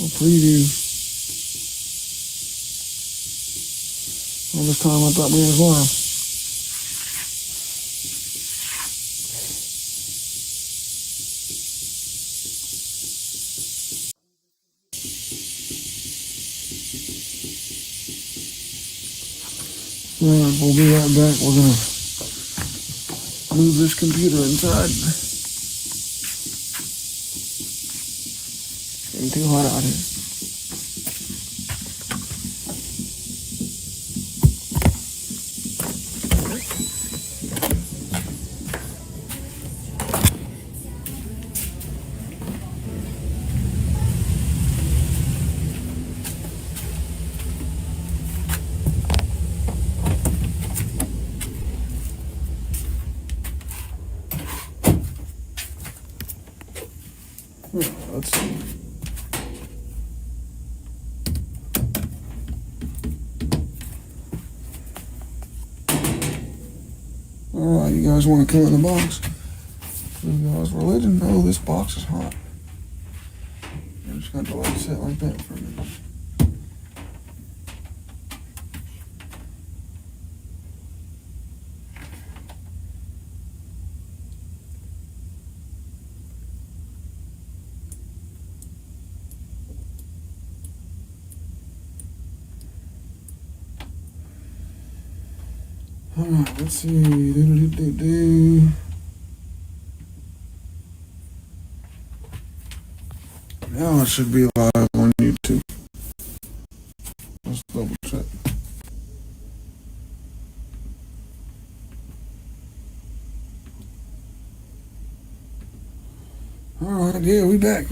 or preview. All this time I thought we was live. Alright, we'll be right back. We're gonna move this computer inside. Getting too hot out here. Let's see. Alright, you guys want to come in the box? You guys' religion? Oh, this box is hot. I'm just going to let it sit like that for a minute. Alright, let's see. Now it should be live on YouTube. Let's double check. Alright, yeah, we back.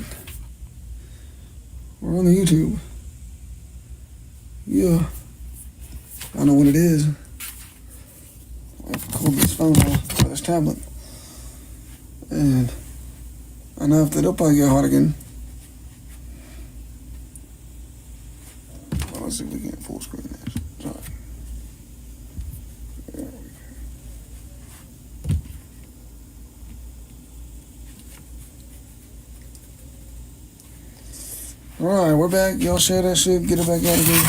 We're on the YouTube. Yeah. I don't know what it is. I pulled this phone off, this tablet, and I know if it'll probably get hot again. Well, let's see if we can't full screen this. Sorry. There we go. Alright, we're back. Y'all share that shit, get it back out again.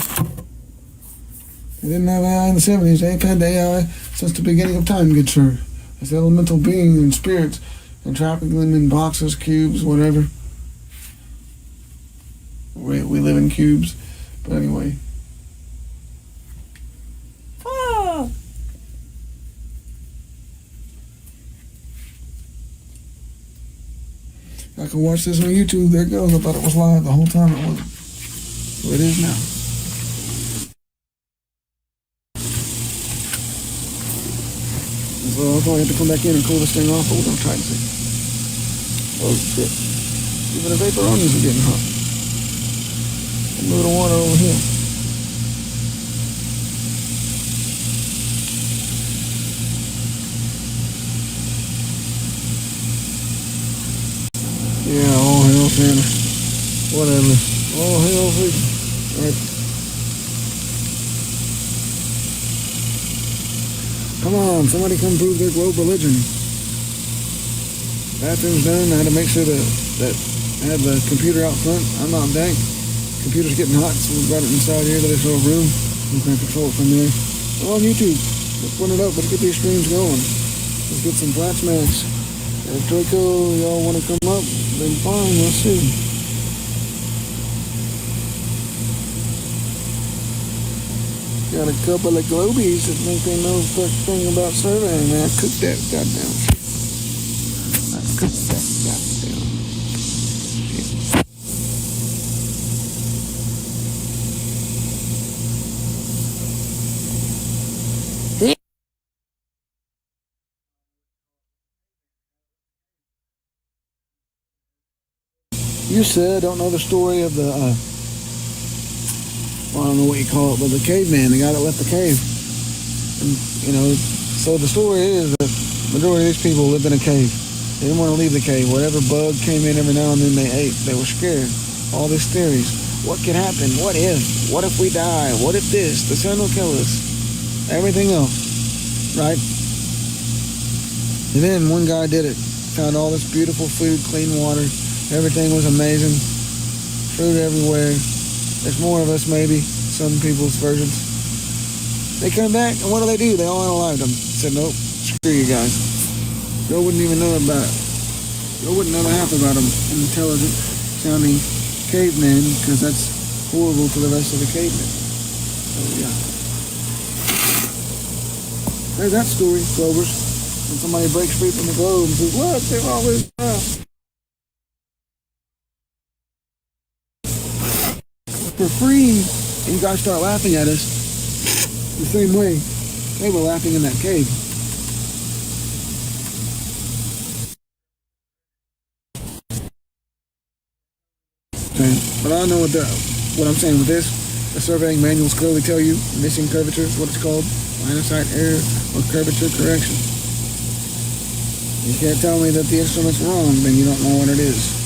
They didn't have AI in the 70s. They've had AI since the beginning of time, good sir. It's elemental beings and spirits and trapping them in boxes, cubes, whatever. We live in cubes. But anyway. Ah! I can watch this on YouTube. There it goes. I thought it was live the whole time. It wasn't. So it is now. So I'll probably have to come back in and cool this thing off, but we're going to try and see. Oh shit. Even the vapor onions are getting hot. A little water over here. Yeah, all hell Santa. Whatever. All hell freaking. Alright. Come on, somebody come prove their globe religion. Bathroom's done. I had to make sure that I had the computer out front. I'm not dank. Computer's getting hot, so we brought it inside here to this little room. We can control it from there. We're on YouTube. Let's put it up. Let's get these streams going. Let's get some flat smacks. If Draco, y'all want to come up, then fine. Let's see. Got a couple of globies that think they know such thing about surveying, man. Cook that goddamn shit. Cook that goddamn shit. You said, I don't know the story of the, well, I don't know what you call it, but the caveman, the guy that left the cave. And, you know, so the story is that the majority of these people lived in a cave. They didn't want to leave the cave. Whatever bug came in every now and then they ate. They were scared. All these theories. What could happen? What if? What if we die? What if this? The sun will kill us. Everything else. Right? And then one guy did it. Found all this beautiful food, clean water. Everything was amazing. fruit everywhere. There's more of us, maybe, some people's versions. They come back, and what do? They all unalived them. Said, nope, screw you guys. Joe wouldn't even know about it. Joe wouldn't know the half about them intelligent sounding cavemen, because that's horrible to the rest of the cavemen. So, yeah. There's that story, Clovers. When somebody breaks free from the globe and says, look, they're all this stuff. For free, and you guys start laughing at us the same way they were laughing in that cave. Okay. But I know what I'm saying with this. The surveying manuals clearly tell you missing curvature is what it's called, line of sight error or curvature correction. You can't tell me that the instrument's wrong, then you don't know what it is.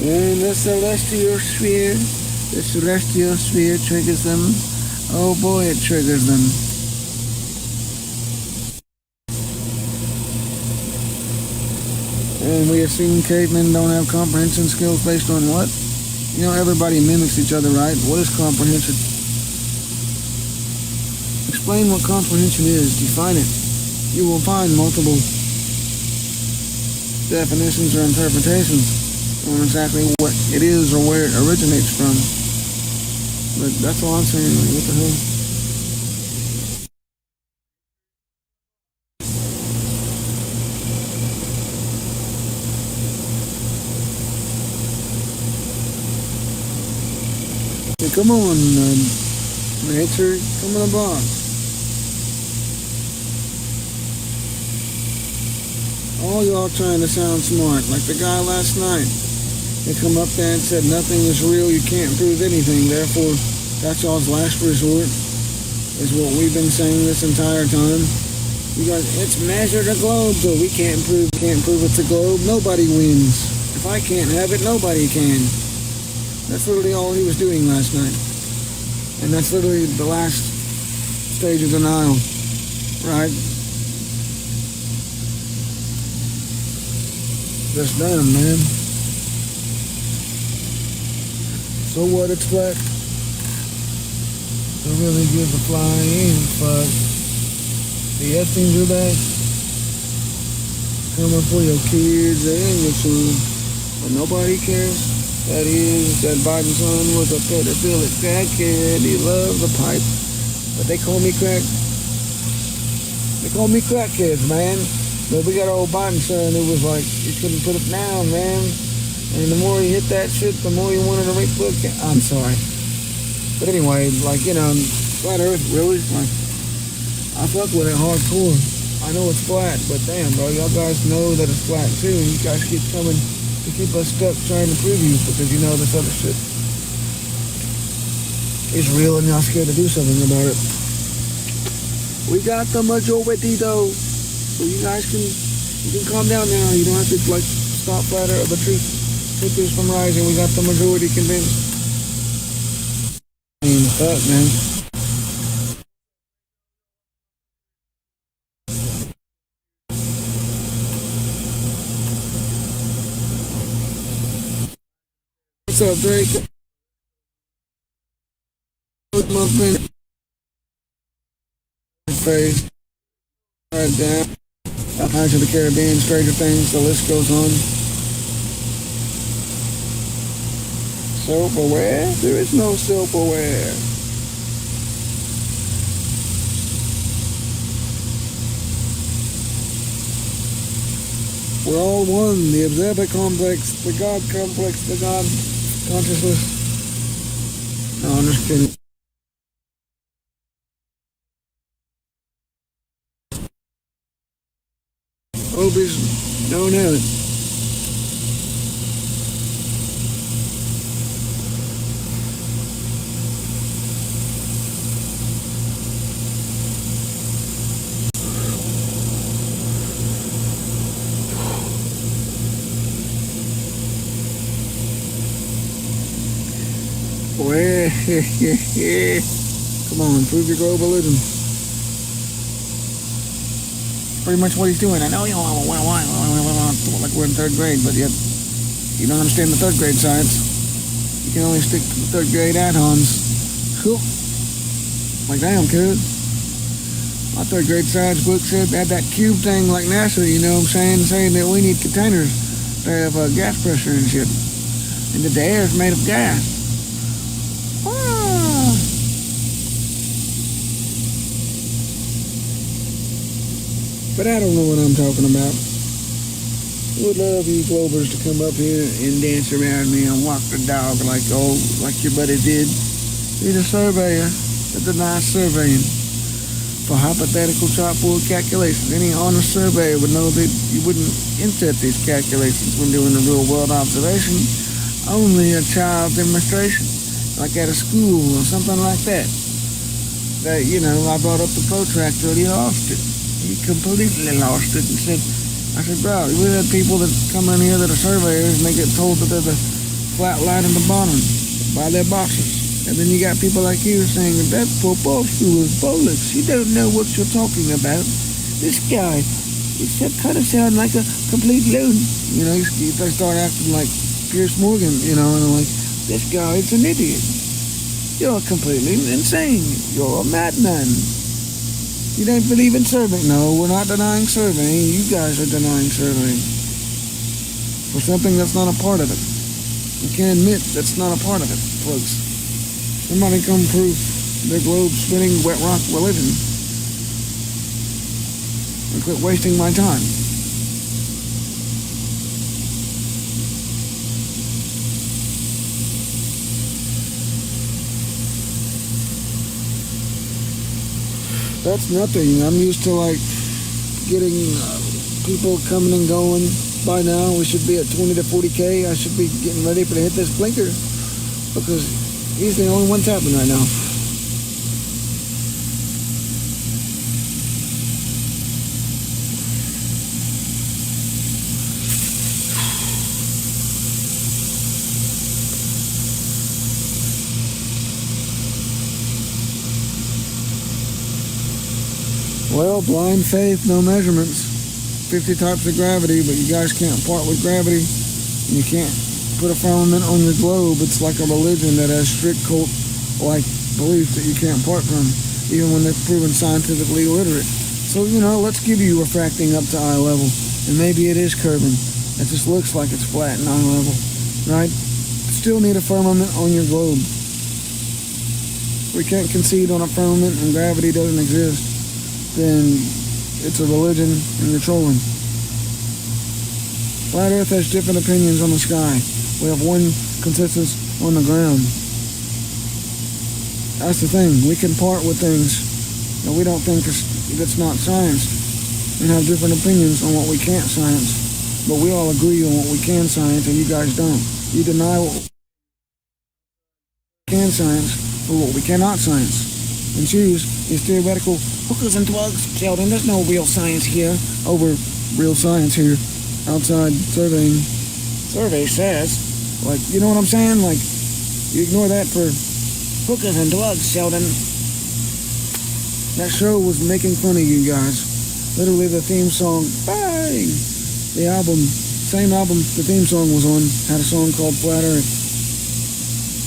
And the celestial sphere triggers them. Oh boy, it triggers them. And we assume cavemen don't have comprehension skills based on what? You know, everybody mimics each other, right? What is comprehension? Explain what comprehension is. Define it. You will find multiple definitions or interpretations on exactly what it is or where it originates from. But that's all I'm saying. Like, what the hell? Hey, come on, nature, come on, boss. All y'all trying to sound smart, like the guy last night. They come up there and said nothing is real, you can't prove anything, therefore that's y'all's last resort, is what we've been saying this entire time. You guys, it's measure the globe, though. We can't prove it's a globe. Nobody wins. If I can't have it, nobody can. That's literally all he was doing last night. And that's literally the last stage of denial, right? Just done, man. So what, it's flat? Don't really give a flying fuck. The F-things are back. Coming for your kids and your food. But nobody cares. That is, that Biden's son was a pedophilic crackhead. He loved the pipe. But they call me crack. They call me crackheads, man. But we got an old Biden son who was like, he couldn't put it down, man. And the more he hit that shit, the more he wanted to make book. I'm sorry. But anyway, like, you know, flat earth, really? Like, I fuck with it hardcore. I know it's flat, but damn, bro, y'all guys know that it's flat too. And you guys keep coming to keep us stuck trying to prove you because you know this other shit is real and y'all scared to do something about it. We got the majority though. So you guys can calm down now. You don't have to like stop flat earth, the truth is from rising. We got the majority convinced. I mean, fuck, man. What's up, Drake? What's my friend? Face. Right down. Pirates of the Caribbean, Stranger Things, the list goes on. Self-aware? There is no self-aware. We're all one. The observer complex, the God complex, the God consciousness. No, I'm just kidding. Obies don't have it. Come on, prove your globalism. pretty much what he's doing. I know you know, like we're in third grade, but yet you don't understand the third grade science. You can only stick to the third grade add-ons. Cool. Like, damn, kid. My third grade science book said had that cube thing like NASA, you know what I'm saying that we need containers to have gas pressure and shit. And that the air is made of gas. But I don't know what I'm talking about. Would love you Globers to come up here and dance around me and walk the dog like your buddy did. He's a surveyor that denies surveying for hypothetical chalkboard calculations. Any honest surveyor would know that you wouldn't insert these calculations when doing a real world observation. Only a child demonstration, like at a school or something like that. That, you know, I brought up the protractor and he lost it. He completely lost it and said, I said, bro, we had people that come in here that are surveyors and they get told that they're the flat line in the bottom by their bosses. And then you got people like you saying that football school is bollocks. You don't know what you're talking about. This guy, he kind of sound like a complete loon. You know, they start acting like Pierce Morgan, you know, and I'm like, this guy is an idiot. You're completely insane. You're a madman. You don't believe in surveying? No, we're not denying surveying. You guys are denying surveying for something that's not a part of it. You can't admit that's not a part of it, folks. Somebody come prove their globe-spinning wet rock religion and quit wasting my time. That's nothing. I'm used to like getting people coming and going. By now we should be at 20 to 40K. I should be getting ready for to hit this blinker because he's the only one tapping right now. Well, blind faith, no measurements. 50 types of gravity, but you guys can't part with gravity. And you can't put a firmament on your globe. It's like a religion that has strict cult-like beliefs that you can't part from, even when they're proven scientifically illiterate. So, you know, let's give you refracting up to eye level. And maybe it is curving. It just looks like it's flat and eye level, right? Still need a firmament on your globe. We can't concede on a firmament and gravity doesn't exist. Then it's a religion and you're trolling. Flat Earth has different opinions on the sky. We have one consensus on the ground. That's the thing. We can part with things that we don't think that's not science and have different opinions on what we can't science. But we all agree on what we can science and you guys don't. You deny what we can science for what we cannot science. And choose these theoretical hookers and plugs. Sheldon, there's no real science here over real science here outside surveying. Survey says, like, you know what I'm saying? Like, you ignore that for hookers and plugs, Sheldon. That show was making fun of you guys. Literally the theme song, bang! The album, same album the theme song was on, had a song called Flat Earth.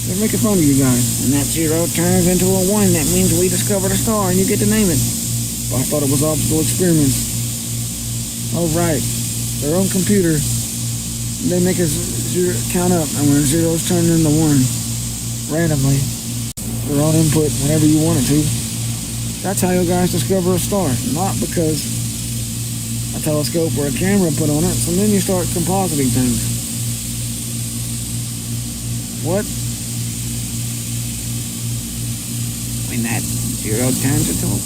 They're making fun of you guys. And that 0 turns into a 1. That means we discovered a star and you get to name it. But I thought it was optical experiments. Oh, right. Their own computer, they make a zero count up. And when a 0's turned into 1, randomly, they're on input whenever you want it to. That's how you guys discover a star. Not because a telescope or a camera put on it. So then you start compositing things. What? When that 0 turns into a 1.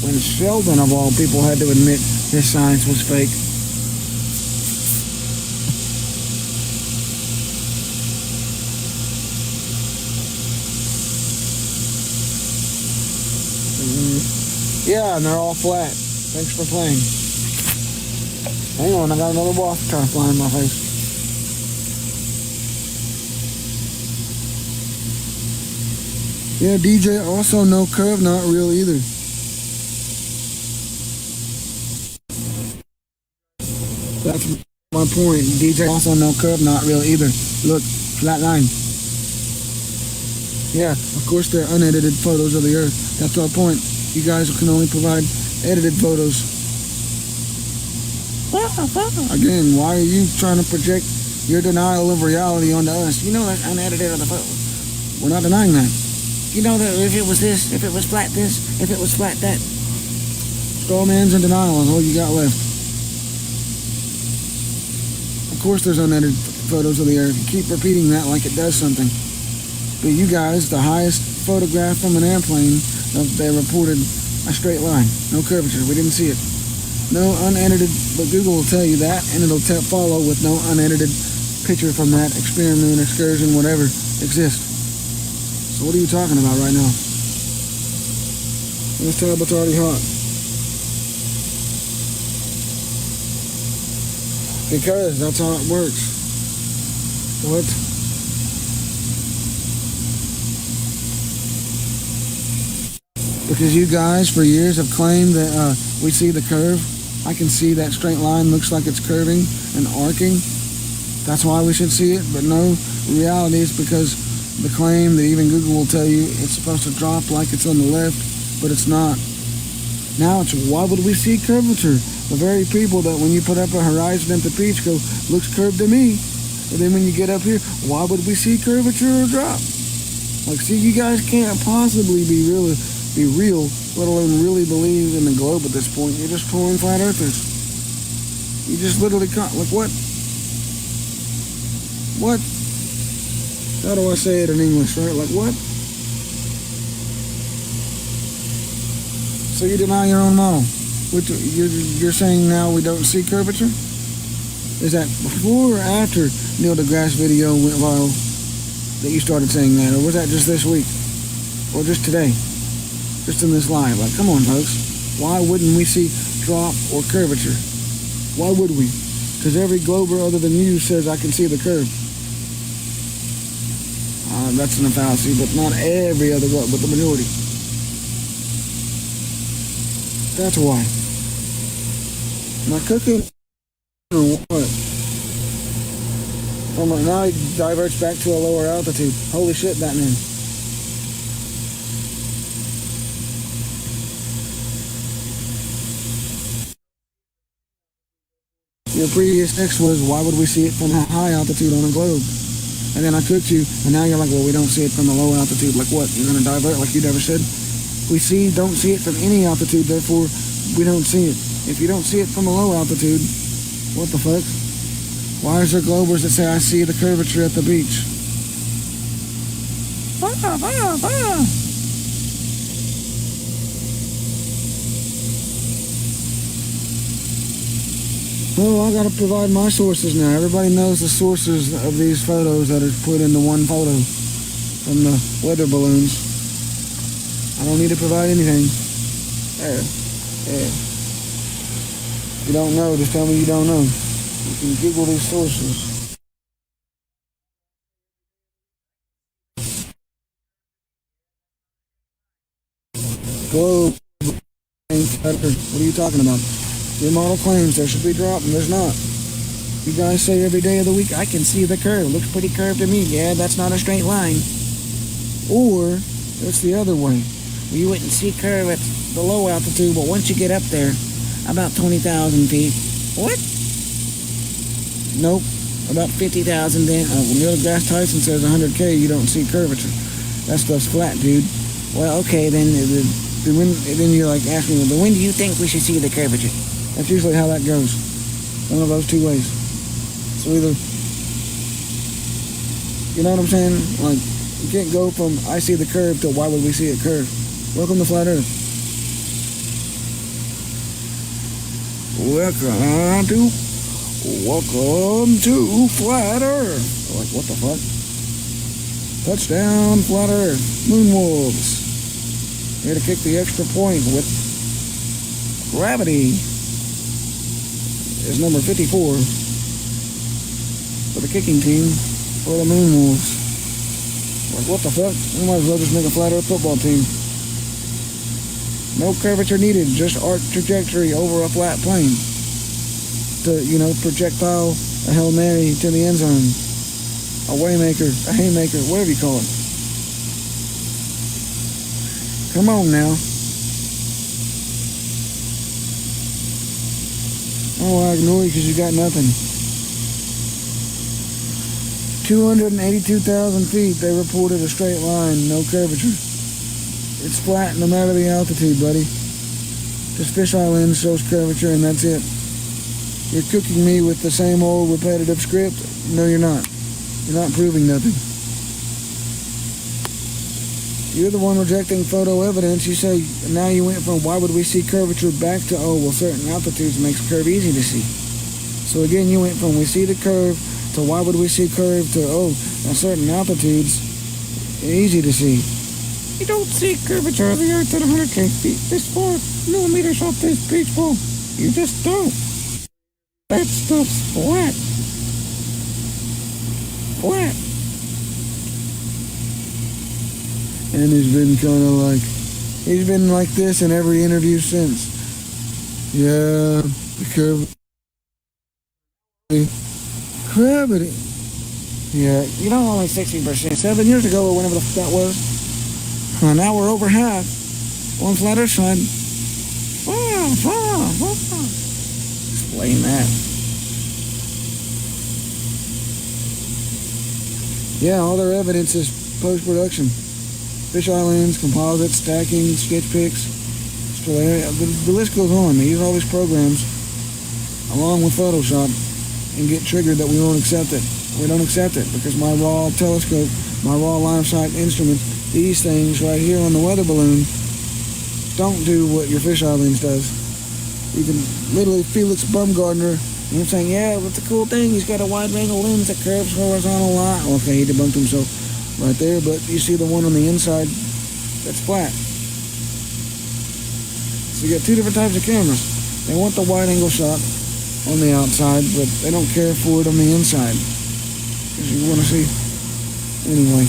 When Sheldon, of all people, had to admit his science was fake. Yeah, and they're all flat. Thanks for playing. Hang on, I got another wasp trying to fly in my face. Yeah, DJ, also no curve, not real either. That's my point. DJ also no curve, not real either. Look, flat line. Yeah, of course they're unedited photos of the Earth. That's our point. You guys can only provide edited photos. Again, why are you trying to project your denial of reality onto us? You know that's unedited of the photo. We're not denying that. You know that if it was this, if it was flat this, if it was flat that. Straw man's and denial is all you got left. Of course there's unedited photos of the Earth. You keep repeating that like it does something. But you guys, the highest photograph from an airplane, they reported a straight line. No curvature. We didn't see it. No unedited, but Google will tell you that, and it'll follow with no unedited picture from that experiment, excursion, whatever exists. So what are you talking about right now? This tablet's already hot. Because that's how it works. What? Because you guys for years have claimed that we see the curve. I can see that straight line looks like it's curving and arcing. That's why we should see it, but no, reality is because the claim that even Google will tell you it's supposed to drop like it's on the left, but it's not. Now it's why would we see curvature? The very people that when you put up a horizon at the beach go, looks curved to me. And then when you get up here, why would we see curvature or drop? Like, see, you guys can't possibly be real, let alone really believe in the globe at this point. You're just trolling flat earthers. You just literally can't. Like, what? What? How do I say it in English, right? Like, what? So you deny your own model. Which you're saying now we don't see curvature? Is that before or after Neil deGrasse video went viral that you started saying that? Or was that just this week? Or just today? Just in this live? Like, come on, folks. Why wouldn't we see drop or curvature? Why would we? Because every glober other than you says I can see the curve. That's a fallacy, but not every other globe, but the majority. That's why. Am I cooking or what? Now he diverts back to a lower altitude. Holy shit, Batman. Your previous text was, why would we see it from a high altitude on a globe? And then I cooked you, and now you're like, well, we don't see it from a low altitude. Like what? You're going to divert like you never said? We don't see it from any altitude, therefore we don't see it. If you don't see it from a low altitude, what the fuck? Why is there globers that say I see the curvature at the beach? Well, I gotta provide my sources now. Everybody knows the sources of these photos that are put into one photo from the weather balloons. I don't need to provide anything. There. If you don't know, just tell me you don't know. You can Google these sources. Globe. What are you talking about? Your model claims there should be drop, and there's not. You guys say every day of the week, I can see the curve. Looks pretty curved to me. Yeah, that's not a straight line. Or, it's the other way. You wouldn't see curve at the low altitude, but once you get up there, about 20,000 feet. What? Nope. About 50,000 then. When Neil deGrasse Tyson says 100K, you don't see curvature. That stuff's flat, dude. Well, okay, then you're like asking me, but when do you think we should see the curvature? That's usually how that goes. One of those two ways. So either, you know what I'm saying? Like, you can't go from I see the curve to why would we see it curve? Welcome to Flat Earth. Welcome to Flat Earth. Like, what the fuck? Touchdown, Flat Earth. Moonwolves. Here to kick the extra point with gravity. Is number 54 for the kicking team for the Moonwolves. Like, what the fuck? We might as well just make a Flat Earth football team. No curvature needed, just arc trajectory over a flat plane. projectile, a Hail Mary to the end zone, a waymaker, a haymaker, whatever you call it. Come on now. Oh, I ignore you because you got nothing. 282,000 feet, they reported a straight line, no curvature. It's flat no matter the altitude, buddy. This fisheye lens shows curvature and that's it. You're cooking me with the same old repetitive script? No, you're not. You're not proving nothing. You're the one rejecting photo evidence. You say, now you went from why would we see curvature back to, oh, well, certain altitudes makes curve easy to see. So again, you went from we see the curve to why would we see curve to, oh, at certain altitudes, easy to see. You don't see curvature of the Earth at 100K feet, this 4 millimeters off this beach ball. You just don't. That stuff's flat. Flat. And he's been like this in every interview since. Yeah, the gravity. Yeah, only 60%. 7 years ago, or whenever the that was. Now we're over half. On flat Earth side. Explain that. Yeah, all their evidence is post-production. Fisheye lens, composites, stacking, sketch pics. The list goes on. They use all these programs along with Photoshop and get triggered that we won't accept it. We don't accept it because my raw telescope, my raw line of sight instruments, these things right here on the weather balloon don't do what your fisheye lens does. You can literally Felix Baumgartner, and I'm saying, yeah, what's the cool thing? He's got a wide angle lens that curves horizontal line. Okay, he debunked himself right there, but you see the one on the inside that's flat. So you got two different types of cameras. They want the wide angle shot on the outside, but they don't care for it on the inside because you want to see anyway.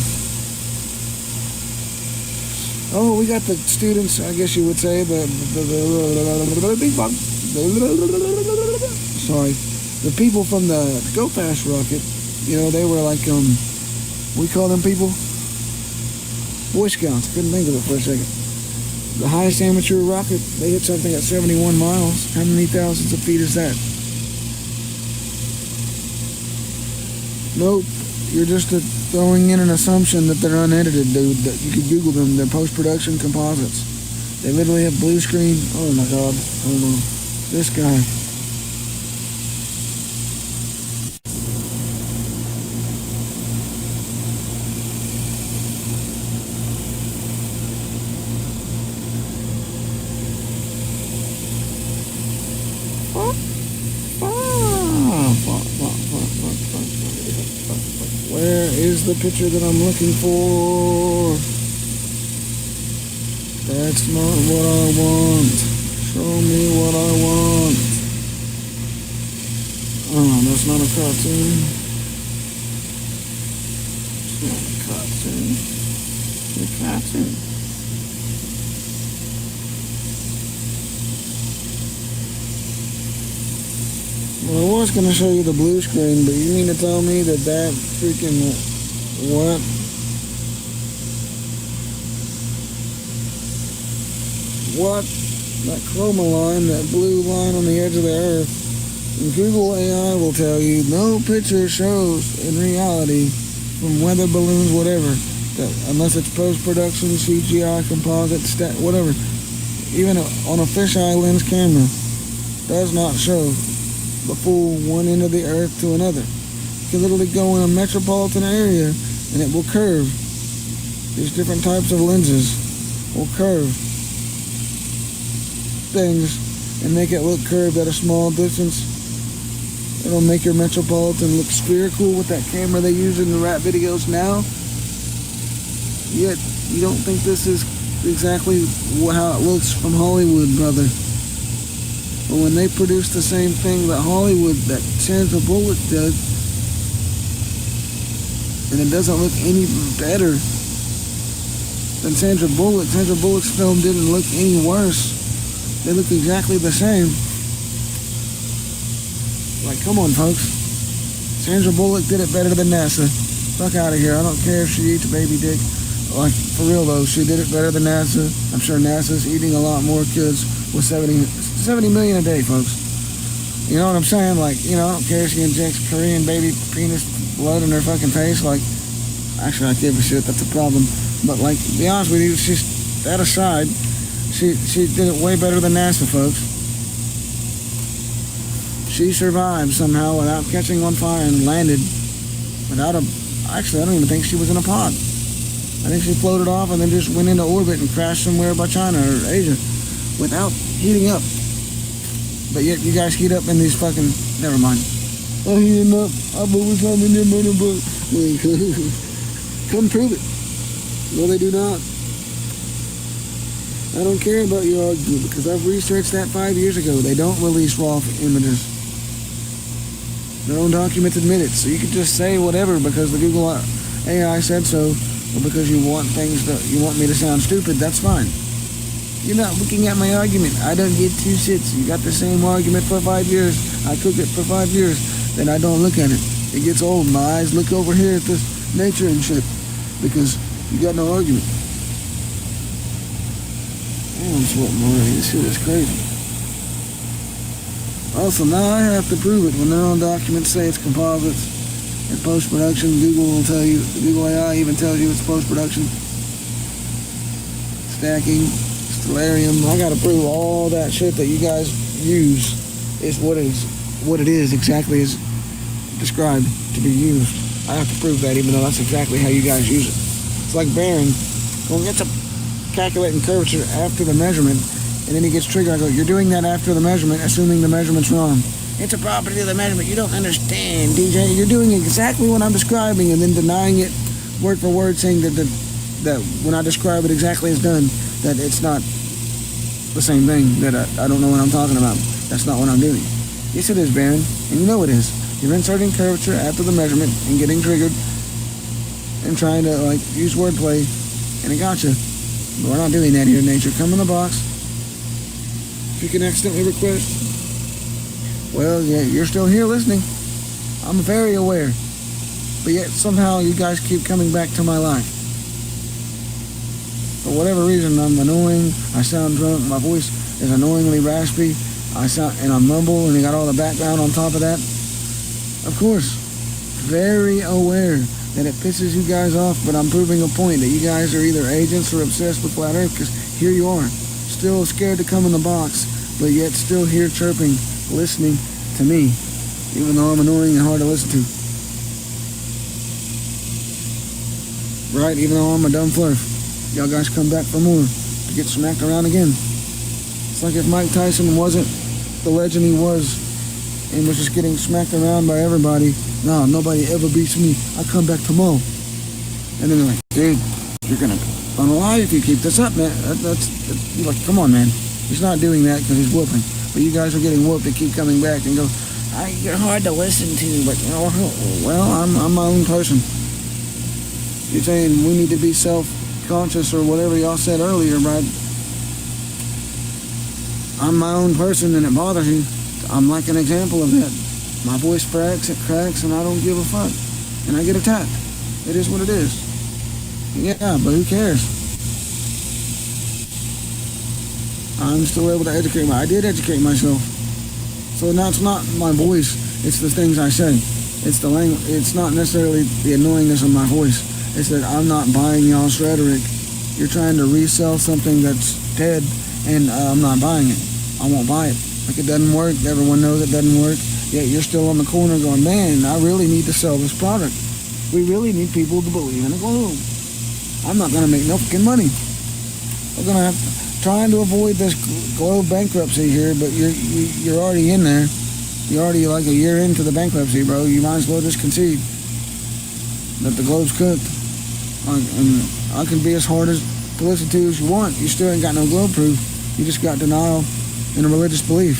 Oh, we got the students, I guess you would say, the people from the Go Fast rocket. They were like we call them people Boy Scouts. Couldn't think of it for a second. The highest amateur rocket, they hit something at 71 miles. How many thousands of feet is that? Nope. You're just throwing in an assumption that they're unedited, dude. That you could Google them. They're post-production composites. They literally have blue screen. Oh my God. Hold on. This guy. Where is the picture that I'm looking for? That's not what I want. Show me what I want. Oh, that's not a cartoon. It's not a cartoon. It's a cartoon. Well, I was going to show you the blue screen, but you mean to tell me that freaking, what? What? That chroma line, that blue line on the edge of the Earth. And Google AI will tell you no picture shows in reality from weather balloons, whatever, that unless it's post-production, CGI, composite, whatever. Even on a fisheye lens camera, does not show the full one end of the Earth to another. You can literally go in a metropolitan area and it will curve. These different types of lenses will curve things and make it look curved at a small distance. It'll make your metropolitan look spherical with that camera they use in the rap videos now. Yet you don't think this is exactly how it looks from Hollywood, brother. But when they produce the same thing that Hollywood, that Sandra Bullock did, and it doesn't look any better than Sandra Bullock. Sandra Bullock's film didn't look any worse. They look exactly the same. Like, come on, folks. Sandra Bullock did it better than NASA. Fuck out of here. I don't care if she eats a baby dick. Like, for real though, she did it better than NASA. I'm sure NASA's eating a lot more kids with 70 million a day, folks. You know what I'm saying? Like, you know, I don't care if she injects Korean baby penis blood in her fucking face. Like, actually, I give a shit. That's a problem. But, like, to be honest with you, she's, that aside, she did it way better than NASA, folks. She survived somehow without catching on fire and landed without a... Actually, I don't even think she was in a pod. I think she floated off and then just went into orbit and crashed somewhere by China or Asia without heating up. But yet you guys heat up in these fucking... Never mind. I'm heating up. I'm always having your money, but... Come prove it. No, they do not. I don't care about your argument because I've researched that 5 years ago. They don't release raw images. Their own documents admit it. So you can just say whatever because the Google AI said so, or because you want things that you want me to sound stupid. That's fine. You're not looking at my argument. I don't get two shits. You got the same argument for 5 years. I cook it for 5 years. Then I don't look at it. It gets old. My eyes look over here at this nature and shit because you got no argument. Damn, I'm sweating already. This shit is crazy. Also, now I have to prove it when their own documents say it's composites and post-production. Google will tell you, Google AI even tells you it's post-production. Stacking, stellarium. I gotta prove all that shit that you guys use is what it is exactly as described to be used. I have to prove that even though that's exactly how you guys use it. It's like Baron going to calculating curvature after the measurement, and then he gets triggered. I go, you're doing that after the measurement, assuming the measurement's wrong. It's a property of the measurement. You don't understand, DJ. You're doing exactly what I'm describing and then denying it word for word, saying that when I describe it exactly as done, that it's not the same thing, that I don't know what I'm talking about. That's not what I'm doing. Yes, it is, Baron, and you know it is. You're inserting curvature after the measurement and getting triggered and trying to, like, use wordplay, and it gotcha. But we're not doing that here in nature. Come in the box. If you can accidentally request, well, yeah, you're still here listening. I'm very aware. But yet, somehow, you guys keep coming back to my life. For whatever reason, I'm annoying. I sound drunk. My voice is annoyingly raspy. And I mumble, and you got all the background on top of that. Of course, very aware that it pisses you guys off, but I'm proving a point that you guys are either agents or obsessed with Flat Earth, because here you are, still scared to come in the box, but yet still here chirping, listening to me, even though I'm annoying and hard to listen to. Right, even though I'm a dumb flirt. Y'all guys come back for more, to get smacked around again. It's like if Mike Tyson wasn't the legend he was, and was just getting smacked around by everybody. No, nobody ever beats me. I come back tomorrow. And then they're like, dude, you're gonna unalive if you keep this up, man. You're like, come on, man. He's not doing that because he's whooping. But you guys are getting whooped to keep coming back and go, you're hard to listen to, but, you know, well, I'm my own person. You're saying we need to be self-conscious or whatever y'all said earlier, right? I'm my own person and it bothers you. I'm like an example of that. My voice cracks, it cracks, and I don't give a fuck. And I get attacked. It is what it is. Yeah, but who cares? I'm still able to educate I did educate myself. So now it's not my voice, it's the things I say. It's the language. It's not necessarily the annoyingness of my voice. It's that I'm not buying y'all's rhetoric. You're trying to resell something that's dead, and I'm not buying it. I won't buy it. Like, it doesn't work. Everyone knows it doesn't work. Yet you're still on the corner going, man, I really need to sell this product. We really need people to believe in the globe. I'm not going to make no fucking money. We're going to have trying to avoid this globe bankruptcy here, but you're already in there. You're already like a year into the bankruptcy, bro. You might as well just concede that the globe's cooked. And I can be as hard to listen to as you want. You still ain't got no globe proof. You just got denial and a religious belief.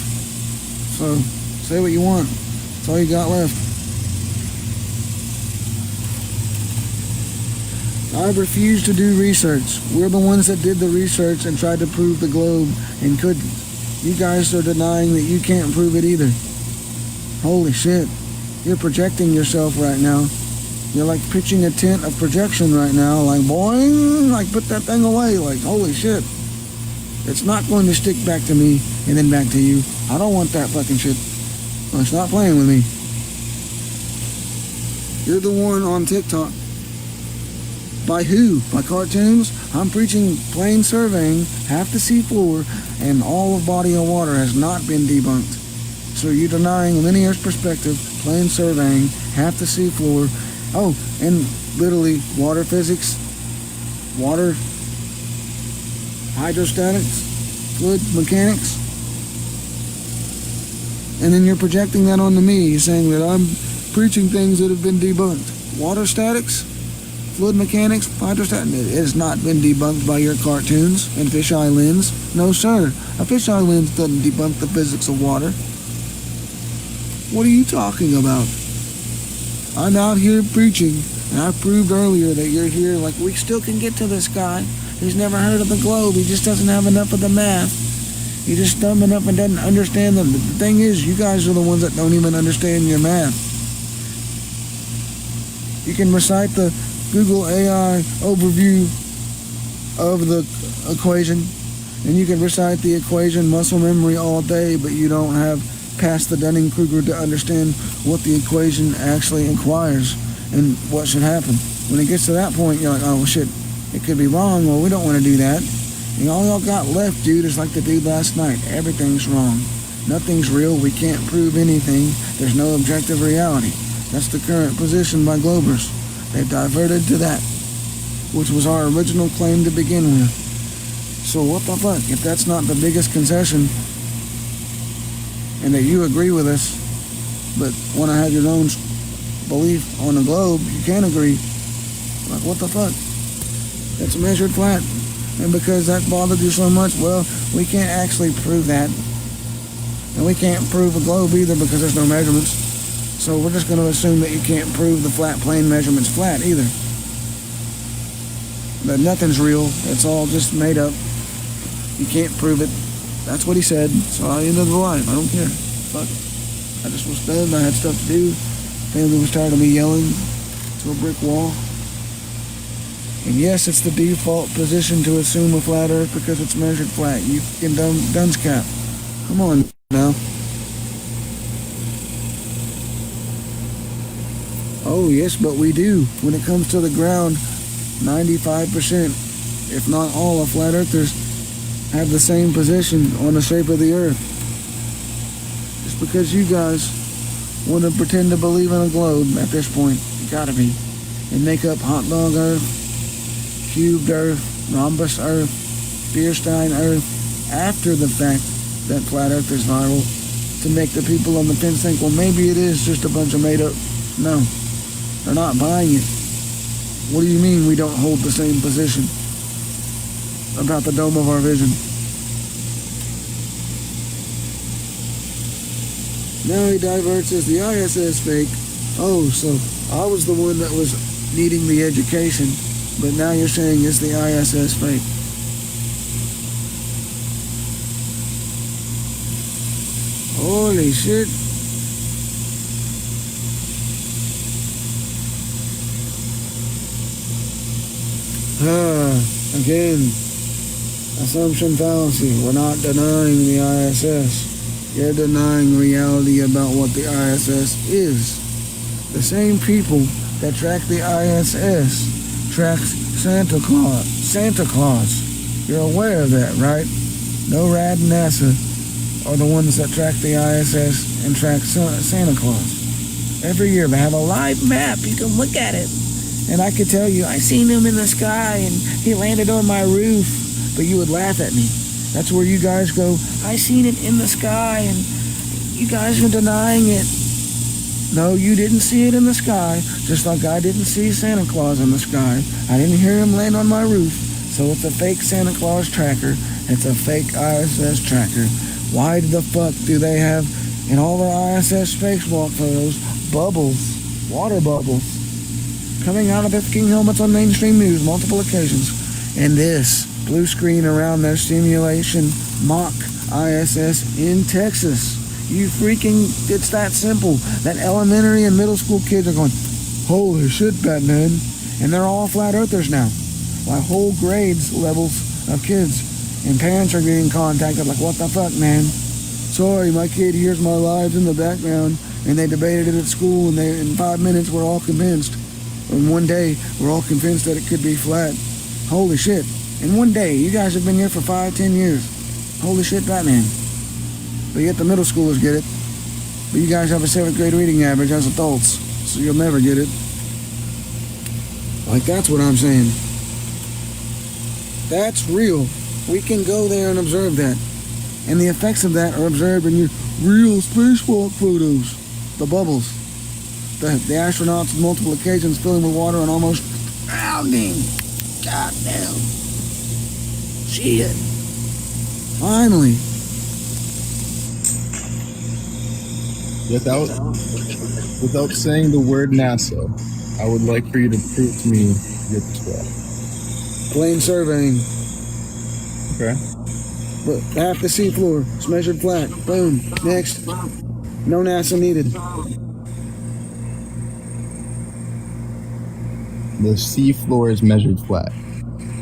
So, say what you want. That's all you got left. I refuse to do research. We're the ones that did the research and tried to prove the globe and couldn't. You guys are denying that you can't prove it either. Holy shit. You're projecting yourself right now. You're like pitching a tent of projection right now. Like, boing, like put that thing away. Like, holy shit. It's not going to stick back to me and then back to you. I don't want that fucking shit. Well, stop playing with me. You're the one on TikTok. By who? By cartoons? I'm preaching plain surveying, half the seafloor, and all of body of water has not been debunked. So you're denying linear perspective, plain surveying, half the seafloor. Oh, and literally water physics, water hydrostatics, fluid mechanics. And then you're projecting that onto me, saying that I'm preaching things that have been debunked. Water statics, fluid mechanics, hydrostatics. It has not been debunked by your cartoons and fisheye lens. No, sir. A fisheye lens doesn't debunk the physics of water. What are you talking about? I'm out here preaching, and I proved earlier that you're here. Like, we still can get to this guy. He's never heard of the globe. He just doesn't have enough of the math. He's just dumb enough and doesn't understand them. The thing is, you guys are the ones that don't even understand your math. You can recite the Google AI overview of the equation, and you can recite the equation muscle memory all day, but you don't have past the Dunning-Kruger to understand what the equation actually inquires and what should happen. When it gets to that point, you're like, oh shit, it could be wrong. Well, we don't want to do that. And all y'all got left, dude, is like the dude last night. Everything's wrong. Nothing's real. We can't prove anything. There's no objective reality. That's the current position by Globers. They've diverted to that, which was our original claim to begin with. So what the fuck? If that's not the biggest concession, and that you agree with us, but want to have your own belief on the globe, you can't agree. Like, what the fuck? It's measured flat. And because that bothered you so much, well, we can't actually prove that. And we can't prove a globe either because there's no measurements. So we're just going to assume that you can't prove the flat plane measurement's flat either. That nothing's real. It's all just made up. You can't prove it. That's what he said. So I ended the life. I don't care. Fuck. I just was done. I had stuff to do. Family was tired of me yelling to a brick wall. And yes, it's the default position to assume a flat earth because it's measured flat. You fucking dunce cap. Come on now. Oh yes, but we do. When it comes to the ground, 95%, if not all, of flat earthers have the same position on the shape of the earth. Just because you guys want to pretend to believe in a globe at this point, you gotta be, and make up hot dog earth, cubed earth, rhombus earth, Beerstein earth, after the fact that flat earth is viral, to make the people on the fence think, well, maybe it is just a bunch of made up. No, they're not buying it. What do you mean we don't hold the same position about the dome of our vision? Now he diverts as the ISS fake. Oh, so I was the one that was needing the education, but now you're saying it's the ISS fake. Holy shit. Again, assumption fallacy. We're not denying the ISS. You're denying reality about what the ISS is. The same people that track the ISS tracks Santa Claus. Santa Claus. You're aware of that, right? NORAD and NASA are the ones that track the ISS and track Santa Claus. Every year they have a live map. You can look at it. And I could tell you, I seen him in the sky and he landed on my roof, but you would laugh at me. That's where you guys go, I seen it in the sky and you guys are denying it. No, you didn't see it in the sky, just like I didn't see Santa Claus in the sky. I didn't hear him land on my roof, so it's a fake Santa Claus tracker. It's a fake ISS tracker. Why the fuck do they have, in all their ISS spacewalk photos, bubbles, water bubbles, coming out of their fucking helmets on mainstream news multiple occasions, and this blue screen around their simulation mock ISS in Texas. You freaking, it's that simple. That elementary and middle school kids are going, holy shit, Batman. And they're all flat earthers now. Like whole grades levels of kids. And parents are getting contacted like, what the fuck, man? Sorry, my kid hears my lives in the background. And they debated it at school, and they, in 5 minutes, we're all convinced. In one day, we're all convinced that it could be flat. Holy shit. In one day, you guys have been here for 5-10 years. Holy shit, Batman. But yet the middle schoolers get it. But you guys have a 7th grade reading average as adults, so you'll never get it. Like, that's what I'm saying. That's real. We can go there and observe that. And the effects of that are observed in your real spacewalk photos. The bubbles. The astronauts on multiple occasions filling with water and almost drowning. Goddamn. Shit. Finally. Without saying the word NASA, I would like for you to prove to me your perspective. Plane surveying. Okay. Look, half the seafloor. It's measured flat. Boom. Next. No NASA needed. The sea floor is measured flat.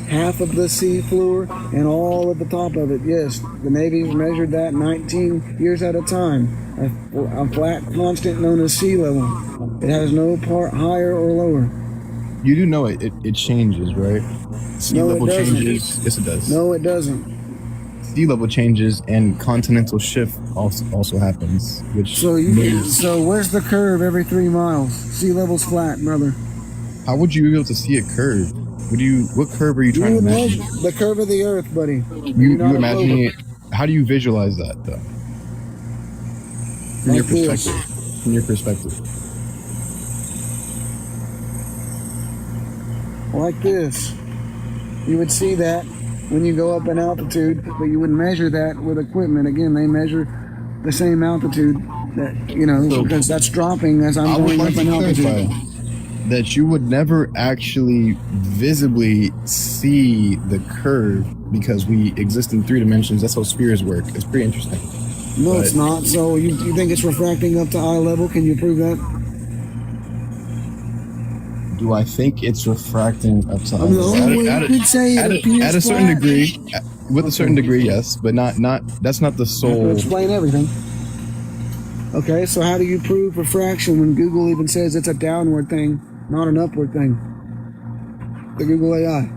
Half of the seafloor and all of the top of it, yes. The Navy's measured that 19 years at a time. A flat constant known as sea level. It has no part higher or lower. You do know it changes, right? Sea No, it level doesn't. changes. Yes, it does. No, it doesn't. Sea level changes and continental shift also happens, which So moves. where's the curve every 3 miles? Sea level's flat, brother. How would you be able to see a curve? What curve are you trying to measure? The curve of the Earth, buddy. You imagining it? How do you visualize that, though? From your Like this. perspective. From your perspective. Like this. You would see that when you go up in altitude, but you would measure that with equipment. Again, they measure the same altitude that, So, because that's dropping as I I'm would going like up to in altitude. clarify that you would never actually visibly see the curve because we exist in 3 dimensions. That's how spheres work. It's pretty interesting. No, But it's not. So you think it's refracting up to eye level? Can you prove that? do I think it's refracting up to I mean, the only way you could say it appears at a certain flat. degree? With a certain degree, yes, but not. That's not the To sole. explain everything. Okay, so how do you prove refraction when Google even says it's a downward thing, not an upward thing? The Google AI.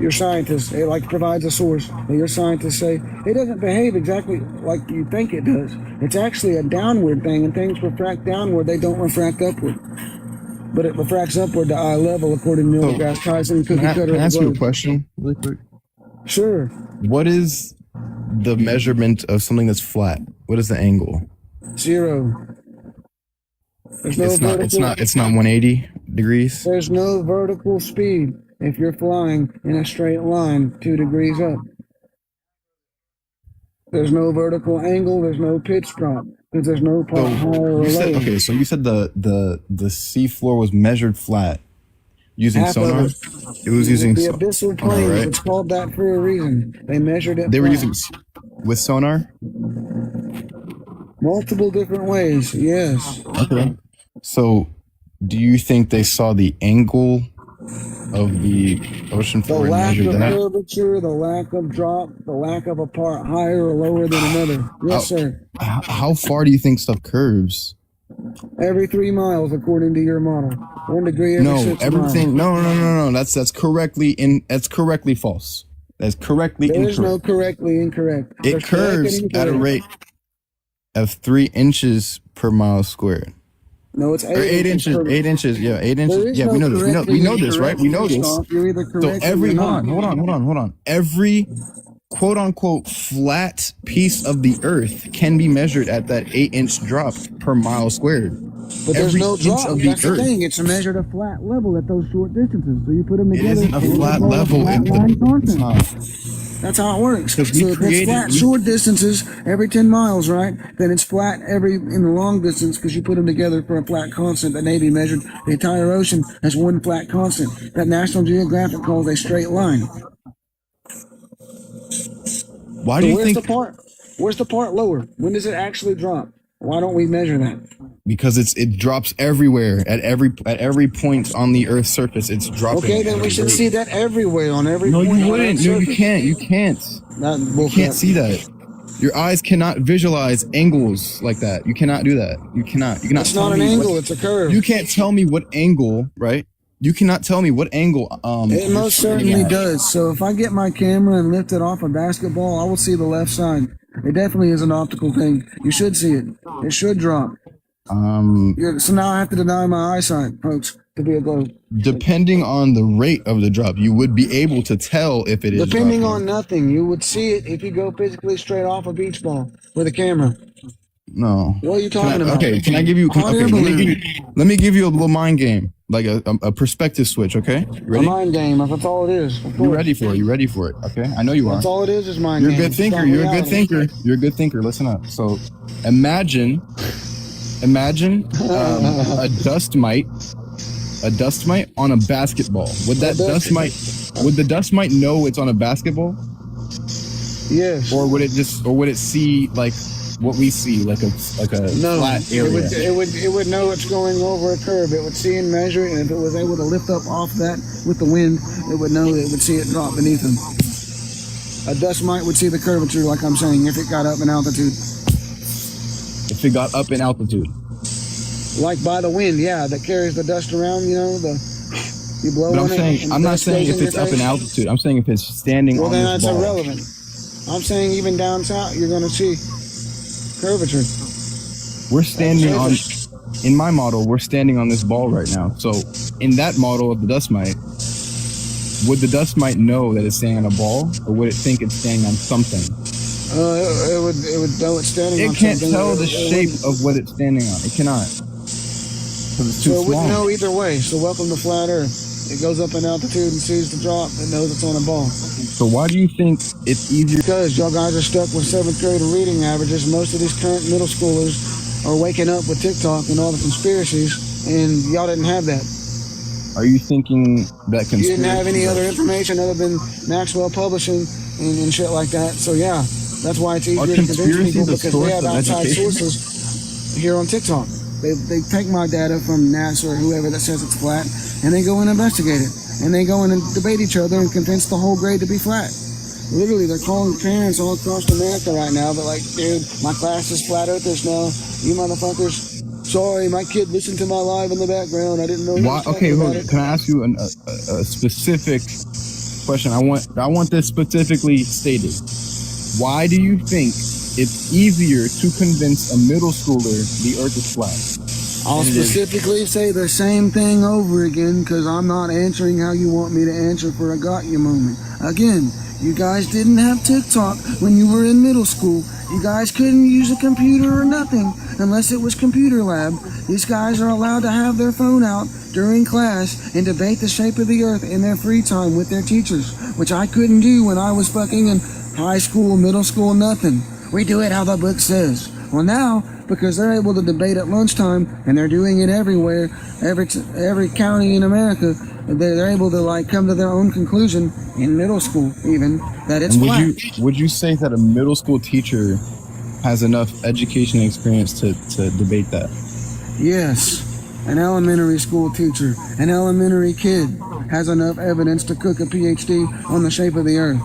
Your scientists, it provides a source. Your scientists say it doesn't behave exactly like you think it does. It's actually a downward thing, and things refract downward. They don't refract upward. But it refracts upward to eye level, according to Neil deGrasse Tyson, cookie cutter. Can I ask you a globe. question really quick? Sure. What is the measurement of something that's flat? What is the angle? 0. There's no vertical. It's not 180 degrees. There's no vertical speed if you're flying in a straight line 2 degrees up. There's no vertical angle. There's no pitch drop because there's no part higher or lower. So you said the seafloor was measured flat using Half of sonar. it. It was using The abyssal plains. right? It's called that for a reason. They measured it. They were flat. using with sonar. Multiple different ways. Yes. Okay. So, do you think they saw the angle of the ocean The floor and lack measured of that? curvature, the lack of drop, the lack of a part higher or lower than another. Yes, sir. How far do you think stuff curves? Every 3 miles, according to your model. 1 degree every No, 6 everything. miles. No. That's correctly false. That's correctly There's incorrect. no correctly incorrect. It There's correct curves and at a incorrect. rate of 3 inches per mile squared. No, it's Or 8 inches. per- 8 inches. Yeah, 8 There inches. is Yeah, no we know this. We know this, right? correctly We know incorrect, this. Christoph. You're either So correct or every you're hold not. on. Every quote unquote flat piece of the earth can be measured at that 8-inch drop per mile squared. But there's Every no inch drop. of That's the earth. thing. It's measured a flat level at those short distances. So you put them It together. isn't a and flat it's all level. flat It's line constant. not. That's how it works. So Because we if it's created- flat we- short distances every 10 miles, right? Then it's flat in the long distance because you put them together for a flat constant. The Navy measured the entire ocean as one flat constant that National Geographic calls a straight line. Why So do you where's think? the part? Where's the part lower? When does it actually drop? Why don't we measure that? Because it drops everywhere at every point on the Earth's surface. It's dropping. Okay, then we should see that everywhere on every No, point. you wouldn't. No, you can't. You can't. You can't see that. Your eyes cannot visualize angles like that. You cannot do that. You cannot. It's not an angle. It's a curve. You can't tell me what angle, right? You cannot tell me what angle. It most certainly does. So if I get my camera and lift it off a basketball, I will see the left side. It definitely is an optical thing. You should see it. It should drop. So now I have to deny my eyesight, folks, to be a globe. Depending on the rate of the drop, you would be able to tell if it is. Depending dropping. on nothing, you would see it if you go physically straight off a beach ball with a camera. No. What are you talking about? Okay, can I give you? Let me give you a little mind game, like a perspective switch. Okay, ready? A mind game. That's all it is. You ready for it? You ready for it? Okay, I know you are. That's all it is mind You're game. You're a good thinker. You're a good thinker. You're a good thinker. Listen up. So, imagine a dust mite on a basketball. Would the dust mite know it's on a basketball? Yes. Or would it see like what we see, like a flat area? It would know it's going over a curve. It would see and measure it, and if it was able to lift up off that with the wind, it would know it would see it drop beneath them. A dust mite would see the curvature, like I'm saying, if it got up in altitude. If it got up in altitude. Like by the wind, yeah, that carries the dust around, you blow but on it. I'm not saying if it's up in altitude. I'm saying if it's standing on this ball. Well, then that's irrelevant. I'm saying even down south, you're going to see curvature. We're standing on, in my model, we're standing on this ball right now. So in that model of the dust mite, would the dust mite know that it's standing on a ball, or would it think it's standing on something? It would know it's standing on something. It can't tell the shape of what it's standing on. It cannot. Because it's too small. So it wouldn't know either way. So welcome to flat Earth. It goes up in altitude and sees the drop. It knows it's on a ball. So why do you think it's easier? Because y'all guys are stuck with 7th grade reading averages. Most of these current middle schoolers are waking up with TikTok and all the conspiracies, and y'all didn't have that. Are you thinking that conspiracy? You didn't have any other information other than Maxwell Publishing and shit like that. So yeah, that's why it's easier to convince people, because we have outside sources here on TikTok. They take my data from NASA or whoever that says it's flat, and they go and investigate it. And they go in and debate each other and convince the whole grade to be flat. Literally, they're calling parents all across America right now. But like, dude, my class is flat earthers now. You motherfuckers. Sorry, my kid listened to my live in the background. I didn't know. Why? Okay, can I ask you a specific question? I want this specifically stated. Why do you think it's easier to convince a middle schooler the Earth is flat? I'll specifically say the same thing over again, because I'm not answering how you want me to answer for a got you moment. Again, you guys didn't have TikTok when you were in middle school. You guys couldn't use a computer or nothing unless it was computer lab. These guys are allowed to have their phone out during class and debate the shape of the Earth in their free time with their teachers, which I couldn't do when I was fucking in high school, middle school, nothing. We do it how the book says. Well, now, because they're able to debate at lunchtime, and they're doing it everywhere, every county in America, they're able to like come to their own conclusion in middle school, even that it's flat. Would you say that a middle school teacher has enough education and experience to debate that? Yes, an elementary school teacher, an elementary kid has enough evidence to cook a PhD on the shape of the Earth.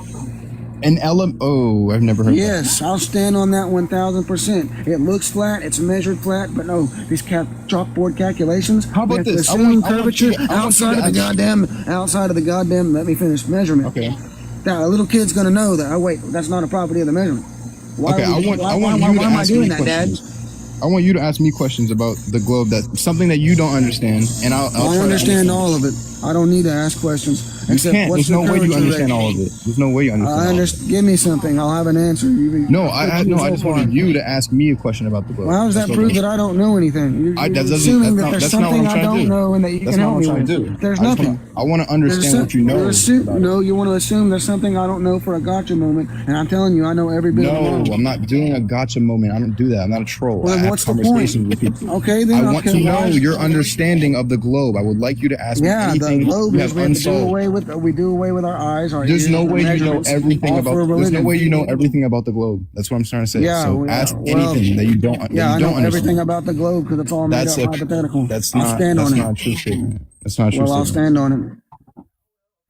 I've never heard Yes, I'll stand on that 1,000%. It looks flat, it's measured flat, but no, these chalkboard calculations. How about this? Curvature outside of the goddamn, let me finish, measurement. Okay. Now, a little kid's gonna know that, oh wait, that's not a property of the measurement. Why am I doing that, Dad? I want you to ask me questions about the globe, something that you don't understand, and I understand all of it. I don't need to ask questions. Except, there's no way you understand all of it. There's no way you understand all of it. Give me something. I'll have an answer. I just wanted you to ask me a question about the globe. Well, how does that prove that I don't know anything? You're assuming that there's something I don't know and that you can help me with. There's nothing. I want to understand what you know. No, you want to assume there's something I don't know for a gotcha moment, and I'm telling you, I know every bit of it. No, I'm not doing a gotcha moment. I don't do that. I'm not a troll. Well, then what's the point? With people. Okay, then I want to know your understanding of the globe. I would like you to ask me anything saying globe you is have we have to do unsolved. away with our eyes, our There's ears, no our way you know measurements, everything all about. for a There's no religion. way you know everything about the globe. That's what I'm trying to say. Yeah, So ask well, anything that you don't. That yeah, you I don't know everything understand. about the globe because it's all made That's up a. hypothetical. That's I'll not. stand That's on not it. a true statement. That's not a true Well, I'll statement. stand on it.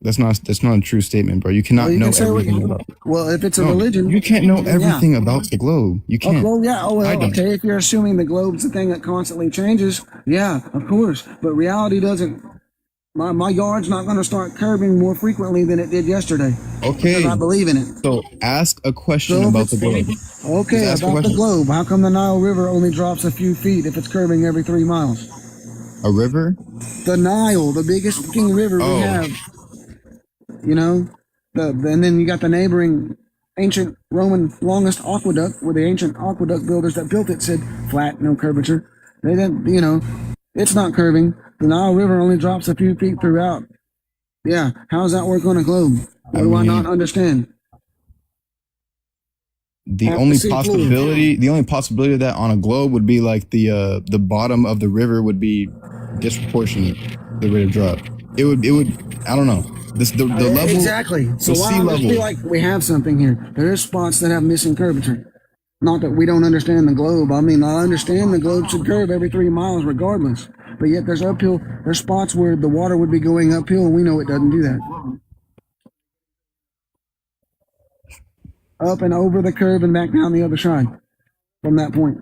That's not a true statement, bro. You cannot Well, you know can say what everything about. well, if it's a No, religion, you can't know then yeah. everything about the globe. You Oh, can't. globe, yeah. Oh, I well, don't. okay. If you're assuming the globe's the thing that constantly changes, yeah, of course. But reality doesn't. My yard's not going to start curbing more frequently than it did yesterday. Okay. Because I believe in it. So ask a question So if about the globe. Okay, Just ask a about the question. globe. How come the Nile River only drops a few feet if it's curbing every 3 miles? A river? The Nile, the biggest fucking river we Oh. have. You know, and then you got the neighboring ancient Roman longest aqueduct, where the ancient aqueduct builders that built it said flat, no curvature. They didn't, it's not curving. The Nile River only drops a few feet throughout. Yeah, how does that work on a globe? What do I not understand? The Have only to see possibility of that on a globe would be like the bottom of the river would be disproportionate. The rate of drop. It would. I don't know. The level. Exactly. So The why sea I just level. feel like we have something here. There are spots that have missing curvature. Not that we don't understand the globe. I mean, I understand the globe should curve every 3 miles regardless. But yet there's spots where the water would be going uphill and we know it doesn't do that. Up and over the curve and back down the other side. From that point.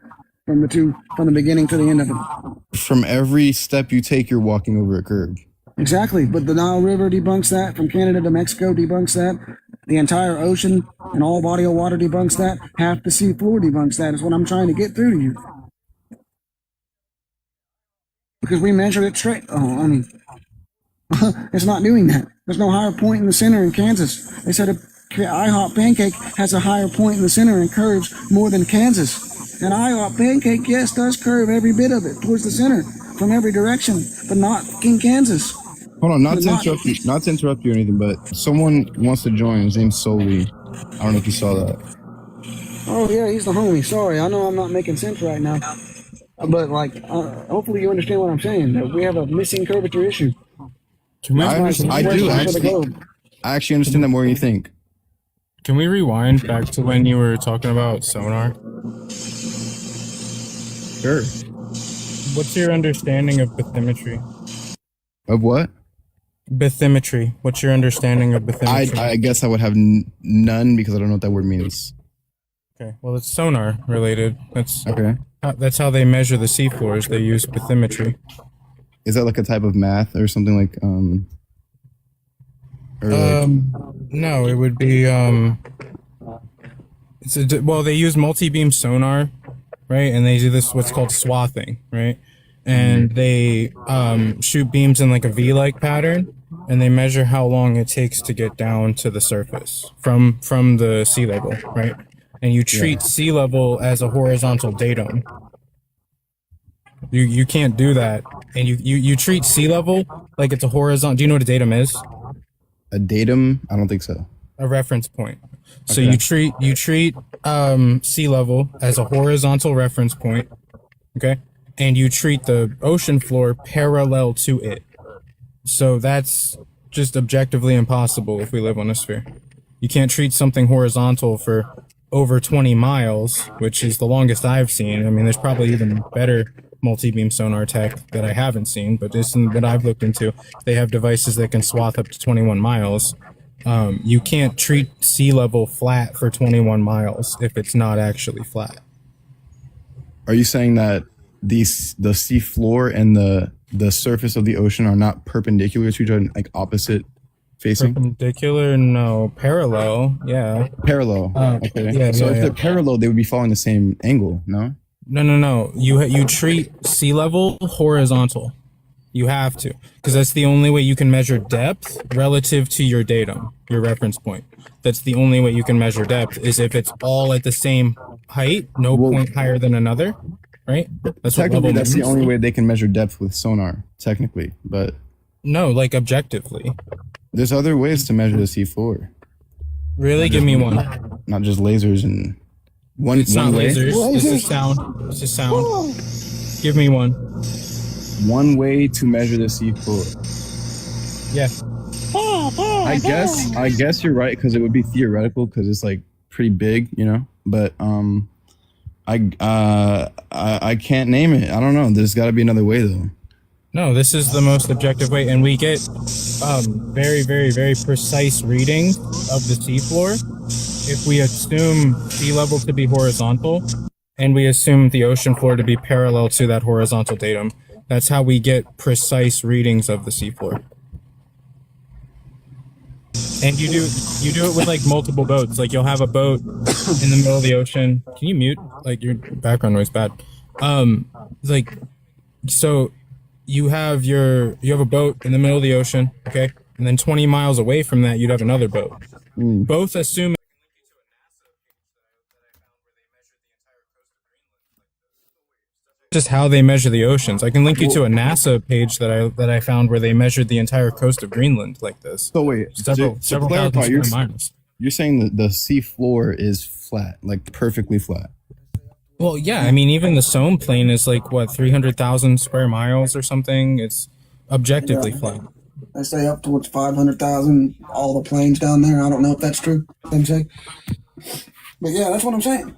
From the beginning to the end of it. From every step you take, you're walking over a curb. Exactly. But the Nile River debunks that. From Canada to Mexico debunks that. The entire ocean and all body of water debunks that. Half the sea floor debunks that is what I'm trying to get through to you. Because we measured it straight. Oh, I mean, it's not doing that. There's no higher point in the center in Kansas. They said a IHOP pancake has a higher point in the center and curves more than Kansas. An IHOP pancake, yes, does curve every bit of it towards the center from every direction, but not fucking Kansas. Hold on, not to interrupt you or anything, but someone wants to join. His name's Soli. I don't know if you saw that. Oh yeah, he's the homie. Sorry, I know I'm not making sense right now, but hopefully you understand what I'm saying. That we have a missing curvature issue. I do actually. I actually understand that more than you think. Can we rewind back to when you were talking about sonar? Sure. What's your understanding of bathymetry? Of what? Bathymetry. What's your understanding of bathymetry? I guess I would have none because I don't know what that word means. Okay. Well, it's sonar related. Okay. That's how they measure the seafloors. They use bathymetry. Is that like a type of math or something like No, it would be they use multi-beam sonar, right? And they do this what's called swathing, right? And they shoot beams in like a V-like pattern, and they measure how long it takes to get down to the surface from the sea level, right? And you treat sea level as a horizontal datum. You can't do that, and you treat sea level like it's a horizontal. Do you know what a datum is? a datum? I don't think so. A reference point. So Okay. you treat sea level as a horizontal reference point, okay? And you treat the ocean floor parallel to it. So that's just objectively impossible if we live on a sphere. You can't treat something horizontal for over 20 miles, which is the longest I've seen. I mean, there's probably even better multi-beam sonar tech that I haven't seen, but this is what I've looked into. They have devices that can swath up to 21 miles. You can't treat sea level flat for 21 miles if it's not actually flat. Are you saying that the sea floor and the surface of the ocean are not perpendicular to each other, like opposite facing? Perpendicular? No. Parallel? Yeah. Parallel. Okay. yeah, so yeah, if yeah. they're parallel, they would be following the same angle, no? No. You treat sea level horizontal. You have to, because that's the only way you can measure depth relative to your datum, your reference point. That's the only way you can measure depth is if it's all at the same height, no point higher than another, right? That's what Technically, level that's the means. only way they can measure depth with sonar, technically. But No, like objectively. there's other ways to measure the sea floor, Really? Give me one. not just lasers and one. It's one not way. lasers. It's just sound. It's just sound. Give me one. One way to measure the sea floor. Yeah. I guess you're right because it would be theoretical because it's like pretty big, you know. But I can't name it. I don't know. There's got to be another way though. No, this is the most objective way, and we get very, very, very precise readings of the seafloor if we assume sea level to be horizontal, and we assume the ocean floor to be parallel to that horizontal datum. That's how we get precise readings of the seafloor. And you do it with like multiple boats. Like you'll have a boat in the middle of the ocean. Can you mute? Like your background noise bad. Like so you have a boat in the middle of the ocean, okay? And then 20 miles away from that you'd have another boat. Both assume just how they measure the oceans. I can link you to a NASA page that I found where they measured the entire coast of Greenland like this. So wait, several clarify, thousand square miles. You're saying that the sea floor is flat, like perfectly flat. Well, yeah, I mean, even the Somme plain is like what 300,000 square miles or something. It's objectively flat. They say up towards 500,000. All the planes down there. I don't know if that's true. Them say, but yeah, that's what I'm saying.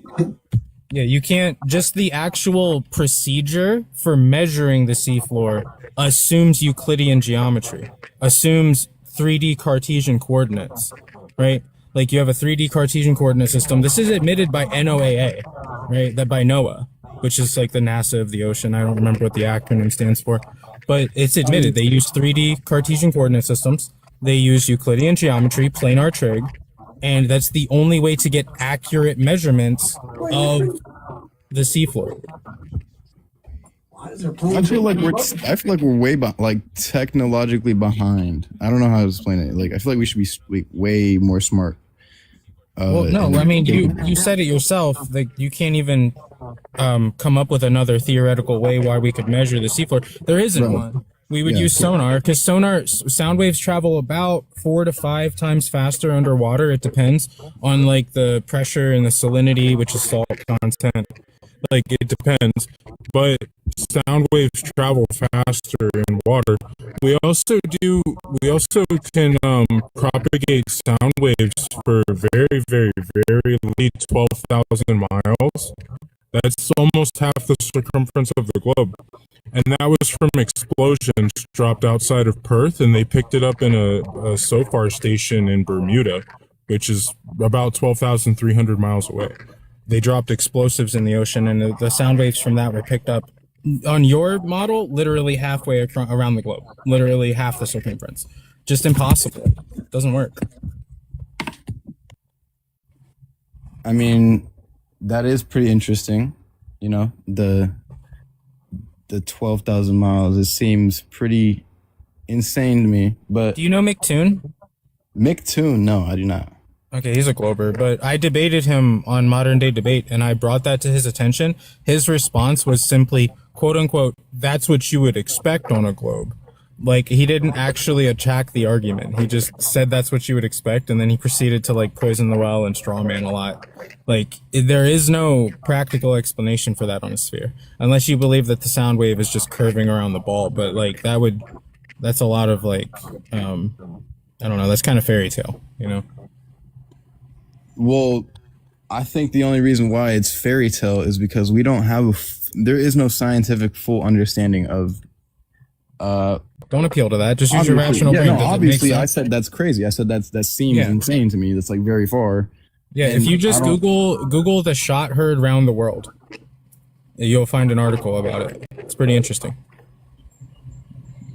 Yeah, you can't, just the actual procedure for measuring the seafloor assumes Euclidean geometry, assumes 3D Cartesian coordinates, right? Like you have a 3D Cartesian coordinate system. This is admitted by NOAA, right? That by NOAA, which is like the NASA of the ocean. I don't remember what the acronym stands for, but it's admitted. They use 3D Cartesian coordinate systems. They use Euclidean geometry, planar trig, and that's the only way to get accurate measurements of the seafloor. I feel like we're way like technologically behind. I don't know how to explain it. Like I feel like we should be like, way more smart. Well, no, I mean you said it yourself. Like you can't even come up with another theoretical way why we could measure the seafloor. There isn't one. We would use sonar because sound waves travel about 4 to 5 times faster underwater. It depends on like the pressure and the salinity, which is salt content. Like it depends, but sound waves travel faster in water. We also can propagate sound waves for very, very, very late 12,000 miles. That's almost half the circumference of the globe. And that was from explosions dropped outside of Perth, and they picked it up in a SOFAR station in Bermuda, which is about 12,300 miles away. They dropped explosives in the ocean, and the sound waves from that were picked up on your model literally halfway around the globe, literally half the circumference. Just impossible. Doesn't work. I mean, that is pretty interesting. You know, the 12,000 miles. It seems pretty insane to me. But do you know Mick Toon? Mick Toon? No, I do not. Okay, he's a glober, but I debated him on Modern Day Debate, and I brought that to his attention. His response was simply, quote unquote, "That's what you would expect on a globe." Like, he didn't actually attack the argument. He just said that's what you would expect, and then he proceeded to, like, poison the well and strawman a lot. Like, there is no practical explanation for that on a sphere. Unless you believe that the sound wave is just curving around the ball, but, like, that's a lot of, like, I don't know, that's kind of fairy tale, you know? Well, I think the only reason why it's fairy tale is because we don't have there is no scientific full understanding of don't appeal to that. Just use your rational brain. No, obviously I said that's crazy. I said that seems insane to me. That's like very far. Yeah, and if you just Google the shot heard round the world, you'll find an article about it. It's pretty interesting.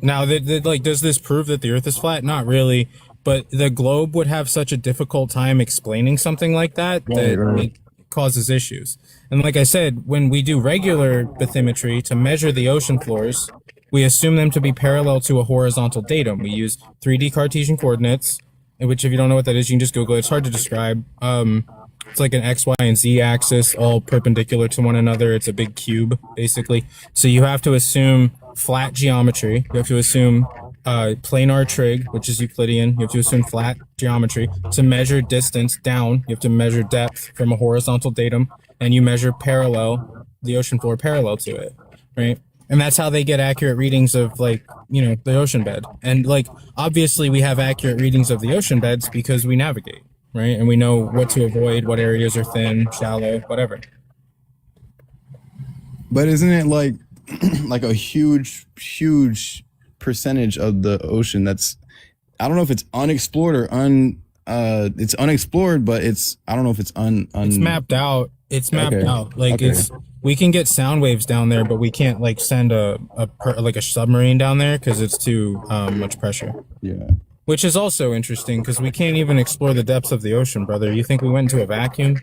Now, like, does this prove that the Earth is flat? Not really. But the globe would have such a difficult time explaining something like that it causes issues. And like I said, when we do regular bathymetry to measure the ocean floors, we assume them to be parallel to a horizontal datum. We use 3D Cartesian coordinates, which if you don't know what that is, you can just Google it. It's hard to describe. It's like an X, Y, and Z axis all perpendicular to one another. It's a big cube, basically. So you have to assume flat geometry. You have to assume planar trig, which is Euclidean. You have to assume flat geometry. To measure distance down, you have to measure depth from a horizontal datum, and you measure the ocean floor parallel to it, right? And that's how they get accurate readings of, like, you know, the ocean bed. And, like, obviously we have accurate readings of the ocean beds because we navigate, right? And we know what to avoid, what areas are thin, shallow, whatever. But isn't it like like a huge percentage of the ocean that's, I don't know if it's unexplored or it's unexplored, but I don't know if it's it's mapped out. It's mapped out. Like, we can get sound waves down there, but we can't, like, send a submarine down there because it's too much pressure. Yeah. Which is also interesting because we can't even explore the depths of the ocean, brother. You think we went into a vacuum?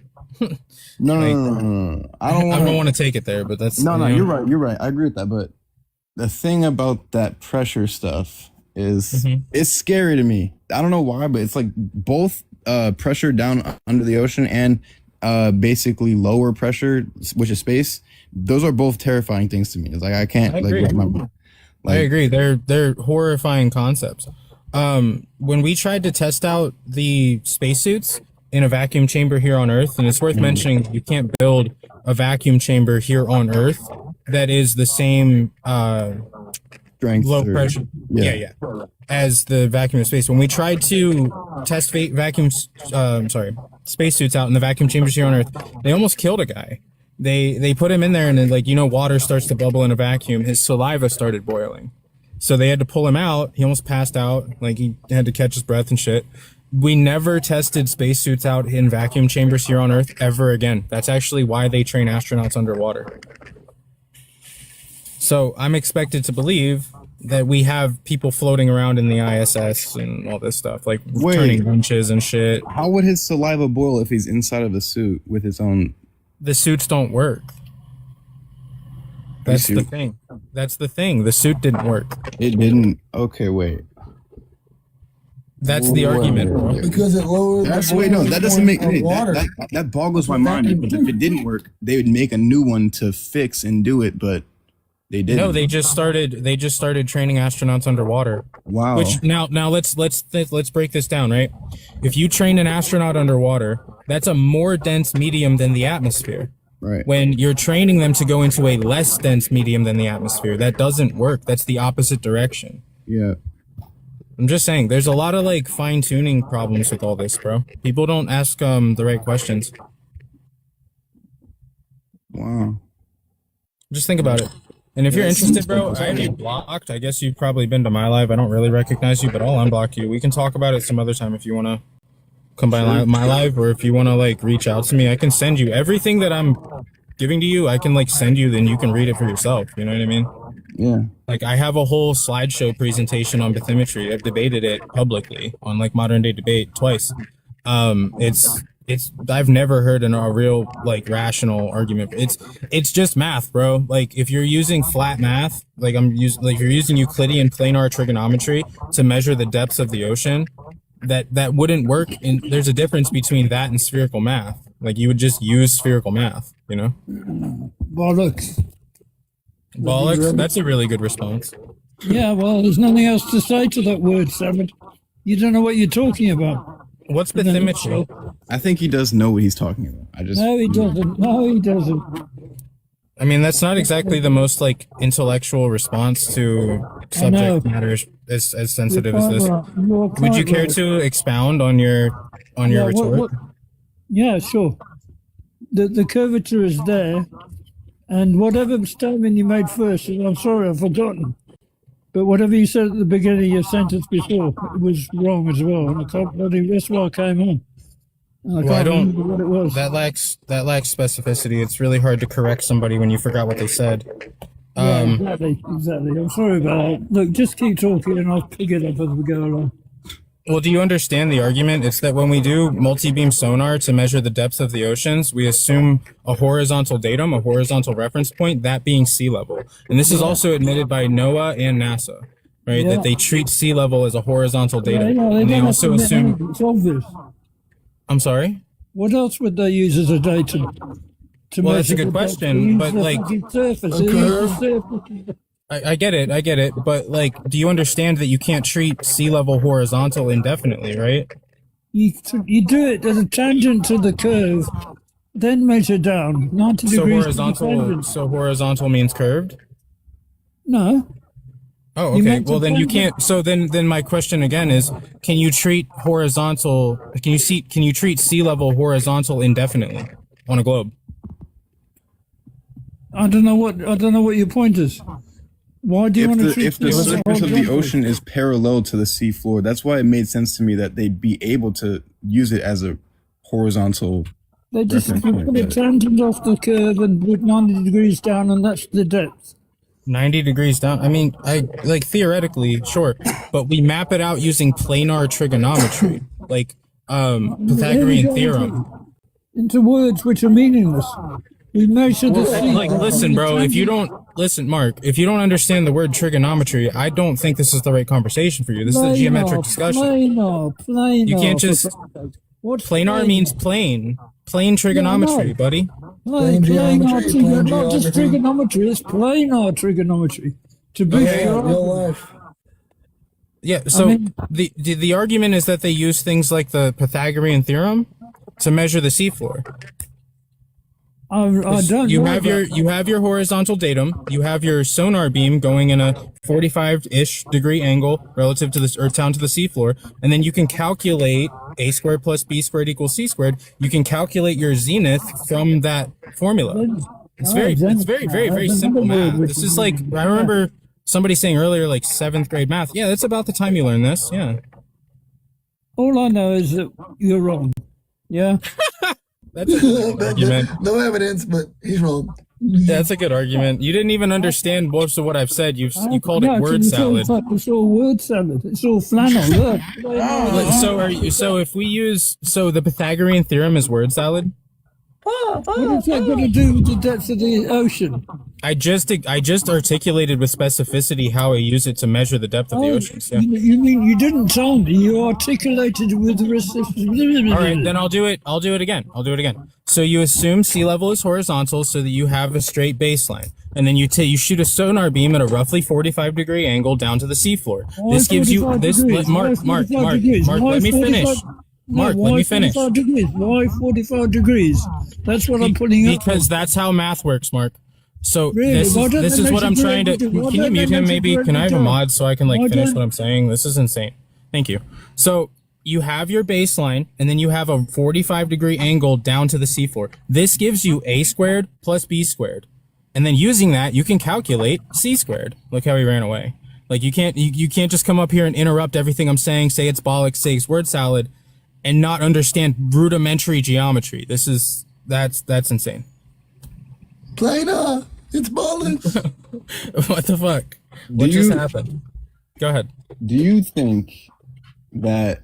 No. I don't want to take it there, but that's no. You're right. I agree with that. But the thing about that pressure stuff is it's scary to me. I don't know why, but it's like both pressure down under the ocean and basically lower pressure, which is space. Those are both terrifying things to me. It's like I can't. I agree. I agree. They're horrifying concepts. When we tried to test out the spacesuits in a vacuum chamber here on Earth, and it's worth mentioning, you can't build a vacuum chamber here on Earth that is the same strength, low pressure, as the vacuum of space. When we tried to test spacesuits out in the vacuum chambers here on Earth, they almost killed a guy. They put him in there, and then, like, you know, water starts to bubble in a vacuum. His saliva started boiling. So they had to pull him out. He almost passed out. Like, he had to catch his breath and shit. We never tested spacesuits out in vacuum chambers here on Earth ever again. That's actually why they train astronauts underwater. So I'm expected to believe that we have people floating around in the ISS and all this stuff, like turning wrenches and shit. How would his saliva boil if he's inside of a suit with his own? The suits don't work. That's the thing. That's the thing. The suit didn't work. It didn't. Okay, wait. That's the argument, bro. Because it lowered. That doesn't make that boggles my mind. Because if it didn't work, they would make a new one to fix and do it, but they didn't. No, they just started training astronauts underwater. Wow. Which now let's break this down, right? If you train an astronaut underwater, that's a more dense medium than the atmosphere. Right. When you're training them to go into a less dense medium than the atmosphere, that doesn't work. That's the opposite direction. Yeah. I'm just saying, there's a lot of, like, fine-tuning problems with all this, bro. People don't ask the right questions. Wow. Just think about it. And if you're interested, bro, I have you blocked. I guess you've probably been to my live. I don't really recognize you, but I'll unblock you. We can talk about it some other time if you want to come by my live, or if you want to, like, reach out to me. I can send you everything that I'm giving to you. I can, like, send you, then you can read it for yourself. You know what I mean? Yeah. Like, I have a whole slideshow presentation on bathymetry. I've debated it publicly on, like, Modern Day Debate twice. I've never heard a real, like, rational argument. It's just math, bro. Like, if you're using flat math, like if you're using Euclidean planar trigonometry to measure the depths of the ocean, that wouldn't work. And there's a difference between that and spherical math. Like, you would just use spherical math, you know? Bollocks. Bollocks? That's a really good response. Yeah, well, there's nothing else to say to that word, Sam. You don't know what you're talking about. What's bathymetry? I think he does know what he's talking about. No, he doesn't. No, he doesn't. I mean, that's not exactly the most, like, intellectual response to subject matters as sensitive as this. Would you care to expound on your retort? Yeah, sure. The curvature is there, and whatever statement you made first, and I'm sorry, I've forgotten, but whatever you said at the beginning of your sentence before, it was wrong as well, and that's why I came on. I don't remember what it was. That lacks specificity. It's really hard to correct somebody when you forgot what they said. Exactly. I'm sorry about it. Look, just keep talking and I'll pick it up as we go along. Well, do you understand the argument? It's that when we do multi-beam sonar to measure the depths of the oceans, we assume a horizontal datum, a horizontal reference point, that being sea level. And this is also admitted by NOAA and NASA, right? That they treat sea level as a horizontal datum. And they also assume... It's obvious. I'm sorry? What else would they use as a datum? Well, that's a good question, but, like... I get it, but, like, do you understand that you can't treat sea level horizontal indefinitely, right? You do it as a tangent to the curve, then measure down 90 degrees. So horizontal means curved? No. Oh, You okay. meant to Well, then you plan- can't. So then my question again is: Can you treat horizontal? Can you treat sea level horizontal indefinitely on a globe? I don't know what your point is. Why do you want to treat If the sea level surface of the horizontally? ocean is parallel to the sea floor, that's why it made sense to me that they'd be able to use it as a horizontal. They just reference you point, put a but- tangent off the curve and put 90 degrees down, and that's the depth. 90 degrees down. I mean, I like theoretically, sure, but we map it out using planar trigonometry, like Pythagorean theorem. Into words which are meaningless. We measure the sea. Like, listen, bro, if you don't listen, Mark, if you don't understand the word trigonometry, I don't think this is the right conversation for you. This is a geometric discussion. Planar. You can't just What's planar means plane. Plane trigonometry, no. buddy. Planar Plane not just geometry. trigonometry. It's planar trigonometry. To be Okay. sure. Real life. Yeah, so mean- the argument is that they use things like the Pythagorean theorem to measure the seafloor. I don't You know have your horizontal datum, you have your sonar beam going in a 45-ish degree angle relative to this earth down to the seafloor, and then you can calculate a squared plus b squared equals c squared. You can calculate your zenith from that formula. It's very simple math. This is like, I remember somebody saying earlier, like 7th grade math. Yeah, that's about the time you learn this. Yeah. All I know is that you're wrong. Yeah. That's a good argument. No evidence, but he's wrong. That's a good argument. You didn't even understand most of what I've said. You called it word salad. It's all word salad. It's all flannel. Look. So if we use the Pythagorean theorem is word salad. What has that got to do with the depth of the ocean? I just articulated with specificity how I use it to measure the depth of the oceans. Yeah. You mean you didn't tell me? You articulated with All right, then I'll do it again. So you assume sea level is horizontal so that you have a straight baseline. And then you shoot a sonar beam at a roughly 45 degree angle down to the seafloor. This gives you this Mark, let me finish. Mark, let me finish. 45 degrees? Why 45 degrees? That's what I'm putting up. Because that's how math works, Mark. So Really? this is what I'm trying to. Can you mute him? Maybe can I have a mod so I can like finish what I'm saying? This is insane. Thank you. So you have your baseline, and then you have a 45 degree angle down to the seafloor. This gives you a squared plus b squared, and then using that you can calculate c squared. Look how he ran away. Like you can't just come up here and interrupt everything I'm saying. Say it's bollocks. Say it's word salad. And not understand rudimentary geometry. That's insane. Planar. It's balling. What the fuck? What just happened? Go ahead. Do you think that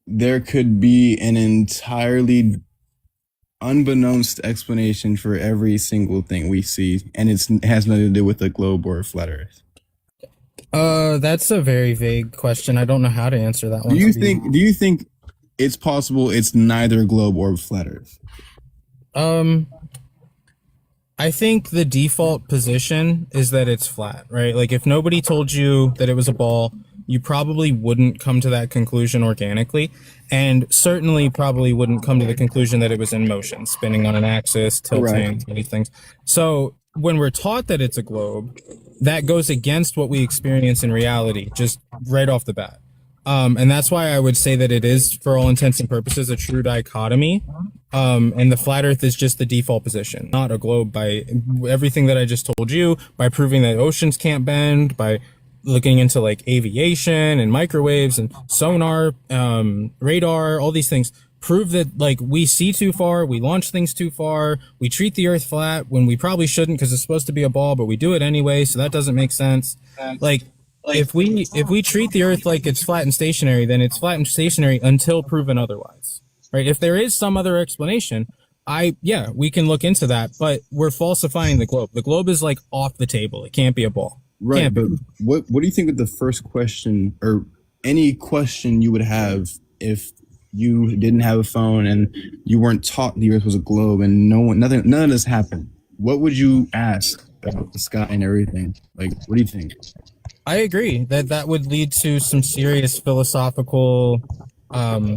there could be an entirely unbeknownst explanation for every single thing we see, and it has nothing to do with the globe or a flat Earth? That's a very vague question. I don't know how to answer that one. Do you think it's possible it's neither globe or flat Earth? I think the default position is that it's flat, right? Like if nobody told you that it was a ball, you probably wouldn't come to that conclusion organically, and certainly probably wouldn't come to the conclusion that it was in motion, spinning on an axis, tilting, these things. So when we're taught that it's a globe, that goes against what we experience in reality, just right off the bat. And that's why I would say that it is, for all intents and purposes, a true dichotomy. And the flat Earth is just the default position, not a globe, by everything that I just told you, by proving that oceans can't bend, by looking into like aviation and microwaves and sonar, radar, all these things prove that like we see too far, we launch things too far, we treat the Earth flat when we probably shouldn't because it's supposed to be a ball, but we do it anyway, so that doesn't make sense. Like if we treat the Earth like it's flat and stationary, then it's flat and stationary until proven otherwise, right? If there is some other explanation, we can look into that, but we're falsifying the globe. The globe is like off the table. It can't be a ball. Right, but what do you think of the first question, or any question you would have if you didn't have a phone and you weren't taught the Earth was a globe and none of this happened? What would you ask about the sky and everything? Like, what do you think? I agree that would lead to some serious philosophical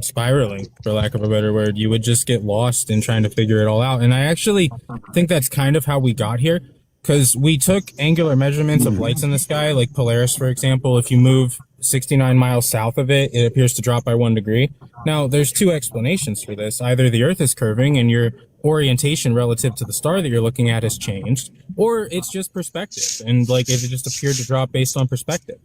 spiraling, for lack of a better word. You would just get lost in trying to figure it all out. And I actually think that's kind of how we got here. because we took angular measurements of lights in the sky, like Polaris, for example. If you move 69 miles south of it, it appears to drop by 1 degree. Now, there's two explanations for this. Either the Earth is curving and your orientation relative to the star that you're looking at has changed, or it's just perspective, and like it just appeared to drop based on perspective.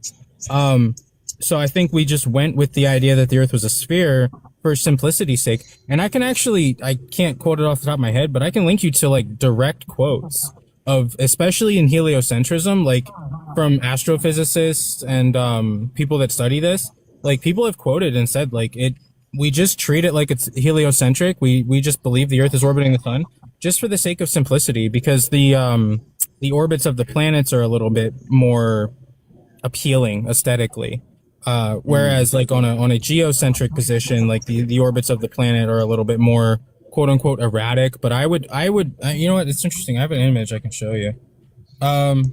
So I think we just went with the idea that the Earth was a sphere for simplicity's sake. And I can't quote it off the top of my head, but I can link you to like direct quotes of, especially in heliocentrism, like from astrophysicists and people that study this. Like people have quoted and said like we just treat it like it's heliocentric. We just believe the Earth is orbiting the sun just for the sake of simplicity, because the orbits of the planets are a little bit more appealing aesthetically. Whereas like on a geocentric position, like the orbits of the planet are a little bit more quote unquote erratic. But I would, you know what? It's interesting. I have an image I can show you. I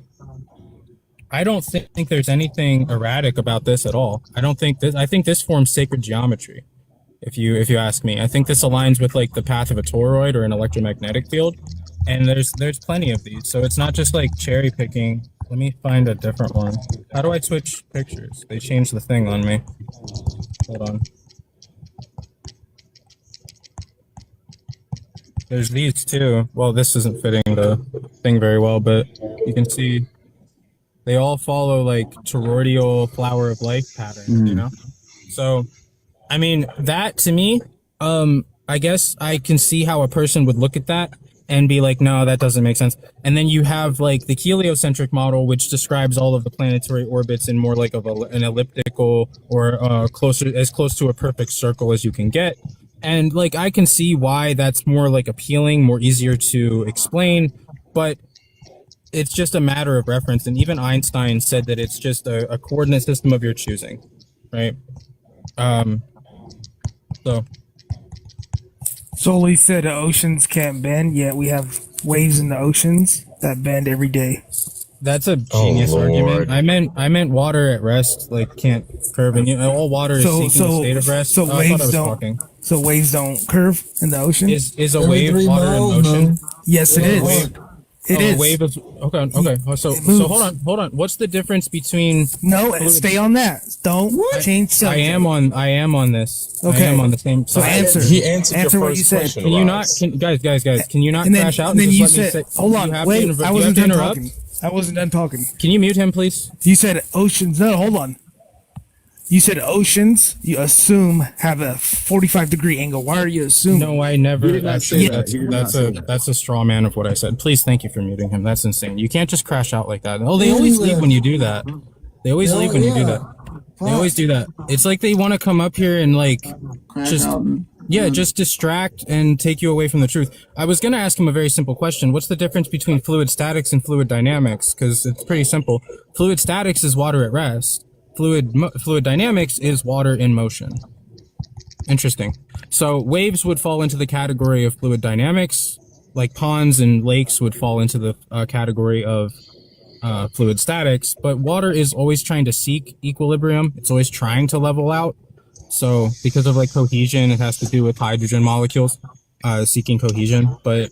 don't think there's anything erratic about this at all. I think this forms sacred geometry. If you ask me, I think this aligns with like the path of a toroid or an electromagnetic field. And there's plenty of these. So it's not just like cherry picking. Let me find a different one. How do I switch pictures? They changed the thing on me. Hold on. There's these too. Well, this isn't fitting the thing very well, but you can see they all follow like toroidal flower of life pattern, you know? So, I mean, that to me, I guess I can see how a person would look at that and be like, no, that doesn't make sense. And then you have like the heliocentric model, which describes all of the planetary orbits in more like of an elliptical or as close to a perfect circle as you can get. And like, I can see why that's more like appealing, more easier to explain, but it's just a matter of reference. And even Einstein said that it's just a coordinate system of your choosing, right? So he said the oceans can't bend, yet we have waves in the oceans that bend every day. That's a genius argument. I meant water at rest, like can't curve, and all water is seeking a state of rest. So waves don't curve in the ocean. Is a wave water in motion? Yes, it is. It is. A wave is okay. So hold on. What's the difference between? No, stay on that. Don't change subject. I am on this. Okay. I am on the same So side. answer what you said. Can you not, guys? Can you not crash out? And then just you let me said, say, hold on, wait. I wasn't done interrupt? talking. I wasn't done talking. Can you mute him, please? You said oceans. No, hold on. You said oceans, you assume, have a 45-degree angle. Why are you assuming? No, I never. That's a straw man of what I said. Please, thank you for muting him. That's insane. You can't just crash out like that. Oh, they always leave when you do that. They always leave when you do that. They always do that. It's like they want to come up here and like just distract and take you away from the truth. I was going to ask him a very simple question. What's the difference between fluid statics and fluid dynamics? Because it's pretty simple. Fluid statics is water at rest. Fluid dynamics is water in motion. Interesting. So waves would fall into the category of fluid dynamics, like ponds and lakes would fall into the category of fluid statics, but water is always trying to seek equilibrium. It's always trying to level out. So because of like cohesion, it has to do with hydrogen molecules seeking cohesion, but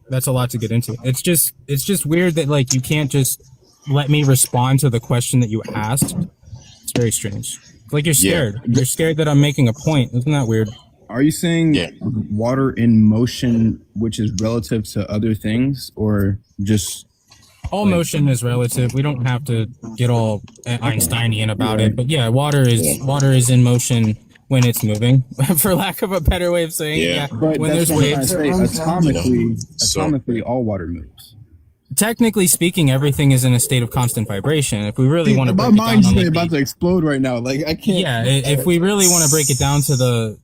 that's a lot to get into. It's just weird that like you can't just let me respond to the question that you asked. It's very strange. Like you're scared. Yeah. You're scared that I'm making a point. Isn't that weird? Are you saying water in motion, which is relative to other things, or just all motion is relative? We don't have to get all Einsteinian about it, but yeah, water is in motion when it's moving, for lack of a better way of saying it. Yeah. But when there's waves, atomically, all water moves. Technically speaking, everything is in a state of constant vibration. If we really want to break it down, my mind's about to explode right now. Like I can't. Yeah, if we really want to break it down to the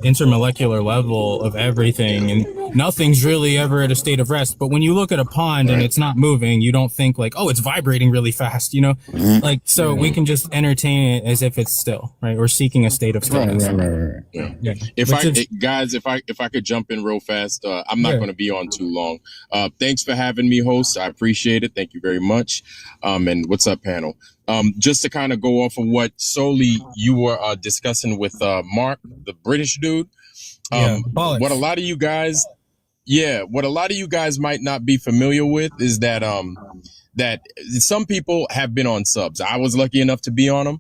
intermolecular level of everything, and nothing's really ever at a state of rest. But when you look at a pond and it's not moving, you don't think like, oh, it's vibrating really fast, you know? Like so, we can just entertain it as if it's still right. We're seeking a state of stillness. Right. Yeah. If I could jump in real fast, I'm not going to be on too long. Thanks for having me, host. I appreciate it. Thank you very much. And what's up, panel? Just to kind of go off of what solely you were discussing with Mark, the British dude. What a lot of you guys Yeah, what a lot of you guys might not be familiar with is that that some people have been on subs. I was lucky enough to be on them.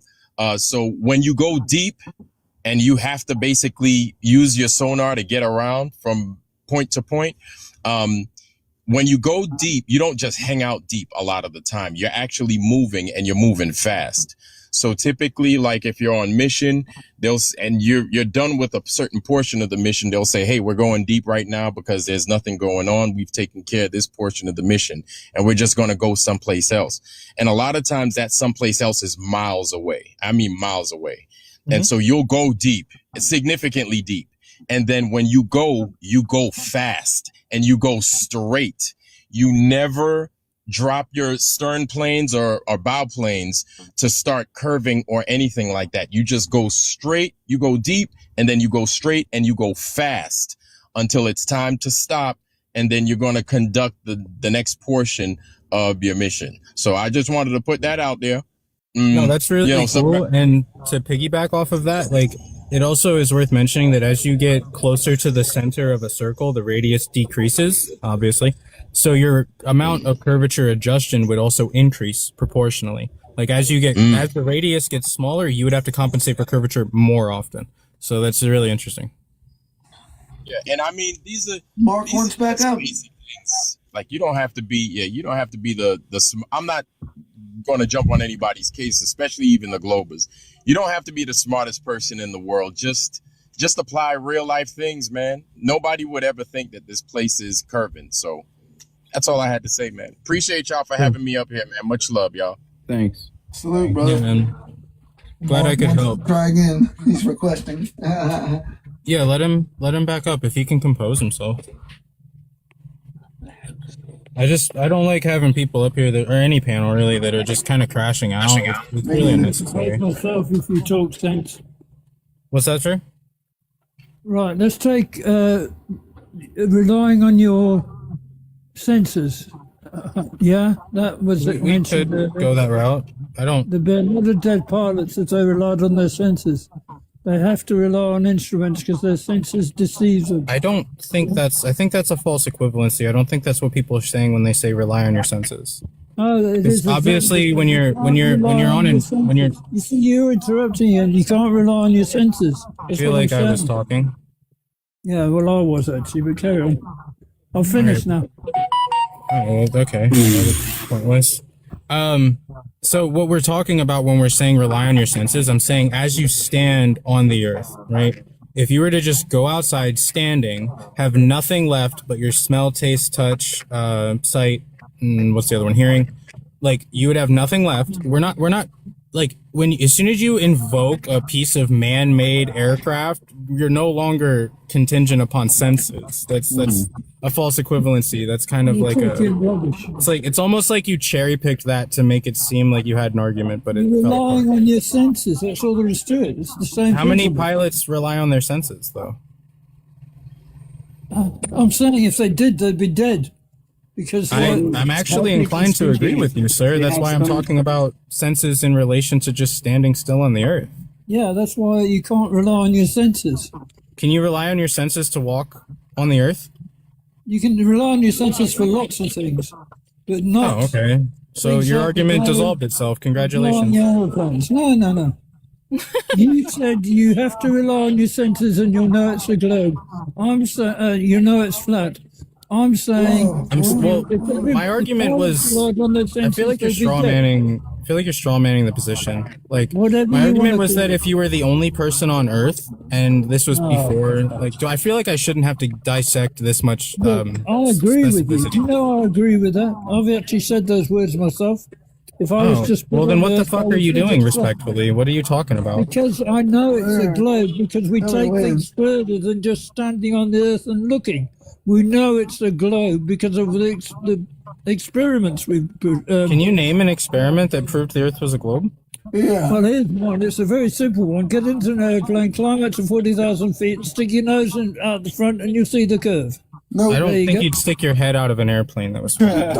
So when you go deep and you have to basically use your sonar to get around from point to point, when you go deep, you don't just hang out deep a lot of the time. You're actually moving, and you're moving fast. So typically, like if you're on mission, and you're done with a certain portion of the mission, they'll say, hey, we're going deep right now because there's nothing going on. We've taken care of this portion of the mission, and we're just going to go someplace else. And a lot of times that someplace else is miles away. I mean, miles away. Mm-hmm. And so you'll go deep, significantly deep. And then when you go fast and you go straight. You never drop your stern planes or bow planes to start curving or anything like that. You just go straight, you go deep, and then you go straight and you go fast until it's time to stop. And then you're going to conduct the next portion of your mission. So I just wanted to put that out there. No, that's really cool. And to piggyback off of that, like, it also is worth mentioning that as you get closer to the center of a circle, the radius decreases, obviously. So your amount of curvature adjustion would also increase proportionally. Like as you get, as the radius gets smaller, you would have to compensate for curvature more often. So that's really interesting. Yeah, and I mean, these are back up. Basic things. Like you don't have to be, you don't have to be the. I'm not going to jump on anybody's case, especially even the Globers. You don't have to be the smartest person in the world. Just apply real life things, man. Nobody would ever think that this place is curving. So that's all I had to say, man. Appreciate y'all for having me up here, man. Much love, y'all. Thanks. Salute, brother. Yeah, man. Glad I could help. Try again. He's requesting. Yeah, let him back up if he can compose himself. I don't like having people up here that, or any panel really, that are just kind of crashing out. It's really unnecessary. Myself, if you talk sense. What's that, sir? Right, let's take relying on your senses. Yeah, that was it. We could go that route. There've been a lot of dead pilots that they relied on their senses. They have to rely on instruments because their senses deceive them. I think that's a false equivalency. I don't think that's what people are saying when they say rely on your senses. Oh, it is obviously you see, you're interrupting and you can't rely on your senses. I feel like I was talking. Yeah, well, I was actually, but carry on. I'll finish now. Oh, okay. Pointless. So what we're talking about when we're saying rely on your senses, I'm saying as you stand on the earth, right? If you were to just go outside standing, have nothing left but your smell, taste, touch, sight, and what's the other one? Hearing. Like you would have nothing left. We're not like as soon as you invoke a piece of man-made aircraft, you're no longer contingent upon senses. That's a false equivalency. That's kind of like it's almost like you cherry-picked that to make it seem like you had an argument, but you're relying on your senses. That's all there is to it. It's the same. How many pilots rely on their senses, though? I'm saying if they did, they'd be dead. Because I'm actually inclined to agree with you, sir. That's why I'm talking about senses in relation to just standing still on the earth. Yeah, that's why you can't rely on your senses. Can you rely on your senses to walk on the earth? You can rely on your senses for lots of things, but not. Oh, okay. So your argument dissolved itself. Congratulations. No. You said you have to rely on your senses and you'll know it's a globe. I'm saying you know it's flat. I'm saying. My argument was. I feel like you're straw manning. I feel like you're straw manning the position. Like my argument was that if you were the only person on Earth, and this was before, I feel like I shouldn't have to dissect this much. I agree with you. Do you know I agree with that? I've actually said those words myself. If I was just then what the fuck are you doing? Respectfully, what are you talking about? Because I know it's a globe. Because we take things further than just standing on the Earth and looking. We know it's a globe because of the experiments we've. Can you name an experiment that proved the Earth was a globe? Yeah. Well, here's one. It's a very simple one. Get into an airplane, climb up to 40,000 feet, stick your nose out the front, and you'll see the curve. No, I don't think you'd stick your head out of an airplane that was. Can I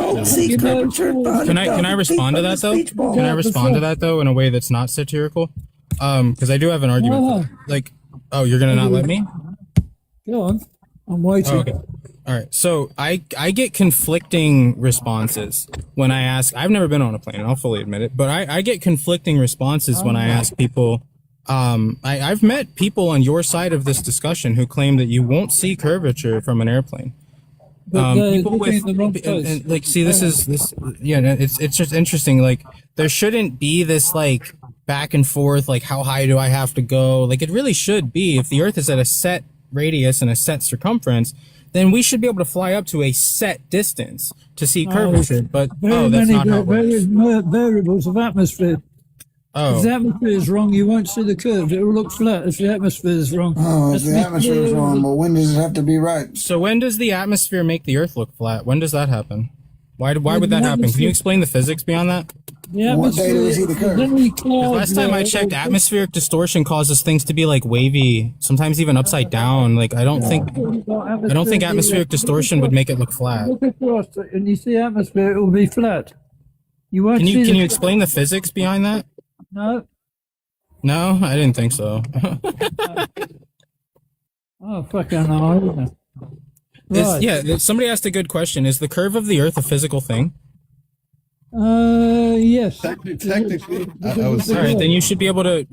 respond to that though? Can I respond to that though in a way that's not satirical? Because I do have an argument. You're gonna not let me? Go on. I'm waiting. Oh, okay. All right. So I get conflicting responses when I ask. I've never been on a plane, and I'll fully admit it, but I get conflicting responses when I ask people. I've met people on your side of this discussion who claim that you won't see curvature from an airplane. People with and, like, see, it's just interesting. Like, there shouldn't be this like back and forth, like how high do I have to go? Like, it really should be, if the Earth is at a set radius and a set circumference, then we should be able to fly up to a set distance to see curvature. But that's not how it works. Variables of atmosphere. If the atmosphere is wrong, you won't see the curve. It will look flat if the atmosphere is wrong. If the atmosphere is wrong, but when does it have to be right? So when does the atmosphere make the Earth look flat? When does that happen? Why would that happen? Can you explain the physics beyond that? The What day do we see the curve? Last time I checked, atmospheric distortion causes things to be like wavy, sometimes even upside down. Like, I don't think atmospheric distortion would make it look flat. Look across and you see atmosphere, it will be flat. You won't Can see you explain the physics behind that? No. No, I didn't think so. Oh, fucking hell. Right. Somebody asked a good question. Is the curve of the Earth a physical thing? Yes. Technically, All right, then you should be able to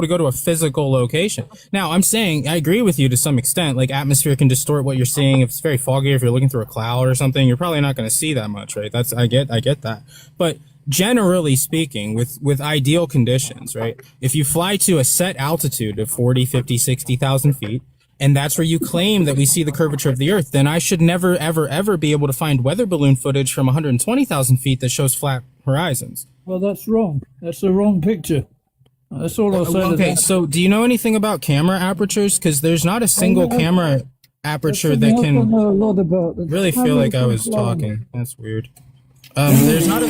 go to a physical location. Now, I'm saying I agree with you to some extent. Like, atmosphere can distort what you're seeing. If it's very foggy, if you're looking through a cloud or something, you're probably not going to see that much, right? I get that. But generally speaking, with ideal conditions, right? If you fly to a set altitude of 40, 50, 60,000 feet, and that's where you claim that we see the curvature of the Earth, then I should never, ever, ever be able to find weather balloon footage from 120,000 feet that shows flat horizons. Well, that's wrong. That's the wrong picture. That's all I'll say. Okay, so do you know anything about camera apertures? Because there's not a single camera aperture that can... Really feel like I was talking. That's weird. There's not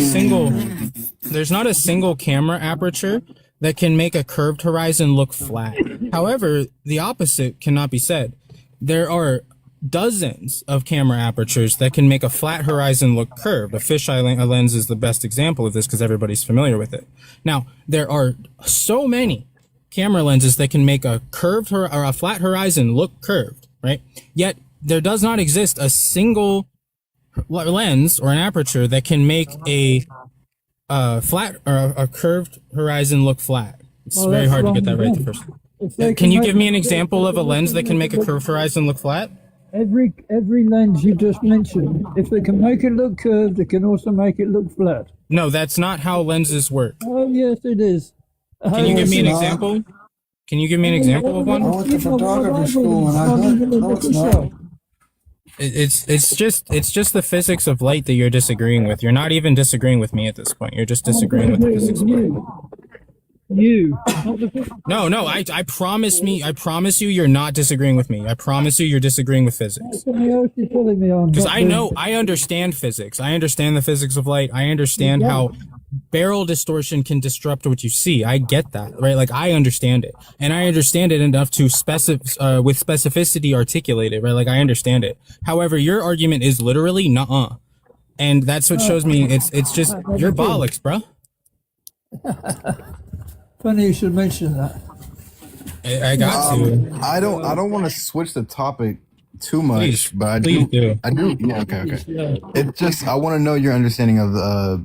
a single camera aperture that can make a curved horizon look flat. However, the opposite cannot be said. There are dozens of camera apertures that can make a flat horizon look curved. A fisheye lens is the best example of this because everybody's familiar with it. Now, there are so many camera lenses that can make a curved or a flat horizon look curved, right? Yet there does not exist a single lens or an aperture that can make a flat or a curved horizon look flat. It's very hard to get that right the first time. Can you give me an example of a lens that can make a curved horizon look flat? Every lens you just mentioned, if they can make it look curved, they can also make it look flat. No, that's not how lenses work. Oh, yes, it is. Can you give me an example? Can you give me an example of one? I went to photography school and I heard, no, it's not. It's just the physics of light that you're disagreeing with. You're not even disagreeing with me at this point. You're just disagreeing with the physics of light. No, I promise you you're not disagreeing with me. I promise you you're disagreeing with physics. Because I understand physics. I understand the physics of light. I understand how barrel distortion can disrupt what you see. I get that, right? Like, I understand it. And I understand it enough to with specificity articulate it, right? Like, I understand it. However, your argument is literally nuh-uh. And that's what shows me it's just, you're bollocks, bro. Funny you should mention that. I got to. I don't want to switch the topic too much, Please, but I please do. do. I do. Yeah, okay. It just, I want to know your understanding of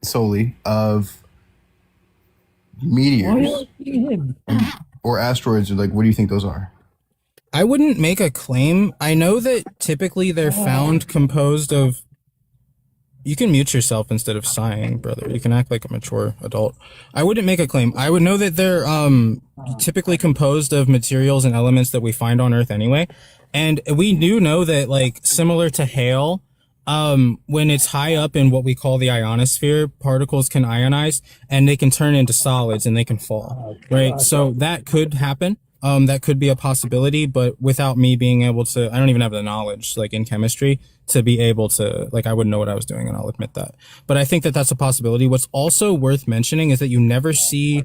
solely of meteors or asteroids, or like, what do you think those are? I wouldn't make a claim. I know that typically they're found composed of... You can mute yourself instead of sighing, brother. You can act like a mature adult. I wouldn't make a claim. I would know that they're typically composed of materials and elements that we find on Earth anyway. And we do know that, like, similar to hail, when it's high up in what we call the ionosphere, particles can ionize and they can turn into solids and they can fall, right? So that could happen. That could be a possibility, but without me being able to, I don't even have the knowledge, like, in chemistry to be able to, like, I wouldn't know what I was doing, and I'll admit that. But I think that that's a possibility. What's also worth mentioning is that you never see,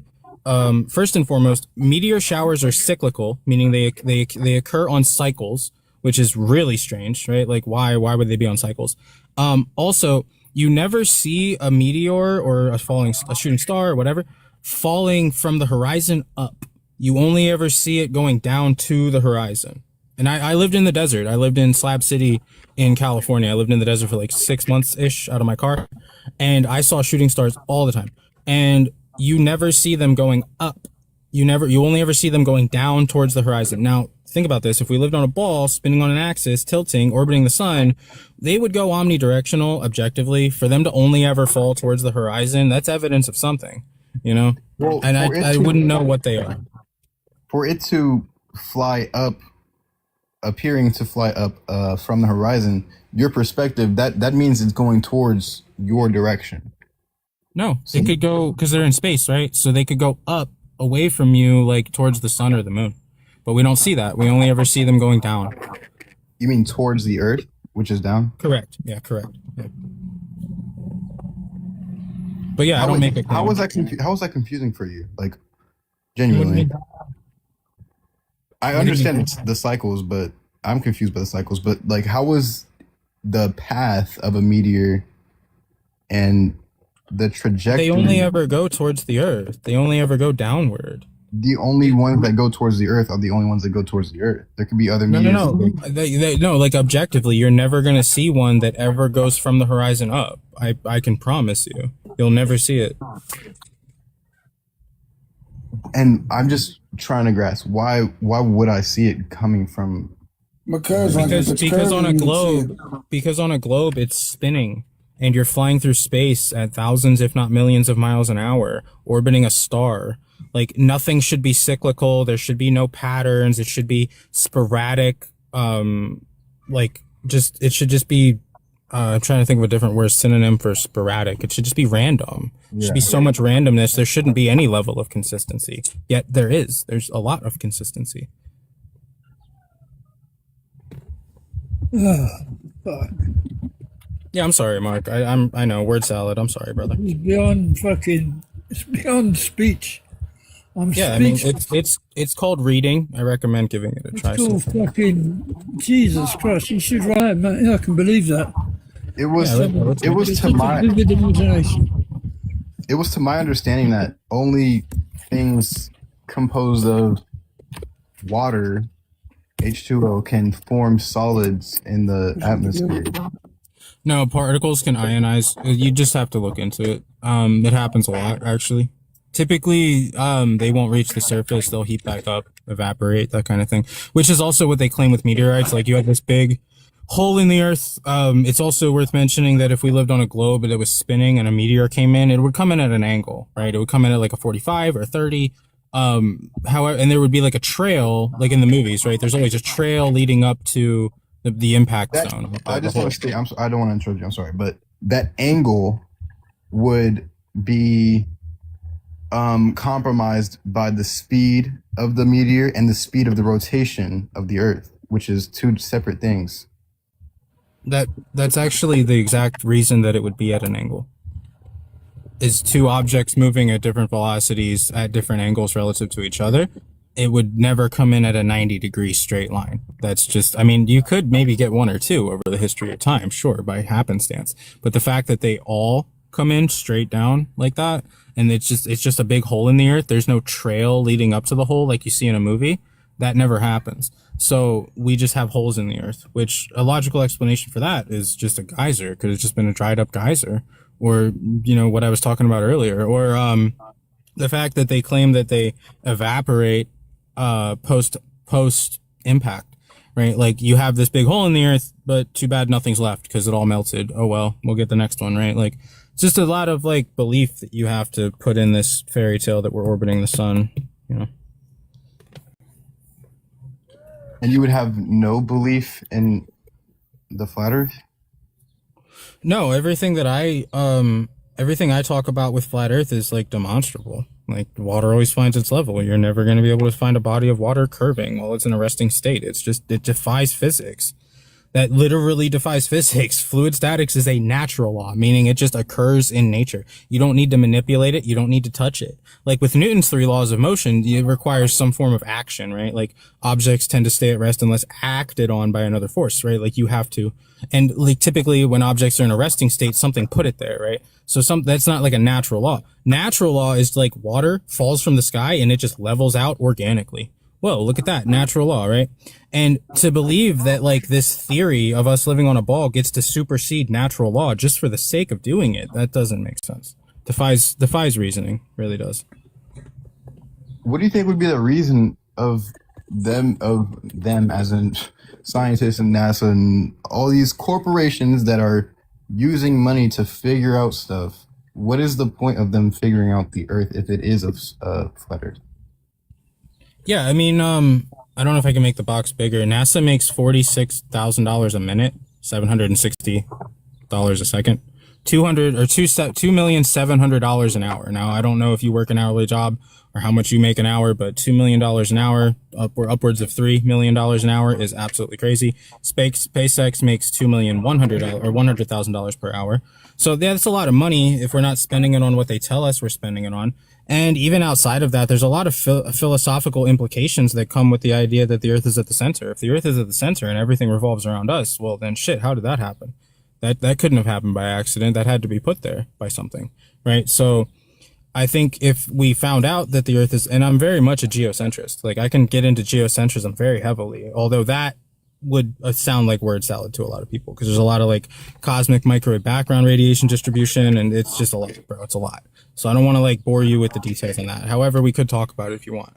first and foremost, meteor showers are cyclical, meaning they occur on cycles, which is really strange, right? Like, why would they be on cycles? Also, you never see a meteor or a shooting star or whatever falling from the horizon up. You only ever see it going down to the horizon. And I lived in the desert. I lived in Slab City in California. I lived in the desert for like 6 months ish out of my car, and I saw shooting stars all the time. And you never see them going up. You only ever see them going down towards the horizon. Now, think about this. If we lived on a ball spinning on an axis, tilting, orbiting the sun, they would go omnidirectional objectively. For them to only ever fall towards the horizon, that's evidence of something, you know? Well, and I wouldn't know what they are. For it to fly up, appearing to fly up from the horizon, your perspective, that means it's going towards your direction. No, it could go, because they're in space, right? So they could go up away from you, like towards the sun or the moon. But we don't see that. We only ever see them going down. You mean towards the Earth, which is down? Correct. Yeah, correct. Yeah. But yeah, I don't make it. How was that confusing for you? Like, genuinely. I understand the cycles, but I'm confused by the cycles. But like, how was the path of a meteor and the trajectory? They only ever go towards the Earth. They only ever go downward. The only ones that go towards the Earth are the only ones that go towards the Earth. There could be other meteors. No, like objectively, you're never going to see one that ever goes from the horizon up. I can promise you. You'll never see it. And I'm just trying to grasp why would I see it coming from? Because on a globe it's spinning, and you're flying through space at thousands, if not millions of miles an hour, orbiting a star. Like, nothing should be cyclical. There should be no patterns. It should be sporadic. It should just be, I'm trying to think of a different word, synonym for sporadic. It should just be random. There should be so much randomness. There shouldn't be any level of consistency. Yet there is. There's a lot of consistency. Fuck. Yeah, I'm sorry, Mark. I know, word salad. I'm sorry, brother. It's beyond speech. I mean, it's called reading. I recommend giving it a try. It's called fucking Jesus Christ. You should write, man. Yeah, I can believe that. It was to my understanding that only things composed of water, H2O, can form solids in the atmosphere. No, particles can ionize. You just have to look into it. It happens a lot, actually. Typically, they won't reach the surface. They'll heat back up, evaporate, that kind of thing, which is also what they claim with meteorites. Like, you have this big hole in the earth. It's also worth mentioning that if we lived on a globe and it was spinning and a meteor came in, it would come in at an angle, right? It would come in at like a 45 or 30. However, and there would be like a trail, like in the movies, right? There's always a trail leading up to the impact zone. I just want to say, I don't want to interrupt you. I'm sorry, but that angle would be compromised by the speed of the meteor and the speed of the rotation of the Earth, which is two separate things. That's actually the exact reason that it would be at an angle. Is two objects moving at different velocities at different angles relative to each other. It would never come in at a 90-degree straight line. That's just, I mean, you could maybe get one or two over the history of time, sure, by happenstance. But the fact that they all come in straight down like that, and it's just a big hole in the earth, there's no trail leading up to the hole like you see in a movie, that never happens. So we just have holes in the earth, which a logical explanation for that is just a geyser. Could have just been a dried up geyser, or, you know, what I was talking about earlier, or the fact that they claim that they evaporate post impact, right? Like, you have this big hole in the earth, but too bad nothing's left because it all melted. Oh well, we'll get the next one, right? Like, just a lot of like belief that you have to put in this fairy tale that we're orbiting the sun, you know. And you would have no belief in the flat Earth? No, everything I talk about with flat Earth is like demonstrable. Like, water always finds its level. You're never going to be able to find a body of water curving while it's in a resting state. It defies physics. That literally defies physics. Fluid statics is a natural law, meaning it just occurs in nature. You don't need to manipulate it. You don't need to touch it. Like with Newton's 3 laws of motion, it requires some form of action, right? Like, objects tend to stay at rest unless acted on by another force, right? Like, you have to. And like, typically when objects are in a resting state, something put it there, right? So that's not like a natural law. Natural law is like water falls from the sky and it just levels out organically. whoa, look at that, natural law, right? And to believe that like this theory of us living on a ball gets to supersede natural law just for the sake of doing it, that doesn't make sense. Defies reasoning, really does. What do you think would be the reason of them as in scientists and NASA and all these corporations that are using money to figure out stuff? What is the point of them figuring out the Earth if it is a flat Earth? Yeah, I mean, I don't know if I can make the box bigger. NASA makes $46,000 a minute, $760 a second, $2,700,000 an hour. Now, I don't know if you work an hourly job or how much you make an hour, but $2 million an hour, upwards of $3 million an hour is absolutely crazy. SpaceX makes $2,100,000 or $100,000 per hour. So that's a lot of money if we're not spending it on what they tell us we're spending it on. And even outside of that, there's a lot of philosophical implications that come with the idea that the Earth is at the center. If the Earth is at the center and everything revolves around us, well, then shit, how did that happen? That couldn't have happened by accident. That had to be put there by something, right? So I think if we found out that the Earth is, and I'm very much a geocentrist, like I can get into geocentrism very heavily, although that would sound like word salad to a lot of people because there's a lot of like cosmic microwave background radiation distribution, and it's just a lot, bro. It's a lot. So I don't want to like bore you with the details on that. However, we could talk about it if you want.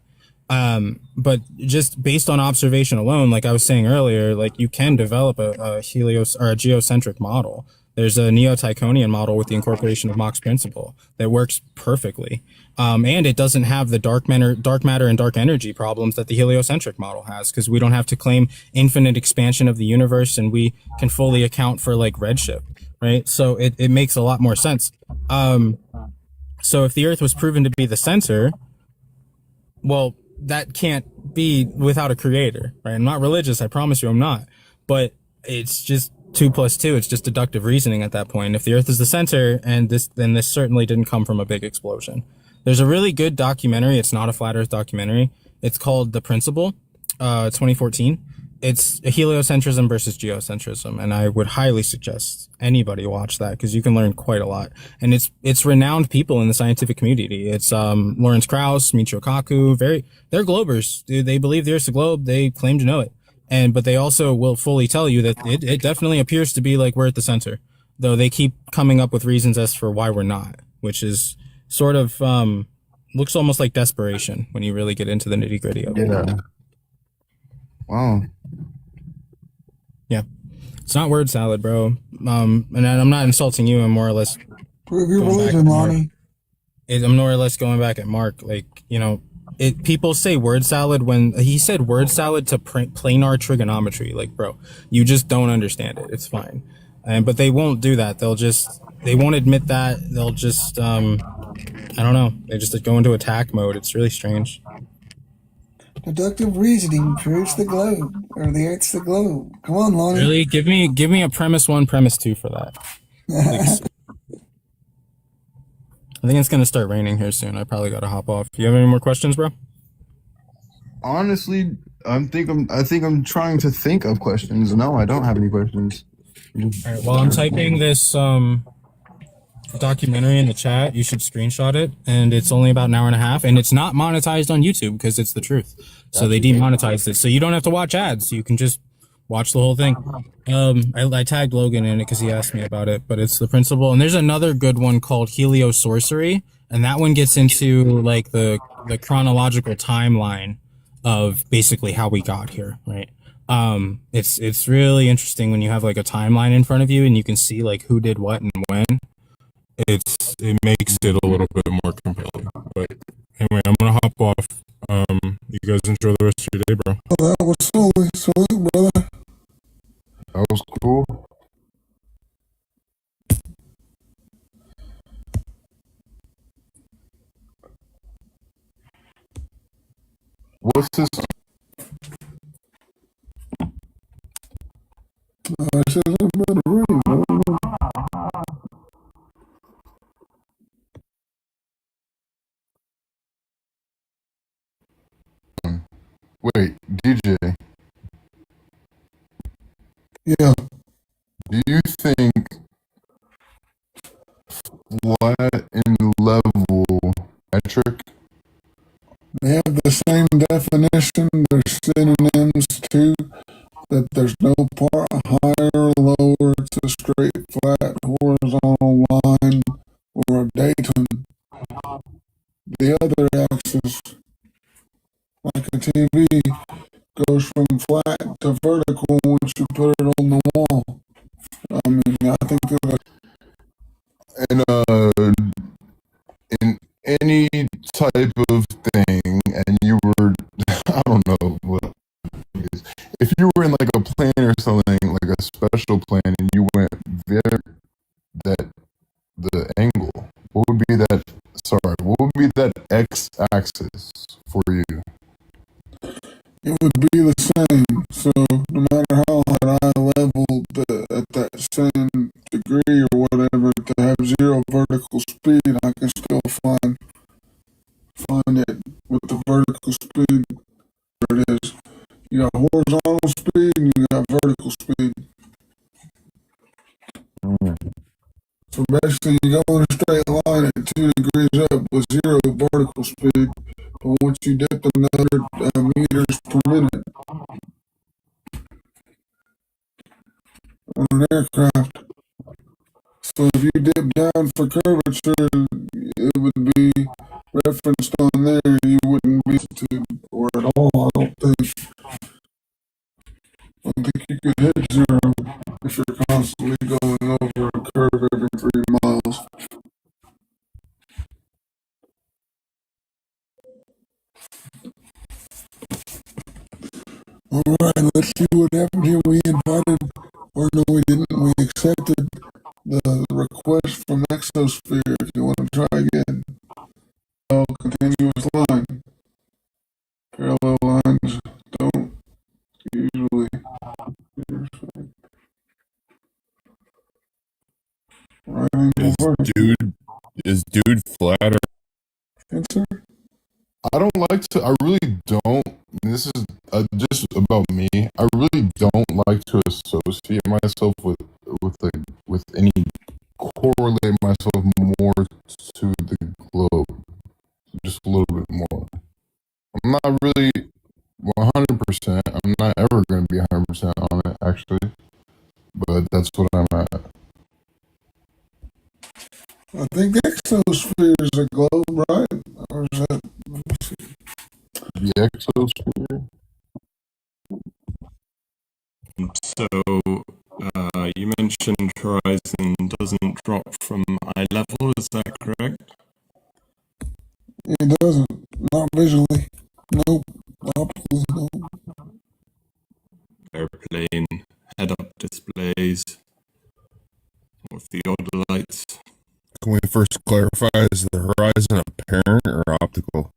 But just based on observation alone, like I was saying earlier, like you can develop a helios or a geocentric model. There's a neo-Tychonian model with the incorporation of Mach's principle that works perfectly. And it doesn't have the dark matter and dark energy problems that the heliocentric model has, because we don't have to claim infinite expansion of the universe, and we can fully account for like redshift, right? So it makes a lot more sense. So if the Earth was proven to be the center, well, that can't be without a creator, right? I'm not religious, I promise you I'm not. But it's just 2 + 2, it's just deductive reasoning at that point. If the Earth is the center, and then this certainly didn't come from a big explosion. There's a really good documentary, it's not a flat Earth documentary. It's called The Principle, 2014. It's heliocentrism versus geocentrism, and I would highly suggest anybody watch that because you can learn quite a lot. And it's renowned people in the scientific community. It's Lawrence Krauss, Michio Kaku, they're globers. They believe the Earth's a globe. They claim to know it. But they also will fully tell you that it definitely appears to be like we're at the center, though they keep coming up with reasons as for why we're not, which is sort of looks almost like desperation when you really get into the nitty gritty of it. Yeah. Wow. Yeah. It's not word salad, bro. And I'm not insulting you. I'm more or less Prove your religion, Lonnie. I'm more or less going back at Mark. Like, you know, people say word salad when he said word salad to planar trigonometry. Like, bro, you just don't understand it. It's fine. But they won't do that. They won't admit that. They'll just, I don't know. They just go into attack mode. It's really strange. Deductive reasoning proves the globe, or the Earth's the globe. Come on, Lonnie. Really? Give me a premise 1, premise 2 for that. Please. I think it's gonna start raining here soon. I probably gotta hop off. You have any more questions, bro? Honestly, I think I'm trying to think of questions. No, I don't have any questions. All right, while I'm typing this documentary in the chat, you should screenshot it, and it's only about an hour and a half, and it's not monetized on YouTube because it's the truth. So they demonetized it, so you don't have to watch ads. You can just watch the whole thing. I tagged Logan in it because he asked me about it, but it's The Principle. And there's another good one called Heliosorcery, and that one gets into like the chronological timeline of basically how we got here, right? It's really interesting when you have like a timeline in front of you and you can see like who did what and when. It makes it a little bit more compelling. But anyway, I'm gonna hop off. You guys enjoy the rest of your day, bro. That was sweet, brother. That was cool. What's this? I said something about the rain, bro. Wait, DJ. Yeah. Do you think flat and level metric? They have the same definition, there's synonyms too, that there's no part higher or lower, it's a straight, flat, horizontal line, or a datum. The other axis, like a TV, goes from flat to vertical once you put it on the wall. I mean, I think that in any type of thing, and you were, I don't know what it is. If you were in like a plane or something, like a special plane, and you went there, that the angle, what would be that? Sorry, what would be that x-axis for you? it would be the same. So no matter how high I leveled at that same degree or whatever, to have zero vertical speed, I can still find it with the vertical speed. Where it is, you got horizontal speed and you got vertical speed. So basically, you go in a straight line at 2 degrees up with zero vertical speed, but once you dip another meters per minute on an aircraft. So if you dip down for curvature, it would be referenced on there. You wouldn't be to or at all. I don't think. I think you could hit zero if you're constantly going over a curve every 3 miles. All right, let's see what happened here. We invited, or no, we didn't. We accepted the request from Exosphere. If you want to try again, oh, continuous line. Parallel lines don't usually intersect. Right angle vertical. Is dude flat or? Answer? I don't like to. I really don't. This is just about me. I really don't like to associate myself with any correlate myself more to the globe. Just a little bit more. I'm not really 100%. I'm not ever going to be 100% on it, actually. But that's what I'm at. I think Exosphere is a globe, right? Or is that? Let me see. The exosphere. So, you mentioned horizon doesn't drop from eye level, is that correct? It doesn't. Not visually. Nope. Optically, nope. Airplane head-up displays or theodolites. Can we first clarify, is the horizon apparent or optical?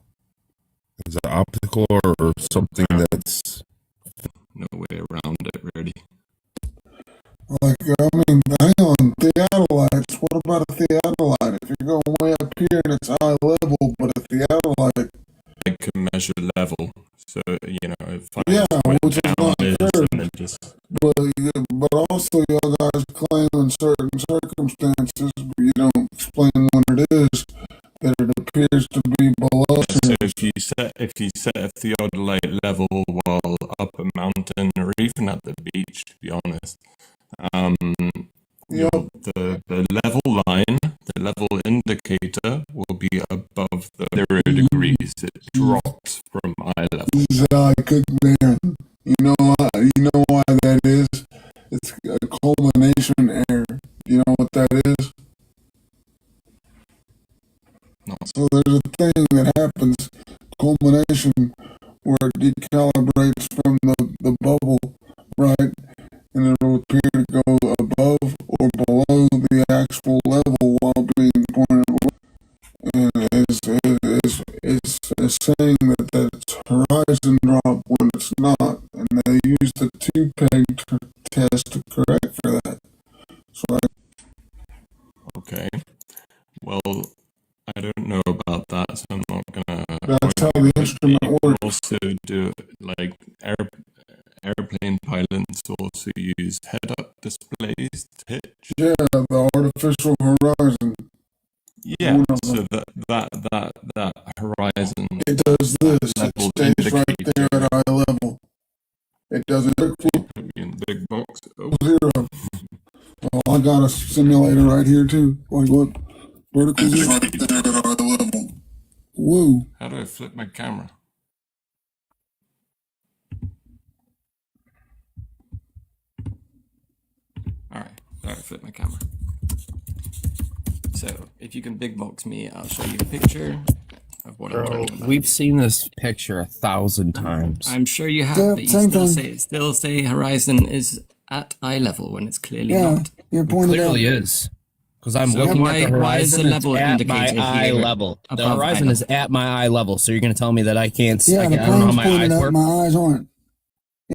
Is it optical or something that's... No way around it, really. Like, I mean, hang on, theodolites. What about a theodolite? If you're going way up here and it's eye level, but a theodolite, It can measure level, so you know, if I yeah, point which is down not it curved. and then just But also, y'all guys claim in certain circumstances, but you don't explain what it is, that it appears to be below. so if you set a theodolite level while up a mountain or even at the beach, to be honest, Yep. the level line, the level indicator will be above the 0 degrees. It drops from eye level. He's a good man. You know why that is? It's a culmination error. You know what that is? No. So there's a thing that happens, culmination, where it decalibrates from the bubble, right? And it will appear to go above or below the actual level while being pointed away. And it's saying that that's horizon drop when it's not. And they use the 2-peg test to correct for that. So Okay. Well, I don't know about that, so I'm not gonna. that's how the instrument You works. also do like airplane pilots also use head-up displays to pitch. Yeah, the artificial horizon. Yeah, so that horizon It does this. It level stays right there at eye level. It doesn't look Put me in the big box. Oh, zero. Oh, I got a simulator right here too. Like what? Vertical zero. Right there at eye level. Whoa. how do I flip my camera? All right, flip my camera. So if you can big box me, I'll show you a picture of what I'm talking about. We've seen this picture 1,000 times. I'm sure you have, Yeah, but you same still say horizon is at eye level when it's clearly Yeah, not. you're pointing out. Clearly is. Because I'm So looking why- at the why is the horizon, level it's at my indicator eye here level. The above horizon eye is at my eye level, so you're going to tell me that I can't see. Yeah, I the don't know how plane's my pointing eyes up, work? my eyes aren't.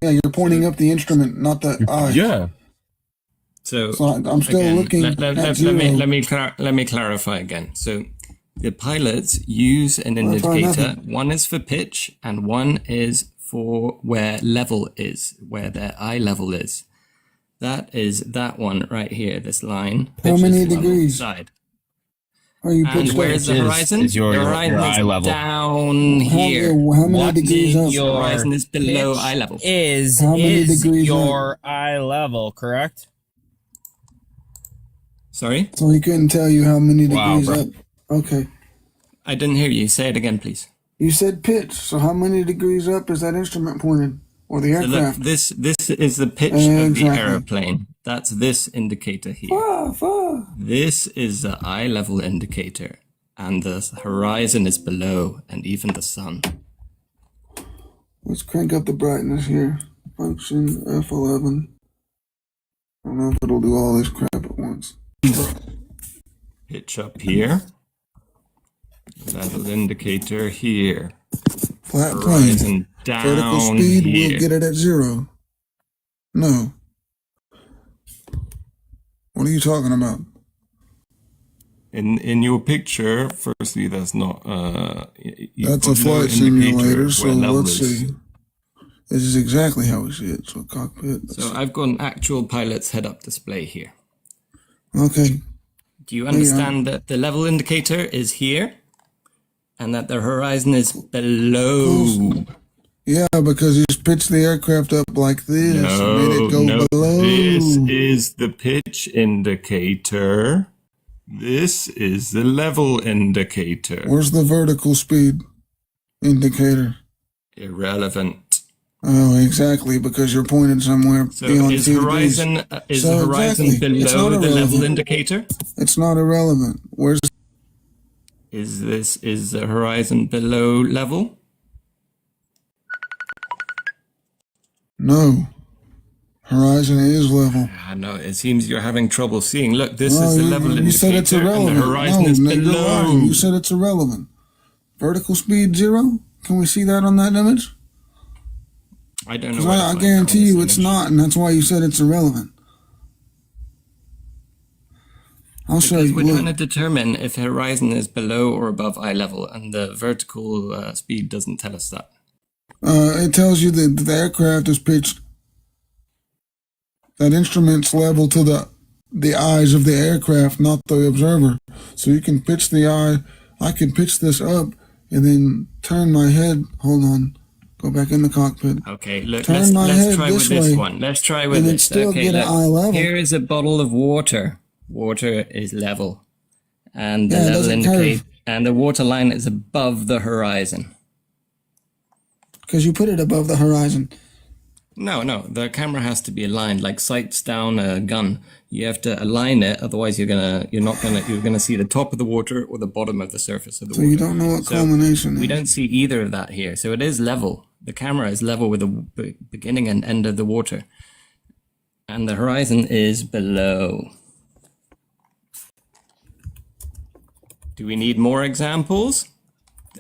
Yeah, you're pointing up the instrument, not the eye. Yeah. So, So I'm still again, looking at zero. let me clarify again. So the pilots use an Clarify indicator. nothing. One is for pitch and one is for where level is, where their eye level is. That is that one right here, this line. How pitch many is level degrees? Side. Are you And pitched where up? is the Is- horizon? is your the horizon eye is level. down here. How many What degrees up? The horizon is below pitch eye level. How many degrees your eye level, correct? Sorry? So he couldn't tell you how many Wow, degrees bro. up. Okay. I didn't hear you. Say it again, please. You said pitch. So how many degrees up is that instrument pointed? Or the So look, aircraft? this is the pitch of the Exactly. aeroplane. That's this indicator here. This is the eye level indicator, and the horizon is below, and even the sun. Let's crank up the brightness here. Function F11. I don't know if it'll do all this crap at once. Pitch up here. Level indicator here. Flat plane. Horizon down Vertical speed, here. we'll get it at zero. No. What are you talking about? In your picture, firstly, that's not That's a flight simulator, so let's see. This is exactly how we see it. So cockpit. So I've got an actual pilot's head-up display here. Okay. Do you understand that the level indicator is here, and that the horizon is below? Yeah, because he's pitched the aircraft up like this and made it go below. This is the pitch indicator. This is the level indicator. Where's the vertical speed indicator? Irrelevant. Oh, exactly, because you're pointed somewhere So beyond is 2 horizon degrees. is So horizon exactly. It's below not the level irrelevant. indicator? It's not irrelevant. Where's Is the horizon below level? No. Horizon is level. I know. It seems you're having trouble seeing. Look, this No, is the you- level you indicator, said it's irrelevant. and the horizon is No, you're below. lying. You said it's irrelevant. Vertical speed 0? Can we see that on that image? I don't know. Because where to I find guarantee this you it's image. not, and that's why you said it's irrelevant. I'll show Because you. we're Look. trying to determine if horizon is below or above eye level, and the vertical speed doesn't tell us that. It tells you that the aircraft is pitched, that instrument's level to the eyes of the aircraft, not the observer. So you can pitch the eye. I can pitch this up and then turn my head. Hold on. Go back in the cockpit. Okay, look, Turn my let's head try this with this way, one. Let's try with and then this. still Okay, get an look. eye level. Here is a bottle of water. Water is level, and the Yeah, it level doesn't indicate, curve. and the water line is above the horizon. Because you put it above the horizon. No, the camera has to be aligned, like sights down a gun. You have to align it, otherwise you're gonna see the top of the water or the bottom of the surface of the So water. you don't know what So culmination is. we don't see either of that here. So it is level. The camera is level with the beginning and end of the water. And the horizon is below. Do we need more examples?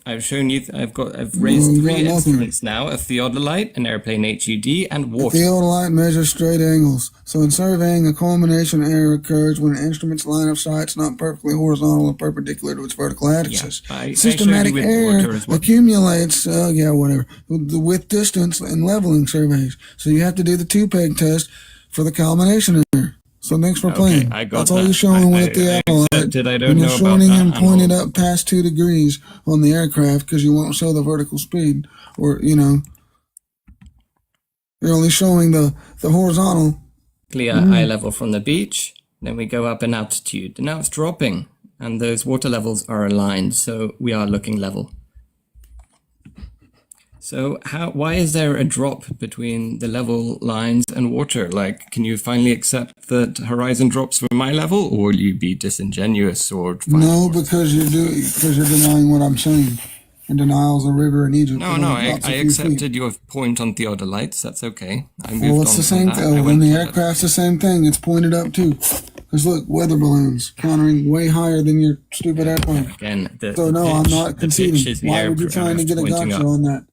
I've shown you, I've raised you got 3 nothing. instruments now, a theodolite, an airplane HUD, and water. Theodolite measures straight angles. So in surveying, a culmination error occurs when an instrument's line of sight is not perfectly horizontal or perpendicular to its vertical axis. I Systematic showed you with water error as well. accumulates, with distance and leveling surveys. So you have to do the 2-peg test for the culmination error. So thanks for playing. I got That's all that. you're showing with I the accepted. I theodolite. don't When you're know about shorting that. and I'm pointed old. up past 2 degrees on the aircraft because you won't show the vertical speed, or You're only showing the horizontal. Clear eye level from the beach. Then we go up in altitude. And now it's dropping. And those water levels are aligned. So we are looking level. So why is there a drop between the level lines and water? Like, can you finally accept that horizon drops from my level, or will you be disingenuous or? No, because you're denying what I'm saying. And denial's a river in Egypt. No, I accepted your point on theodolites. That's okay. Well, it's the same thing. When the aircraft's the same thing, it's pointed up too. Because look, weather balloons countering way higher than your stupid airplane. Again, I'm not conceding. Why would you trying to get a gotcha on that?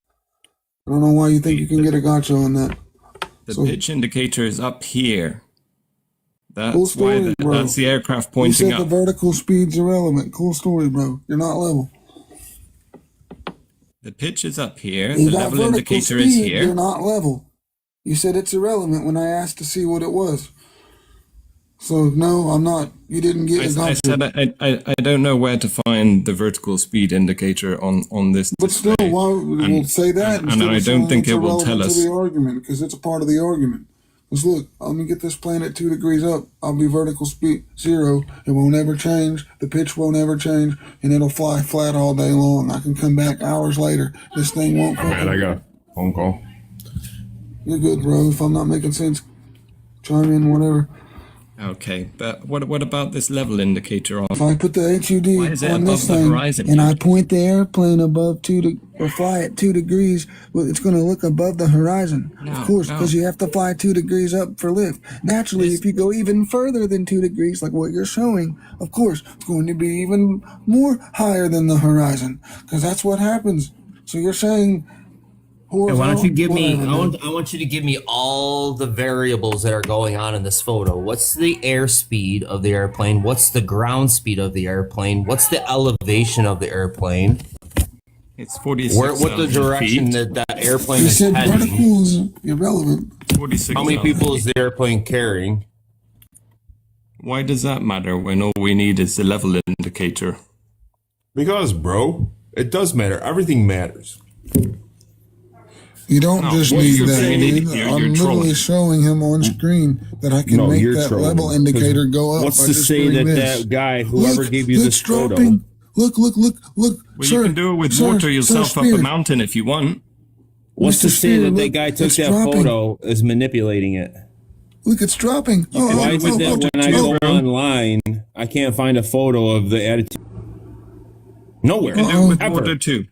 I don't know why you think you can get a gotcha on that. The pitch indicator is up here. That's cool story, why that's the aircraft pointing up. You said the vertical speed's irrelevant. Cool story, bro. You're not level. The pitch is up here. The level indicator is here. You're not level. You said it's irrelevant when I asked to see what it was. So no, I'm not. You didn't get it. I said I don't know where to find the vertical speed indicator on this display. But still, why we'll say that? And I don't think it will tell us. To the argument, because it's a part of the argument. Because look, let me get this planet 2 degrees up. I'll be vertical speed 0. It won't ever change. The pitch won't ever change, and it'll fly flat all day long. I can come back hours later. This thing won't. Man, I got a phone call. You're good, bro. If I'm not making sense, chime in, whatever. Okay, but what about this level indicator on? If I put the HUD on this thing and I point the airplane above or fly at 2 degrees, well, it's going to look above the horizon. Of course, because you have to fly 2 degrees up for lift. Naturally, if you go even further than 2 degrees, like what you're showing, of course, it's going to be even more higher than the horizon, because that's what happens. So you're saying... Why don't you give me? I want you to give me all the variables that are going on in this photo. What's the airspeed of the airplane? What's the ground speed of the airplane? What's the elevation of the airplane? It's 46. What the direction that airplane is heading? Vertical is irrelevant. 46. How many people is the airplane carrying? Why does that matter when all we need is the level indicator? Because, bro, it does matter. Everything matters. You don't just need that. I'm literally showing him on screen that I can make that level indicator go up. What's to say that guy, whoever gave you this photo? Look. Well, you can do it with water yourself up a mountain if you want. What's to say that that guy took that photo is manipulating it? Look, it's dropping. Why is it that when I go online, I can't find a photo of the attitude? Nowhere. You can do it with water too.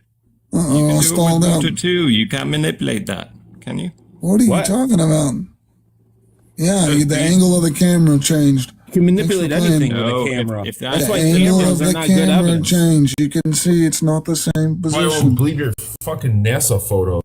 You can do it with water out. too. You can't manipulate that, can you? What are you talking about? Yeah, the angle of the camera changed. You can manipulate anything with a camera. That's why cameras are not good evidence. Changed. You can see it's not the same position. I don't believe your fucking NASA photo.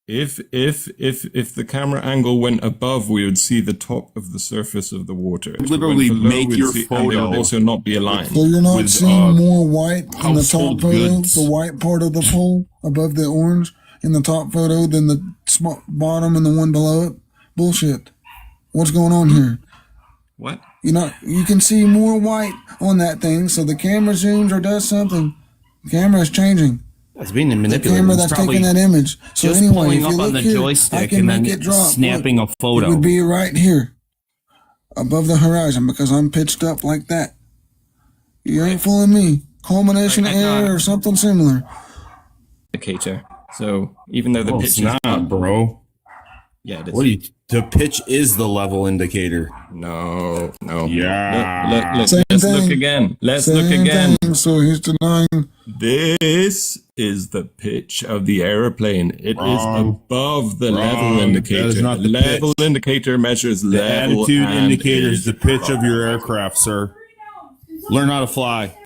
If the camera angle went above, we would see the top of the surface of the water. Literally make your photo. And they would also not be aligned. So you're not seeing more white in the top photo, the white part of the pole above the orange in the top photo than the bottom and the one below it? Bullshit. What's going on here? What? You can see more white on that thing, so the camera zooms or does something. The camera is changing. It's being manipulated. The camera that's taking that image. So just anyway, pulling if you up look on the here, joystick I can and make then it drop. snapping a photo. It would be right here, above the horizon, because I'm pitched up like that. You ain't fooling me. Culmination error or something similar. Indicator. So even though the pitch is not, bro. Yeah, it is. The pitch is the level indicator. No. Yeah. Let's look again. Let's look again. So he's denying. This is the pitch of the airplane. It is above the level indicator. That is not the level pitch. indicator measures The level. attitude indicator is the pitch of your aircraft, sir. Learn how to fly.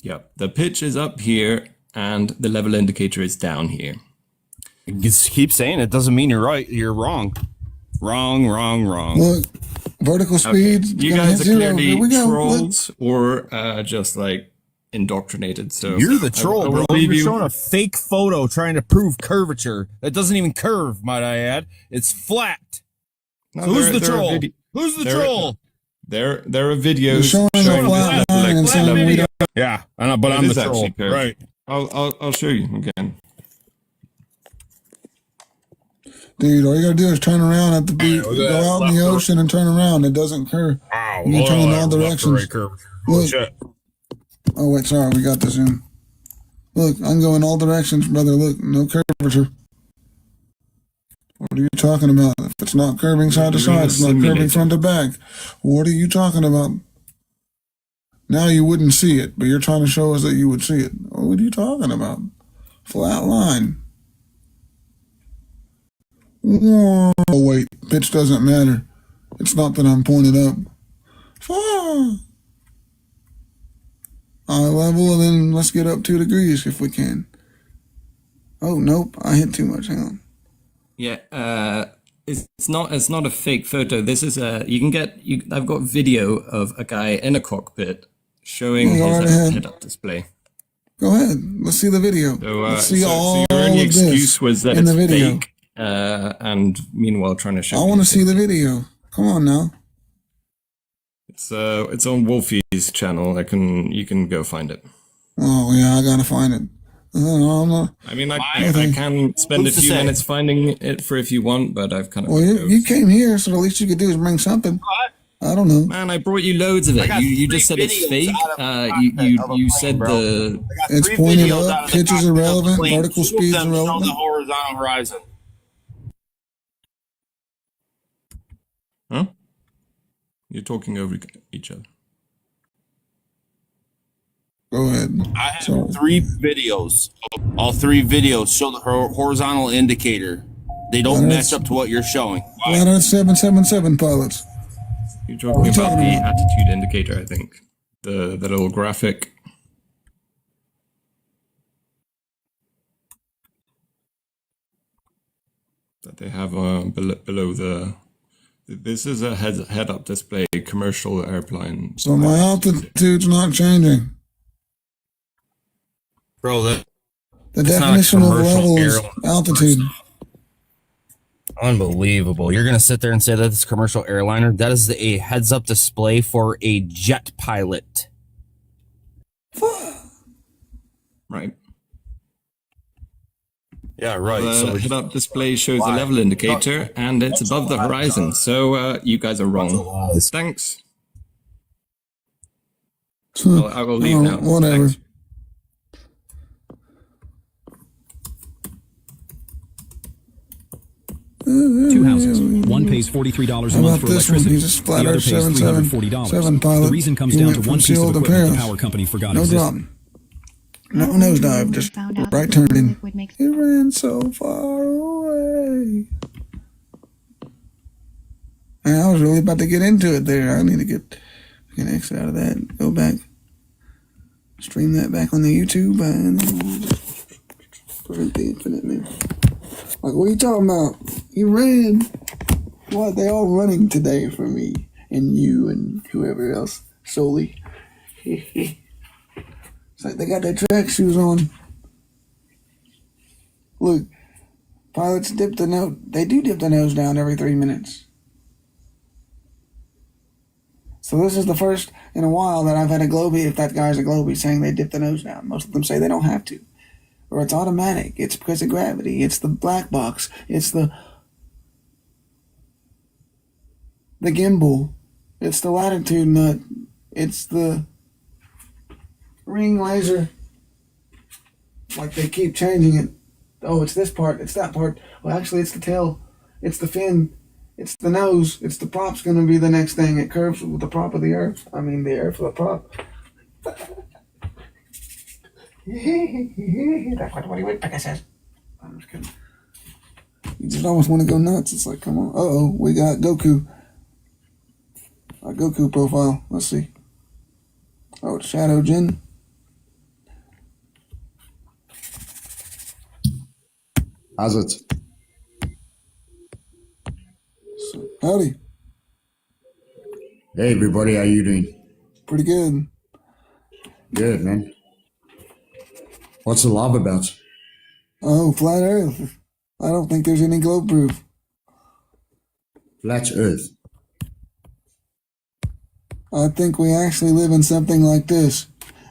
Yep. The pitch is up here and the level indicator is down here. Just keep saying it doesn't mean you're right. You're wrong. Wrong. Look, vertical speeds. You guys are clearly trolls or just like indoctrinated. So you're the troll, bro. You're showing a fake photo trying to prove curvature. That doesn't even curve, might I add. It's flat. No, so who's the troll? Who's the troll? There are videos showing a flat line and saying we don't. Yeah, but I'm the troll. Right. I'll show you again. Dude, all you gotta do is turn around at the beach, go out in the ocean and turn around. It doesn't curve. You can turn in all directions. Look. Oh, wait, sorry, we got this in. Look, I'm going all directions, brother. Look, no curvature. What are you talking about? If it's not curving side to side, it's not curving front to back. What are you talking about? Now you wouldn't see it, but you're trying to show us that you would see it. What are you talking about? Flat line. Oh, wait, pitch doesn't matter. It's not that I'm pointed up. Eye level, and then let's get up 2 degrees if we can. Oh, nope, I hit too much. Hang on. Yeah, it's not a fake photo. This is I've got video of a guy in a cockpit showing his head-up display. Go ahead. Let's see the video. Let's see all your only of excuse this was that in it's the video. fake, and meanwhile trying to show. I want to see the video. Come on now. It's on Wolfie's channel. You can go find it. Oh yeah, I gotta find it. I mean, I can spend a few minutes finding it for if you want, but I've kind of. Well, you came here, so the least you could do is bring something. I don't know. Man, I brought you loads of it. You just said it's fake. You said the. It's pointed up. Pitch is irrelevant. Vertical speed is irrelevant. The horizontal horizon. Huh? You're talking over each other. Go ahead. I have 3 videos. All 3 videos show the horizontal indicator. They don't match up to what you're showing. FLATTUNE 777 pilots. You're talking about the attitude indicator, I think. The little graphic. That they have below the. This is a head-up display commercial airplane. So my altitude's not changing. Bro, the definition of level is altitude. Unbelievable. You're going to sit there and say that it's a commercial airliner? That is a heads-up display for a jet pilot. Right. Yeah, right. The head-up display shows the level indicator, and it's above the horizon. So you guys are wrong. Thanks. Well, I will leave now. Whatever. Thanks. Two houses. One pays $43 a month for electricity. The other pays $340. The reason comes down to one piece of equipment the power company forgot existed. No nosedive, just right turning. It ran so far away. And I was really about to get into it there. I need to get an exit out of that. Go back. Stream that back on the YouTube and prevent the infinite man. Like, what are you talking about? You ran. What? They all running today for me and you and whoever else. Solely. It's like they got their track shoes on. Look, pilots dip the nose. They do dip the nose down every 3 minutes. So this is the first in a while that I've had a Globie, if that guy's a Globie, saying they dip the nose down. Most of them say they don't have to. Or it's automatic. It's because of gravity. It's the black box. It's the gimbal. It's the latitude nut. It's the ring laser. Like they keep changing it. Oh, it's this part. It's that part. Well, actually, it's the tail. It's the fin. It's the nose. It's the prop's going to be the next thing. It curves with the prop of the Earth. I mean, the Earth with the prop. That's what Woody Woodpecker says. I'm just kidding. You just almost want to go nuts. It's like, come on. Uh-oh, we got Goku. Our Goku profile. Let's see. Oh, it's Shadow Jin. How's it? So, howdy. Hey, everybody. How you doing? Pretty good. Good, man. What's the love about? Oh, flat Earth. I don't think there's any globe proof. Flat Earth. I think we actually live in something like this,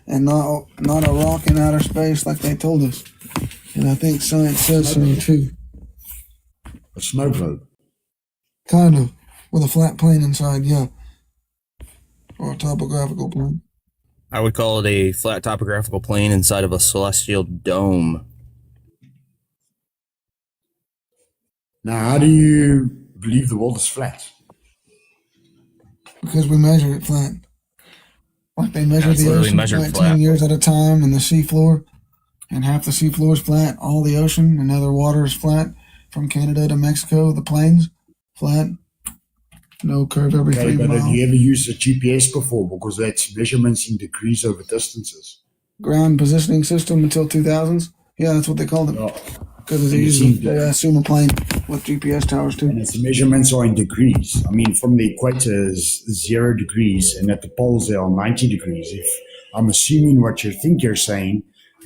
and not a rock in outer space like they told us. And I think science says so too. A snow globe. Kind of. With a flat plane inside, yeah. Or a topographical plane. I would call it a flat topographical plane inside of a celestial dome. Now, how do you believe the world is flat? Because we measure it flat. Like they measure the ocean flat 10 years at a time, and the seafloor, and half the seafloor is flat, all the ocean, and other water is flat. From Canada to Mexico, the plains, flat. No curve every 3 miles. Have you ever used a GPS before? Because that's measurements in degrees over distances. Ground positioning system until 2000s. Yeah, that's what they called it. Because they assume a plane with GPS towers too. And its measurements are in degrees. I mean, from the equator is 0 degrees, and at the poles they are 90 degrees. If I'm assuming what you think you're saying,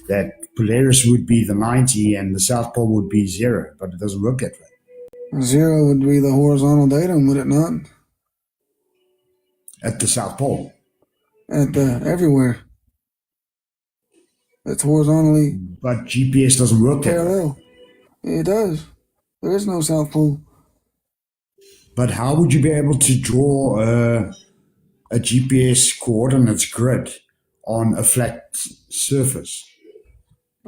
that Polaris would be the 90 and the South Pole would be 0, but it doesn't work that way. 0 would be the horizontal datum, would it not? At the South Pole. Everywhere. It's horizontally. But GPS doesn't work parallel. It does. There is no South Pole. But how would you be able to draw a GPS coordinates grid on a flat surface?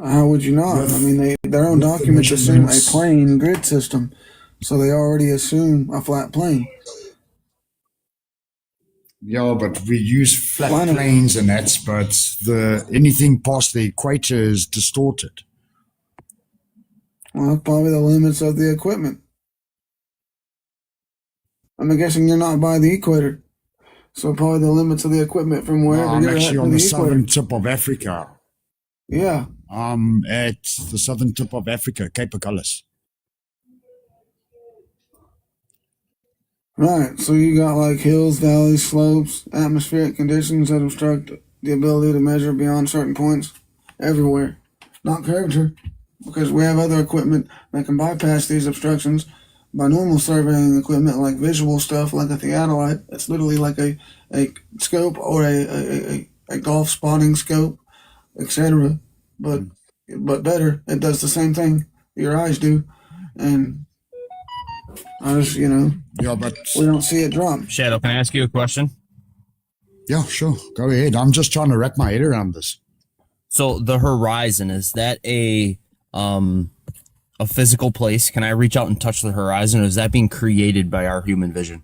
How would you not? I mean, their own documents assume a plane grid system, so they already assume a flat plane. Yeah, but we use flat planes and that's, but anything past the equator is distorted. Well, probably the limits of the equipment. I'm guessing you're not by the equator, so probably the limits of the equipment from wherever I'm you're at. I'm actually on the southern tip of Africa. Yeah. I'm at the southern tip of Africa, Cape Agulhas. Right, so you got like hills, valleys, slopes, atmospheric conditions that obstruct the ability to measure beyond certain points everywhere. Not curvature, because we have other equipment that can bypass these obstructions by normal surveying equipment like visual stuff like a theodolite. It's literally like a scope or a golf spotting scope, etc. But better, it does the same thing your eyes do. And I just, yeah, but we don't see it drop. Shadow, can I ask you a question? Yeah, sure. Go ahead. I'm just trying to wrap my head around this. So the horizon, is that a physical place? Can I reach out and touch the horizon, or is that being created by our human vision?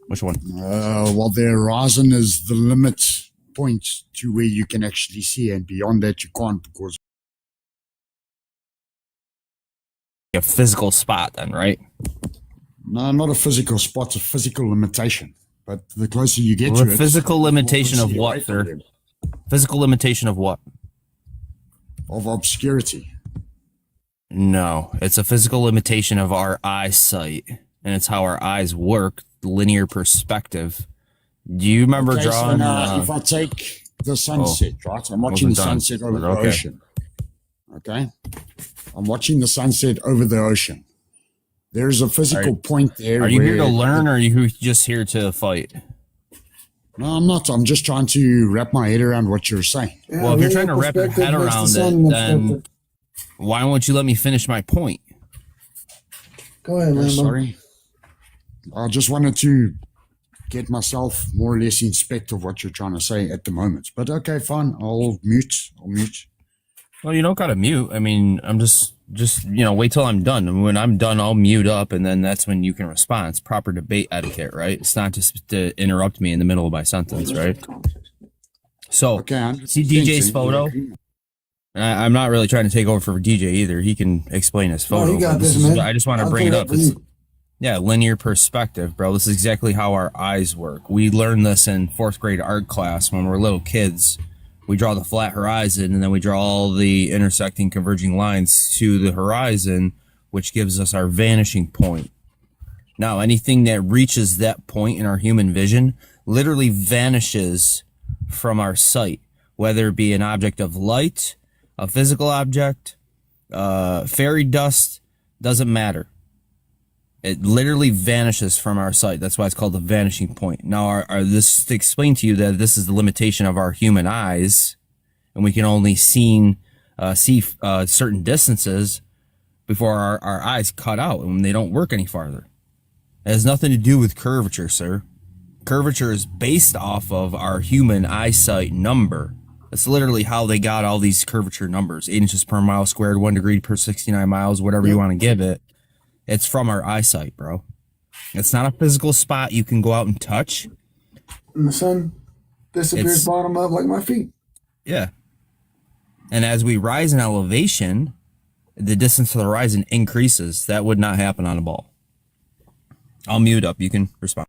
Which one? Well, the horizon is the limit point to where you can actually see, and beyond that you can't, because a physical spot then, right? No, not a physical spot, a physical limitation. But the closer you get to it, physical limitation of what, sir? Physical limitation of what? Of obscurity. No, it's a physical limitation of our eyesight, and it's how our eyes work, linear perspective. Do you remember drawing? So now, if I take the sunset, right? I'm watching the sunset over the ocean. Okay? I'm watching the sunset over the ocean. There's a physical point there. Are you here to learn, or are you just here to fight? No, I'm not. I'm just trying to wrap my head around what you're saying. Yeah, well, if you're trying to wrap your head around it, then why won't you let me finish my point? Go ahead, Lambo. Sorry. I just wanted to get myself more or less inspect of what you're trying to say at the moment. But okay, fine. I'll mute. Well, you don't gotta mute. I mean, I'm just wait till I'm done. And when I'm done, I'll mute up, and then that's when you can respond. It's proper debate etiquette, right? It's not just to interrupt me in the middle of my sentence, right? So, see DJ's photo? I'm not really trying to take over for DJ either. He can explain his photo. He got this, man. I just want to bring it up. Yeah, linear perspective, bro. This is exactly how our eyes work. We learned this in 4th grade art class when we're little kids. We draw the flat horizon, and then we draw all the intersecting converging lines to the horizon, which gives us our vanishing point. Now, anything that reaches that point in our human vision literally vanishes from our sight, whether it be an object of light, a physical object, fairy dust, doesn't matter. It literally vanishes from our sight. That's why it's called the vanishing point. Now, this to explain to you that this is the limitation of our human eyes, and we can only see certain distances. before our eyes cut out and they don't work any farther. It has nothing to do with curvature, sir. Curvature is based off of our human eyesight number. That's literally how they got all these curvature numbers. 8 inches per mile squared, 1 degree per 69 miles, whatever you want to give it. It's from our eyesight, bro. It's not a physical spot you can go out and touch. And the sun disappears bottom up like my feet. Yeah. And as we rise in elevation, the distance to the horizon increases. That would not happen on a ball. I'll mute up. You can respond.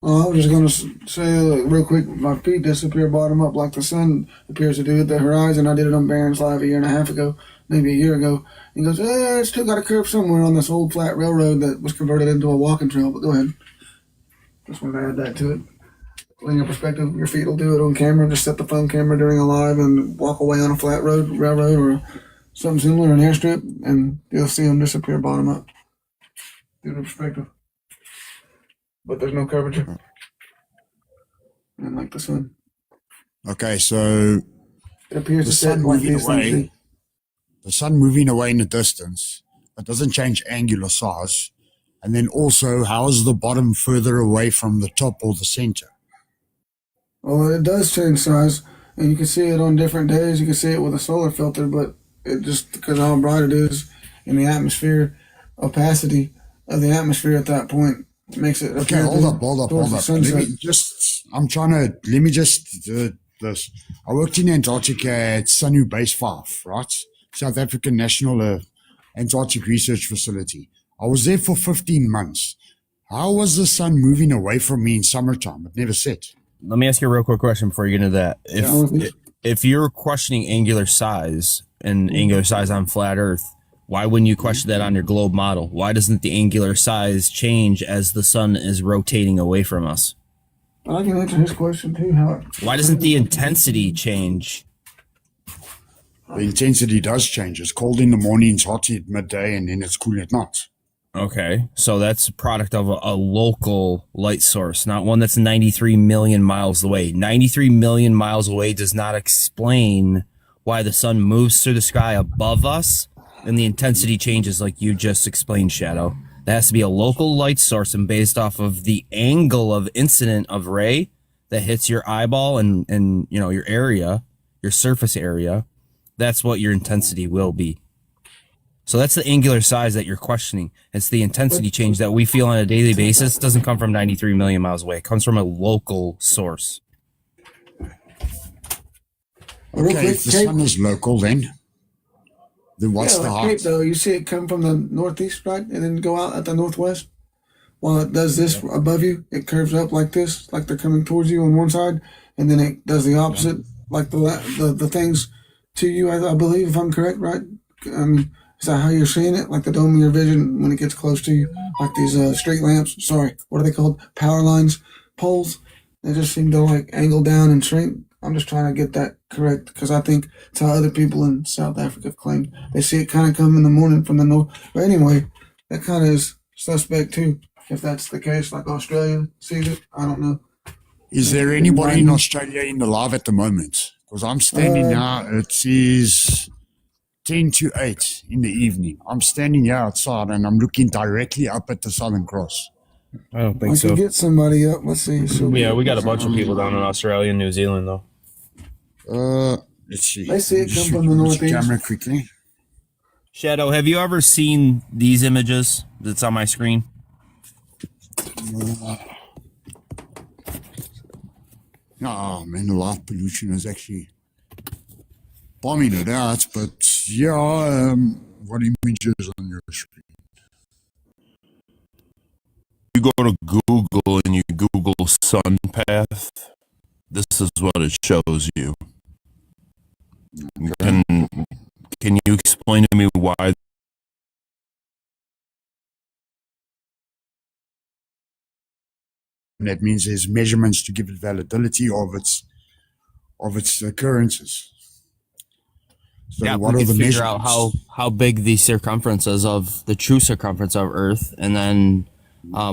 I was just going to say real quick, my feet disappear bottom up like the sun appears to do at the horizon. I did it on Barron's Live a year and a half ago, maybe a year ago. He goes, it's still got a curve somewhere on this old flat railroad that was converted into a walking trail. But go ahead. Just want to add that to it. Linear perspective, your feet will do it on camera. Just set the phone camera during a live and walk away on a flat railroad or something similar, an airstrip, and you'll see them disappear bottom up. Due to perspective. But there's no curvature. And like the sun. Okay, so it appears the sun moving away. The sun moving away in the distance, it doesn't change angular size. And then also, how is the bottom further away from the top or the center? Well, it does change size, and you can see it on different days. You can see it with a solar filter, but it just because of how bright it is in the atmosphere, opacity of the atmosphere at that point makes it. Okay, hold up. Let me just this. I worked in Antarctica at SUNU Base 5, right? South African National Antarctic Research Facility. I was there for 15 months. How was the sun moving away from me in summertime? It never set. Let me ask you a real quick question before you get into that. If you're questioning angular size and angular size on flat Earth, why wouldn't you question that on your globe model? Why doesn't the angular size change as the sun is rotating away from us? I can answer his question too. Why doesn't the intensity change? The intensity does change. It's cold in the morning, it's hot at midday, and then it's cool at night. Okay, so that's a product of a local light source, not one that's 93 million miles away. 93 million miles away does not explain why the sun moves through the sky above us and the intensity changes like you just explained, Shadow. That has to be a local light source and based off of the angle of incident of ray that hits your eyeball and you know your area, your surface area. That's what your intensity will be. So that's the angular size that you're questioning. It's the intensity change that we feel on a daily basis. It doesn't come from 93 million miles away. It comes from a local source. Okay, if the sun is local, then what's the height? Cape, though, you see it come from the northeast, right, and then go out at the northwest. While it does this above you, it curves up like this, like they're coming towards you on one side, and then it does the opposite, like the things to you. I believe, if I'm correct, right? Is that how you're seeing it? Like the dome of your vision when it gets close to you, like these street lamps. Sorry, what are they called? Power lines, poles. They just seem to like angle down and shrink. I'm just trying to get that correct because I think it's how other people in South Africa have claimed. They see it kind of come in the morning from the north. But anyway, that kind of is suspect too. If that's the case, like Australia sees it, I don't know. Is there anybody in Australia in the live at the moment? Because I'm standing now. It is 10 to 8 in the evening. I'm standing here outside and I'm looking directly up at the Southern Cross. I don't think so. I can get somebody up. Let's see. Yeah, we got a bunch of people down in Australia and New Zealand, though. Let's see. They see it come from the northeast. Camera quickly. Shadow, have you ever seen these images that's on my screen? No, man, the light pollution is actually bombing it out, but yeah, what images on your screen? You go to Google and you Google sun path, this is what it shows you. Can you explain to me why? That means there's measurements to give it validity of its occurrences. So yeah, what we are could the figure out how big the circumference is of the true circumference of Earth, and then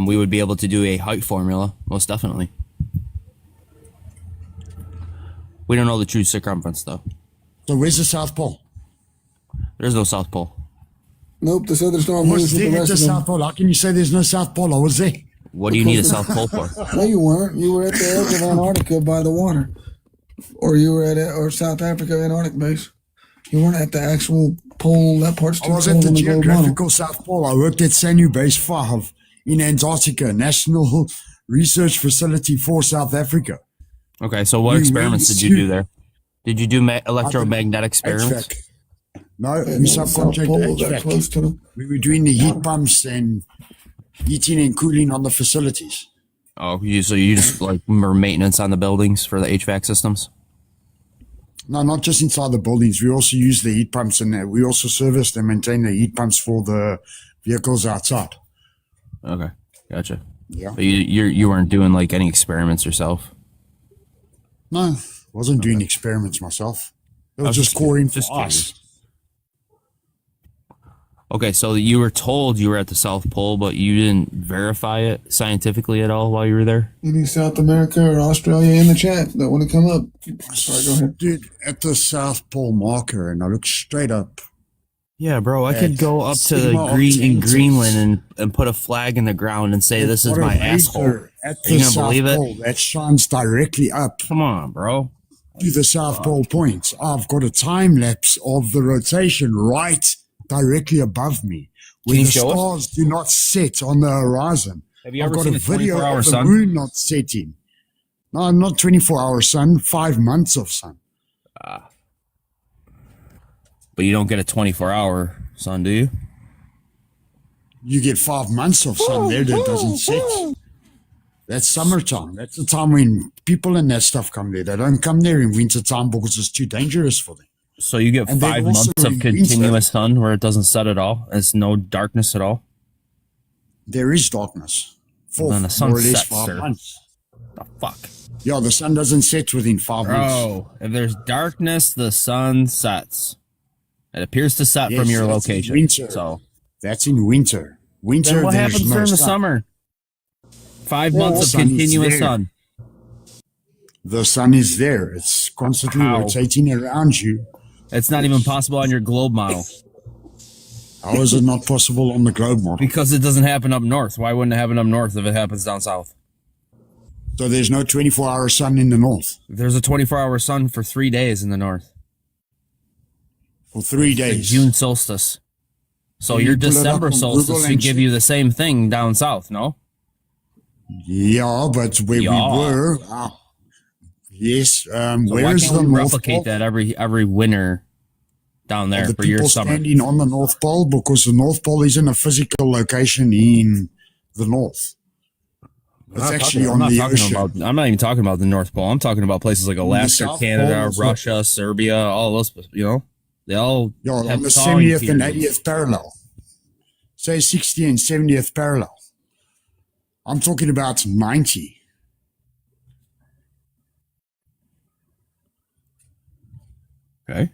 we would be able to do a height formula, most definitely. We don't know the true circumference, though. So where's the South Pole? There's no South Pole. Nope, the southern star I moves was with the there at rest the of them. South Pole. How can you say there's no South Pole? I was there. What do you need a South Pole for? No, you weren't. You were at the edge of Antarctica by the water, or you were at or South Africa Antarctic base. You weren't at the actual pole. That part's too I was cold at the on the globe model. geographical South Pole. I worked at SANU Base 5 in Antarctica, National Research Facility for South Africa. Okay, so what experiments did you do there? Did you do electromagnetic experiments? HVAC. No, we subcontracted HVAC. We were doing the heat pumps and heating and cooling on the facilities. Oh, so you just like were maintenance on the buildings for the HVAC systems? No, not just inside the buildings. We also use the heat pumps and we also service and maintain the heat pumps for the vehicles outside. Okay, gotcha. Yeah. But you weren't doing like any experiments yourself? No, wasn't doing experiments myself. It was just core info for us. Okay, so you were told you were at the South Pole, but you didn't verify it scientifically at all while you were there? Any South America or Australia in the chat that want to come up? Sorry, go ahead. Dude, at the South Pole marker, and I looked straight up. Yeah, bro, I could go up to the Greenland and put a flag in the ground and say, "This is my asshole." At Are you the gonna South believe it? Pole that shines directly up. Come on, bro. To the South Pole point. I've got a time lapse of the rotation right directly above me, where Can you the show us? stars do not set on the horizon. Have you I've ever got seen a a video 24-hour of the sun? moon not setting. No, not 24-hour sun, 5 months of sun. But you don't get a 24-hour sun, do you? You get 5 months of sun there that doesn't set. That's summertime. That's the time when people and that stuff come there. They don't come there in wintertime because it's too dangerous for them. So you get And then 5 also months of in continuous sun where it doesn't set at all? It's no darkness at all? There is darkness. For Then the sun more or less sets, 5 sir. months. The fuck? Yeah, the sun doesn't set within 5 months. Bro, if there's darkness, the sun sets. It appears to set Yes, from your that's in location. winter. So That's in winter. Winter, then what there's happens no during the sun. summer? 5 Well, months the of sun is continuous there. sun. The sun is there. It's constantly How? rotating around you. It's not even possible on your globe model. How is it not possible on the globe model? Because it doesn't happen up north. Why wouldn't it happen up north if it happens down south? So there's no 24-hour sun in the north There's a 24-hour sun for 3 days in the north. for 3 The days. June solstice. So Can your you pull it up December on solstice Google should and give check? you the same thing down south, no? Yeah, but where Yeah. we were, yes. So Where why is can't the we North replicate Pole? that every winter down there Are the for your people summer? standing on the North Pole? Because the North Pole isn't a physical location in the North. It's actually on the ocean. I'm not even talking about the North Pole. I'm talking about places like Alaska, South Canada, Pole is Russia, Serbia, all those, you know? They all Yeah, have on the thawing 70th and periods. 80th parallel. Say 60 and 70th parallel. I'm talking about 90. Okay.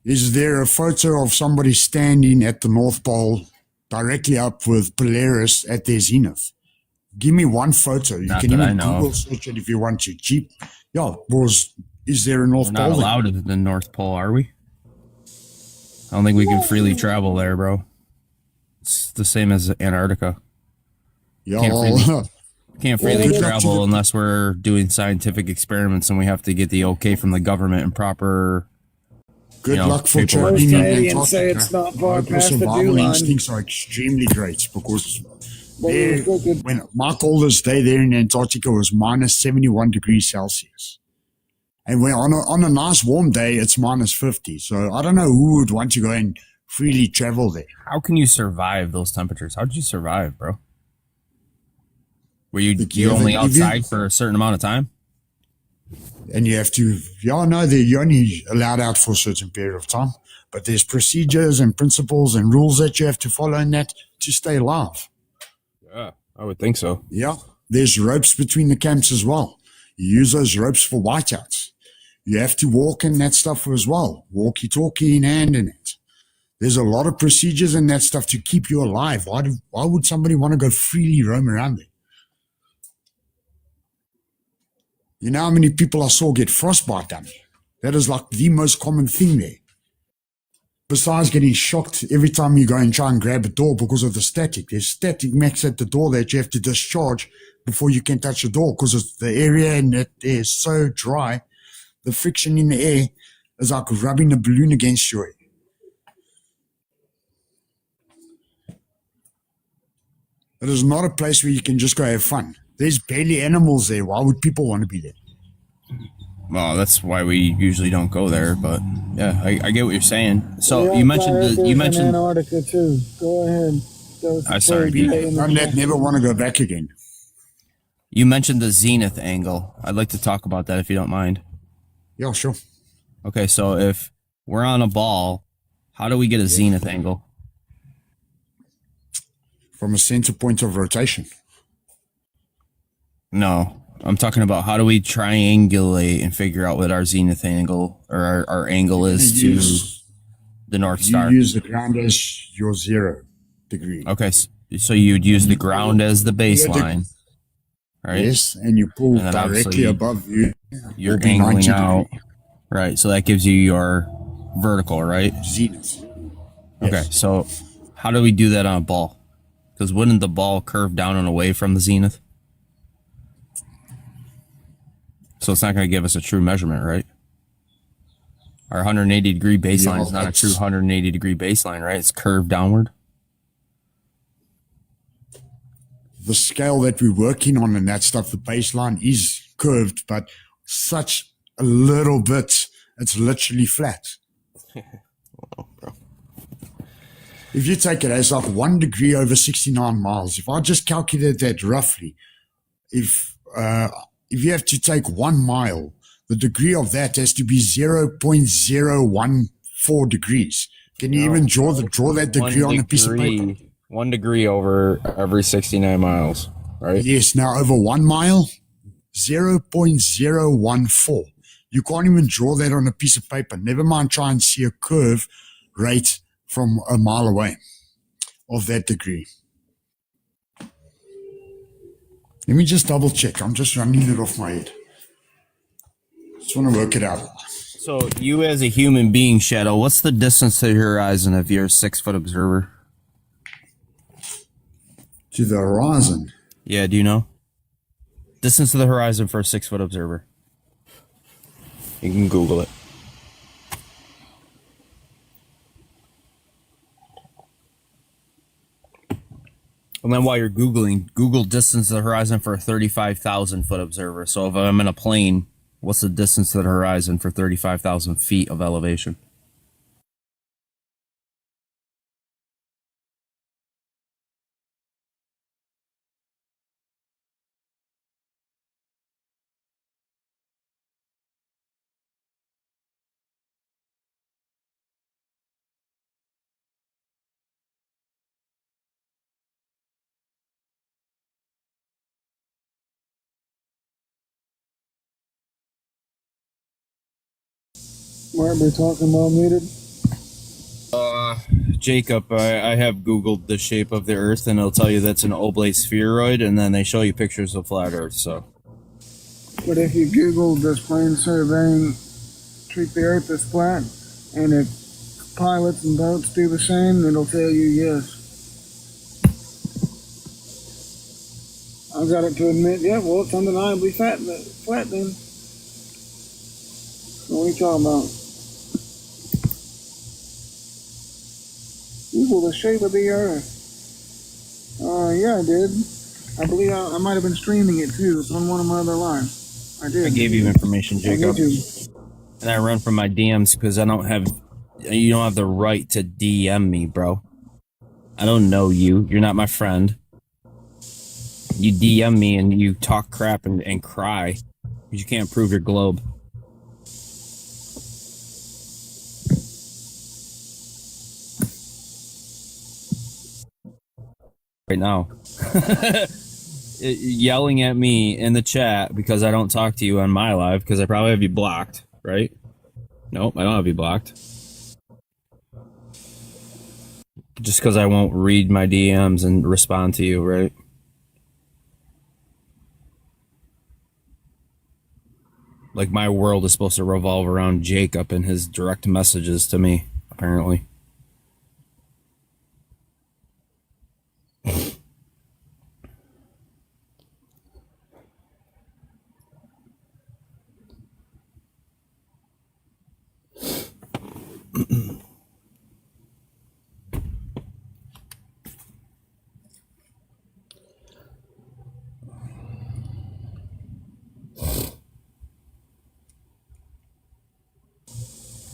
Is there a photo of somebody standing at the North Pole directly up with Polaris at their zenith? Give me one photo. You Not can that I even know Google of. search it if you want to. Cheap. Yeah, because is there a North We're Pole? not there? allowed to the North Pole, are we? I don't think we can freely travel there, bro. It's the same as Antarctica. Yeah, Can't freely Well, travel unless we're doing scientific experiments and we have to get the okay from the government and proper. good you know, luck for paperwork. traveling in Canadians say Antarctica. it's not I far hope your past the survival dew line. instincts are extremely great because Well, there, it was good. when my coldest day there in Antarctica was minus 71 degrees Celsius. And when on a nice warm day, it's minus 50. So I don't know who would want to go and freely travel there. How can you survive those temperatures? How did you survive, bro? Were you only outside for a certain amount of time? And you have to, you're only allowed out for a certain period of time. But there's procedures and principles and rules that you have to follow in that to stay alive. Yeah, I would think so. Yeah, there's ropes between the camps as well. You use those ropes for whiteouts. You have to walk in that stuff as well. Walkie-talkie in hand in it. There's a lot of procedures in that stuff to keep you alive. Why would somebody want to go freely roam around there? You know how many people I saw get frostbite down there? That is like the most common thing there. besides getting shocked every time you go and try and grab a door because of the static, there's static max at the door that you have to discharge before you can touch the door because of the area and it is so dry. The friction in the air is like rubbing a balloon against your head. It is not a place where you can just go have fun. There's barely animals there. Why would people want to be there? Well, that's why we usually don't go there. But yeah, I get what you're saying. So you mentioned Antarctica too. Go ahead. I'm sorry, I'm never want to go back again. You mentioned the zenith angle. I'd like to talk about that if you don't mind. Yeah, sure. Okay, so if we're on a ball, how do we get a zenith angle? From a center point of rotation. No, I'm talking about how do we triangulate and figure out what our zenith angle or our angle is to the North Star. You use the ground as your 0 degree. Okay, so you'd use the ground as the baseline, right? Yes, and you pull and directly above you. You're angling out, right? So that gives you your vertical, right? Zenith. Okay, so how do we do that on a ball? Because wouldn't the ball curve down and away from the zenith? So it's not going to give us a true measurement, right? Our 180 degree baseline is not a true 180 degree baseline, right? It's curved downward. The scale that we're working on and that stuff, the baseline is curved, but such a little bit, it's literally flat. If you take it as like 1 degree over 69 miles, if I just calculate that roughly, if you have to take 1 mile, the degree of that has to be 0.014 degrees. Can you even draw that degree on a piece of paper? 1 degree over every 69 miles, right? Yes. Now over 1 mile, 0.014. You can't even draw that on a piece of paper. Never mind try and see a curve right from a mile away of that degree. Let me just double check. I'm just running it off my head. Just want to work it out. So you as a human being, Shadow, what's the distance to the horizon if you're a 6-foot observer? To the horizon? Yeah, do you know? Distance to the horizon for a 6-foot observer. You can Google it. And then while you're Googling, Google distance to the horizon for a 35,000 foot observer. So if I'm in a plane, what's the distance to the horizon for 35,000 feet of elevation? What we're talking about muted? Jacob, I have Googled the shape of the Earth, and it'll tell you that's an oblate spheroid, and then they show you pictures of flat Earth. So, But if you Google does plane surveying treat the Earth as flat, and if pilots and boats do the same, it'll tell you yes. I've got it to admit, yeah, well, it's undeniably flat then. What are you talking about? Google the shape of the Earth. Yeah, I did. I believe I might have been streaming it too. It's on one of my other lines. I did. I gave you information, Jacob. And I run from my DMs because you don't have the right to DM me, bro. I don't know you. You're not my friend. You DM me and you talk crap and cry because you can't prove your globe. Right now. Yelling at me in the chat because I don't talk to you on my live because I probably have you blocked, right? Nope, I don't have you blocked. Just because I won't read my DMs and respond to you, right? Like my world is supposed to revolve around Jacob and his direct messages to me, apparently.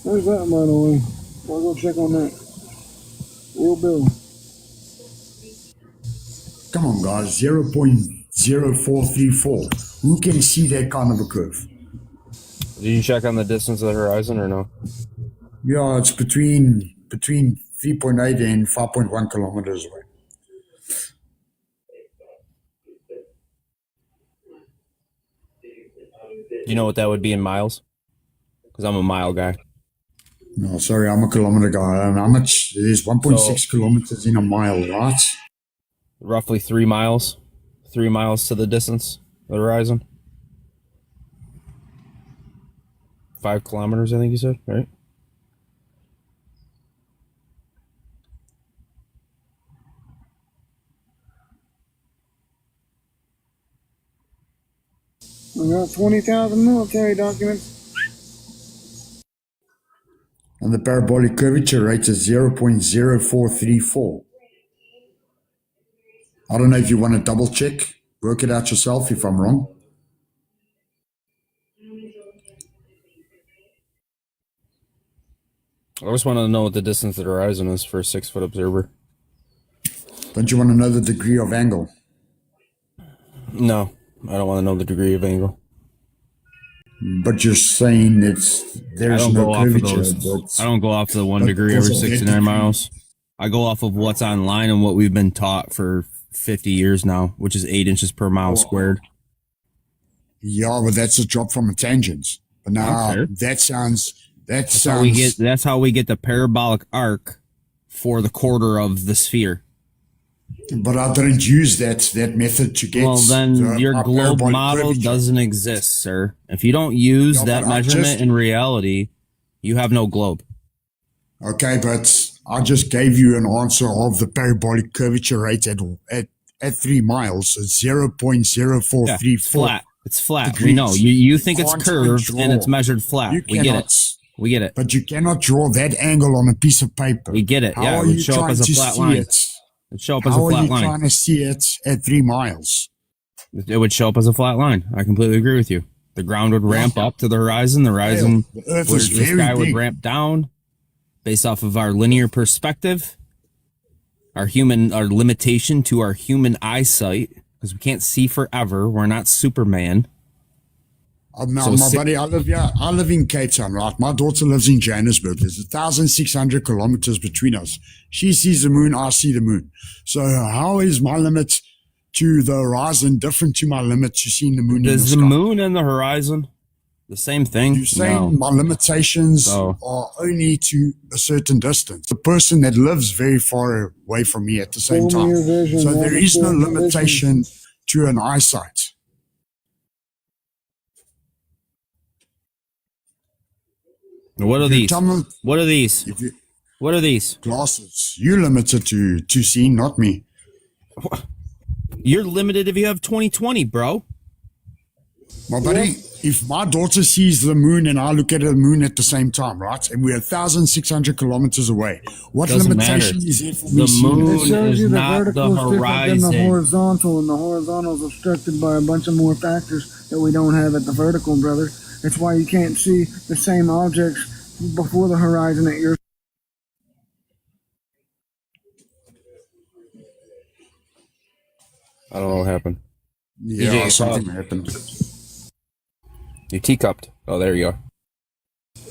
Where's that, by the way? I'll go check on that. Real bill. Come on, guys. 0.0434. Who can see that kind of a curve? Did you check on the distance of the horizon or no? Yeah, it's between 3.8 and 5.1 kilometers away. Do you know what that would be in miles? Because I'm a mile guy. No, sorry, I'm a kilometer guy. And how much? It is 1.6 kilometers in a mile, right? Roughly 3 miles. 3 miles to the distance of the horizon. 5 kilometers, I think you said, right? We got 20,000 military documents. And the parabolic curvature rate is 0.0434. I don't know if you want to double check, work it out yourself if I'm wrong. I just want to know what the distance of the horizon is for a 6-foot observer. Don't you want to know the degree of angle? No, I don't want to know the degree of angle. But you're saying there's no curvature. I don't go off the 1 degree over 69 miles. I go off of what's online and what we've been taught for 50 years now, which is 8 inches per mile squared. Yeah, but that's a drop from a tangent. But now that's how we get the parabolic arc for the quarter of the sphere. But I didn't use that method to get. Well, then your globe model doesn't exist, sir. If you don't use that measurement in reality, you have no globe. Okay, but I just gave you an answer of the parabolic curvature rate at 3 miles, 0.0434. Yeah, it's flat. It's flat. Degrees. We know. You think it's curved and it's measured flat. We get it. We get it. But you cannot draw that angle on a piece of paper. We get it. Yeah, it would show up as a flat line. It'd show up as a flat line. How are you trying to see it at 3 miles? It would show up as a flat line. I completely agree with you. The ground would ramp up to the horizon. The horizon, the sky would ramp down based off of our linear perspective, our limitation to our human eyesight, because we can't see forever. We're not Superman. No, my buddy, I live in Cape Town, right? My daughter lives in Johannesburg. There's 1,600 kilometers between us. She sees the moon, I see the moon. So how is my limit to the horizon different to my limit to seeing the moon in the sky? Is the moon and the horizon the same thing? You're saying my limitations are only to a certain distance. The person that lives very far away from me at the same time. So there is no limitation to an eyesight. What are these? What are these? What are these? Glasses. You're limited to seeing, not me. You're limited if you have 20/20, bro. My buddy, if my daughter sees the moon and I look at the moon at the same time, right? And we're 1,600 kilometers away. What limitation is it for me? The moon is not the horizon. Than the horizontal, and the horizontal is obstructed by a bunch of more factors that we don't have at the vertical, brother. That's why you can't see the same objects before the horizon that you're. I don't know what happened. Yeah, something happened. You teacupped. Oh, there you are.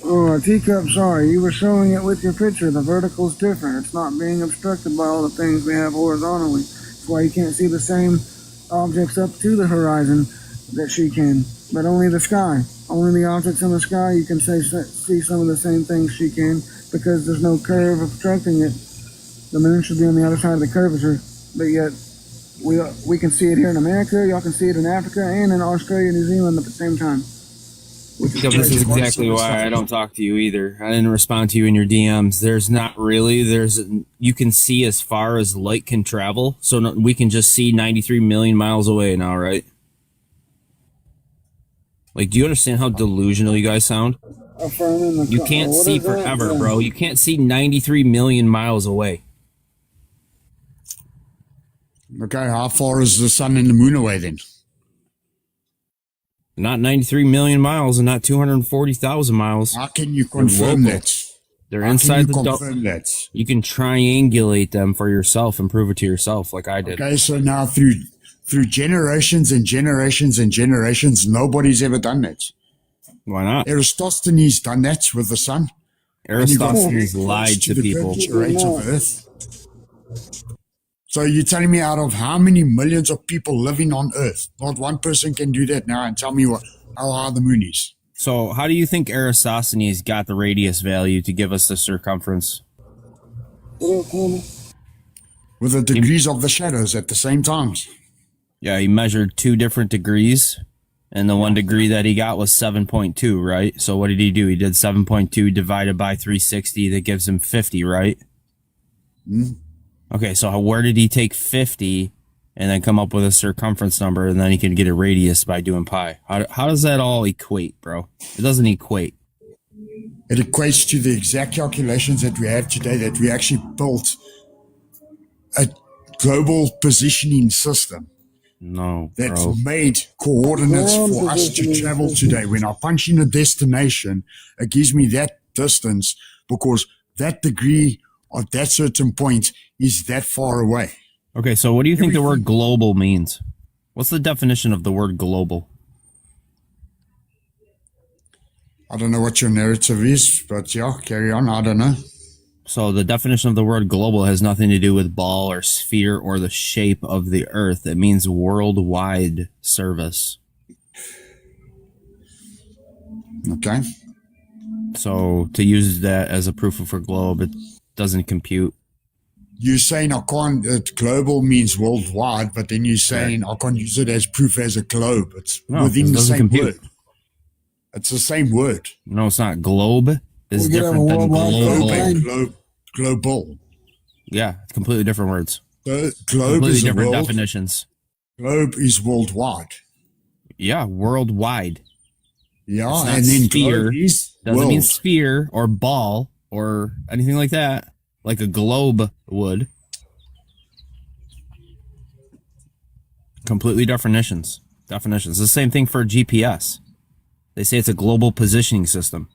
Oh, teacup, sorry. You were showing it with your picture. The vertical's different. It's not being obstructed by all the things we have horizontally. That's why you can't see the same objects up to the horizon that she can, but only the sky. Only the objects in the sky you can see some of the same things she can, because there's no curve obstructing it. The moon should be on the other side of the curvature, but yet we can see it here in America, y'all can see it in Africa, and in Australia and New Zealand at the same time. This is exactly why I don't talk to you either. I didn't respond to you in your DMs. You can see as far as light can travel, so we can just see 93 million miles away now, right? Like, do you understand how delusional you guys sound? Affirming the You can't what see is that? forever, Yeah. bro. You can't see 93 million miles away. Okay, how far is the sun and the moon away then? Not 93 million miles and not 240,000 miles. How can you confirm that? They're How inside can you the confirm that? You can triangulate them for yourself and prove it to yourself, like I did. Okay, so now through generations and generations and generations, nobody's ever done that. Why not? Eratosthenes done that with the sun. Eratosthenes lied to the people. curvature rate of Earth. So you're telling me out of how many millions of people living on Earth, not one person can do that now and tell me how hard the moon is? So how do you think Eratosthenes got the radius value to give us the circumference? With the degrees of the shadows at the same times. Yeah, he measured 2 different degrees, and the 1 degree that he got was 7.2, right? So what did he do? He did 7.2 divided by 360. That gives him 50, right? Okay, so where did he take 50 and then come up with a circumference number, and then he can get a radius by doing pi? How does that all equate, bro? It doesn't equate. It equates to the exact calculations that we have today, that we actually built a global positioning system. No, that's bro. made coordinates for us to travel today. When I punch in a destination, it gives me that distance because that degree at that certain point is that far away. Okay, so what do you think the word global means? What's the definition of the word global? I don't know what your narrative is, but yeah, carry on. I don't know. So the definition of the word global has nothing to do with ball or sphere or the shape of the earth. It means worldwide service. Okay. So to use that as a proof of a globe, it doesn't compute. You're saying I can't, global means worldwide, but then you're saying I can't use it as proof as a globe. It's within the same word. It's the same word. No, it's not. Globe is different than global. Global. Yeah, it's completely different words. Globe completely is different world. definitions. Globe is worldwide. Yeah, worldwide. Yeah, and then sphere doesn't world. mean sphere or ball or anything like that, like a globe would. Completely definitions. Definitions. The same thing for GPS. They say it's a global positioning system.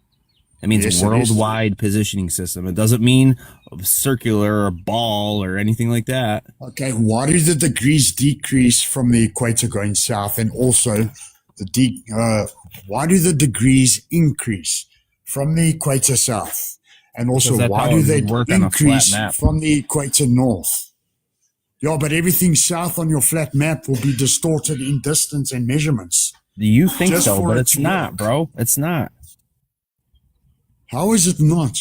It means Yes, worldwide positioning system. It doesn't mean circular or ball or anything like that. Okay, why do the degrees decrease from the equator going south, and also why do the degrees increase from the equator south, and also why do they increase from the equator north? Yeah, but everything south on your flat map will be distorted in distance and measurements. You think so, but it's not, bro. It's not. How is it not?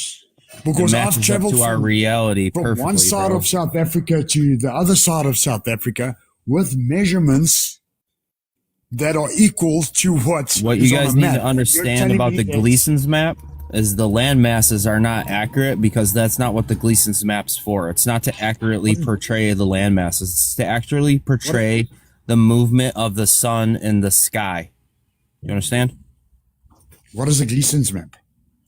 Because I've traveled to our reality from one side of South Africa to the other side of South Africa with measurements that are equal to what you guys need to understand about the Gleason's map is the land masses are not accurate, because that's not what the Gleason's map's for. It's not to accurately portray the land masses. It's to accurately portray the movement of the sun in the sky. You understand? What is a Gleason's map?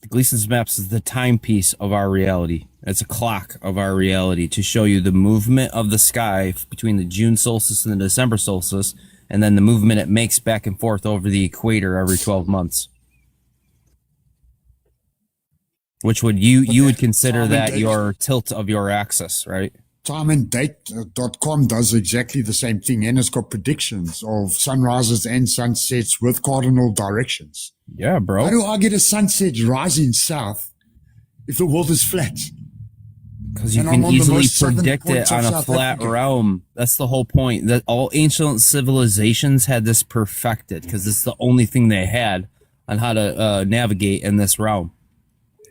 The Gleason's maps is the timepiece of our reality. It's a clock of our reality to show you the movement of the sky between the June solstice and the December solstice, and then the movement it makes back and forth over the equator every 12 months. Which would you would consider that your tilt of your axis, right? Timeanddate.com does exactly the same thing, and it's got predictions of sunrises and sunsets with cardinal directions. Yeah, bro. How do I get a sunset rising south if the world is flat? Because you can easily predict it on a flat realm. That's the whole point. That all ancient civilizations had this perfected, because it's the only thing they had on how to navigate in this realm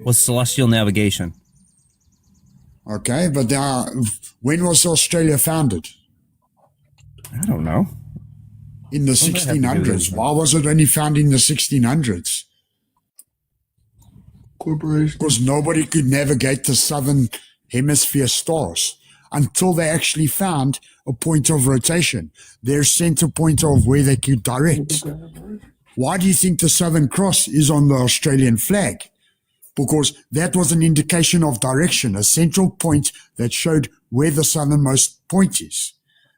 was celestial navigation. Okay, but when was Australia founded? I don't know. In the 1600s. Why was it only found in the 1600s? Corporation. Because nobody could navigate the southern hemisphere stars until they actually found a point of rotation, their center point of where they could direct. why do you think the Southern Cross is on the Australian flag? Because that was an indication of direction, a central point that showed where the southernmost point is.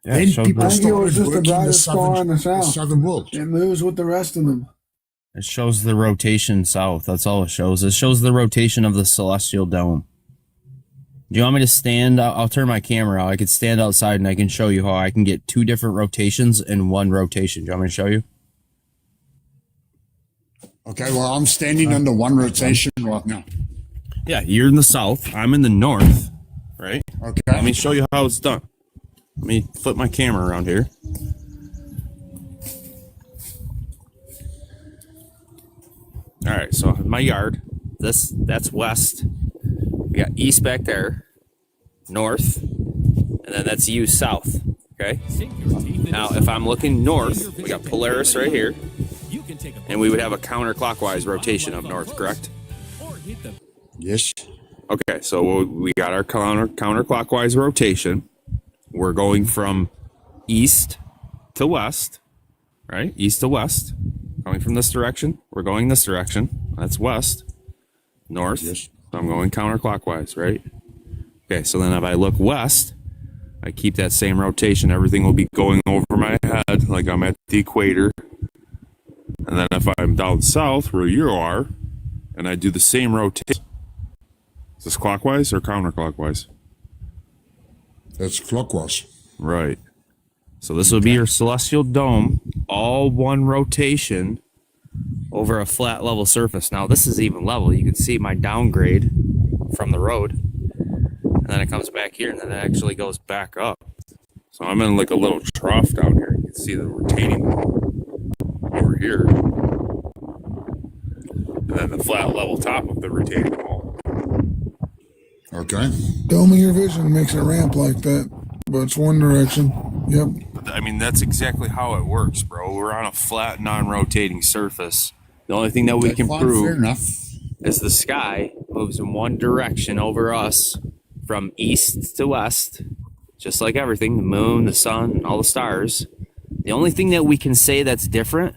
Yeah, Then people I think it was started just the working brightest star in the the south. southern world. It moves with the rest of them. It shows the rotation south. That's all it shows. It shows the rotation of the celestial dome. Do you want me to stand? I'll turn my camera out. I could stand outside and I can show you how I can get 2 different rotations in one rotation. Do you want me to show you? Okay, well, I'm standing under one rotation right now. Yeah, you're in the south. I'm in the north, right? Okay. Let me show you how it's done. Let me flip my camera around here. All right, so in my yard, that's west. We got east back there, north, and then that's you south. Okay. Now, if I'm looking north, we got Polaris right here, and we would have a counterclockwise rotation of north, correct? Yes. Okay, so we got our counterclockwise rotation. We're going from east to west, right? East to west. Going from this direction, we're going this direction. That's west. North. Yes. So I'm going counterclockwise, right? Okay, so then if I look west, I keep that same rotation. Everything will be going over my head like I'm at the equator. And then if I'm down south where you are, and I do the same rotation, is this clockwise or counterclockwise? That's clockwise. Right. So this will be your celestial dome, all one rotation over a flat level surface. Now this is even level. You can see my downgrade from the road. And then it comes back here and then it actually goes back up. So I'm in like a little trough down here. You can see the retaining wall over here. And then the flat level top of the retaining wall. Okay. Doming your vision makes a ramp like that, but it's one direction. Yep. I mean, that's exactly how it works, bro. We're on a flat, non-rotating surface. The only thing that we can prove is the sky moves in one direction over us from east to west, just like everything, the moon, the sun, all the stars. The only thing that we can say that's different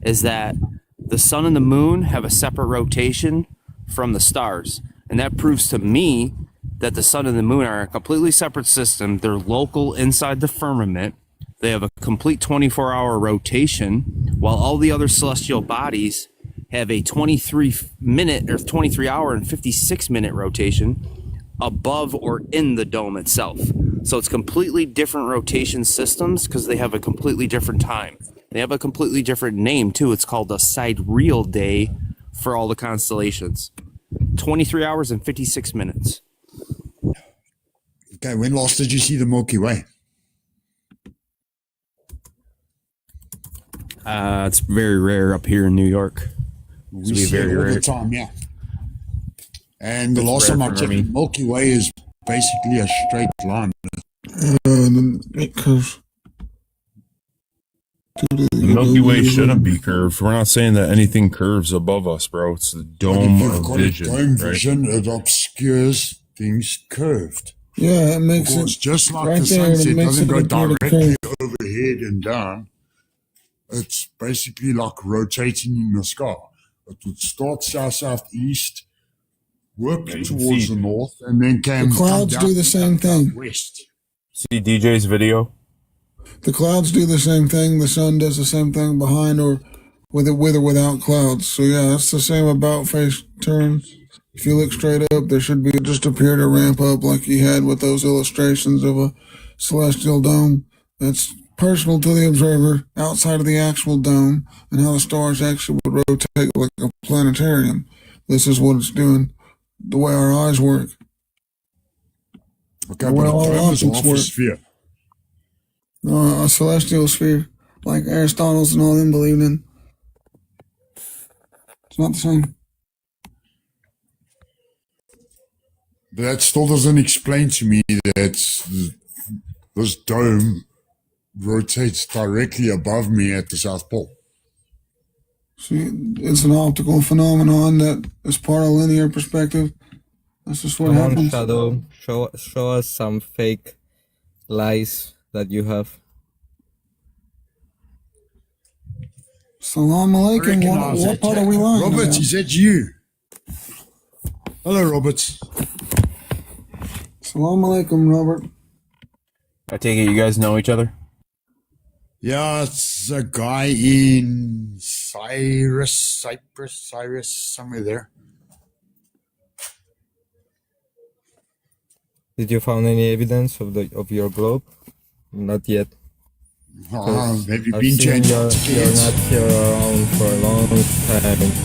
is that the sun and the moon have a separate rotation from the stars. And that proves to me that the sun and the moon are a completely separate system. They're local inside the firmament. They have a complete 24-hour rotation, while all the other celestial bodies have a 23-minute or 23-hour and 56-minute rotation above or in the dome itself. So it's completely different rotation systems because they have a completely different time. They have a completely different name too. It's called a sidereal day for all the constellations. 23 hours and 56 minutes. Okay, when last did you see the Milky Way? It's very rare up here in New York. We see it all the time, yeah. And the last time I checked, the Milky Way is basically a straight line. It curves. The Milky Way shouldn't be curved. We're not saying that anything curves above us, bro. It's the dome of vision. Dome vision, it obscures things curved. Yeah, it makes it just like right the there, sunset it makes doesn't it go appear to directly curve. overhead and down. It's basically like rotating in the sky. It would start southeast, work towards the north, and then The clouds do the same thing. West. See DJ's video? The clouds do the same thing. The sun does the same thing behind or with or without clouds. So yeah, that's the same about face turn. If you look straight up, there should be just appear to ramp up like you had with those illustrations of a celestial dome. That's personal to the observer outside of the actual dome and how the stars actually would rotate like a planetarium. This is what it's doing, the way our eyes work. Okay, but a dome is half a sphere. A celestial sphere, like Aristotle's and all them believed in. It's not the same. But that still doesn't explain to me that this dome rotates directly above me at the South Pole. See, it's an optical phenomenon that is part of linear perspective. That's just what happens. Shadow, show us some fake lies that you have. Salam alaikum. What part are we lying Robert, about? is that you? Hello, Robert. Salam alaikum, Robert. I take it you guys know each other? Yeah, it's a guy in Cyprus, somewhere there. Did you find any evidence of your globe? Not yet. Have you I've been seen to you're not here around for a long time.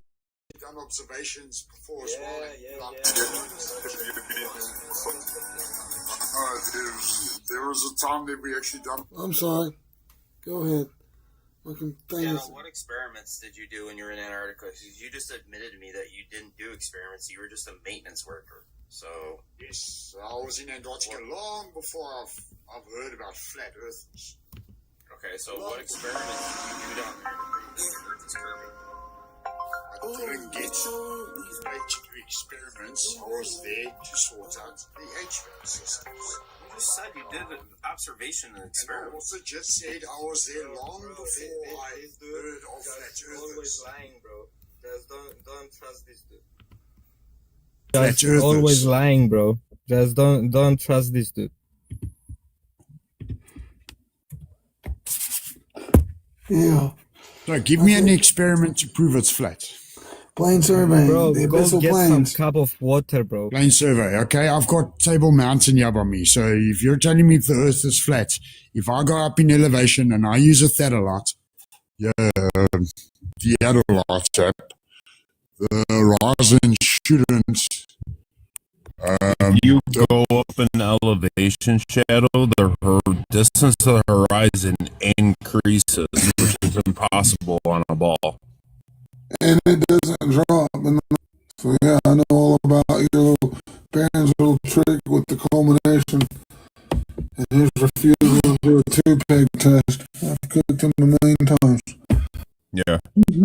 Done observations before as well. There was a time that we actually done. I'm sorry. Go ahead. What experiments did you do when you were in Antarctica? Because you just admitted to me that you didn't do experiments. You were just a maintenance worker. So yes, I was in Antarctica long before I've heard about flat earthers. Okay, so what experiments did you do down there to prove that the Earth is curving? I didn't get these nature experiments. I was there to sort out the HVAC systems. You just said you did an observation and experiment. I also just said I was there long before I heard of flat earthers. Always lying, bro. Just don't trust this dude. Flat earthers. Always lying, bro. Just don't trust this dude. Yeah. So give me an experiment to prove it's flat. Plane survey. Bro, the go abyssal get plains. some cup of water, bro. Plane survey, okay? I've got Table Mountain here by me. So if you're telling me if the Earth is flat, if I go up in elevation and I use a satellite, the Adelaide chap, the horizon shouldn't. You go up in elevation, Shadow, the distance to the horizon increases, which is impossible on a ball. And it doesn't drop. So yeah, I know all about your little parents' little trick with the culmination and his refusal to do a two-peg test. I've cooked him a million times. Yeah.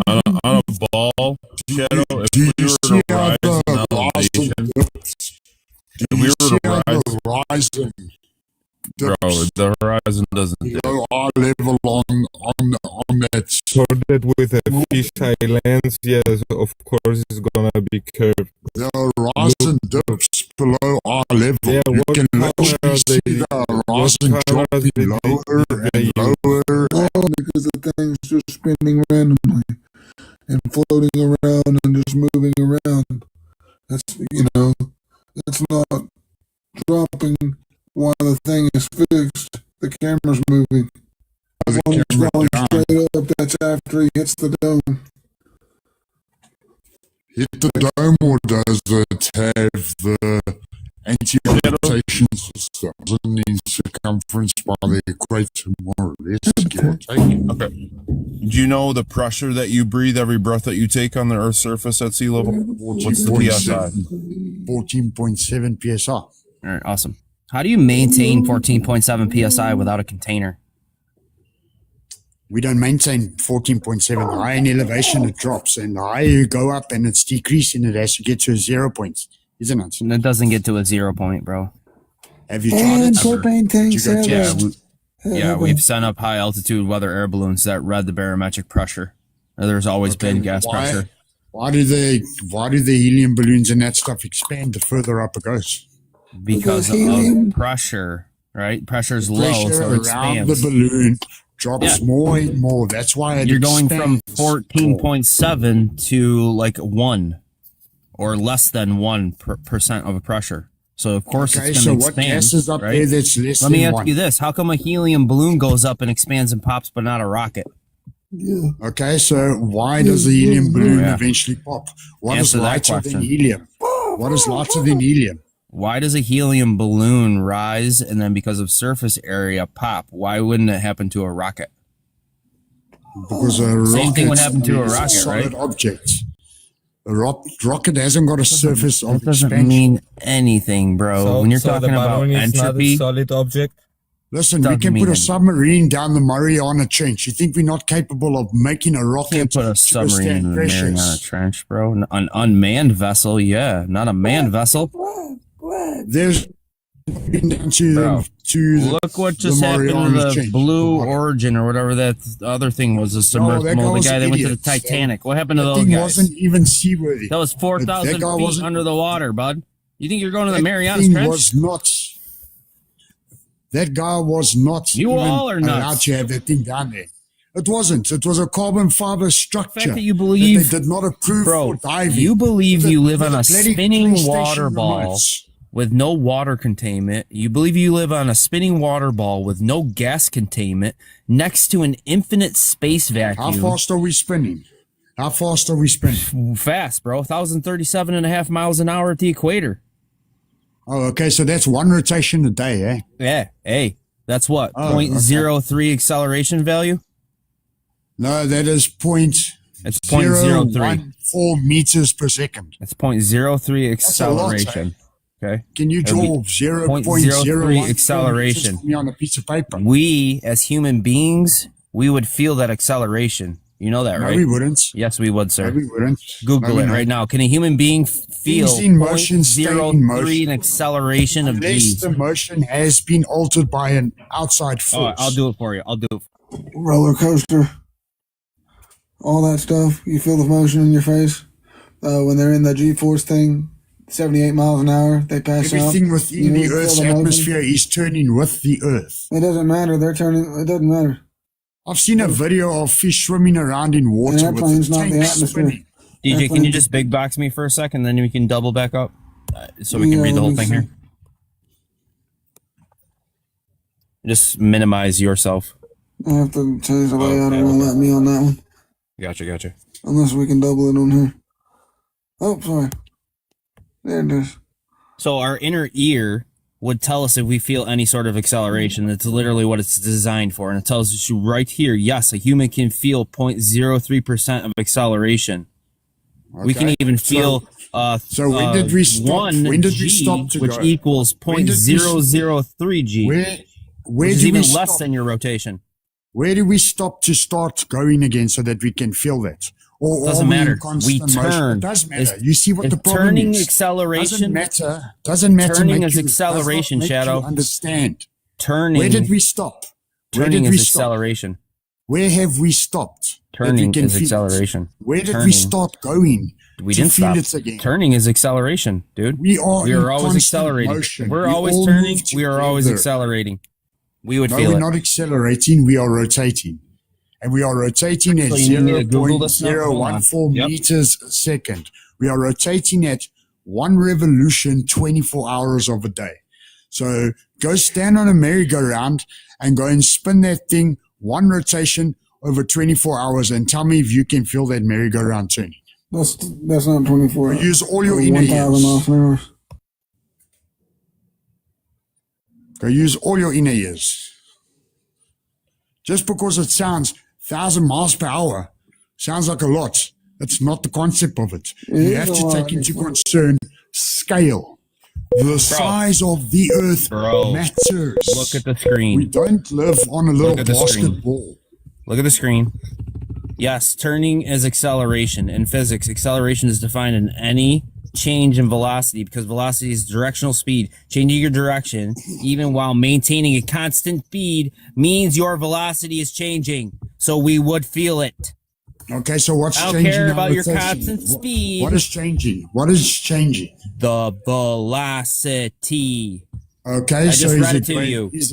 On a ball, Shadow, if we were to rise in elevation, if we were to rise, bro, the horizon doesn't dip. Go eye level on that. So that with a fisheye lens, yes, of course it's gonna be curved. The horizon dips below eye level. Yeah, you what can color literally are see they? the horizon dropping lower and lower. Oh, because the thing's just spinning randomly and floating around and just moving around. That's, that's not dropping while the thing is fixed. The camera's moving. The When it's camera going down. straight up, that's after he hits the dome. Hit the dome, or does it have the anti-rotation system? Doesn't need circumference by the equator, more or less. Okay. Do you know the pressure that you breathe every breath that you take on the Earth's surface at sea level? What's the PSI? 14.7 psi. All right, awesome. How do you maintain 14.7 psi without a container? We don't maintain 14.7. High in elevation, it drops, and the higher you go up and it's decreasing, it has to get to a 0 point, isn't it? It doesn't get to a 0 point, bro. Have you tried And it? propane tanks Did you go have test? We've sent up high altitude weather air balloons that read the barometric pressure. There's always been gas pressure. Why do the helium balloons and that stuff expand the further up it goes? Because of pressure, right? Pressure's low, Pressure so it around expands. the balloon drops more and more. That's why You're going from expands. 14.7 to like 1 or less than 1% of a pressure. So of course Okay, it's so going to what expand. gas is up right? there that's less Let me than ask 1? you this: how come a helium balloon goes up and expands and pops, but not a rocket? Yeah. Okay, so why does the helium balloon eventually pop? What is Answer that lighter than question. helium? What is lighter than helium? Why does a helium balloon rise and then because of surface area pop? Why wouldn't it happen to a rocket? Because a Same thing would rocket happen to a is rocket, solid right? object. A rocket hasn't got a surface of That doesn't expansion. mean anything, bro. When you're so talking the about balloon is not a entropy, solid object. Listen, we doesn't can mean put a anything. submarine down the Mariana Trench. You think we're not capable of making a rocket can't put a to submarine in withstand the Mariana pressures? Trench, bro. An unmanned vessel, yeah, not a manned vessel. There's been down to look what just happened to the Blue Origin or whatever that other thing was, the submersible, the guy that went to the Titanic. What happened to those guys? Wasn't even seaworthy. That was 4,000 feet under the water, bud. You think you're going to the Marianas Trench? Trench? That guy was not allowed to have that thing down there. It wasn't. It was a carbon fiber structure. The fact that you believe, they did not approve for diving. You believe you live on a spinning water ball with no water containment. You believe you live on a spinning water ball with no gas containment next to an infinite space vacuum. How fast are we spinning? How fast are we spinning? Fast, bro. 1,037.5 miles an hour at the equator. Oh, okay. So that's one rotation a day, eh? Yeah. Hey, that's what? 0.03 acceleration value? No, that is It's 0.03. 4 meters per second. It's 0.03 acceleration. Okay. Can you draw 0.03 acceleration? Me on a piece of paper. We, as human beings, we would feel that acceleration. You know that, right? No, we wouldn't. Yes, we would, sir. No, we wouldn't. Google it right now. Can a human being feel 0.03 an acceleration of G? Unless the motion has been altered by an outside force. I'll do it for you. Roller coaster. All that stuff. You feel the motion in your face. When they're in the G-force thing, 78 miles an hour, they pass out. Everything within the Earth's atmosphere is turning with the Earth. It doesn't matter. They're turning. It doesn't matter. I've seen a video of fish swimming around in water with the tank spinning. DJ, can you just big box me for a second, then we can double back up so we can read the whole thing here? Just minimize yourself. I have to change the layout. It won't let me on that one. Gotcha. Unless we can double it on here. Oh, sorry. There it is. So our inner ear would tell us if we feel any sort of acceleration. That's literally what it's designed for. And it tells us right here, yes, a human can feel 0.03% of acceleration. Okay. We can even feel so when did we stop? When did we stop to which go? Equals 0.003 G. Where which is did even we less stop? than your rotation. Where do we stop to start going again so that we can feel that? Or doesn't matter. We motion? turn. It does matter. You see what the problem turning is. acceleration. Doesn't matter. Turning make is you, acceleration, does not make Shadow. You understand. Turning. Where did we stop? Turning is acceleration. Where have we stopped? Turning is acceleration. Where did we start going? We didn't feel stop. it again? Turning is acceleration, dude. We are always accelerating. Motion. We're we always turning. We are always accelerating. We would feel we're it. not accelerating. We are rotating. And we are rotating at 0.014 meters a second. We are rotating at 1 revolution 24 hours of a day. So go stand on a merry-go-round and go and spin that thing 1 rotation over 24 hours and tell me if you can feel that merry-go-round turning. That's not 24. Use all your inner ears. 1,000 miles an hour. Go use all your inner ears. Just because it sounds 1,000 miles per hour sounds like a lot. That's not the concept of it. You have to take into concern scale. The size of the Earth matters. Look at the screen. We don't live on a little basketball. Look at the screen. Yes, turning is acceleration. In physics, acceleration is defined in any change in velocity because velocity is directional speed. Changing your direction, even while maintaining a constant speed, means your velocity is changing. So we would feel it. Okay, so what's changing? I don't care about your constant speed. What is changing? What is changing? The velocity. Okay, I just read it to you. Is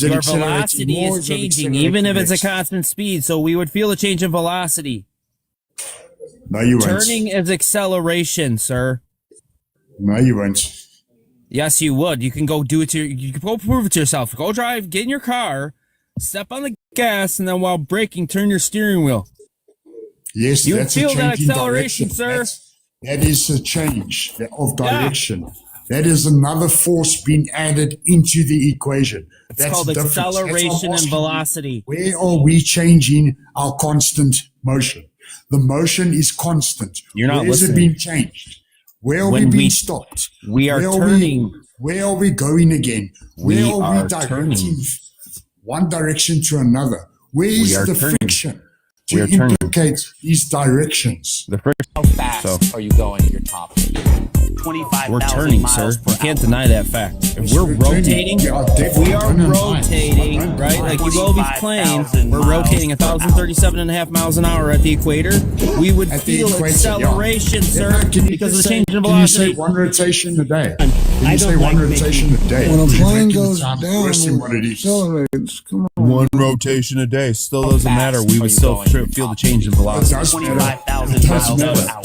it your velocity is changing, even if it's a constant speed. So we would feel a change in velocity. No, you won't. Turning is acceleration, sir. No, you won't. Yes, you would. You can go do it you can go prove it to yourself. Go drive, get in your car, step on the gas, and then while braking, turn your steering wheel. Yes, you that's feel a change that acceleration, in sir. That is a change of direction. Yeah. That is another force being added into the equation. It's called acceleration and velocity. Where are we changing our constant motion? The motion is constant. You're not Where is it being changed? Where are we being stopped? We are turning. Where are we going again? Where are we directing one direction to another? Where is the friction to implicate these directions? The friction. How fast are you going at your top speed? We're turning, sir. You can't deny that fact. If we're rotating, if we are rotating, right, like you will be playing, we're rotating 1,037.5 miles an hour at the equator, we would feel acceleration, sir, because of the change in velocity. Can you say one rotation a day? Can you say one rotation a day? When a plane goes down, it accelerates. Come on. One rotation a day still doesn't matter. We would still feel the change in velocity. 25,000 miles per hour.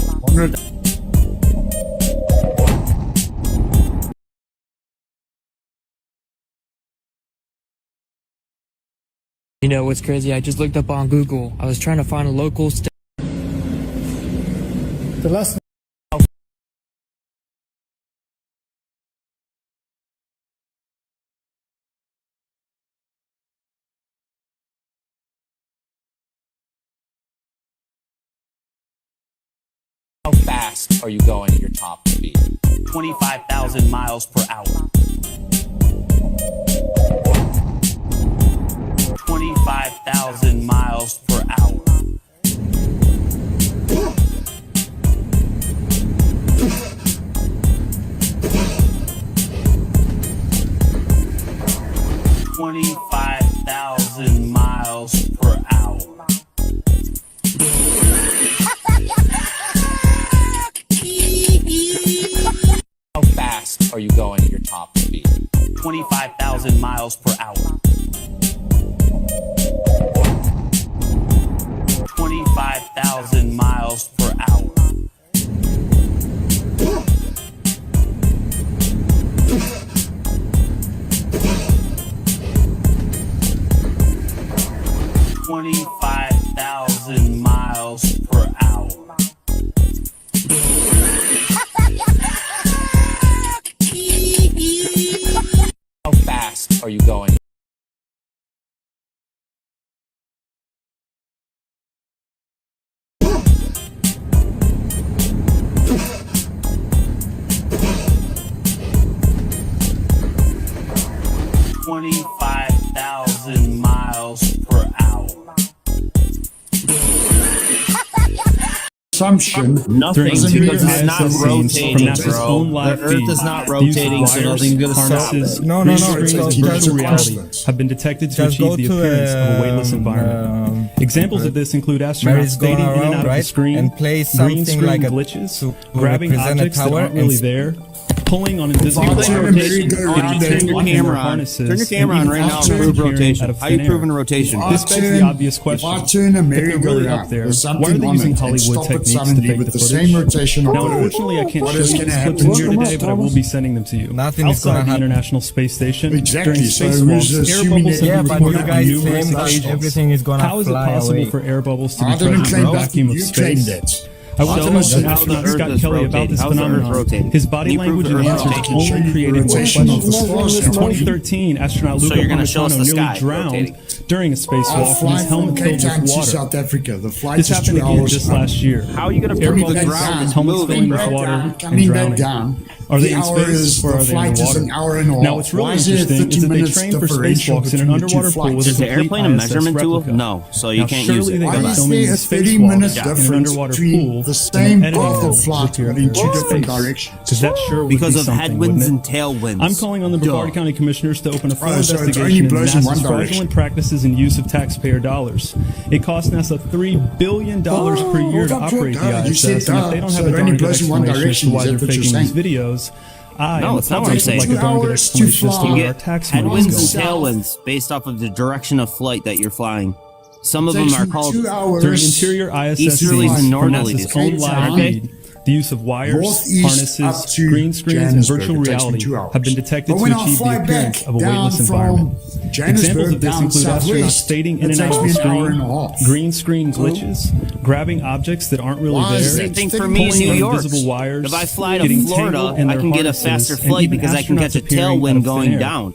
You know what's crazy? I just looked up on Google. I was trying to find a local state. The last How fast are you going at your top speed? 25,000 miles per hour. 25,000 miles per hour. Miles per hour. How fast are you going at your top speed? 25,000 miles per hour. 25,000 miles per hour. 25,000 miles per hour. How fast are you going? Assumption. Nothing, because it's not rotating, bro. The Earth is not rotating, so nothing's gonna stop it. No. Virtual reality have been detected to achieve the appearance of a weightless environment. Examples of this include astronauts fading in and out of the screen, and play green something screen like glitches, grabbing objects that aren't really there, pulling on invisible rotation. Turn your camera on. harnesses. Turn your camera on right now and prove rotation. How you proving rotation? This begs the obvious question. If I turn a If they're really merry-go-round, up there, there's why are something they on using it, and Hollywood stop it techniques to suddenly fake with the the footage? same rotation of Now, the Earth. unfortunately, I can't What show is you gonna these happen clips to here it? today, but I will be sending them to you. Nothing is gonna Outside the happen. International Space Station, Exactly, during so spacewalks, who's air assuming bubbles that- have Yeah, been but you reported guys from numerous claim that crystals. everything is gonna How is it fly possible away? for air bubbles to I be didn't present in claim the that. vacuum of You claimed space? it. I will I tell didn't say astronaut that. Scott Earth is Kelly about this rotating. How's the Earth phenomenon. rotating? His body Can you prove language the and Earth answers rotating? only created more Rotation of the questions. force. In 2013, astronaut So Luca you're gonna show us Parmitano the nearly sky drowned rotating. during a I spacewalk when fly his helmet from Cape filled Town with to water. South Africa. The flight This is happened 2 again hours. just last year. How are you gonna Air prove bubbles the ground is helmets filling moving, with bro? water and Coming back drowning. down. Are they The in hour space is- or the are they in flight the is water? an hour and a half. Now, what's really Why is it interesting is 30 that they minutes train for differential spacewalks in an between the two underwater pool with flights? a Is the complete airplane a ISS measurement tool? replica. No, so you Now, can't surely use it. they Why got is filming there a these 30-minute spacewalks in an difference underwater between pool the same and editing path them of flight with your but in two space? different directions? Because that sure would Because be of something, headwinds wouldn't and it? tailwinds. I'm calling on the Brevard Duh. County Commissioners to open a full Right, so it only investigation into blows in one NASA's direction. fraudulent practices and use of taxpayer dollars. It costs NASA $3 billion per year to operate the You ISS, said and if they don't so have a it only darn good blows in one explanation as to direction. why Is they're that what you're faking these saying? videos, I No, and it's the not what I'm public would like saying. a darn good 2 hours to explanation as to fly. where You our get tax money headwinds is and going. tailwinds based off of the direction of flight that you're flying. Some of them Takes are me called 2 hours. During interior ISS Easterlies scenes and from northerlies. NASA's own live Okay. feed, the use of wires, Northeast up harnesses, to green screens, and Johannesburg. virtual It takes me reality 2 hours. have been detected But to when I achieve the fly appearance back of a down weightless from environment. Examples Johannesburg of this down include astronauts southwest, fading in it and out takes of me the an hour and a screen, half. green screen glitches, grabbing objects that aren't really Why is there, it Same thing for pulling me in New on York. invisible wires, If I fly to getting Florida, tangled in I their can get a harnesses, faster and flight even because I can catch a astronauts appearing out of tailwind thin going air. down.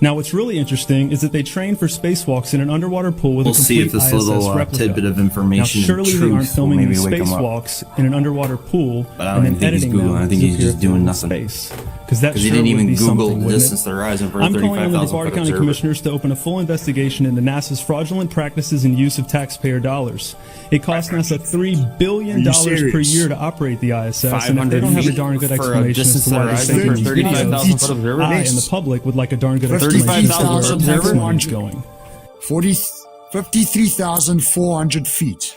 Now, what's really interesting is that they train for spacewalks in an underwater pool with We'll a see complete if this ISS little replica. tidbit of information Now, surely is they aren't truth. filming Maybe these wake him up. spacewalks in an underwater pool But I and don't then even think he's editing them Googling. I think to he's appear just doing in nothing. space. Because that he sure didn't would even be Google something, the wouldn't distance it? to the horizon for a I'm calling on the 35,000 DeBarr foot County observer. Commissioners to open a full investigation into NASA's fraudulent practices and use of taxpayer dollars. It costs NASA $3 billion per year to operate the ISS, and if they don't have a darn good for a explanation as distance to to the why they're horizon taking for these 35,000 foot videos, observer? I and the public would like a darn good explanation as to where 35,000 tax observer? money is going. 53,400 feet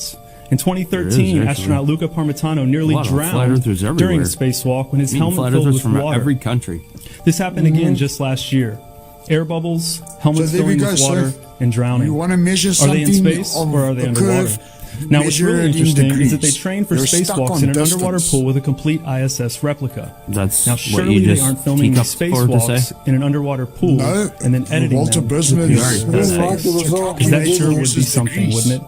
worlds. In 2013, astronaut Luca Parmitano nearly drowned during a spacewalk when his helmet filled with water. Every country. This happened again just last year. Air bubbles, helmets filling with water, and drowning. You want to measure are they in something space or are they underwater? Now, what's really interesting is that they train for spacewalks in an underwater pool with a complete ISS replica. That's now, surely they aren't filming these spacewalks in an underwater pool and then editing them. Is that sure would be something, wouldn't it?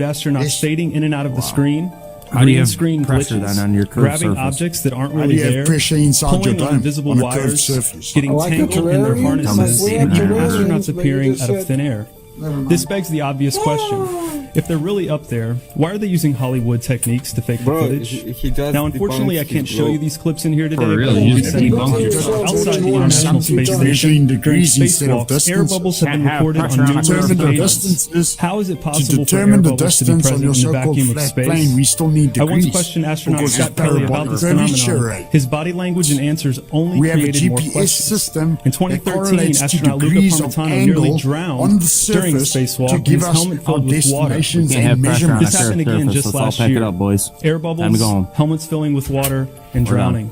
include astronauts fading in and out of the screen, How do you green have screen pressure glitches, then on your curved grabbing surface? objects that aren't How do really you have there, pressure inside your pulling on dome invisible on a curved wires, surface? getting I like tangled in their terrariums, harnesses, like and even terrariums, astronauts but you appearing just out of said- thin air. Never mind. This begs the obvious question. If they're really up there, why are they using Hollywood techniques to fake the Bro, footage? he just Now, unfortunately, I debunked can't his show bro. you these clips in here today. For real, but you I'll be just sending them debunked to you. yourself. Outside the Some International Space people measuring Station, during degrees instead of spacewalks, air distance. bubbles have been Can't have recorded on pressure on a numerous Determine the occasions. distances. How is it To possible for air determine the bubbles to be distance on present your in the so-called vacuum of flat space? plane, we still need I once degrees. questioned astronaut because Scott of Kelly about parabolic this curvature phenomenon. rate. His body language and answers only We have a created more GPS questions. system In that 2013, correlates to astronaut Luca degrees of Parmitano nearly angle drowned on the during the surface spacewalk to with give his us helmet our filled with water. destinations Can't and have pressure on a measurements. This happened curved again surface. just Let's all last pack year. it up, boys. Air Time to bubbles, go home. helmets filling with water, and We're done. drowning.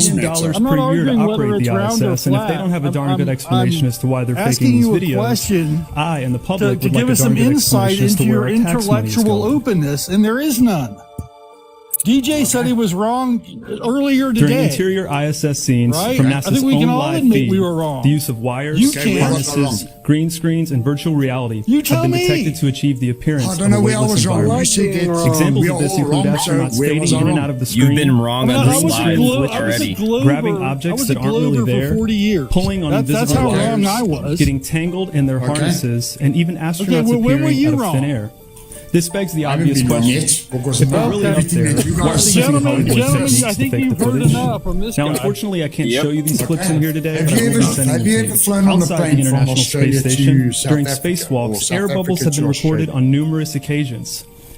million dollars I'm not per year to arguing whether operate the it's round or ISS, and if they don't have a darn good explanation as to why they're faking these videos, question I and the public to would give like a us darn some good insight explanation as to into where your our tax money is intellectual going. openness, and there is none. DJ said he was wrong earlier today. During interior ISS scenes Right? from I NASA's think we can own all live admit feed, we were wrong. the use of wires, You can't. harnesses, green screens, and virtual reality You have tell been me. detected to achieve the appearance I of don't a know where I weightless was wrong. environment. I said that Examples we of are this all include wrong, so astronauts where fading was I in and wrong? out of the screen. You've been wrong on green this live screens with already. grabbing objects that aren't really there, for 40 years. pulling on That's invisible how wires, wrong I was. getting tangled in their harnesses, and even astronauts well, when were appearing you out of wrong? thin air. This begs the I haven't obvious been wrong question: yet, because if they're about really up everything there, that you why are guys they say. using Hollywood Gentlemen, techniques I to think fake the you've heard footage? enough from this Now, guy. unfortunately, I can't show you these clips in here today, Have but I you will ever- be sending have them you to ever you. flown on a Outside plane the from International Australia Space to Station, South during Africa or spacewalks, South air bubbles Africa have to been recorded Australia? on numerous occasions.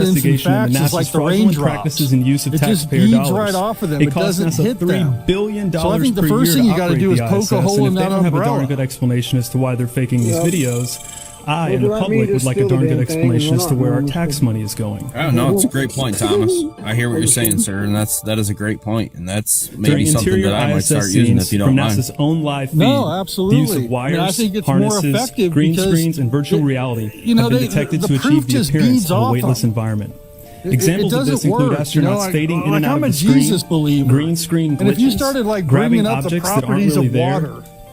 evidence and investigation into facts is NASA's like the fraudulent raindrops. practices and use of It just taxpayer beads dollars. right off of them. It It costs doesn't NASA hit them. $3 billion So I think the per first year thing to you gotta operate do is the poke a ISS, hole and in if they that don't have a darn umbrella. good explanation as to why they're faking these Yep. videos, I Well, and the do I mean public to would like a steal the darn good damn thing and explanation we're as to not where our going to tax steal? money is going. I don't know. It's a great point, Thomas. I hear what you're saying, sir, and that is a great point, and that's maybe During something interior that I might ISS start using scenes if you from don't mind. NASA's own live feed, No, the absolutely. use of wires, I think it's more harnesses, effective green because screens, and virtual reality you know, have been they- detected the to proof achieve the just appearance beads of a off weightless them. environment. It Examples of this doesn't include work, astronauts you know, like- fading in like and out I'm of a the screen, Jesus believer. green screen glitches, And if you started like grabbing bringing up the objects that aren't properties really of there, water,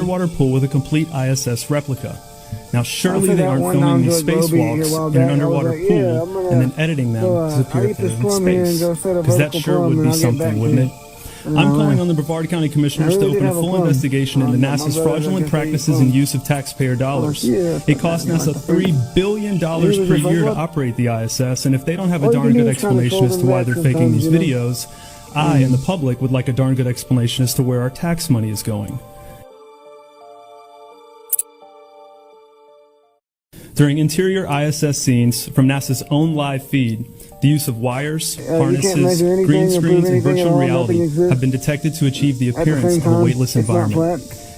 underwater pool with a complete ISS replica. Now, surely see they that aren't one filming these non-drug Bobby a spacewalks while in an back. I was underwater like, yeah, pool I'm gonna and then editing them go, to appear I'll eat through this in plum here and space. go set a Because that vertical sure plum would and be I'll get back something, to wouldn't you. it? I'm calling on the Brevard County Commissioners I to really open did a have a full plum. investigation into My NASA's brother, I fraudulent guess, ate practices plum. and use of taxpayer dollars. yeah, It costs I NASA $3 billion He per was just like, year to what? operate the ISS, and if they don't have a All you darn can do good is kinda explanation fold as to them why back they're faking sometimes, these you know? videos, I and the public would like a darn good explanation as to where our tax money is going. During interior ISS scenes from NASA's own live feed, the use of wires, you can't harnesses, measure anything green or prove screens, and anything at virtual all, reality nothing exists. have been detected to achieve the At the appearance same of a time, weightless it's not environment. flat.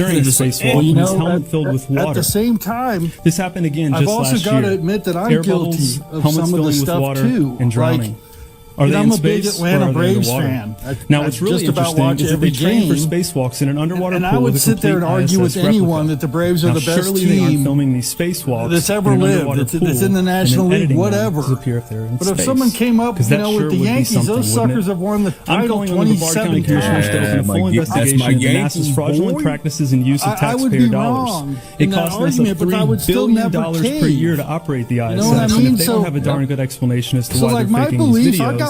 during a spacewalk Well, you with his know, helmet filled with water. At the same time, This happened again just I've also last got year. to admit that I'm Air guilty bubbles, of helmets some of the filling with stuff water too. and drowning. Are Like, they I'm in a big space Atlanta or are they Braves underwater? fan. Now, I what's really just about interesting watch is that every they train for game. spacewalks in an underwater And pool I would with a sit there and complete argue with ISS anyone replica. that the Braves are Now, the best surely they aren't team filming these spacewalks that's ever in an lived, underwater that's pool in the and then National League, editing them whatever. to appear if they're in But if space. someone came up, 'Cause you that know, sure with the would be Yankees, something, those wouldn't suckers it? have won the I'm title calling on the Bard 27 County Commissioners to open a times. full that's investigation my into Yankees, NASA's fraudulent boy. practices and use of I would taxpayer be dollars. wrong It in that costs NASA argument, but I would $3 still billion never per cave. year to operate the ISS. know what I And mean? if they So- don't have a darn good explanation as to So, why like, they're my faking belief, these I videos, got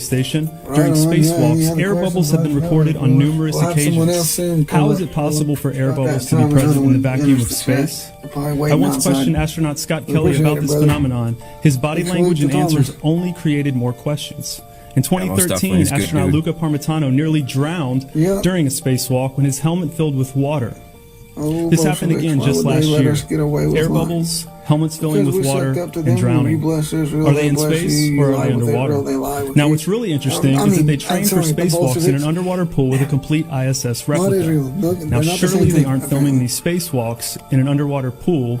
Space Station, during spacewalks, air bubbles have been recorded on numerous occasions. How is it possible for air bubbles to be present in the vacuum of space? I once questioned astronaut Scott Kelly about this phenomenon. His body language and answers only created more questions. In 2013, astronaut Luca Parmitano nearly drowned during a spacewalk when his helmet filled with water. This happened again just last year. Air bubbles, helmets filling with water, and drowning. Are they in space or are they underwater? Now, what's really interesting is that they train for spacewalks in an underwater pool with a complete ISS replica. Now, surely they aren't filming these spacewalks in an underwater pool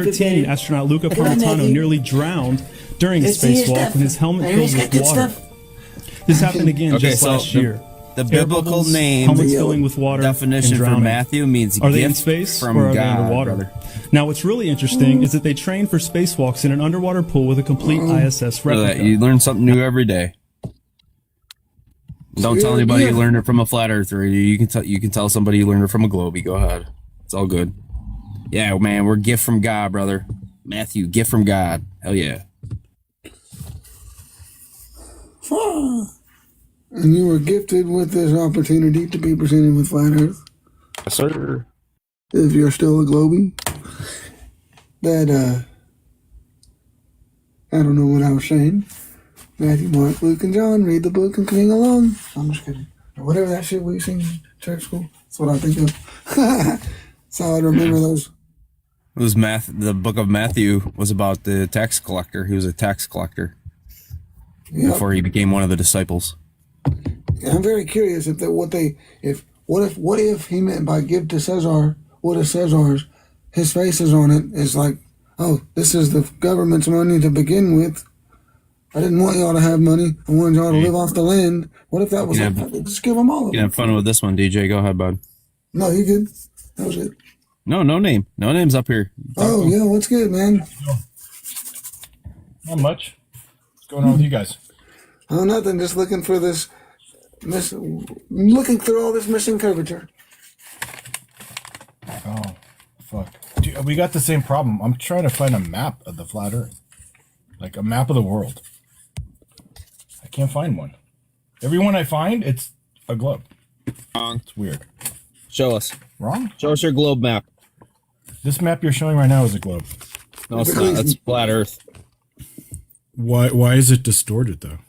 2013, astronaut Luca Parmitano nearly drowned during a spacewalk when his helmet filled with water. This happened again just last year. Air biblical bubbles, name, helmets filling with water, definition and for drowning. Matthew means Are they in gift space from or are God, they underwater? brother. Now, what's really interesting is that they train for spacewalks in an underwater pool with a complete ISS replica. You learn something new every day. Don't tell anybody you learned it from a flat earther. You can tell somebody you learned it from a globey. Go ahead. It's all good. Yeah, man, we're gift from God, brother. Matthew, gift from God. Hell yeah. And you were gifted with this opportunity to be presented with Flat Earth. Yes, sir. If you're still a globey. That, I don't know what I was saying. Matthew, Mark, Luke, and John, read the book and sing along. I'm just kidding. Or whatever that shit we sing in church school. That's what I think of. That's how I remember those. It was the book of Matthew was about the tax collector. He was a tax collector before he became one of the disciples. I'm very curious what if he meant by give to Caesar, what if Caesar's, his face is on it, it's like, oh, this is the government's money to begin with. I didn't want y'all to have money. I wanted y'all to live off the land. What if that was just give them all of You can it? have fun with this one, DJ. Go ahead, bud. No, you good. That was it. No name. No name's up here. Oh, yeah, what's good, man? Not much. What's going on with you guys? Oh, nothing. Just looking for this, looking through all this missing curvature. Oh, fuck. Dude, we got the same problem. I'm trying to find a map of the flat Earth. Like a map of the world. I can't find one. Every one I find, it's a globe. Wrong. It's weird. Show us. Wrong? Show us your globe map. This map you're showing right now is a globe. No, it's not. That's flat Earth. Why is it distorted, though?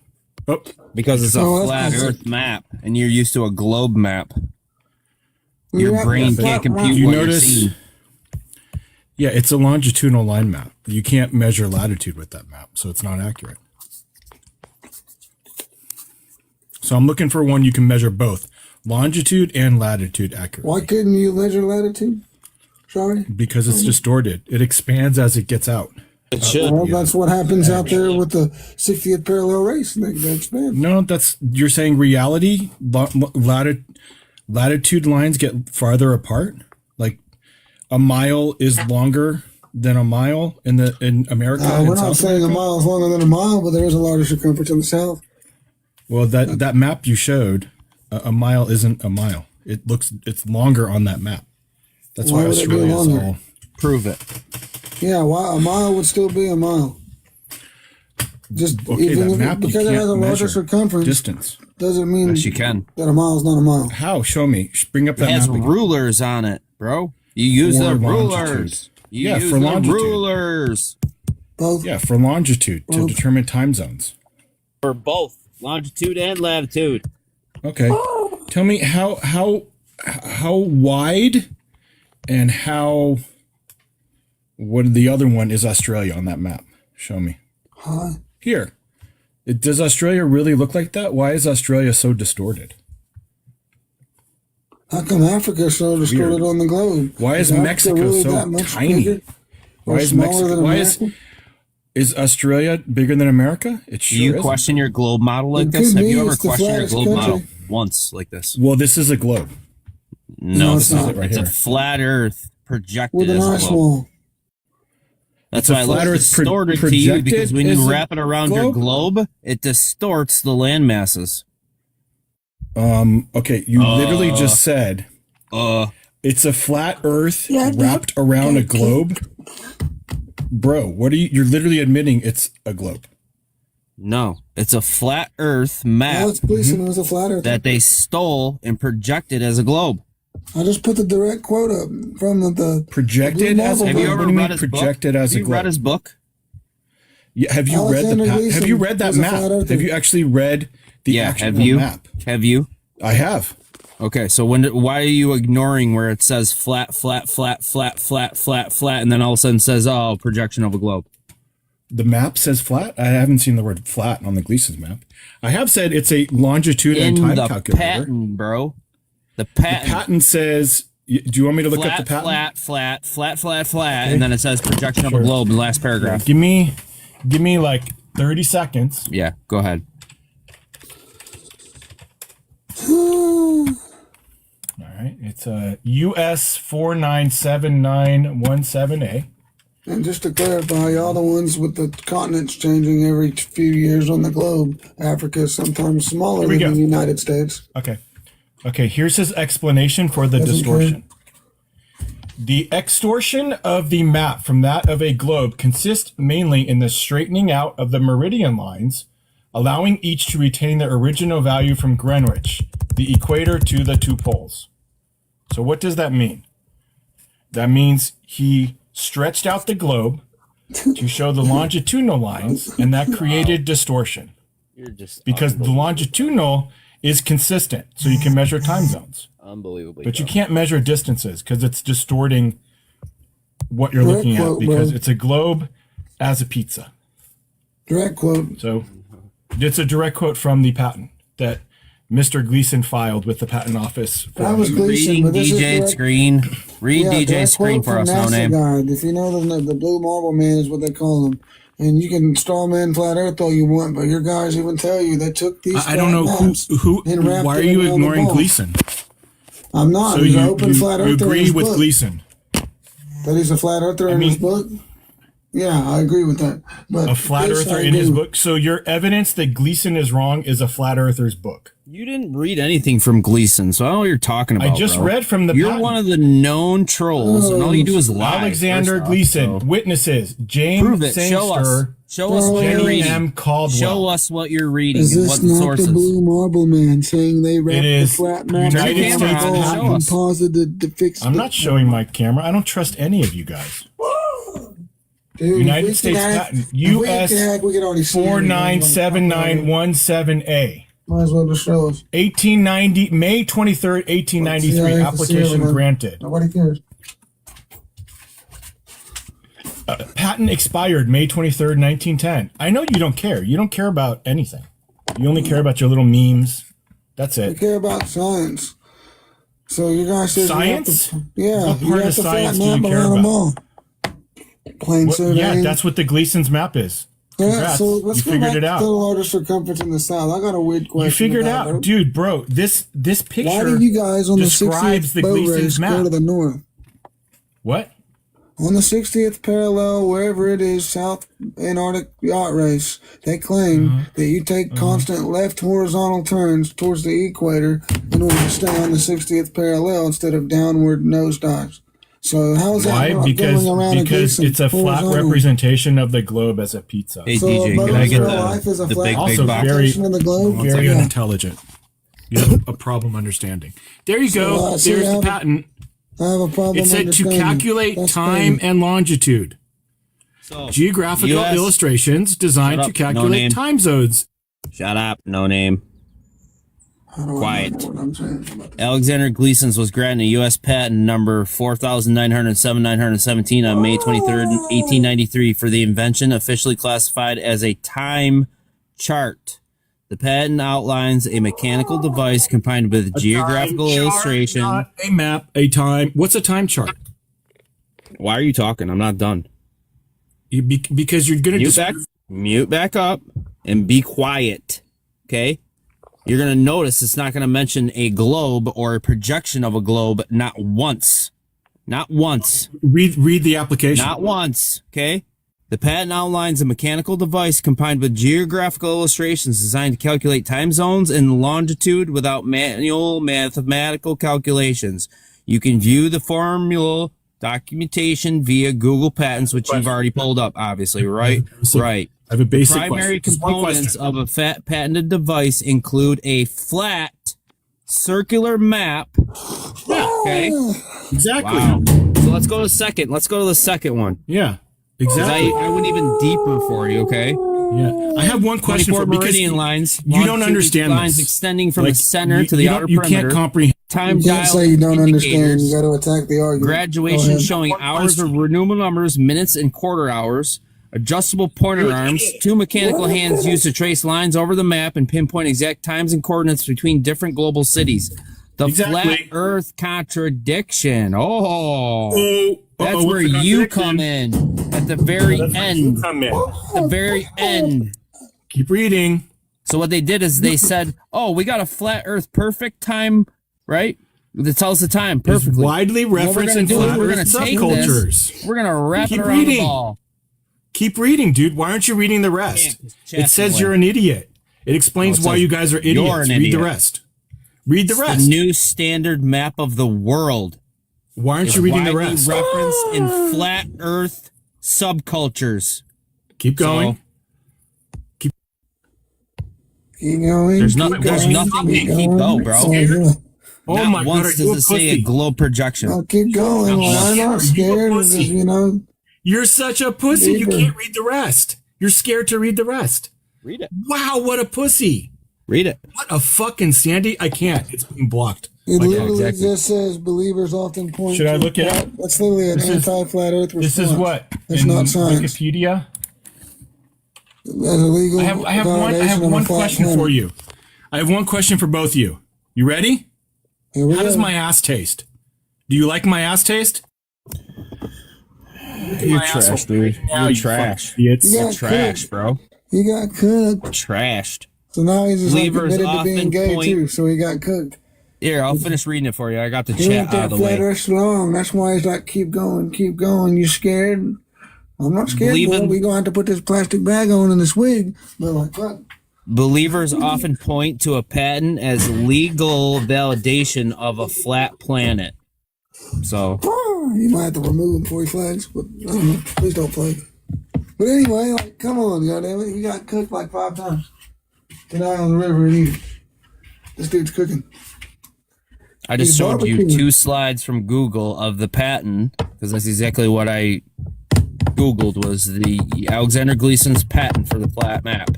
Oh. Because it's a flat Earth map, and you're used to a globe map. Your brain can't compute you what notice, you're seeing. Yeah, it's a longitudinal line map. You can't measure latitude with that map, so it's not accurate. So I'm looking for one you can measure both longitude and latitude accurately. Why couldn't you measure latitude? Sorry? Because it's distorted. It expands as it gets out. It should. Well, that's what happens out there with the 60th parallel race. They expand. No, you're saying reality, latitude lines get farther apart? Like a mile is longer than a mile in America? We're not saying a mile is longer than a mile, but there is a larger circumference in the south. Well, that map you showed, a mile isn't a mile. It's longer on that map. That's why Australia is all. Prove it. Yeah, why a mile would still be a mile. Just Okay, even that if map because you it has a can't larger measure circumference distance. Doesn't mean Yes, you can. that a mile is not a mile. How? Show me. Bring up It that has map again. rulers on it, bro. You use For the longitude. rulers. You Yeah, use for the longitude. rulers. Both. Yeah, for longitude to determine time zones. For both longitude and latitude. Okay. Tell me how wide and how what the other one is Australia on that map. Show me. Huh? Here. Does Australia really look like that? Why is Australia so distorted? How come Africa is so distorted Weird. on the globe? Why is Africa Mexico really so that much tiny? bigger or Why is smaller Mexico? than Why America? Is Australia bigger than America? It Do sure you isn't. question your globe model like It this? could Have be. you ever It's the questioned your flattest globe country. model once like this? Well, this is a globe. No, it's not. Right It's here. a flat Earth projected With an as a ice globe. wall. That's It's a why it flat looks Earth distorted to you, projected because when as you a wrap it around your globe, it distorts the land masses. Okay, you literally just said it's a flat Earth wrapped around a globe. Bro, what are you're literally admitting it's a globe. No, it's a flat Earth map Alex Gleason was a flat earth. that they stole and projected as a globe. I just put the direct quote up from the Projected Blue as a Marble Have you globe. ever What do you mean read his projected book? as a Have you globe? read his book? Yeah, have you Alexander read Gleason have you read that was a flat map? earther. Have you actually read the actual have you? map? Have you? I have. Okay, so why are you ignoring where it says flat, flat, flat, flat, flat, flat, flat, and then all of a sudden says, oh, projection of a globe? The map says flat. I haven't seen the word flat on the Gleason's map. I have said it's a longitude and In time the calculator. patent, bro. The The patent. patent says. Do you want me to look flat, up the patent? flat, flat, flat, flat, flat, Okay. and then it says projection of a Sure. globe in the last paragraph. Give me like 30 seconds. Yeah, go ahead. right, it's US 497917A. And just to clarify, y'all the ones with the continents changing every few years on the globe. Africa is sometimes smaller than the United States. Okay. Okay, here's his explanation for the distortion. The extortion of the map from that of a globe consists mainly in the straightening out of the meridian lines, allowing each to retain their original value from Greenwich, the equator to the two poles. So what does that mean? That means he stretched out the globe to show the longitudinal lines, and that created distortion. Because the longitudinal is consistent, so you can measure time zones. Unbelievably. But you can't measure distances because it's distorting what you're looking at, because it's a globe as a pizza. Direct quote. So it's a direct quote from the patent that Mr. Gleason filed with the patent office. That was Gleason, but this is DJ's direct- screen. Read Yeah, DJ's direct screen quote for us, from no NASA name. Guide. If you know the blue marble man is what they call him. And you can straw man flat earth all you want, but your guys even tell you they took these. I don't know who why are you ignoring Gleason? I'm not. So He's an you open flat earther in agree his with book. Gleason? That he's a flat earther in his book? Yeah, I agree with that. But A flat this earther I in his do. book. So your evidence that Gleason is wrong is a flat earther's book. You didn't read anything from Gleason, so I don't know what you're talking about. I just bro. read from the You're patent. one of the known trolls, and all you do is lie. Alexander first off, Gleason, so- witnesses, James Prove it. Show us. Sangster, Show us what you're Jenny reading. M. Caldwell. Show us what you're reading Is and this what the not source the is. blue marble man saying they wrapped the is flat map United around States the ball patent. and composited to fix I'm not showing my camera. I don't trust any of you guys. Dude, United if we States could hack- patent, if we US could hack, we could already see it. 497917A. Might as well just show us. 1890, May 23rd, 1893, Yeah, application man. granted. Nobody cares. Patent expired May 23rd, 1910. I know you don't care. You don't care about anything. You only care about your little memes. That's We it. care about science. So you guys said Science? Yeah, What you part got of the science flat do you map care around them about? all. Plain What- surveying. yeah, that's what the Gleason's map is. Yeah, Congrats. so let's You go figured back it to out. the largest circumference in the South. I got a weird question. You figured about out, it. dude, bro. This picture. Why did you guys on the describes 60th the boat Gleason's race map. go to the north? What? On the 60th parallel, wherever it is, South Antarctic yacht race, they claim that you take constant left horizontal turns towards the equator in order to stay on the 60th parallel instead of downward nosedives. So how is that Why? not Because going around it's a flat horizontal? representation of the globe as a pizza. Hey, So DJ, can I get life is a the flat big Also box? very, representation of the globe? very Yeah. unintelligent. You have a problem understanding. There you go. So, so There's I the have- patent. I have a problem It said to understanding. calculate That's time fine. and longitude. So, Geographical US illustrations designed Shut to up, no calculate name. time zones. Shut up, no name. How do I Quiet. know what I'm saying? Alexander Gleason's was granted a U.S. patent number 4,907,917 on May 23rd, 1893 for the invention officially classified as a time chart. The patent outlines a mechanical device combined with geographical Time chart, illustration. not a map, a time. What's a time chart? Why are you talking? I'm not done. Because you're going to Mute back up and be quiet. Okay? You're going to notice it's not going to mention a globe or a projection of a globe not once. Not once. read the application. Not once. Okay? The patent outlines a mechanical device combined with geographical illustrations designed to calculate time zones and longitude without manual mathematical calculations. You can view the formula documentation via Google Patents, which you've already pulled up, obviously, right? Right. I have a basic Primary question. Just one components question. of a patented device include a flat circular map. Okay. Exactly. Wow. So let's go to the second. Let's go to the second one. Yeah. 'Cause Exactly. I went even deeper for you. Okay. Yeah. I have one question 24 for because meridian lines. you don't longitude understand lines this. extending from Like, the center you- to the you outer don't- you perimeter. can't comprehend. Time You can't dial say you don't understand. indicators. You got to attack the argument. Go Graduation ahead. showing hours of renewable numbers, minutes, and quarter hours. Adjustable pointer arms. Two mechanical hands used to trace lines over the map and pinpoint exact times and coordinates between different global cities. The flat Earth contradiction. That's where you come in at the very end. The very end. Keep reading. So what they did is they said, "Oh, we got a flat Earth perfect time, right? That tells the time perfectly. Widely referenced in flat we're earth gonna take subcultures. this, we're gonna wrap Keep it around reading. the ball. Keep reading, dude. Why aren't you reading the rest? Yeah, it says you're an idiot. It explains why you guys are idiots. You're an Read idiot. the rest. Read the It's rest. the new standard map of the world. Why aren't It's you reading the widely rest? referenced in flat earth subcultures. Keep going. Keep going. There's keep nothing going, to keep go, bro. Oh Not my once God, are you does a it say a pussy? globe projection. I'll keep going. Well, I'm not scared. It's just, you know. You're such a pussy. You Deeper. can't read the rest. You're scared to read the rest. Read it. Wow, what a pussy. Read it. What a fucking Sandy. I can't. It's being blocked. It Okay, literally exactly. just says believers often point. Should I to look it flat- up? That's literally an This is- anti-flat Earth response. This is what? It's in not science. Wikipedia? As a legal I have validation of a one flat question planet. for you. I have one question for both of you. You ready? Here we How does go. my ass taste? Do you like my ass taste? You're My trash, asshole dude. right now, You're you trash. fucking idiots. You You're got trash, cooked. bro. He got cooked. Trashed. So now he's just like Believers admitted to being often gay point- too. So he got cooked. Here, I'll finish reading it for you. I got the He chat went out that of the flat way. Earth long. That's why he's like, keep going, keep going. You scared? I'm not scared, boy. Believing- We gonna have to put this plastic bag on and this wig. But like, fuck. Believers often point to a patent as legal validation of a flat planet. So, You might have to remove him before he flags, but please don't flag. But anyway, like, come on, goddammit. He got cooked like 5 times. Tonight on the river and eat. This dude's cooking. I just He's showed you barbecuing. 2 slides from Google of the patent, because that's exactly what I Googled was the Alexander Gleason's patent for the flat map.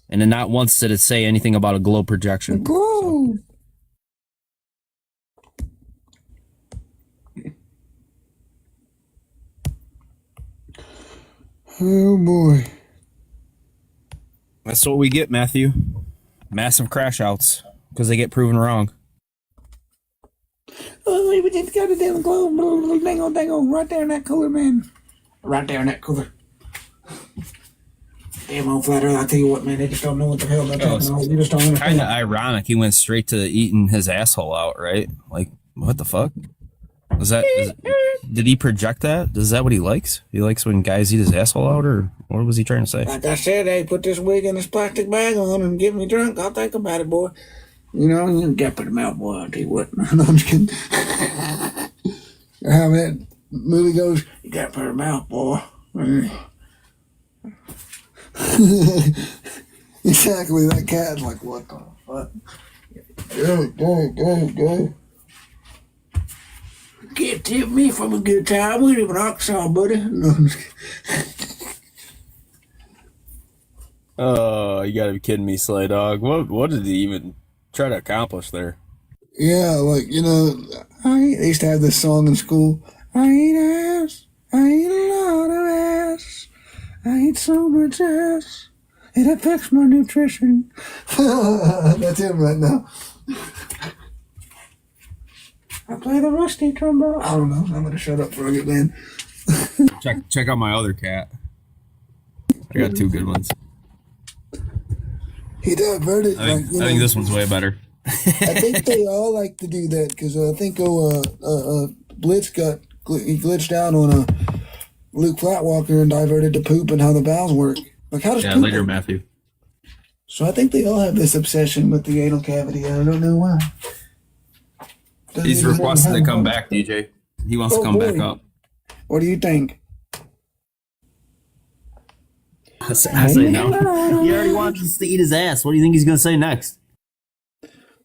And then not once did it say anything about a globe projection. Globe. Oh boy. That's what we get, Matthew. Massive crash outs because they get proven wrong. Oh, we just got a damn globe. Dango, right there in that cooler, man. Right there in that cooler. Damn old flat Earth, I tell you what, man, they just don't know what the hell they're talking about. You just don't Kind understand. of ironic. He went straight to eating his asshole out, right? Like, what the fuck? Did he project that? Is that what he likes? He likes when guys eat his asshole out, or what was he trying to say? Like I said, they put this wig and this plastic bag on and get me drunk. I'll think about it, boy. You know, you got to put them out, boy. I'll tell you what. No, I'm just kidding. Or how that movie goes, you got to put them out, boy. Exactly. That cat's like, what the fuck? Go. Can't tip me from a good time. We live in Arkansas, buddy. No, I'm just kidding. Oh, you gotta be kidding me, Slay Dog. What did he even try to accomplish there? Yeah, like, you know, I used to have this song in school. I eat ass. I eat a lot of ass. I eat so much ass. It affects my nutrition. That's him right now. I play the rusty trombone. I don't know. I'm going to shut up for a good man. Check out my other cat. I got 2 good ones. He diverted. I think this one's way better. I think they all like to do that because I think Blitz he glitched out on Luke Flatwalker and diverted to poop and how the bowels work. Like how does poop later, work? Matthew. So I think they all have this obsession with the anal cavity. I don't know why. He's requested to come back, DJ. He wants to come back up. What do you think? I say no. He already wants us to eat his ass. What do you think he's gonna say next?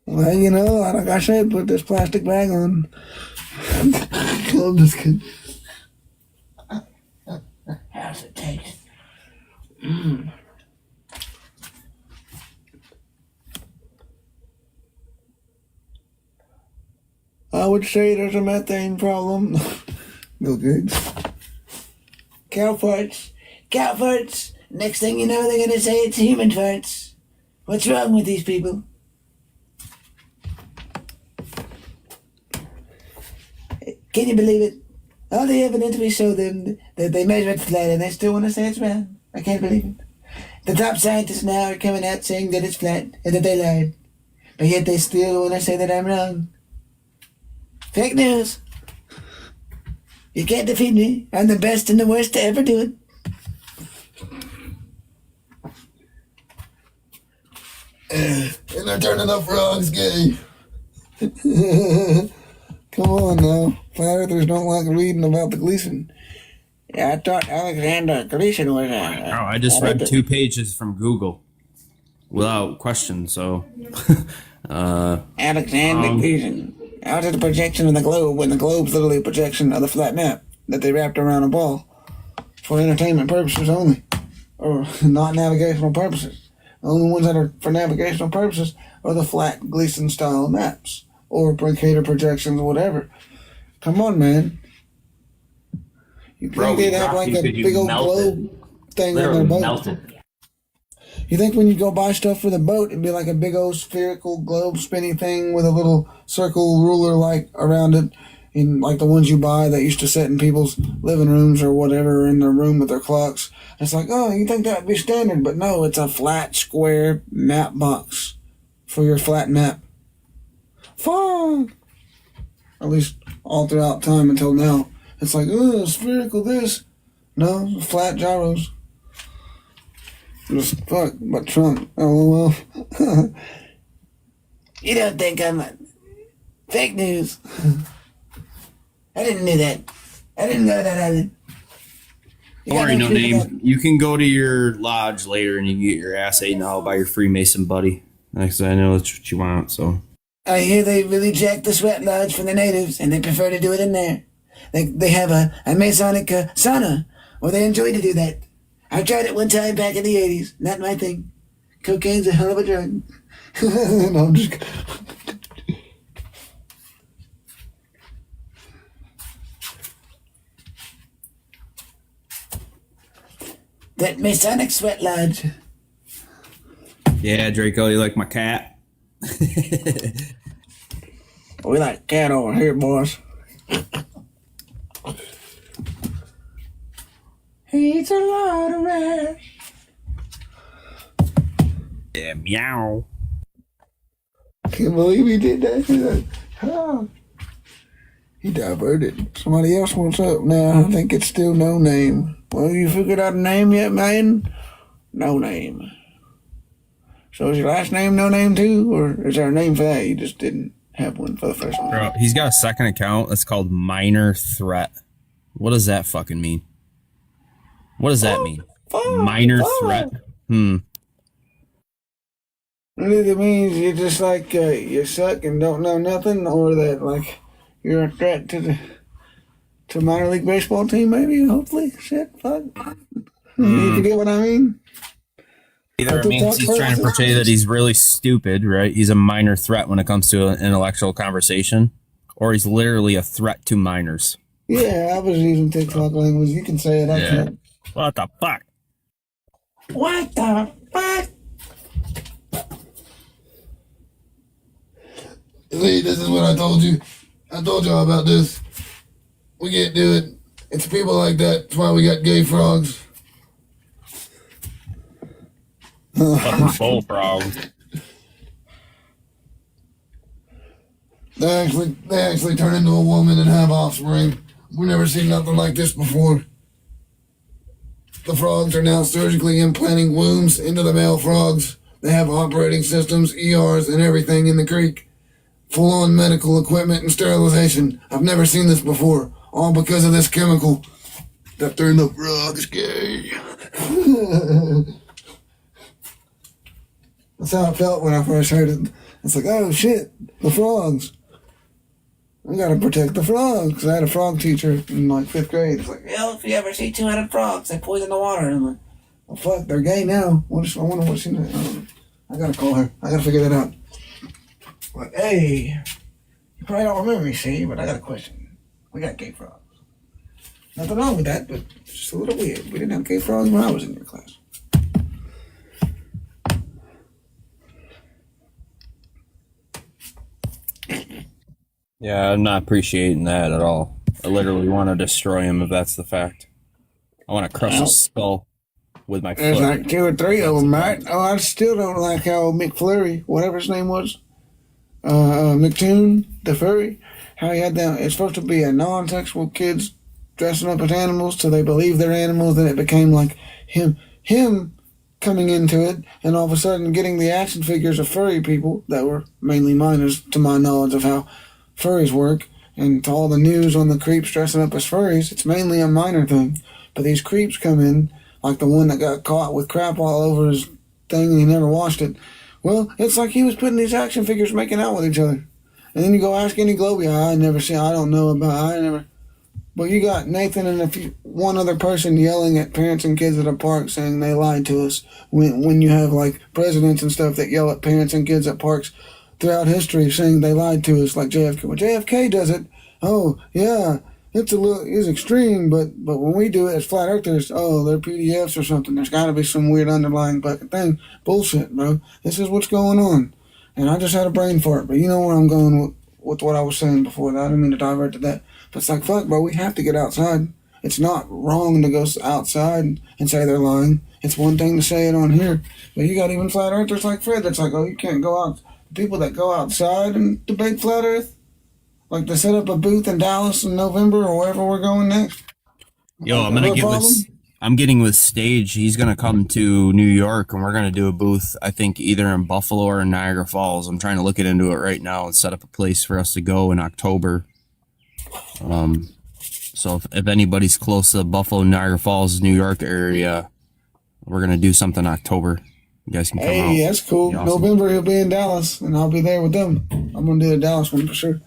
Well, you know, like I said, put this plastic bag on. I'm just kidding. How's it taste? I would say there's a methane problem. Bill Gates. Cow farts. Cow farts. Next thing you know, they're going to say it's human farts. What's wrong with these people? Can you believe it? All the evidence we show them that they measure it flat and they still want to say it's round. I can't believe it. The top scientists now are coming out saying that it's flat and that they lied. But yet they still want to say that I'm wrong. Fake news. You can't defeat me. I'm the best and the worst to ever do it. And they're turning the frogs gay. Come on now. Flat earthers don't like reading about the Gleason. Yeah, I thought Alexander Gleason was I just read 2 pages from Google without question, so. Alexander Gleason. Out of the projection of the globe when the globe's literally a projection of the flat map that they wrapped around a ball for entertainment purposes only, or not navigational purposes. The only ones that are for navigational purposes are the flat Gleason style maps or Mercator projections or whatever. Come on, man. You think they'd have like a big old globe thing on their boat? Melted. You think when you go buy stuff for the boat, it'd be like a big old spherical globe spinny thing with a little circle ruler like around it, in like the ones you buy that used to sit in people's living rooms or whatever, in their room with their clocks. It's like, oh, you think that would be standard, but no, it's a flat square map box for your flat map. Fun. At least all throughout time until now. It's like, oh, spherical this. No, flat gyros. Just fuck, but Trump. LOL. You don't think I'm fake news? I didn't know that. I didn't know that either. Sorry, no name. You can go to your lodge later and you can get your ass eaten out by your Freemason buddy. Next, I know that's what you want, so. I hear they really jack the sweat lodge for the natives, and they prefer to do it in there. They have a Masonic sauna, where they enjoy to do that. I tried it one time back in the 80s. Not my thing. Cocaine's a hell of a drug. No, I'm just... That Masonic sweat lodge. Yeah, Draco, you like my cat? We like cat over here, boys. He eats a lot of ass. Yeah, meow. Can't believe he did that. Oh. He diverted. Somebody else wants up now. I think it's still no name. Well, you figured out a name yet, man? No name. So is your last name no name too? Or is there a name for that? You just didn't have one for the first one. Bro, he's got a second account that's called Minor Threat. What does that fucking mean? What does that mean? Minor threat. It either means you're just like you suck and don't know nothing, or that like you're a threat to minor league baseball team, maybe. Hopefully, shit, fuck. You get what I mean? Either it means he's trying to portray that he's really stupid, right? He's a minor threat when it comes to an intellectual conversation, or he's literally a threat to minors. Yeah, I was using TikTok language. You can say it. I can't. What the fuck? What the fuck? See, this is what I told you. I told y'all about this. We can't do it. It's people like that. That's why we got gay frogs. Full frogs. They actually turn into a woman and have offspring. We've never seen nothing like this before. The frogs are now surgically implanting wombs into the male frogs. They have operating systems, ERs, and everything in the creek. Full-on medical equipment and sterilization. I've never seen this before. All because of this chemical that turned the frogs gay. That's how it felt when I first heard it. It's like, oh shit, the frogs. I gotta protect the frogs. I had a frog teacher in like 5th grade. It's like, well, if you ever see 200 frogs, they poison the water. And I'm like, well, fuck, they're gay now. I wonder what she knows. I gotta call her. I gotta figure that out. Like, hey, you probably don't remember me, see, but I got a question. We got gay frogs. Nothing wrong with that, but it's just a little weird. We didn't have gay frogs when I was in your class. Yeah, I'm not appreciating that at all. I literally want to destroy him if that's the fact. I want to crush his skull with my foot. There's like 2 or 3 of them, right? Oh, I still don't like how McFlurry, whatever his name was, McToon, the furry, how he had them. It's supposed to be a non-sexual kids dressing up as animals till they believe they're animals. Then it became like him coming into it, and all of a sudden getting the action figures of furry people that were mainly minors, to my knowledge of how furries work, and to all the news on the creeps dressing up as furries. It's mainly a minor thing, but these creeps come in, like the one that got caught with crap all over his thing and he never washed it. Well, it's like he was putting these action figures making out with each other. And then you go ask any Globy, I don't know about. But you got Nathan and one other person yelling at parents and kids at a park saying they lied to us. When you have like presidents and stuff that yell at parents and kids at parks throughout history saying they lied to us, like JFK. When JFK does it, oh yeah, it's extreme. But when we do it as flat earthers, oh, they're PDFs or something. There's got to be some weird underlying fucking thing. Bullshit, bro. This is what's going on. And I just had a brain fart, but you know where I'm going with what I was saying before that. I didn't mean to divert to that. But it's like, fuck, bro, we have to get outside. It's not wrong to go outside and say they're lying. It's one thing to say it on here. But you got even flat earthers like Fred that's like, oh, you can't go out. People that go outside and debate flat earth, like they set up a booth in Dallas in November or wherever we're going next. Yo, I'm getting with Stage. He's gonna come to New York, and we're gonna do a booth. I think either in Buffalo or in Niagara Falls. I'm trying to look into it right now and set up a place for us to go in October. So if anybody's close to the Buffalo, Niagara Falls, New York area, we're gonna do something in October. You guys can come out. Hey, that's cool. Awesome. November he'll be in Dallas, and I'll be there with them. I'm gonna do the Dallas one for sure.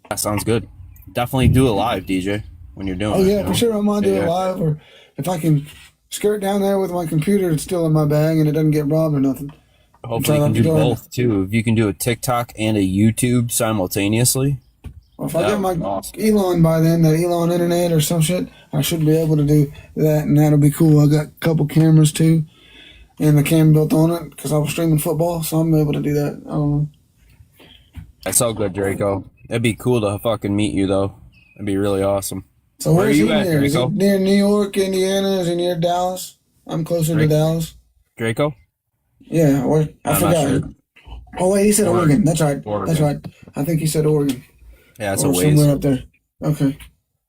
That sounds good. Definitely do it live, DJ, when you're doing it. Oh yeah, you know? for sure. I'm gonna do it live, or if I can skirt down there with my computer, it's still in my bag and it doesn't get robbed or nothing. Hopefully you can do both too. If you can do a TikTok and a YouTube simultaneously. Well, if I get my Elon by then, that Elon internet or some shit, I should be able to do that, and that'll be cool. I got a couple cameras too, and the cam built on it because I was streaming football, so I'm able to do that. I don't know. That's all good, Draco. It'd be cool to fucking meet you though. It'd be really awesome. So where's he near? Is it near New York, Indiana? Is it near Dallas? I'm closer to Dallas. Draco? Yeah, I forgot. Sure. Oh wait, he said Oregon. That's right. That's right. I think he said Oregon. Yeah, it's or a ways. somewhere up there. Okay.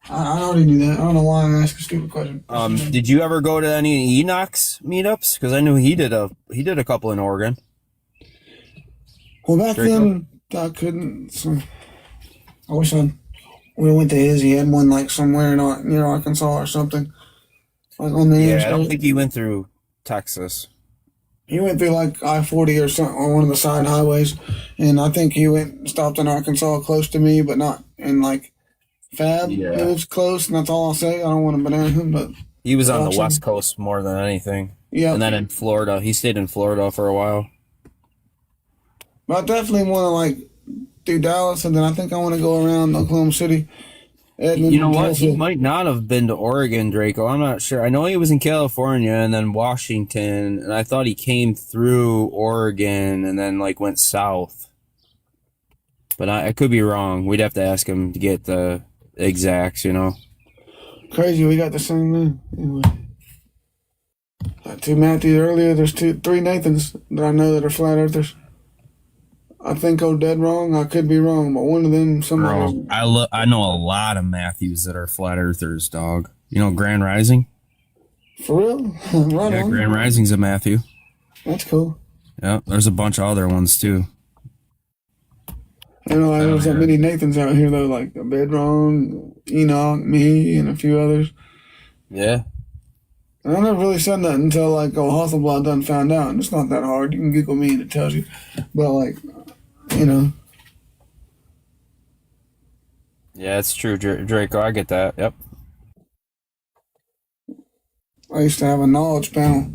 I already knew that. I don't know why I asked a stupid question. Did you ever go to any Enoch's meetups? Because I knew he did a couple in Oregon. Well, back then I couldn't. So I wish we went to his. He had one like somewhere near Arkansas or something. Like on the I don't think he went through Texas. He went through like I-40 or something on one of the side highways, and I think he went and stopped in Arkansas close to me, but not in like Fab. Yeah. It was close, and that's all I'll say. I don't want to banana him, but He was on the West Coast more than anything. Yeah. And then in Florida. He stayed in Florida for a while. But I definitely want to like do Dallas, and then I think I want to go around Oklahoma City. You know what? He might not have been to Oregon, Draco. I'm not sure. I know he was in California and then Washington, and I thought he came through Oregon and then like went south. But I could be wrong. We'd have to ask him to get the exacts, you know. Crazy, we got the same name. Anyway. Got two Matthews earlier. There's three Nathans that I know that are flat earthers. I think I'm dead wrong. I could be wrong, but one of them, somebody. I know a lot of Matthews that are flat earthers, dog. You know Grand Rising? For real? Right Yeah, on. Grand Rising's a Matthew. That's cool. Yeah, there's a bunch of other ones too. You know, there's that many Nathans out here though, like Bedron, Enoch, me, and a few others. Yeah. And I never really said that until like Hasselblad done found out. And it's not that hard. You can Google me and it tells you. But like, you know. Yeah, it's true, Draco. I get that. Yep. I used to have a knowledge panel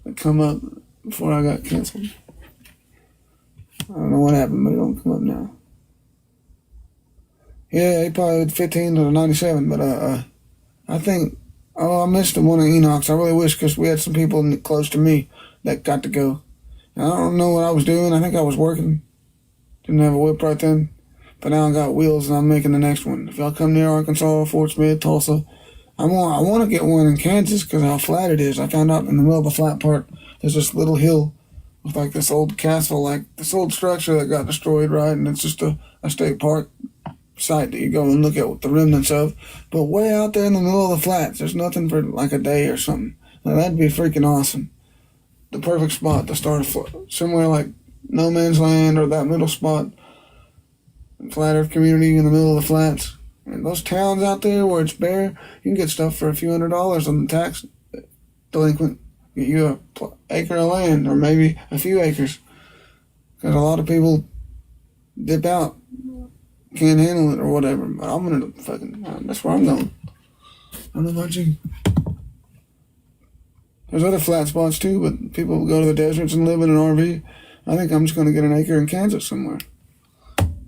that come up before I got canceled. I don't know what happened, but it don't come up now. Yeah, he probably had 15 to 97, but I think, I missed the one of Enoch's. I really wish, because we had some people close to me that got to go. And I don't know what I was doing. I think I was working. Didn't have a whip right then. But now I got wheels and I'm making the next one. If y'all come near Arkansas, Fort Smith, Tulsa, I want to get one in Kansas because how flat it is. I found out in the middle of a flat part, there's this little hill with like this old castle, like this old structure that got destroyed, right? And it's just a state park site that you go and look at the remnants of. But way out there in the middle of the flats, there's nothing for like a day or something. Now that'd be freaking awesome. The perfect spot to start somewhere like No Man's Land or that middle spot, Flat Earth community in the middle of the flats. And those towns out there where it's bare, you can get stuff for a few $100s on the tax delinquent. Get you a acre of land or maybe a few acres. Because a lot of people dip out, can't handle it or whatever. But I'm gonna that's where I'm going. I don't know about you. There's other flat spots too, but people go to the deserts and live in an RV. I think I'm just gonna get an acre in Kansas somewhere.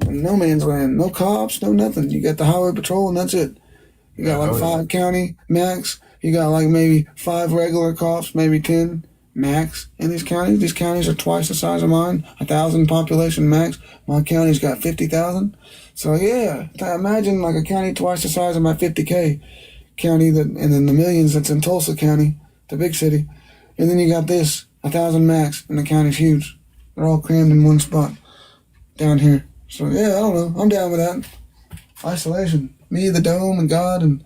And no man's land, no cops, no nothing. You got the highway patrol and that's it. You got like 5 county max. You got like maybe 5 regular cops, maybe 10 max in these counties. These counties are twice the size of mine, 1,000 population max. My county's got 50,000. So yeah, imagine like a county twice the size of my 50K county, and then the millions that's in Tulsa County, the big city. And then you got this, 1,000 max, and the county's huge. They're all crammed in one spot down here. So yeah, I don't know. I'm down with that. Isolation. Me, the dome, and God, and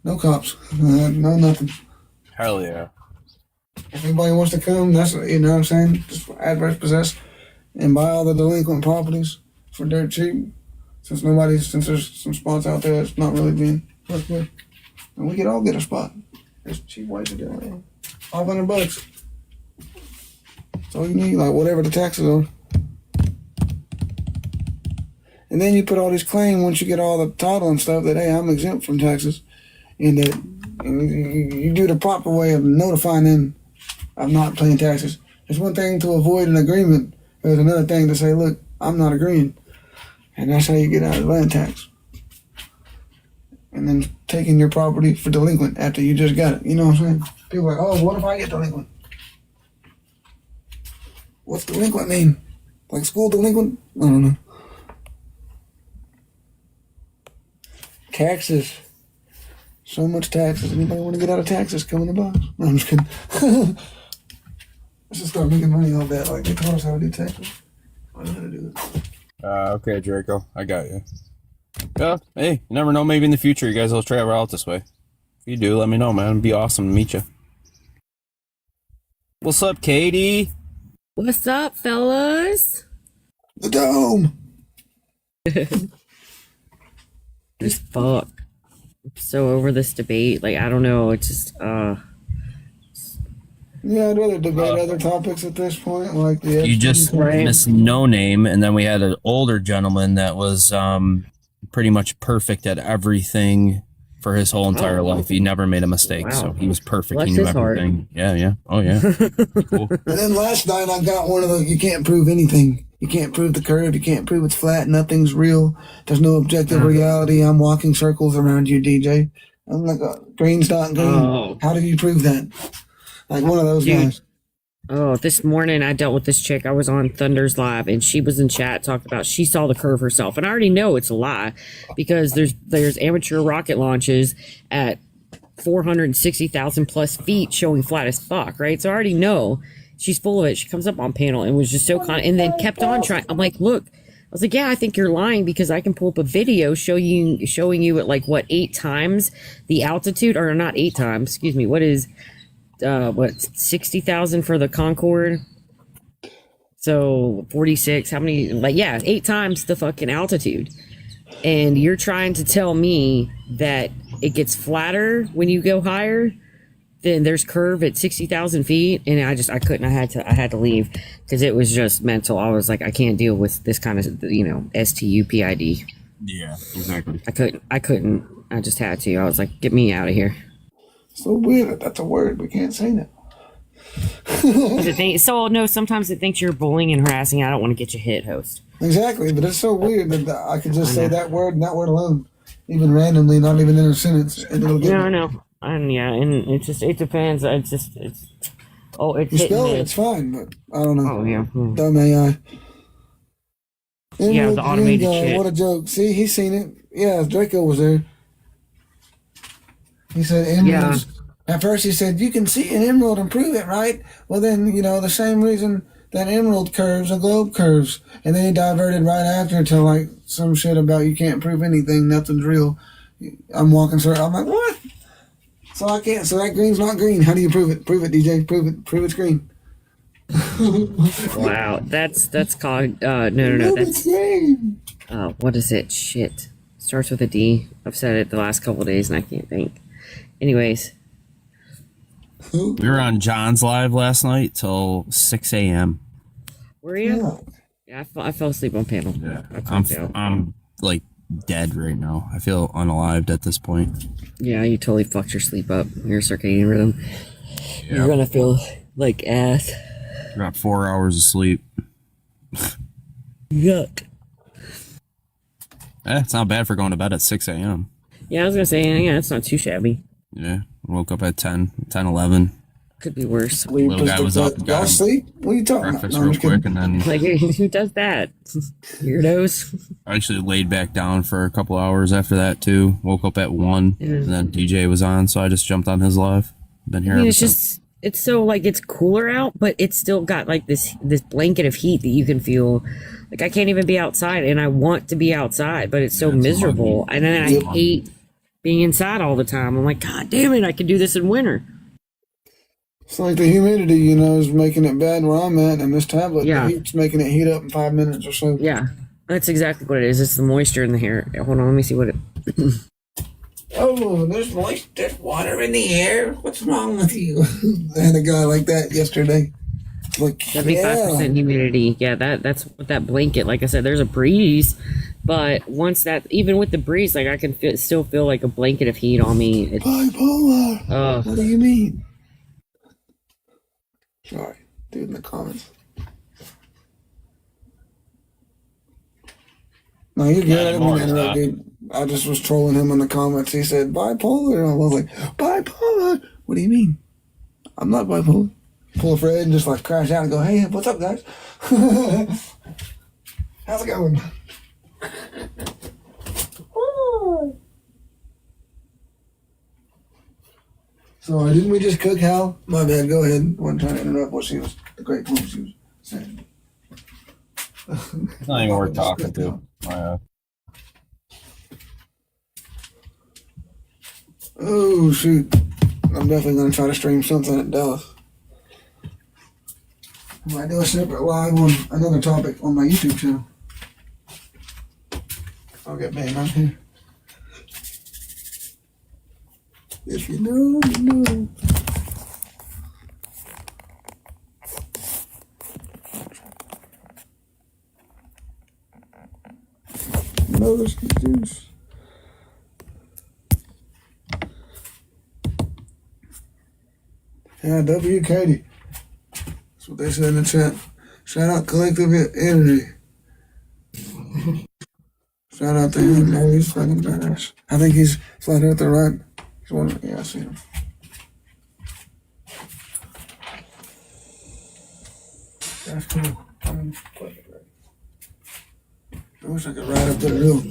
no cops. No nothing. Hell yeah. If anybody wants to come, that's, you know what I'm saying? Just adverse possess and buy all the delinquent properties for dirt cheap. Since there's some spots out there that's not really being worked with. And we could all get a spot. There's cheap ways to do it. $500. That's all you need, like whatever the taxes are. And then you put all these claims once you get all the title and stuff that, hey, I'm exempt from taxes. And that you do the proper way of notifying them of not paying taxes. There's one thing to avoid an agreement. There's another thing to say, look, I'm not agreeing. And that's how you get out of land tax. And then taking your property for delinquent after you just got it. You know what I'm saying? People are like, oh, what if I get delinquent? What's delinquent mean? Like school delinquent? I don't know. Taxes. So much taxes. Anybody want to get out of taxes? Come in the box. No, I'm just kidding. Let's just start making money on that. Like, they taught us how to do taxes. I know how to do it. Okay, Draco. I got you. Yeah, hey, you never know. Maybe in the future you guys will travel out this way. If you do, let me know, man. It'd be awesome to meet you. What's up, Katie? What's up, fellas? The dome. Just fuck. I'm so over this debate. Like, I don't know. It's just, Yeah, I'd rather debate other topics at this point, like the You just missed No Name, and then we had an older gentleman that was pretty much perfect at everything for his whole entire life. He never made a mistake, so he was perfect. Bless he knew his heart. everything. Yeah. Oh, yeah. Cool. And then last night I got one of those, you can't prove anything. You can't prove the curve. You can't prove it's flat. Nothing's real. There's no objective reality. I'm walking circles around you, DJ. I'm like, green's not green. Oh. How do you prove that? Like one of those Dude. guys. Oh, this morning I dealt with this chick. I was on Thunder's Live, and she was in chat talking about she saw the curve herself. And I already know it's a lie because there's amateur rocket launches at 460,000 plus feet showing flat as fuck, right? So I already know she's full of it. She comes up on panel and was just so and then kept on trying. I'm like, look. I was like, yeah, I think you're lying because I can pull up a video showing you at like what 8 times the altitude, or not 8 times. Excuse me. What is 60,000 for the Concorde? So 46. How many? Like, yeah, 8 times the fucking altitude. And you're trying to tell me that it gets flatter when you go higher? Then there's curve at 60,000 feet, and I couldn't. I had to leave because it was just mental. I was like, I can't deal with this kind of STUPID. Yeah, exactly. I couldn't. I just had to. I was like, get me out of here. So weird that that's a word. We can't say that. So no, sometimes it thinks you're bullying and harassing. I don't want to get you hit, host. Exactly, but it's so weird that I could just say that word and that word alone, even randomly, not even in a sentence, and it'll get. No, I know. And yeah, and it depends. You spell it, it's fine, but I don't know. Oh yeah, dumb AI. Yeah, the automated shit. What a joke! See, he's seen it. Yeah, Draco was there. He said emeralds. At first, he said you can see an emerald and prove it, right? Well, then the same reason that emerald curves, a globe curves. And then he diverted right after to like some shit about you can't prove anything, nothing's real. I'm walking through it. I'm like, what? So I can't. So that green's not green. How do you prove it? Prove it, DJ. Prove it. Prove it's green. Wow, that's called no. That's what is it? Shit, starts with a D. I've said it the last couple of days and I can't think. Anyways, we were on John's live last night till 6 a.m. Were you? Yeah, I fell asleep on panel. Yeah, I'm like dead right now. I feel unalived at this point. Yeah, you totally fucked your sleep up. Your circadian rhythm. Yep. You're gonna feel like ass. Got 4 hours of sleep. Yuck. It's not bad for going to bed at 6 a.m. Yeah, I was gonna say, yeah, it's not too shabby. Yeah, woke up at 10, 11. Could be worse. Little guy was up. Y'all sleep? What are you talking breakfast about? No, real quick, and then like, who does that? Weirdos. I actually laid back down for a couple hours after that too. Woke up at 1, and then DJ was on, so I just jumped on his live. Been here. It's just, it's so like it's cooler out, but it's still got like this blanket of heat that you can feel. Like I can't even be outside, and I want to be outside, but it's so miserable. And then I hate being inside all the time. I'm like, God damn it, I could do this in winter. It's like the humidity, you know, is making it bad where I'm at, and this tablet, the heat's making it heat up in 5 minutes or so. Yeah, that's exactly what it is. It's the moisture in the hair. Hold on, let me see what it... Oh, there's water in the air. What's wrong with you? I had a guy like that yesterday. Like 75% humidity. Yeah, that's with that blanket. Like I said, there's a breeze, but once that, even with the breeze, like I can still feel like a blanket of heat on me. Bipolar. What do you mean? Sorry, dude in the comments. No, you're good. I didn't mean to interrupt, dude. I just was trolling him in the comments. He said bipolar. And I was like, bipolar? What do you mean? I'm not bipolar. Pull a Fred and just like crash out and go, hey, what's up, guys? How's it going? Sorry, didn't we just cook, Hal? My bad, go ahead. I wasn't trying to interrupt what she was, the great point she was saying. It's not even worth talking to. Oh, shoot. I'm definitely going to try to stream something at Dallas. I might do a separate live on another topic on my YouTube channel. I'll get banned on here. If you know, you know. Notice the juice. Yeah, W. Katie. That's what they said in the chat. Shout out Collective Energy. Shout out to him. Oh, he's fucking badass. I think he's flat earther, right? He's one of, yeah, I see him. That's cool. I wish I could ride up to the hill.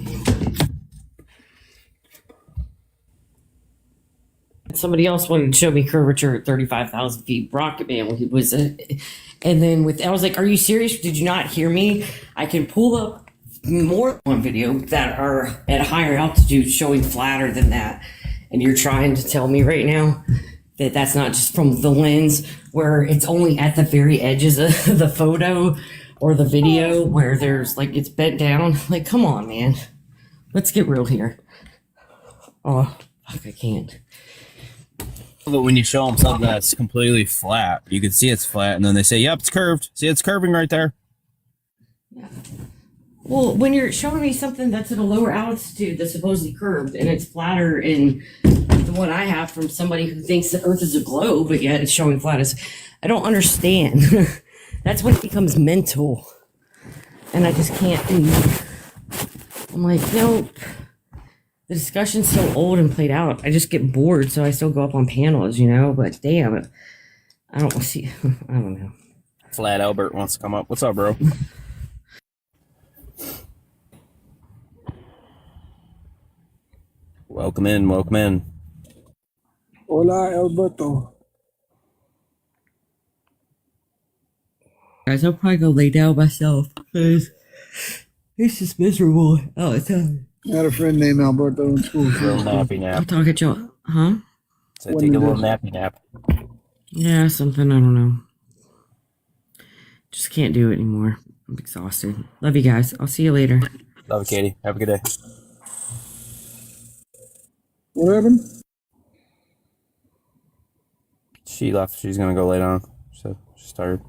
Somebody else wanted to show me curvature at 35,000 feet. Rocket Man was and then I was like, are you serious? Did you not hear me? I can pull up more than one video that are at higher altitude showing flatter than that. And you're trying to tell me right now that that's not just from the lens where it's only at the very edges of the photo or the video where there's like it's bent down. Like, come on, man. Let's get real here. Oh, fuck, I can't. But when you show them something that's completely flat, you can see it's flat, and then they say, yep, it's curved. See, it's curving right there. Well, when you're showing me something that's at a lower altitude that's supposedly curved, and it's flatter in the one I have from somebody who thinks the Earth is a globe, but yet it's showing flat as, I don't understand. That's when it becomes mental. And I just can't do. I'm like, nope. The discussion's so old and played out. I just get bored, so I still go up on panels, you know? But damn, I don't see. I don't know. Flat Albert wants to come up. What's up, bro? Welcome in, welcome in. Hola, Alberto. Guys, I'll probably go lay down myself because it's just miserable all the time. I had a friend named Alberto in school. Little nappy I'm nap. talking to you. Huh? So take a little nappy nap. Yeah, something. I don't know. Just can't do it anymore. I'm exhausted. Love you guys. I'll see you later. Love you, Katie. Have a good day. What happened? She left. She's gonna go lay down. So she's tired.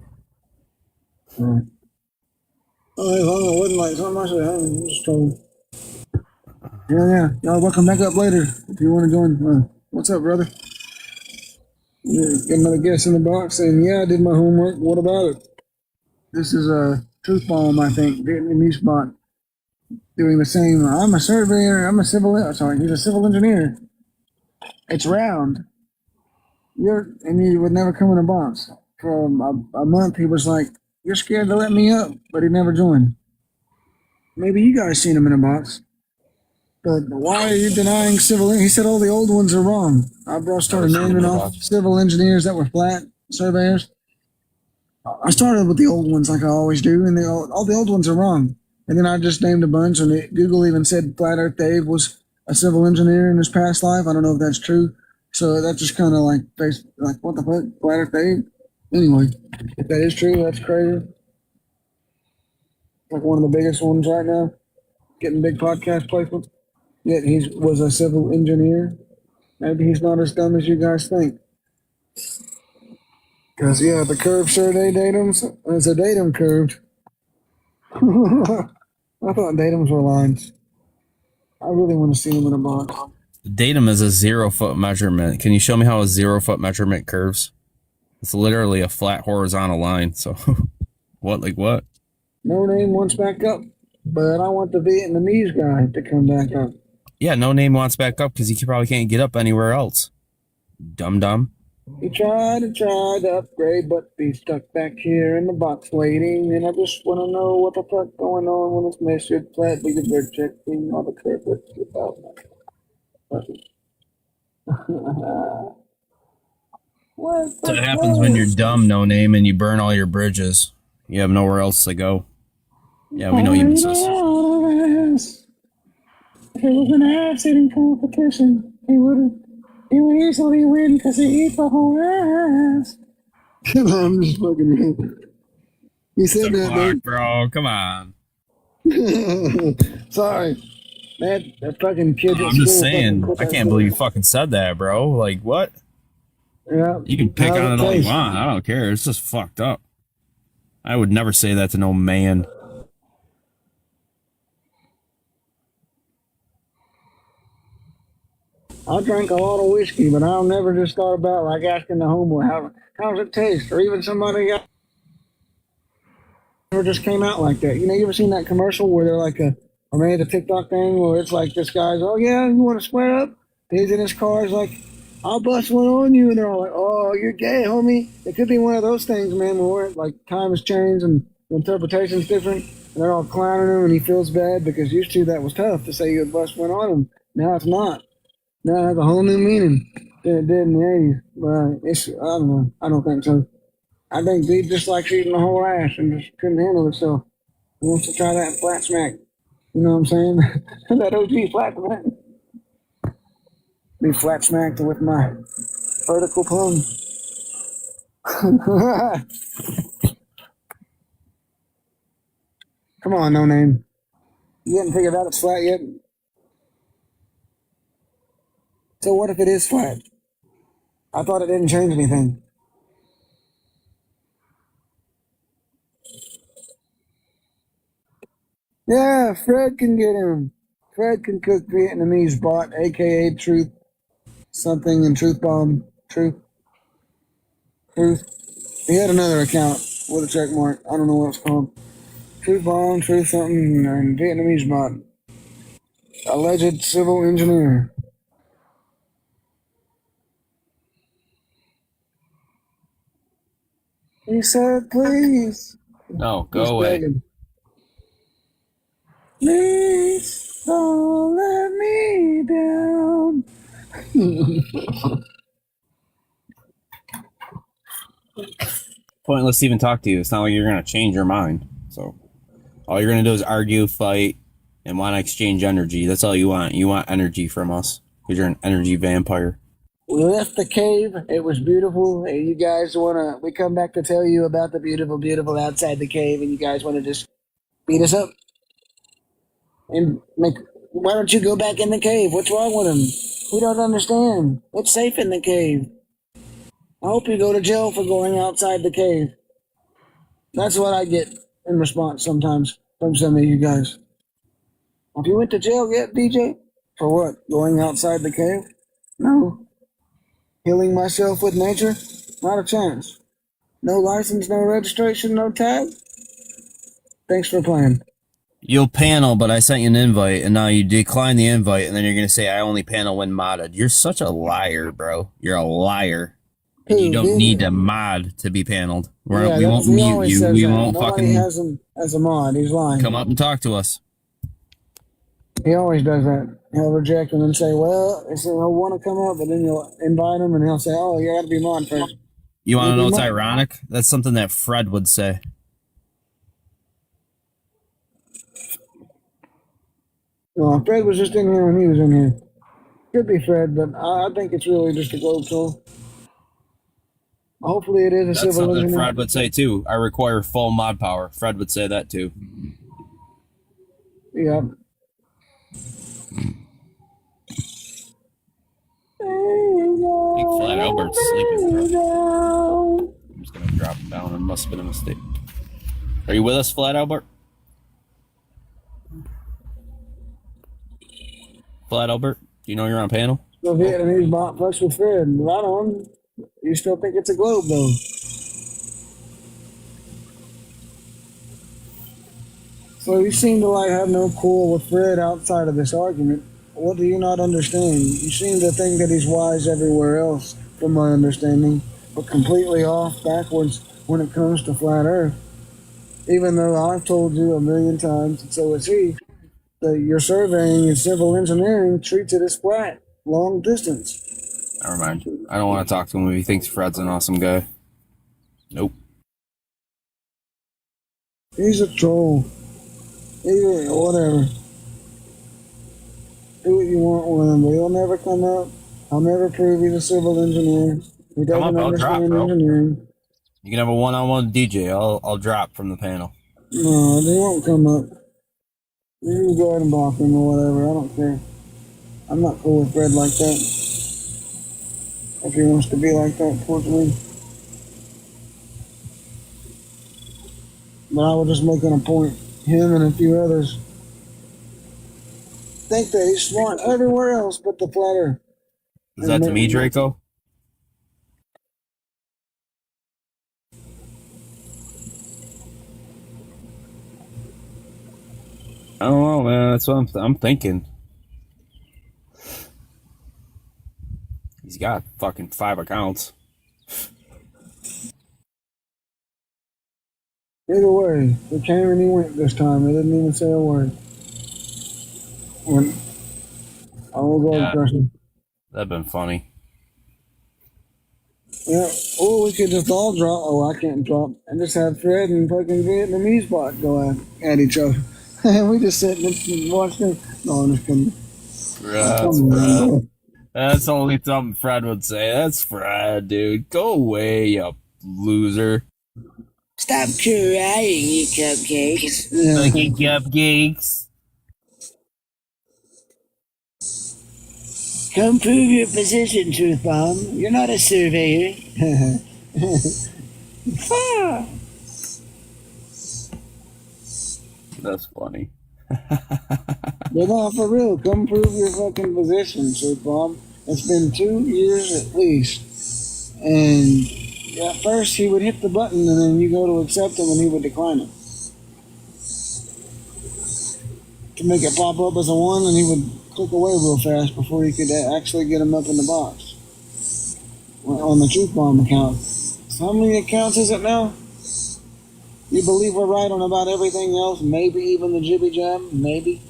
Oh, it wasn't like something I said. I'm just told. Yeah. Y'all welcome back up later if you want to join. What's up, brother? Yeah, got another guest in the box saying, yeah, I did my homework. What about it? This is a truth bomb, I think. Vietnamese bot doing the same. I'm a surveyor. He's a civil engineer. It's round. And he would never come in a box. For a month, he was like, you're scared to let me up, but he never joined. Maybe you guys seen him in a box. But why are you denying civil? He said all the old ones are wrong. I started naming off civil engineers that were flat surveyors. I started with the old ones like I always do, and all the old ones are wrong. And then I just named a bunch, and Google even said Flat Earth Dave was a civil engineer in his past life. I don't know if that's true. So that's just kind of like what the fuck, Flat Earth Dave? Anyway, if that is true, that's crazy. Like one of the biggest ones right now, getting big podcast placements. Yet he was a civil engineer. Maybe he's not as dumb as you guys think. Because, yeah, the curve survey datums, it's a datum curved. I thought datums were lines. I really want to see them in a box. Datum is a 0-foot measurement. Can you show me how a 0-foot measurement curves? It's literally a flat horizontal line. So, what? No name wants back up, but I want the Vietnamese guy to come back up. Yeah, no name wants back up because he probably can't get up anywhere else. Dumb. He tried to upgrade, but he's stuck back here in the box waiting. And I just want to know what the fuck going on when it's measured flat because they're checking all the curve about. So it happens when you're dumb, no name, and you burn all your bridges. You have nowhere else to go. Yeah, we know you miss us. If it was an ass-eating competition, he would easily win because he eats the whole ass. I'm just fucking. You said that, dude. Bro, come on. Sorry. That fucking kid. I'm just saying, I can't believe you fucking said that, bro. Like, what? Yeah. You can pick on it all you want. I don't care. It's just fucked up. I would never say that to no man. I drank a lot of whiskey, but I've never just thought about like asking the homeboy how does it taste, or even somebody else never just came out like that. You know, you ever seen that commercial where they're like or made a TikTok thing where it's like this guy's, oh yeah, you want to square up? He's in his car, he's like, I'll bust one on you, and they're all like, oh, you're gay, homie. It could be one of those things, man, where like time has changed and the interpretation's different, and they're all clowning him, and he feels bad because used to that was tough to say you would bust one on him. Now it's not. Now it has a whole new meaning than it did in the 80s. But I don't know. I don't think so. I think he just likes eating the whole ass and just couldn't handle himself. He wants to try that flat smack. You know what I'm saying? That OG flat smack. Be flat smacked with my vertical plumb. Come on, no name. You haven't figured out it's flat yet? So what if it is flat? I thought it didn't change anything. Yeah, Fred can get him. Fred can cook Vietnamese bot, aka Truth something and Truth Bomb. Truth. He had another account with a check mark. I don't know what it's called. Truth Bomb, Truth something, and Vietnamese bot. Alleged civil engineer. He said, please. No, go away. Begging. Please don't let me down. pointless to even talk to you. It's not like you're gonna change your mind. So all you're gonna do is argue, fight, and want to exchange energy. That's all you want. You want energy from us because you're an energy vampire. We left the cave. It was beautiful. And you guys we come back to tell you about the beautiful, beautiful outside the cave, and you guys want to just beat us up? And why don't you go back in the cave? What's wrong with him? We don't understand. It's safe in the cave. I hope you go to jail for going outside the cave. That's what I get in response sometimes from some of you guys. Have you went to jail yet, DJ? For what? Going outside the cave? No. Healing myself with nature? Not a chance. No license, no registration, no tag? Thanks for playing. You'll panel, but I sent you an invite, and now you decline the invite, and then you're gonna say I only panel when modded. You're such a liar, bro. You're a liar. And you don't need a mod to be paneled. We won't mute you. We won't fucking. Has him as a mod. He's lying. Come up and talk to us. He always does that. He'll reject him and say, well, he'll want to come up, but then you'll invite him and he'll say, oh, you got to be mod first. You want to know what's ironic? That's something that Fred would say. Well, Fred was just in here when he was in here. Could be Fred, but I think it's really just a globe troll. Hopefully it is a That's civil something engineer. Fred would say too. I require full mod power. Fred would say that too. Yeah. I think Flat Albert's sleeping. I'm just gonna drop him down. It must have been a mistake. Are you with us, Flat Albert? Flat Albert, do you know you're on panel? Still Vietnamese bot fucks with Fred. Right on. You still think it's a globe, though? So you seem to have no quarrel with Fred outside of this argument. What do you not understand? You seem to think that he's wise everywhere else, from my understanding, but completely off backwards when it comes to flat Earth. Even though I've told you a million times, and so has he, that your surveying and civil engineering treats it as flat, long distance. Never mind. I don't want to talk to him if he thinks Fred's an awesome guy. Nope. He's a troll. Whatever. Do what you want with him, but he'll never come up. I'll never prove he's a civil engineer. He doesn't understand engineering. You can have a one-on-one with DJ. I'll drop from the panel. No, they won't come up. You can go ahead and block him or whatever. I don't care. I'm not cool with Fred like that. If he wants to be like that towards me. But I was just making a point. Him and a few others think that he's smart everywhere else but the flat Earth. Is that to me, Draco? I don't know, man. That's what I'm thinking. He's got fucking 5 accounts. Either way, he came and he went this time. He didn't even say a word. I will go and crush him. That'd been funny. Yeah. Or we could just all drop. Oh, I can't drop. And just have Fred and fucking Vietnamese bot go at each other. And we just sit and watch them. No, I'm just kidding. That's only something Fred would say. That's Fred, dude. Go away, you loser. Stop crying, you cupcakes. Fucking cupcakes. Come prove your position, Truth Bomb. You're not a surveyor. That's funny. But no, for real, come prove your fucking position, Truth Bomb. It's been 2 years at least. And at first he would hit the button and then you go to accept him and he would decline it. To make it pop up as a 1 and he would click away real fast before you could actually get him up in the box. On the Truth Bomb account. So how many accounts is it now? You believe we're right on about everything else? Maybe even the Jibby Jab? Maybe.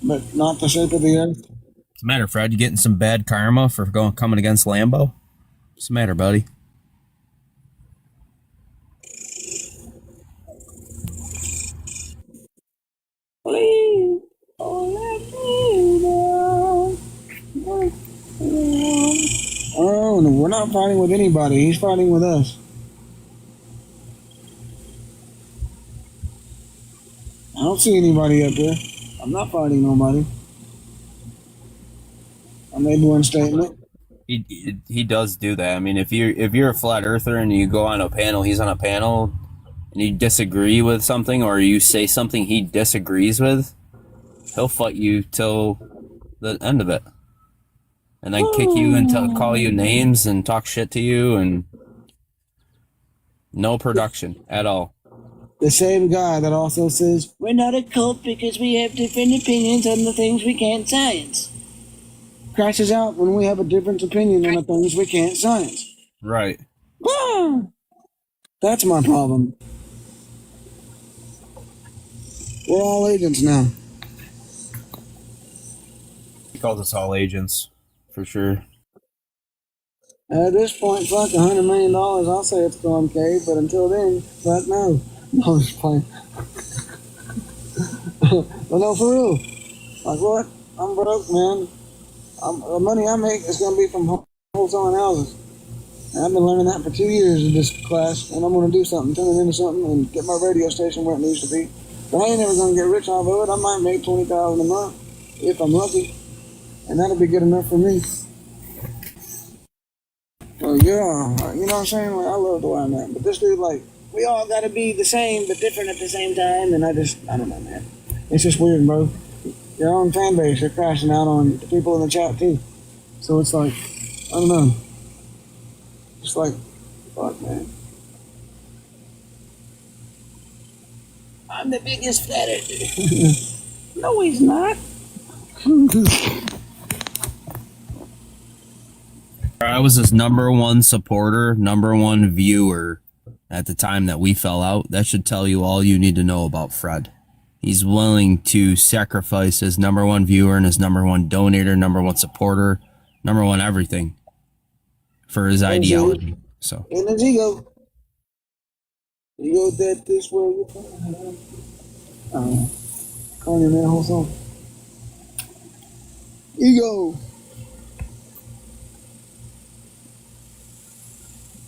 But not the shape of the earth? What's the matter, Fred? You getting some bad karma for coming against Lambo? What's the matter, buddy? not fighting with anybody. He's fighting with us. I don't see anybody up there. I'm not fighting nobody. I made one statement. He does do that. I mean, if you're a flat earther and you go on a panel, he's on a panel, and you disagree with something or you say something he disagrees with, he'll fight you till the end of it, and then kick you and call you names and talk shit to you, and no production at all. The same guy that also says, we're not a cult because we have different opinions on the things we can't science, crashes out when we have a different opinion on the things we can't science. Right. That's my problem. We're all agents now. He calls us all agents, for sure. At this point, fuck $100 million, I'll say it's Storm Cave, but until then, fuck no. No, I'm just playing. But no, for real. Like what? I'm broke, man. The money I make is going to be from wholesaling houses. And I've been learning that for 2 years in this class, and I'm going to do something, turn it into something, and get my radio station where it needs to be. But I ain't never going to get rich off of it. I might make $20,000 a month, if I'm lucky. And that'll be good enough for me. So yeah, you know what I'm saying? Like, I love the way I'm at. But this dude, like, we all got to be the same, but different at the same time. And I don't know, man. It's just weird, bro. Your own fan base, you're crashing out on the people in the chat, too. So it's like, I don't know. It's like, fuck, man. I'm the biggest flat earther. No, he's not. I was his #1 supporter, #1 viewer at the time that we fell out. That should tell you all you need to know about Fred. He's willing to sacrifice his #1 viewer and his #1 donator, #1 supporter, #1 everything for his ideology. So. And then ego. Ego that this way you calling him that whole song. Ego.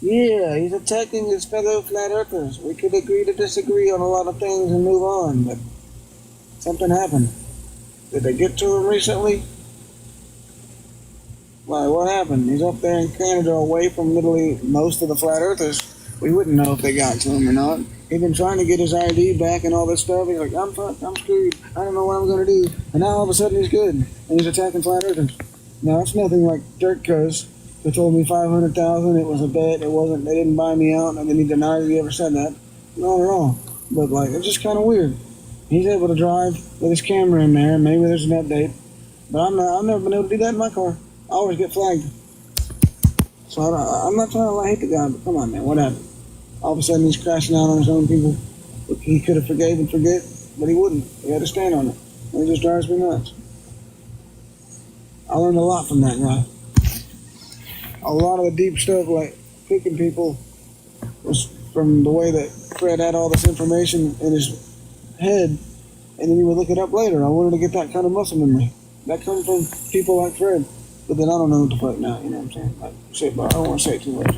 Yeah, he's attacking his fellow flat earthers. We could agree to disagree on a lot of things and move on, but something happened. Did they get to him recently? Like, what happened? He's up there in Canada away from literally most of the flat earthers. We wouldn't know if they got to him or not. He's been trying to get his ID back and all this stuff. He's like, I'm fucked, I'm screwed. I don't know what I'm going to do. And now all of a sudden he's good. And he's attacking flat earthers. Now, it's nothing like Dirt Cuz. They told me 500,000. It was a bet. It wasn't. They didn't buy me out, and then he denied he ever said that. Not at all. But like, it's just kind of weird. He's able to drive with his camera in there. Maybe there's an update, but I'm not. I've never been able to do that in my car. I always get flagged. So I'm not trying to hate the guy, but come on, man. What happened? All of a sudden he's crashing out on his own people. He could have forgave and forget, but he wouldn't. He had to stand on it. And it just drives me nuts. I learned a lot from that guy. A lot of the deep stuff, like picking people, was from the way that Fred had all this information in his head, and then he would look it up later. I wanted to get that kind of muscle memory. That comes from people like Fred. But then I don't know what the fuck now, you know what I'm saying? Like, shit, bro, I don't want to say too much.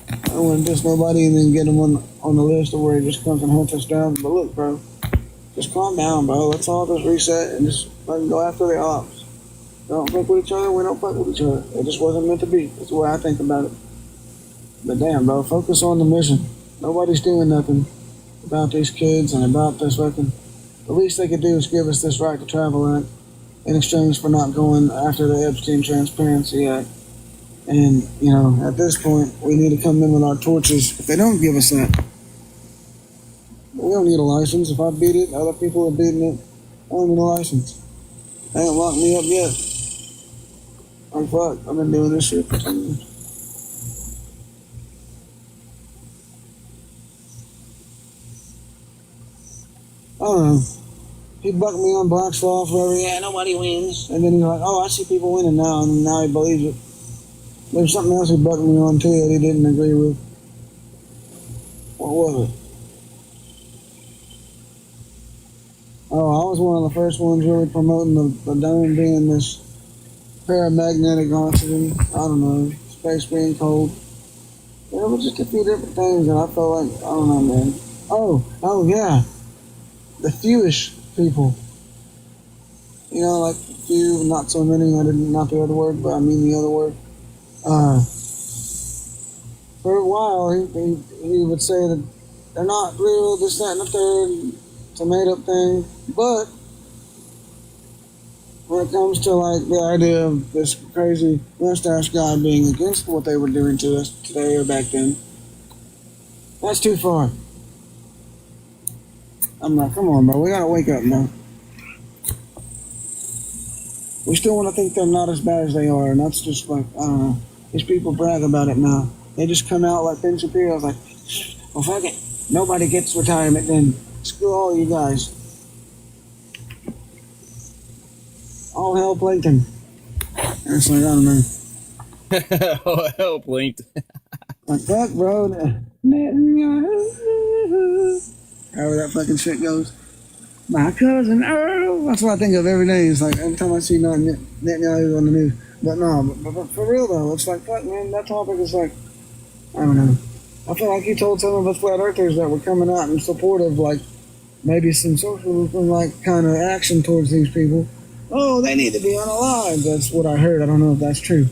I don't want to diss nobody and then get him on the list of where he just comes and hunts us down. But look, bro, just calm down, bro. Let's all just reset and just fucking go after the ops. Don't fuck with each other, we don't fuck with each other. It just wasn't meant to be. That's the way I think about it. But damn, bro, focus on the mission. Nobody's doing nothing about these kids and about this fucking... The least they could do is give us this right to travel act in exchange for not going after the Epstein Transparency Act. And, you know, at this point, we need to come in with our torches. If they don't give us that, we don't need a license. If I beat it, other people are beating it. I don't need a license. They ain't locked me up yet. I'm fucked. I've been doing this shit for 10 years. I don't know. He bucked me on Black Sloth forever. Yeah, nobody wins. And then he's like, oh, I see people winning now. And now he believes it. There's something else he bucked me on too that he didn't agree with. What was it? Oh, I was one of the first ones really promoting the dome being this paramagnetic oxygen. I don't know. space being cold. There were just a few different things that I felt like, I don't know, man. Oh yeah, the fewish people. You know, like few, not so many. I didn't, not the other word, but I mean the other word. For a while, he would say that they're not real, this, that, and the third. It's a made up thing. But when it comes to like the idea of this crazy mustache guy being against what they were doing to us today or back then, that's too far. I'm like, come on, bro. We gotta wake up, man. We still want to think they're not as bad as they are, and that's just like, I don't know. These people brag about it now. They just come out like Ben Shapiro's like, well, fuck it. Nobody gets retirement then. Screw all you guys. All hell Plankton. And it's like, I don't know. Oh, help, linked. Like, fuck, bro. However that fucking shit goes. My cousin Earl. That's what I think of every day. It's like every time I see Netanyahu on the news. But no, but for real though, it's like, fuck, man, that topic is like, I don't know. I feel like he told some of us flat earthers that were coming out in support of like maybe some socialism like kind of action towards these people. Oh, they need to be unalive. That's what I heard. I don't know if that's true.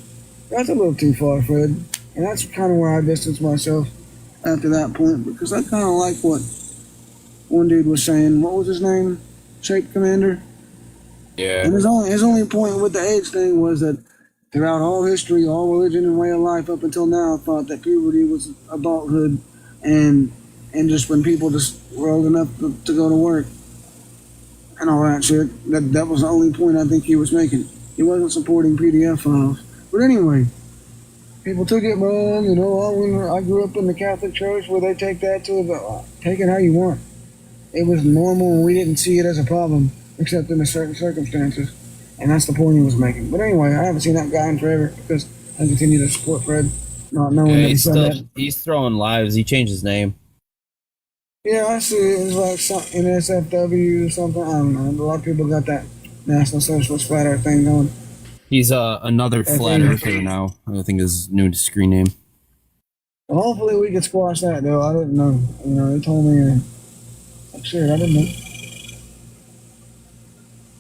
That's a little too far, Fred. And that's kind of where I distanced myself after that point, because I kind of like what one dude was saying. What was his name? Shape Commander? Yeah. And his only point with the AIDS thing was that throughout all history, all religion and way of life up until now, thought that puberty was adulthood, and just when people just were old enough to go to work and all that shit. That was the only point I think he was making. He wasn't supporting PDF files. But anyway, people took it wrong. You know, I grew up in the Catholic Church where they take that to take it how you want. It was normal, and we didn't see it as a problem, except in certain circumstances. And that's the point he was making. But anyway, I haven't seen that guy in forever because I continue to support Fred, not knowing that he said that. He's throwing lives. He changed his name. Yeah, I see it. It's like something NSFW or something. I don't know. A lot of people got that National Socialist Flat Earth thing going. He's another flat earther now. I think his new screen name. Well, hopefully we can squash that, though. I didn't know. You know, they told me. Shit, I didn't know.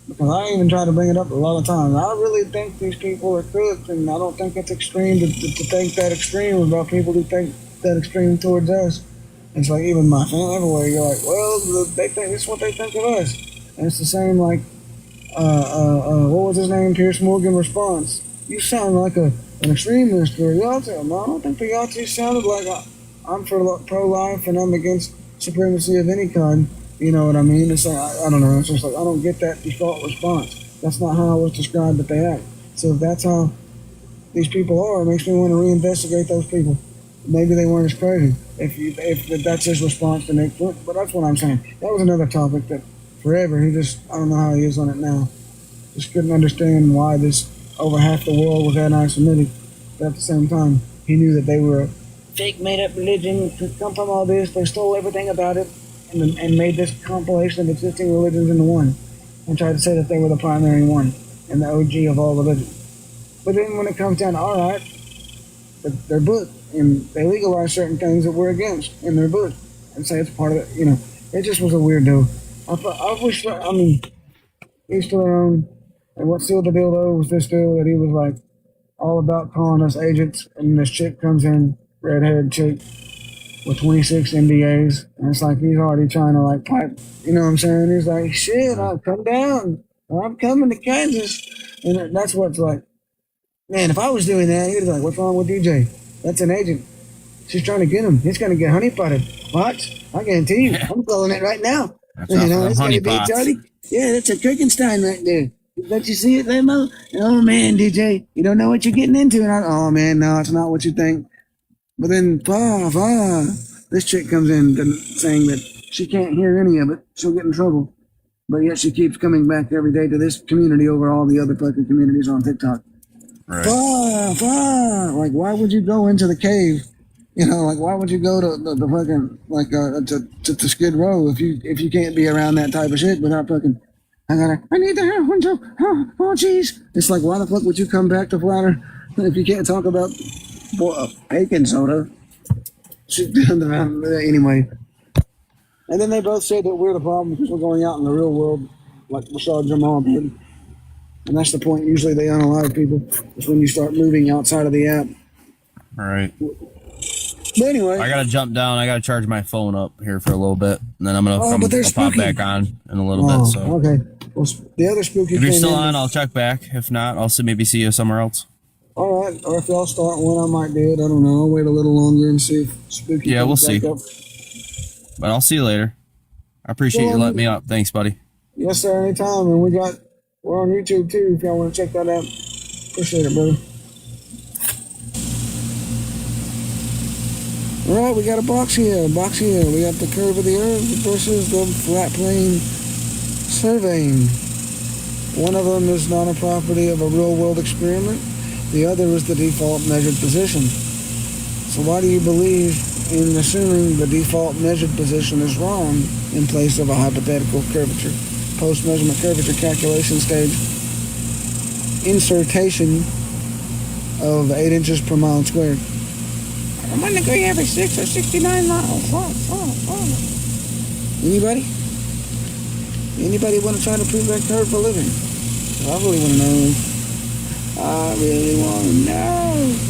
Because I even try to bring it up a lot of times. I really think these people are crooks, and I don't think it's extreme to think that extreme about people who think that extreme towards us. It's like even my family everywhere, you're like, well, they think this is what they think of us. And it's the same like, what was his name? Pierce Morgan response. You sound like an extremist or a Yahtzee. No, I don't think the Yahtzee sounded like I'm for pro-life and I'm against supremacy of any kind. You know what I mean? It's like, I don't know. It's just like, I don't get that default response. That's not how I was described that they act. So if that's how these people are, it makes me want to reinvestigate those people. Maybe they weren't as crazy. If that's his response to Nick Flint. But that's what I'm saying. That was another topic that forever, I don't know how he is on it now. Just couldn't understand why over half the world was anti-Semitic. But at the same time, he knew that they were a fake made-up religion, come from all this, they stole everything about it, and made this compilation of existing religions into one, and tried to say that they were the primary one, and the OG of all religions. But then when it comes down to, all right, their book, and they legalize certain things that we're against in their book, and say it's part of it, you know. It just was a weird deal. I wish, I mean, each to their own, and what sealed the deal, though, was this deal that he was, like, all about calling us agents, and this chick comes in, red-haired chick, with 26 NDAs, and it's like he's already trying to, like, pipe, you know what I'm saying? He's like, shit, I'll come down, I'm coming to Kansas, and that's what's like, man, if I was doing that, he'd be like, what's wrong with DJ? That's an agent. She's trying to get him. He's going to get honeypotted. Watch. I guarantee you. I'm calling it right now. That's you know, it's going to be Charlie. Yeah, that's a Kirkenstein right there. Don't you see it, Lemo? Oh, man, DJ, you don't know what you're getting into. And oh, man, no, it's not what you think. But then, this chick comes in saying that she can't hear any of it. She'll get in trouble. But yet she keeps coming back every day to this community over all the other fucking communities on TikTok. Right. Like, why would you go into the cave? You know, like, why would you go to the fucking, like, to Skid Row if you can't be around that type of shit without fucking, I need the heroin joke. Oh, jeez. It's like, why the fuck would you come back to Flatter if you can't talk about bought a bacon soda. Anyway. And then they both said that we're the problem because we're going out in the real world like Rashad Jamal did. And that's the point. Usually they unalive people. It's when you start moving outside of the app. All right. But anyway. I got to jump down. I got to charge my phone up here for a little bit. And then I'm going to I'll pop back on in a little bit. So. Okay. Well, the other spooky If you're came still in on, I'll check back. If not, I'll maybe see you somewhere else. All right. Or if y'all start one, I might do it. I don't know. I'll wait a little longer and see if spooky Yeah, we'll comes back see. up. But I'll see you later. I appreciate you letting me up. Thanks, buddy. Yes, sir. Anytime. And we're on YouTube too if y'all want to check that out. Appreciate it, brother. All right, we got a box here. We got the curve of the earth versus the flat plane surveying. One of them is not a property of a real world experiment. The other is the default measured position. So why do you believe in assuming the default measured position is wrong in place of a hypothetical curvature? Post-measurement curvature calculation stage. Insertion of 8 inches per mile squared. I'm going to go every 6 or 69 miles. Anybody? Anybody want to try to prove that curve for a living? I really want to know. I really want to know.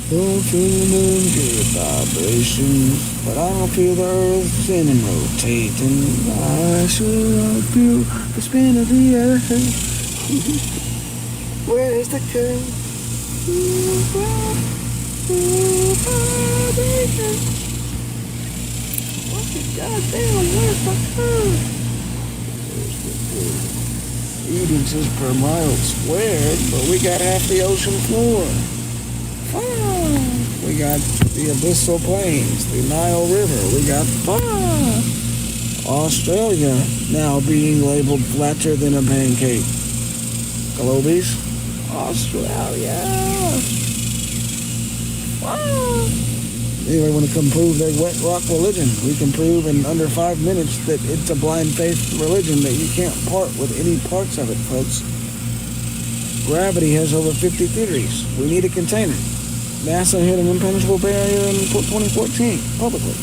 Don't feel the moon, good vibrations, but I don't feel the earth spinning, rotating. I sure feel the spin of the earth. Where is the curve? What the goddamn, where's the curve? Where's the curve? 8 inches per mile squared, but we got half the ocean floor. We got the abyssal plains, the Nile River. We got Australia now being labeled flatter than a pancake. Globies, Australia. Anybody want to come prove their wet rock religion? We can prove in under 5 minutes that it's a blind faith religion that you can't part with any parts of it, folks. Gravity has over 50 theories. We need a container. NASA hit an impenetrable barrier in 2014, publicly.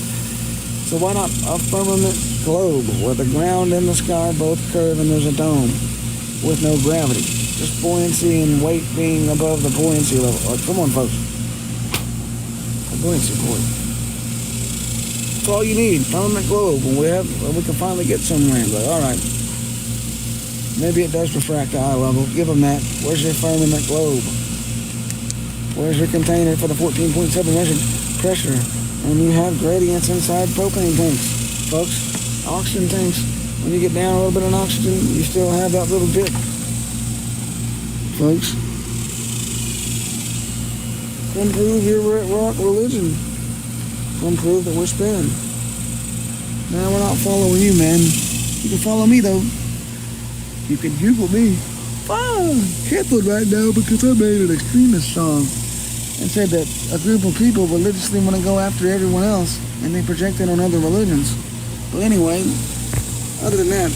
So why not a firmament globe where the ground and the sky both curve and there's a dome with no gravity? Just buoyancy and weight being above the buoyancy level. Come on, folks. A buoyancy point. That's all you need. Firmament globe. And we can finally get somewhere. But all right. Maybe it does refract to eye level. Give them that. Where's your firmament globe? Where's your container for the 14.7 measured pressure? And you have gradients inside propane tanks, folks. Oxygen tanks. When you get down a little bit of oxygen, you still have that little dip, folks. Come prove your rock religion. Come prove that we're spinning. Now we're not following you, man. You can follow me though. You can Google me. Canceled right now because I made an extremist song and said that a group of people religiously want to go after everyone else and they project it on other religions. But anyway, other than that,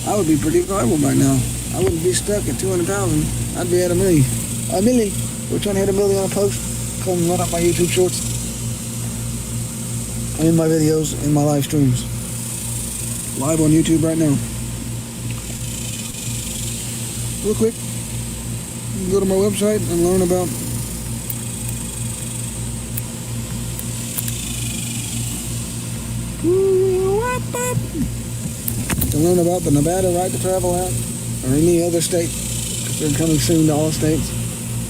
I would be pretty viable by now. I wouldn't be stuck at 200,000. I'd be at a million. A million. We're trying to hit a million on a post. Come run up my YouTube shorts. In my videos, in my live streams. Live on YouTube right now. Real quick, you can go to my website and learn about the Nevada Right to Travel Act or any other state, because they're coming soon to all states.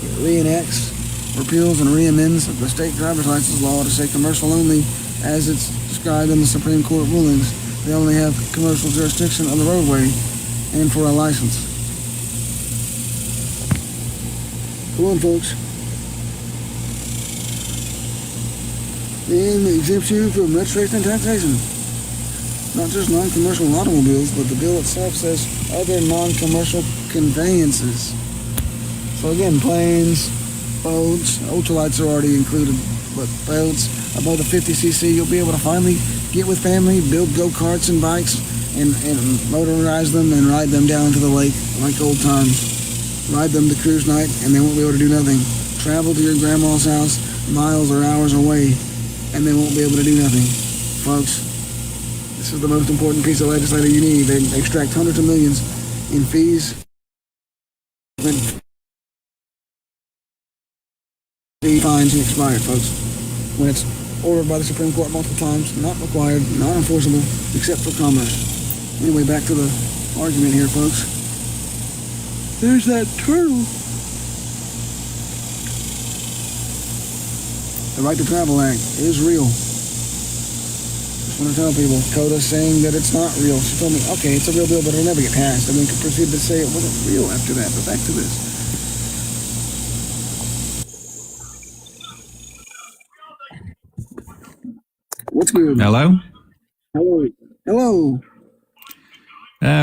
It reenacts, repeals, and reamends the state driver's license law to say commercial only as it's described in the Supreme Court rulings. They only have commercial jurisdiction on the roadway and for a license. Come on, folks. And it exempts you from registration and taxation. Not just non-commercial automobiles, but the bill itself says other non-commercial conveyances. So again, planes, boats, ultralights are already included, but boats above the 50cc, you'll be able to finally get with family, build go-karts and bikes, and motorize them and ride them down to the lake like old times. ride them to cruise night, and they won't be able to do nothing. Travel to your grandma's house miles or hours away, and they won't be able to do nothing. Folks, this is the most important piece of legislation you need. They extract hundreds of millions in fees. The fines and expired, folks. When it's ordered by the Supreme Court multiple times, not required, not enforceable, except for commerce. Anyway, back to the argument here, folks. There's that turtle. The Right to Travel Act is real. Just want to tell people, Coda's saying that it's not real. She told me, okay, it's a real bill, but it'll never get passed. And then proceeded to say it wasn't real after that. But back to this. What's good? Hello? Hello. Hello.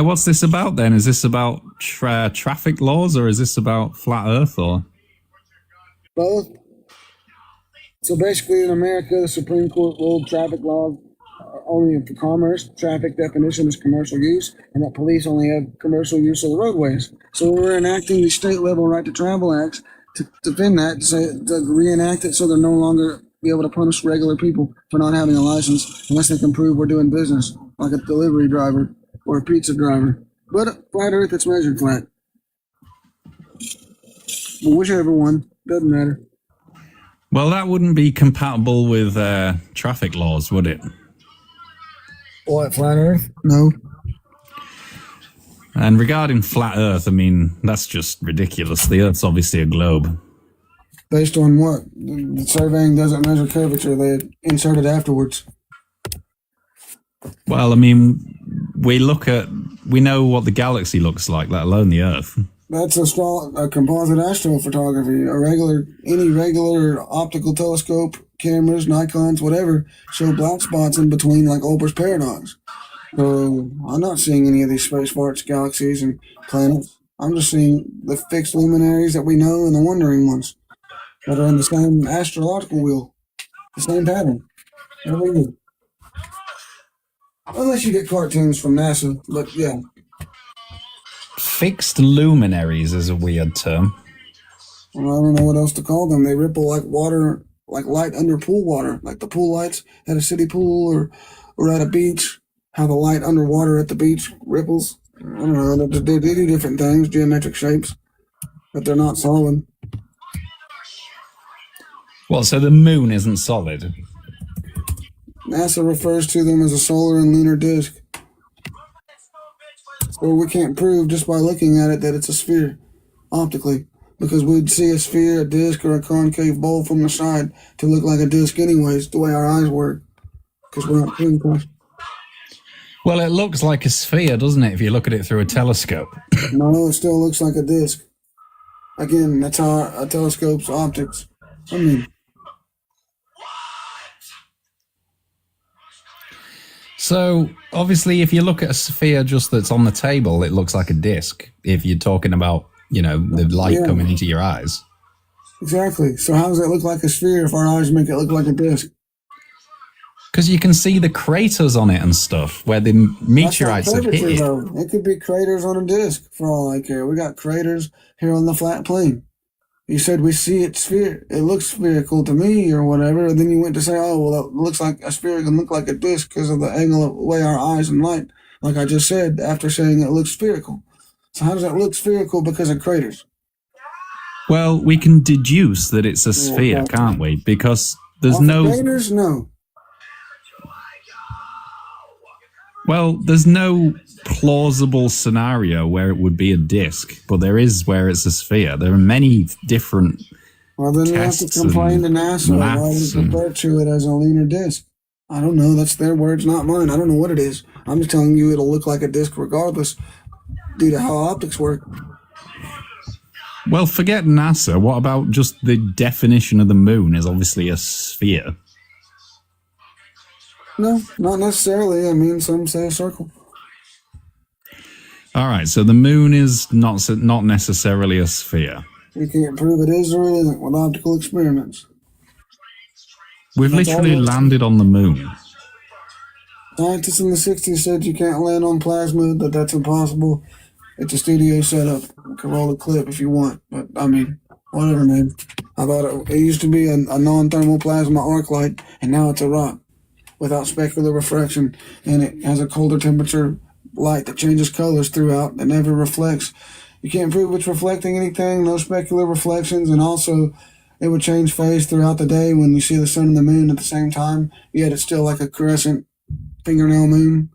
What's this about then? Is this about traffic laws, or is this about flat Earth, or? Both. So basically in America, the Supreme Court ruled traffic laws are only for commerce. Traffic definition is commercial use, and that police only have commercial use of the roadways. So we're enacting the state level Right to Travel Acts to defend that, to reenact it so they're no longer be able to punish regular people for not having a license unless they can prove we're doing business, like a delivery driver or a pizza driver. But flat Earth, it's measured flat. Well, whichever one, doesn't matter. Well, that wouldn't be compatible with traffic laws, would it? What, flat Earth? No. And regarding flat Earth, I mean, that's just ridiculous. The Earth's obviously a globe. Based on what? The surveying doesn't measure curvature. They insert it afterwards. Well, I mean, we know what the galaxy looks like, let alone the Earth. That's a composite astrophotography. Any regular optical telescope, cameras, Nikons, whatever, show black spots in between like Olber's paradox. So I'm not seeing any of these space farts, galaxies, and planets. I'm just seeing the fixed luminaries that we know and the wandering ones that are in the same astrological wheel, the same pattern. Unless you get cartoons from NASA, but yeah. Fixed luminaries is a weird term. Well, I don't know what else to call them. They ripple like water, like light under pool water, like the pool lights at a city pool or at a beach. How the light underwater at the beach ripples. I don't know. They do different things, geometric shapes, but they're not solid. Well, so the moon isn't solid? NASA refers to them as a solar and lunar disk. So we can't prove just by looking at it that it's a sphere, optically, because we'd see a sphere, a disk, or a concave bowl from the side to look like a disk anyways, the way our eyes work, because we're not pinpoint. Well, it looks like a sphere, doesn't it, if you look at it through a telescope? No, it still looks like a disk. Again, that's how a telescope's optics. I mean... So, obviously, if you look at a sphere just that's on the table, it looks like a disc. If you're talking about, the light coming into your eyes. Exactly. So how does it look like a sphere if our eyes make it look like a disc? Because you can see the craters on it and stuff, where the meteorites have hit it. Though. It could be craters on a disc, for all I care. We got craters here on the flat plane. You said we see it it looks spherical to me or whatever, and then you went to say, oh, well, it looks like a sphere can look like a disc because of the angle of the way our eyes and light, like I just said, after saying it looks spherical. So how does it look spherical because of craters? Well, we can deduce that it's a sphere, can't we? Because there's no... Craters? No. Well, there's no plausible scenario where it would be a disc, but there is where it's a sphere. There are many different Well, then you have to complain to NASA. Why would refer to it as a lunar disc? I don't know. That's their words, not mine. I don't know what it is. I'm just telling you it'll look like a disc regardless due to how optics work. Well, forget NASA. What about just the definition of the moon is obviously a sphere? No, not necessarily. I mean, some say a circle. All right, so the moon is not necessarily a sphere. You can't prove it is or it isn't with optical experiments. We've literally landed on the moon. Scientists in the 60s said you can't land on plasma, that's impossible. It's a studio setup. You can roll a clip if you want, but I mean, whatever, man. I thought it used to be a non-thermal plasma arc light, and now it's a rock without specular refraction, and it has a colder temperature light that changes colors throughout that never reflects. You can't prove it's reflecting anything, no specular reflections, and also it would change phase throughout the day when you see the sun and the moon at the same time, yet it's still like a crescent fingernail moon,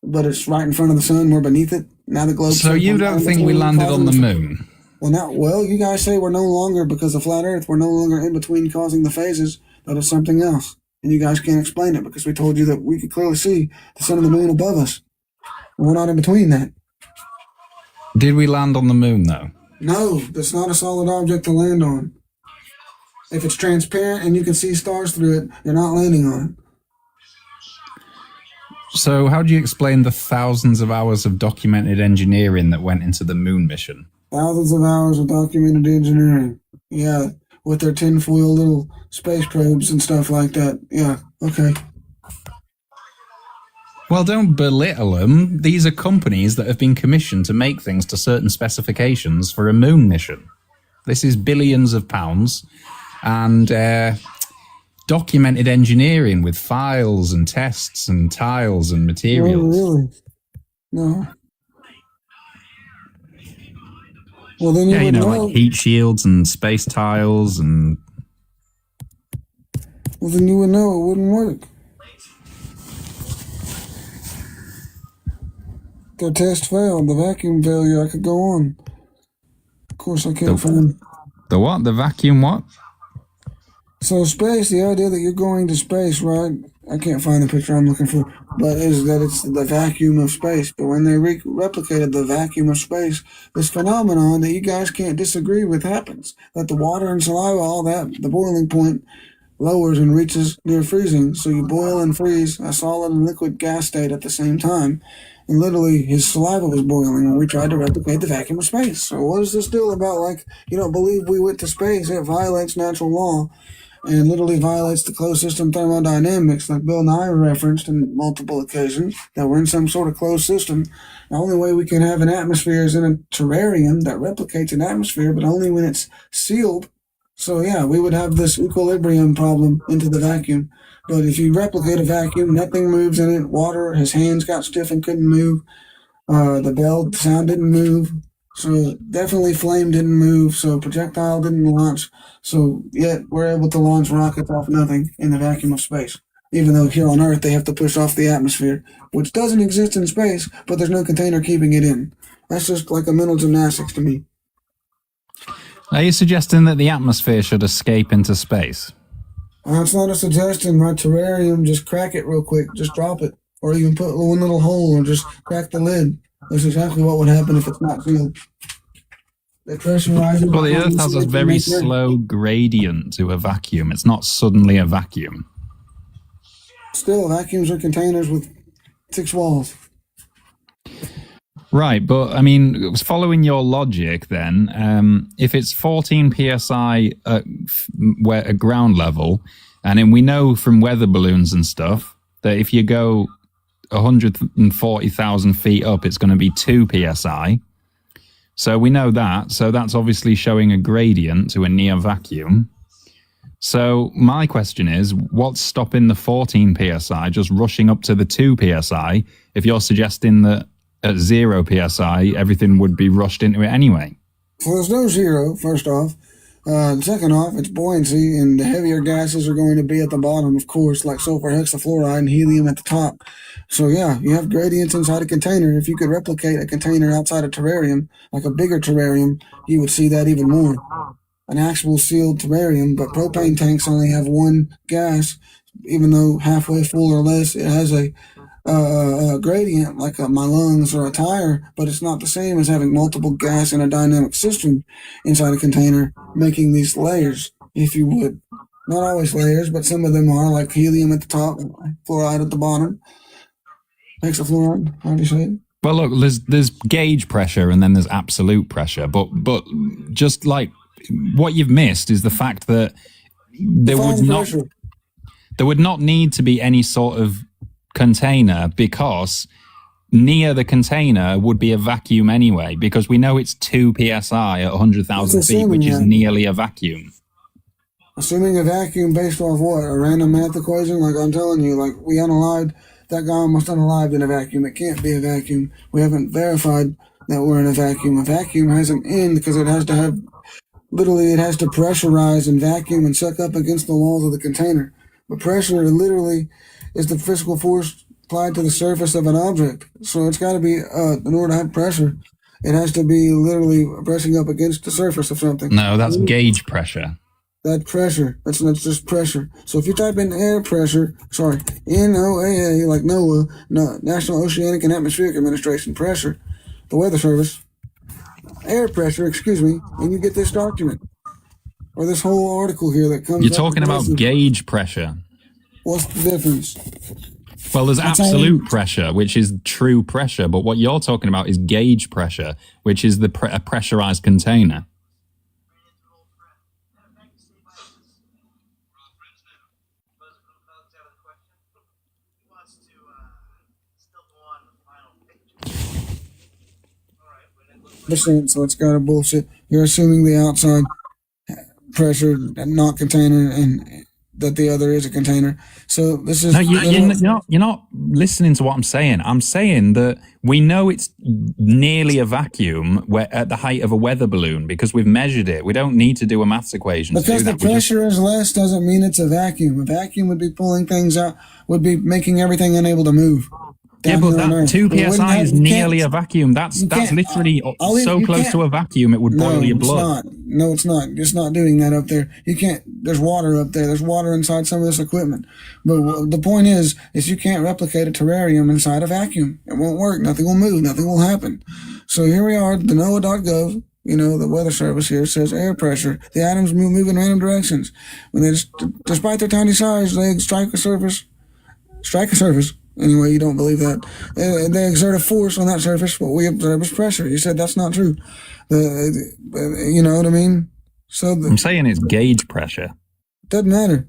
but it's right in front of the sun, we're beneath it. Now the globe. So you don't think we landed on the moon? Well, you guys say we're no longer, because of flat Earth, we're no longer in between causing the phases, that is something else. And you guys can't explain it because we told you that we could clearly see the sun and the moon above us. And we're not in between that. Did we land on the moon, though? No, that's not a solid object to land on. If it's transparent and you can see stars through it, you're not landing on it. So how do you explain the thousands of hours of documented engineering that went into the moon mission? Thousands of hours of documented engineering. Yeah, with their tinfoil little space probes and stuff like that. Yeah, okay. Well, don't belittle them. These are companies that have been commissioned to make things to certain specifications for a moon mission. This is billions of pounds and documented engineering with files and tests and tiles and materials. Oh, really? No. Well, then you know, like heat shields and space tiles and... Well, then you would know it wouldn't work. Their test failed. The vacuum failure. I could go on. Of course, I can't find... The what? The vacuum what? So space, the idea that you're going to space, right? I can't find the picture I'm looking for, but is that it's the vacuum of space. But when they replicated the vacuum of space, this phenomenon that you guys can't disagree with happens. That the water and saliva, all that, the boiling point lowers and reaches near freezing. So you boil and freeze a solid and liquid gas state at the same time. And literally his saliva was boiling when we tried to replicate the vacuum of space. So what is this deal about? Like, you don't believe we went to space? It violates natural law. And literally violates the closed system thermodynamics, like Bill Nye referenced on multiple occasions, that we're in some sort of closed system. The only way we can have an atmosphere is in a terrarium that replicates an atmosphere, but only when it's sealed. So yeah, we would have this equilibrium problem into the vacuum. But if you replicate a vacuum, nothing moves in it. Water, his hands got stiff and couldn't move. The bell sound didn't move. So definitely flame didn't move, so projectile didn't launch. So yet we're able to launch rockets off nothing in the vacuum of space. Even though here on Earth they have to push off the atmosphere, which doesn't exist in space, but there's no container keeping it in. That's just like a mental gymnastics to me. Are you suggesting that the atmosphere should escape into space? It's not a suggestion. My terrarium, just crack it real quick. Just drop it. Or even put one little hole or just crack the lid. That's exactly what would happen if it's not sealed. The pressure rises. Well, the Earth has a very slow gradient to a vacuum. It's not suddenly a vacuum. Still, vacuums are containers with 6 walls. Right, but I mean, following your logic then, if it's 14 psi at ground level, and then we know from weather balloons and stuff that if you go 140,000 feet up, it's going to be 2 psi. So we know that. So that's obviously showing a gradient to a near vacuum. So my question is, what's stopping the 14 psi just rushing up to the 2 psi if you're suggesting that at 0 psi, everything would be rushed into it anyway? Well, there's no 0, first off. Second off, it's buoyancy, and the heavier gases are going to be at the bottom, of course, like sulfur hexafluoride and helium at the top. So yeah, you have gradients inside a container. If you could replicate a container outside a terrarium, like a bigger terrarium, you would see that even more. An actual sealed terrarium, but propane tanks only have one gas, even though halfway full or less, it has a gradient like my lungs or a tire, but it's not the same as having multiple gas in a dynamic system inside a container, making these layers, if you would. Not always layers, but some of them are, like helium at the top, fluoride at the bottom. Hexafluoride, how do you say it? Well, look, there's gauge pressure and then there's absolute pressure, but just like what you've missed is the fact that there would not need to be any sort of container, because near the container would be a vacuum anyway, because we know it's 2 psi at 100,000 feet, which is nearly a vacuum. Assuming a vacuum based off what? A random math equation? Like I'm telling you, like we unalived, that guy almost unalived in a vacuum. It can't be a vacuum. We haven't verified that we're in a vacuum. A vacuum has an end because it has to have, literally it has to pressurize and vacuum and suck up against the walls of the container. But pressure literally is the physical force applied to the surface of an object. So it's got to be, in order to have pressure, it has to be literally pressing up against the surface of something. No, that's gauge pressure. That pressure, that's just pressure. So if you type in air pressure, sorry, NOAA, like NOAA, National Oceanic and Atmospheric Administration, pressure, the Weather Service, air pressure, excuse me, and you get this document, or this whole article here that comes You're talking about gauge pressure. What's the difference? Well, there's absolute pressure, which is true pressure, but what you're talking about is gauge pressure, which is a pressurized container. So it's got a bullshit. You're assuming the outside pressure, not container, and that the other is a container. So this is... No, you're not listening to what I'm saying. I'm saying that we know it's nearly a vacuum at the height of a weather balloon because we've measured it. We don't need to do a maths equation. Because the pressure is less doesn't mean it's a vacuum. A vacuum would be pulling things out, would be making everything unable to move. Yeah, but that 2 psi is nearly a vacuum. That's literally so close to a vacuum it would boil your blood. No, it's not. It's not doing that up there. You can't. There's water up there. There's water inside some of this equipment. But the point is you can't replicate a terrarium inside a vacuum. It won't work. Nothing will move. Nothing will happen. So here we are. The NOAA.gov. You know, the Weather Service here says air pressure. The atoms move in random directions. When they, despite their tiny size, they strike a surface. Anyway, you don't believe that. They exert a force on that surface. What we observe is pressure. You said that's not true. You know what I mean? So I'm saying it's gauge pressure. Doesn't matter.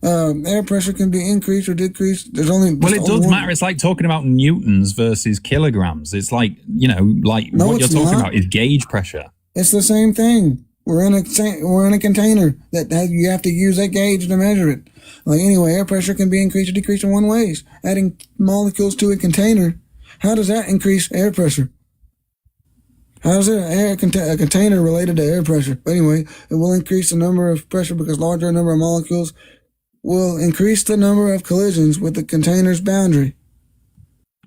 Air pressure can be increased or decreased. There's only... Well, it does matter. It's like talking about newtons versus kilograms. It's like, you know, like what you're talking about is gauge pressure. It's the same thing. We're in a container that you have to use a gauge to measure it. Like anyway, air pressure can be increased or decreased in one ways. Adding molecules to a container, how does that increase air pressure? How is a container related to air pressure? But anyway, it will increase the number of pressure because larger number of molecules will increase the number of collisions with the container's boundary.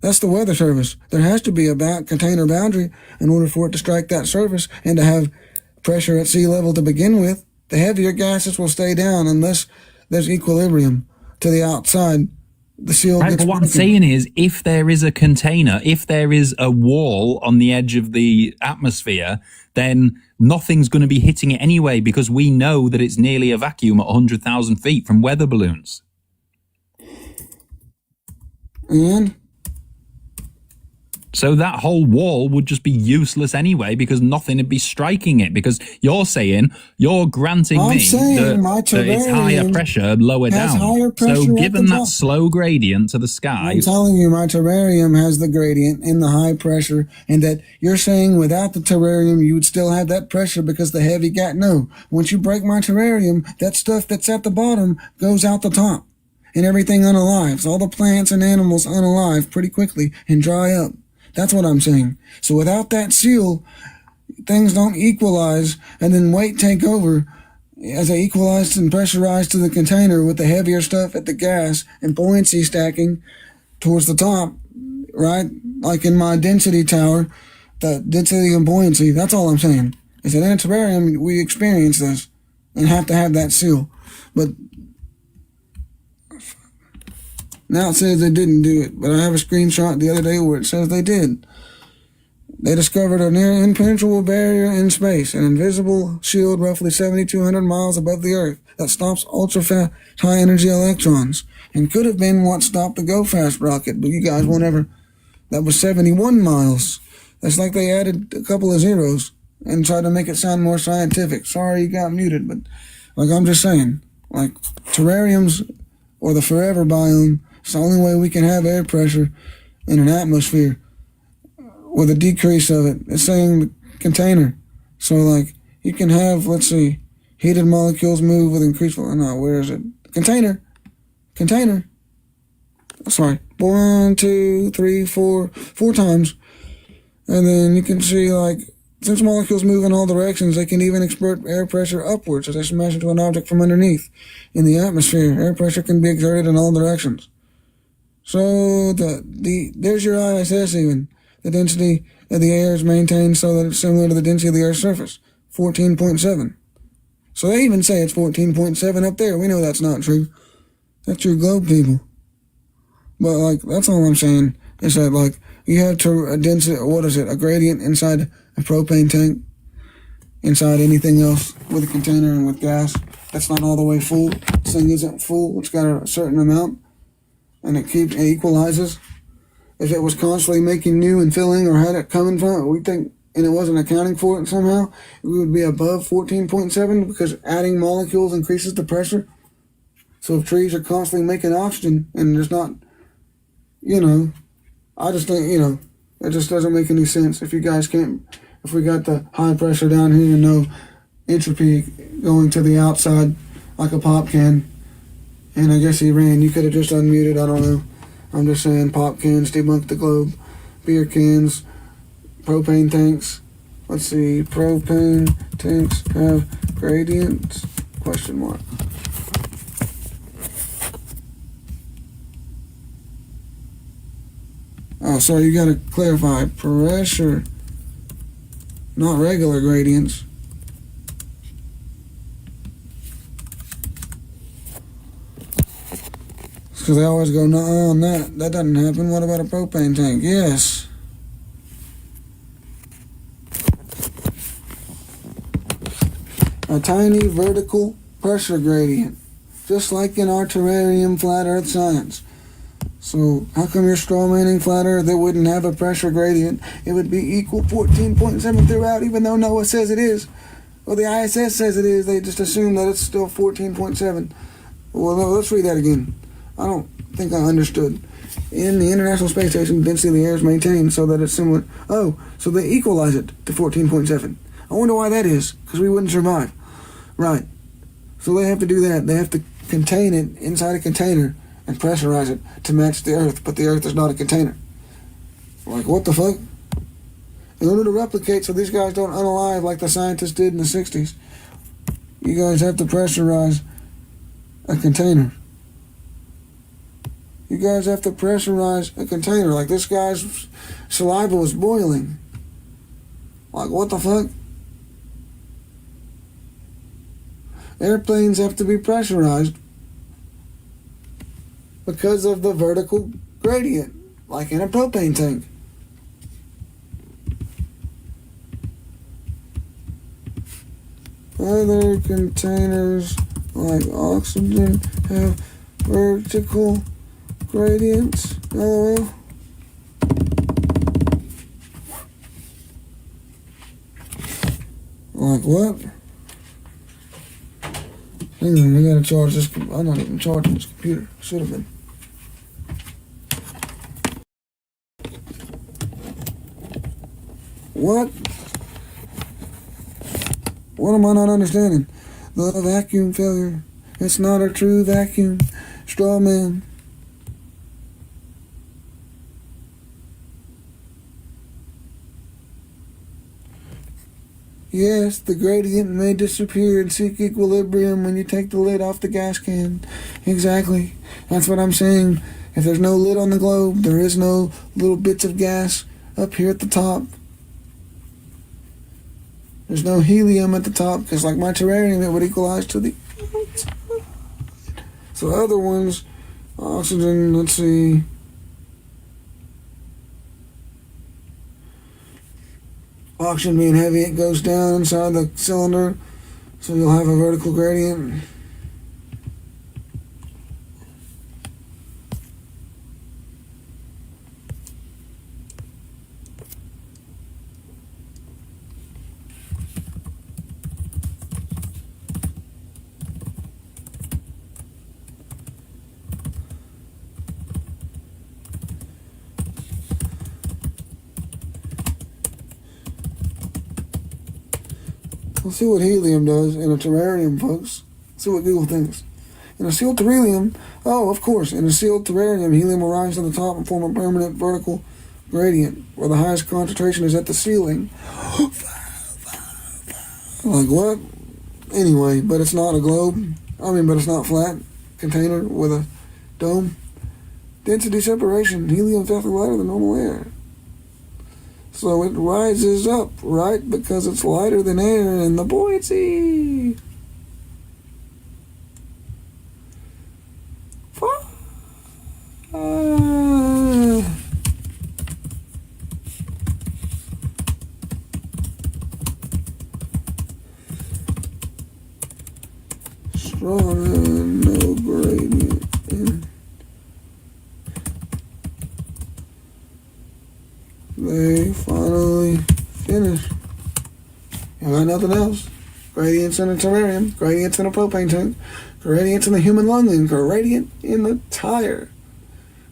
That's the Weather Service. There has to be a container boundary in order for it to strike that surface and to have pressure at sea level to begin with. The heavier gases will stay down unless there's equilibrium to the outside. The seal gets but what I'm saying is, if there is a container, if there is a wall on the edge of the atmosphere, then nothing's going to be hitting it anyway because we know that it's nearly a vacuum at 100,000 feet from weather balloons. And? So that whole wall would just be useless anyway because nothing would be striking it because you're granting me that it's higher pressure lower down. So given that slow gradient to the sky... I'm telling you, my terrarium has the gradient in the high pressure and that you're saying without the terrarium you would still have that pressure because the heavy gas... No, once you break my terrarium, that stuff that's at the bottom goes out the top and everything unalives. All the plants and animals unalive pretty quickly and dry up. That's what I'm saying. So without that seal, things don't equalize and then weight take over as they equalize and pressurize to the container with the heavier stuff at the gas and buoyancy stacking towards the top, right? Like in my density tower, the density and buoyancy, that's all I'm saying. Is that in a terrarium, we experience this and have to have that seal. But now it says they didn't do it, but I have a screenshot the other day where it says they did. They discovered a near impenetrable barrier in space, an invisible shield roughly 7,200 miles above the Earth that stops ultra-fast, high-energy electrons, and could have been what stopped the go-fast rocket, but you guys won't ever... That was 71 miles. That's like they added a couple of zeros and tried to make it sound more scientific. Sorry you got muted, but like I'm just saying, like terrariums or the forever biome, it's the only way we can have air pressure in an atmosphere with a decrease of it. It's saying the container. So, like, you can have, let's see, heated molecules move with increased... No, where is it? Container. Sorry. 1, 2, 3, 4 times. And then you can see, like, since molecules move in all directions, they can even exert air pressure upwards as they smash into an object from underneath. In the atmosphere, air pressure can be exerted in all directions. So there's your ISS even. The density of the air is maintained so that it's similar to the density of the Earth's surface, 14.7. So they even say it's 14.7 up there. We know that's not true. That's your globe people. But, like, that's all I'm saying is that, like, you have a density, a gradient inside a propane tank, inside anything else with a container and with gas. That's not all the way full. This thing isn't full. It's got a certain amount, and it equalizes. If it was constantly making new and filling or had it coming from, we think, and it wasn't accounting for it somehow, we would be above 14.7 because adding molecules increases the pressure. So if trees are constantly making oxygen and there's not, I just think, it just doesn't make any sense. If you guys can't, if we got the high pressure down here and no entropy going to the outside like a pop can, and I guess he ran, you could have just unmuted, I don't know. I'm just saying pop cans debunk the globe, beer cans, propane tanks. Let's see, propane tanks have gradients? ? Oh, sorry, you gotta clarify. Pressure, not regular gradients. Because they always go, no, on that. That doesn't happen. What about a propane tank? Yes. A tiny vertical pressure gradient. Just like in our terrarium flat earth science. So how come you're strawmanning flat earth that wouldn't have a pressure gradient? It would be equal 14.7 throughout, even though NOAA says it is. Well, the ISS says it is. They just assume that it's still 14.7. Well, no, let's read that again. I don't think I understood. In the International Space Station, the density of the air is maintained so that it's similar. Oh, so they equalize it to 14.7. I wonder why that is, because we wouldn't survive. Right. So they have to do that. They have to contain it inside a container and pressurize it to match the Earth, but the Earth is not a container. Like, what the fuck? In order to replicate so these guys don't unalive like the scientists did in the 60s, you guys have to pressurize a container. You guys have to pressurize a container. Like, this guy's saliva was boiling. Like, what the fuck? Airplanes have to be pressurized because of the vertical gradient, like in a propane tank. Other containers like oxygen have vertical gradients. LOL. Like what? Hang on, I gotta charge this. I'm not even charging this computer. Should have been. What? What am I not understanding? The vacuum failure. It's not a true vacuum. Straw man. Yes, the gradient may disappear and seek equilibrium when you take the lid off the gas can. Exactly. That's what I'm saying. If there's no lid on the globe, there is no little bits of gas up here at the top. There's no helium at the top, because like my terrarium, it would equalize to the outside. So other ones, oxygen, let's see. Oxygen being heavy, it goes down inside the cylinder, so you'll have a vertical gradient. Let's see what helium does in a terrarium, folks. Let's see what Google thinks. In a sealed terrarium, of course, in a sealed terrarium, helium will rise to the top and form a permanent vertical gradient, where the highest concentration is at the ceiling. Like what? Anyway, but it's not a globe. But it's not flat container with a dome. Density separation. Helium is definitely lighter than normal air. So it rises up, right? Because it's lighter than air and the buoyancy. Strong and no gradient. They finally finished. I got nothing else. Gradients in a terrarium, gradients in a propane tank, gradients in the human lung, and gradient in the tire.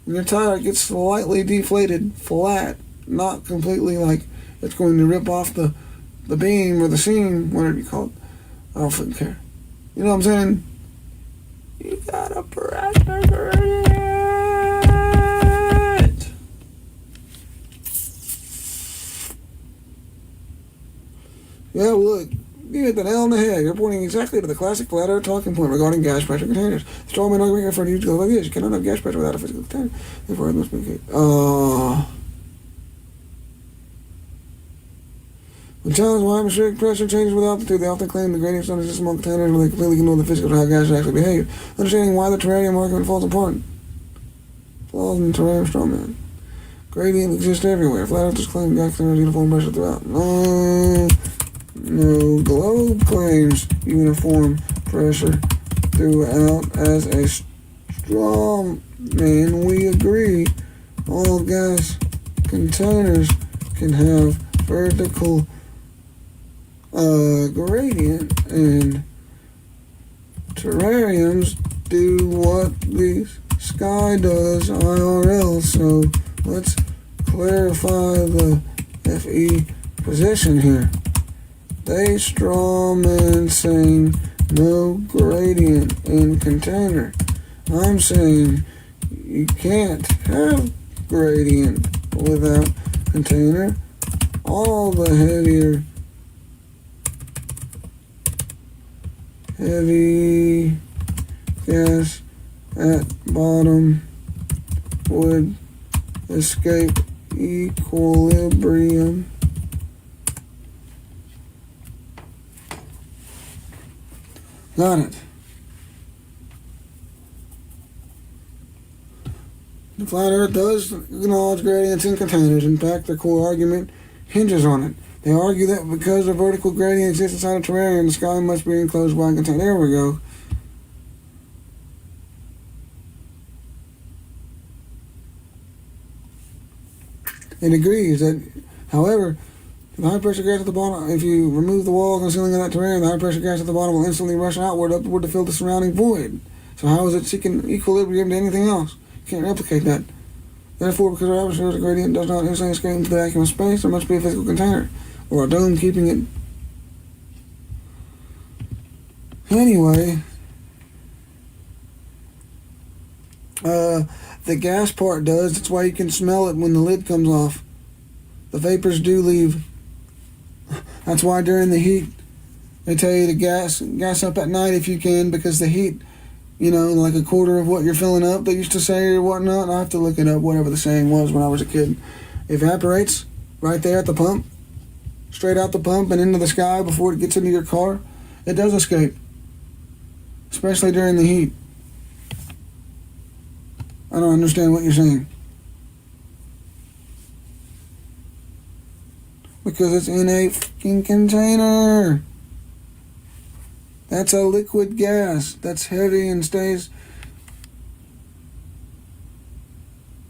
And your tire gets slightly deflated, flat, not completely like it's going to rip off the beam or the seam, whatever you call it. I don't fucking care. You know what I'm saying? You gotta pressure gradient. Yeah, look, you hit the nail on the head. You're pointing exactly to the classic flat earth talking point regarding gas pressure containers. The straw man argument for you to go like this. You cannot have gas pressure without a physical container. Therefore, it must be okay. When challenged why atmospheric pressure changes with altitude, they often claim the gradients don't exist among containers where they completely ignore the physics of how gases actually behave. Understanding why the terrarium argument falls apart. Flaws in the terrarium straw man. Gradient exists everywhere. Flat earthers claim gas containers uniform pressure throughout. No, globe claims uniform pressure throughout. As a straw man, we agree all gas containers can have vertical gradient, and terrariums do what the sky does IRL. So let's clarify the FE position here. They strawman saying no gradient in container. I'm saying you can't have gradient without container. All the heavy gas at bottom would escape equilibrium. Got it. The flat earth does acknowledge gradients in containers. In fact, their core argument hinges on it. They argue that because a vertical gradient exists inside a terrarium, the sky must be enclosed by a container. There we go. It agrees that, however, the high pressure gas at the bottom, if you remove the walls and ceiling of that terrarium, the high pressure gas at the bottom will instantly rush upward to fill the surrounding void. So how is it seeking equilibrium to anything else? You can't replicate that. Therefore, because our atmosphere's gradient does not instantly escape into the vacuum of space, there must be a physical container, or a dome keeping it. Anyway, the gas part does. That's why you can smell it when the lid comes off. The vapors do leave. That's why during the heat, they tell you to gas up at night if you can, because the heat, like a quarter of what you're filling up, they used to say, or whatnot. I have to look it up, whatever the saying was when I was a kid. Evaporates right there at the pump, straight out the pump and into the sky before it gets into your car. It does escape, especially during the heat. I don't understand what you're saying. Because it's in a fucking container. That's a liquid gas. That's heavy and stays.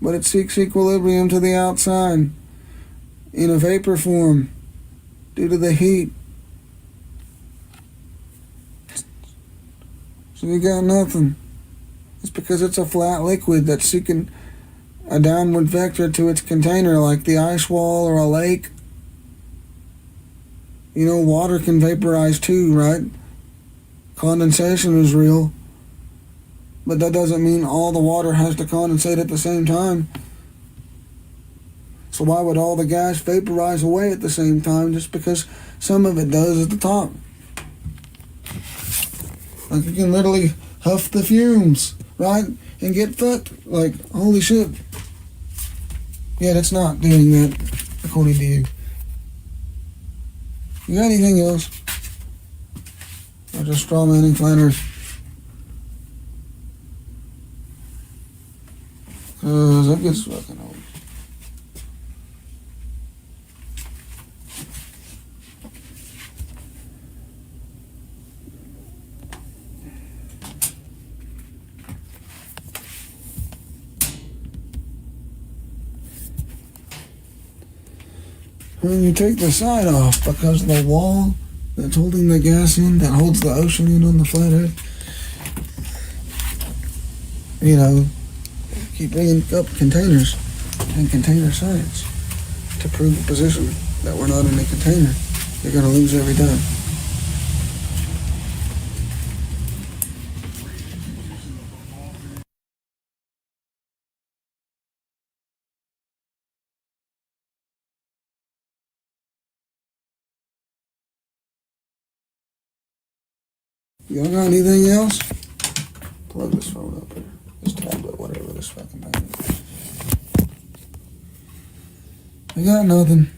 But it seeks equilibrium to the outside in a vapor form due to the heat. So you got nothing. It's because it's a flat liquid that's seeking a downward vector to its container, like the ice wall or a lake. You know, water can vaporize too, right? Condensation is real. But that doesn't mean all the water has to condensate at the same time. So why would all the gas vaporize away at the same time just because some of it does at the top? Like you can literally huff the fumes, right? And get fucked. Like, holy shit. Yeah, that's not doing that, according to you. You got anything else? Or just straw manning flat earth? Cause that gets fucking old. When you take the side off, because the wall that's holding the gas in, that holds the ocean in on the flat earth, you know, keep bringing up containers and container science to prove the position that we're not in a container. You're going to lose every time. Y'all got anything else? Plug this phone up here. This tablet, whatever this fucking thing is. I got nothing.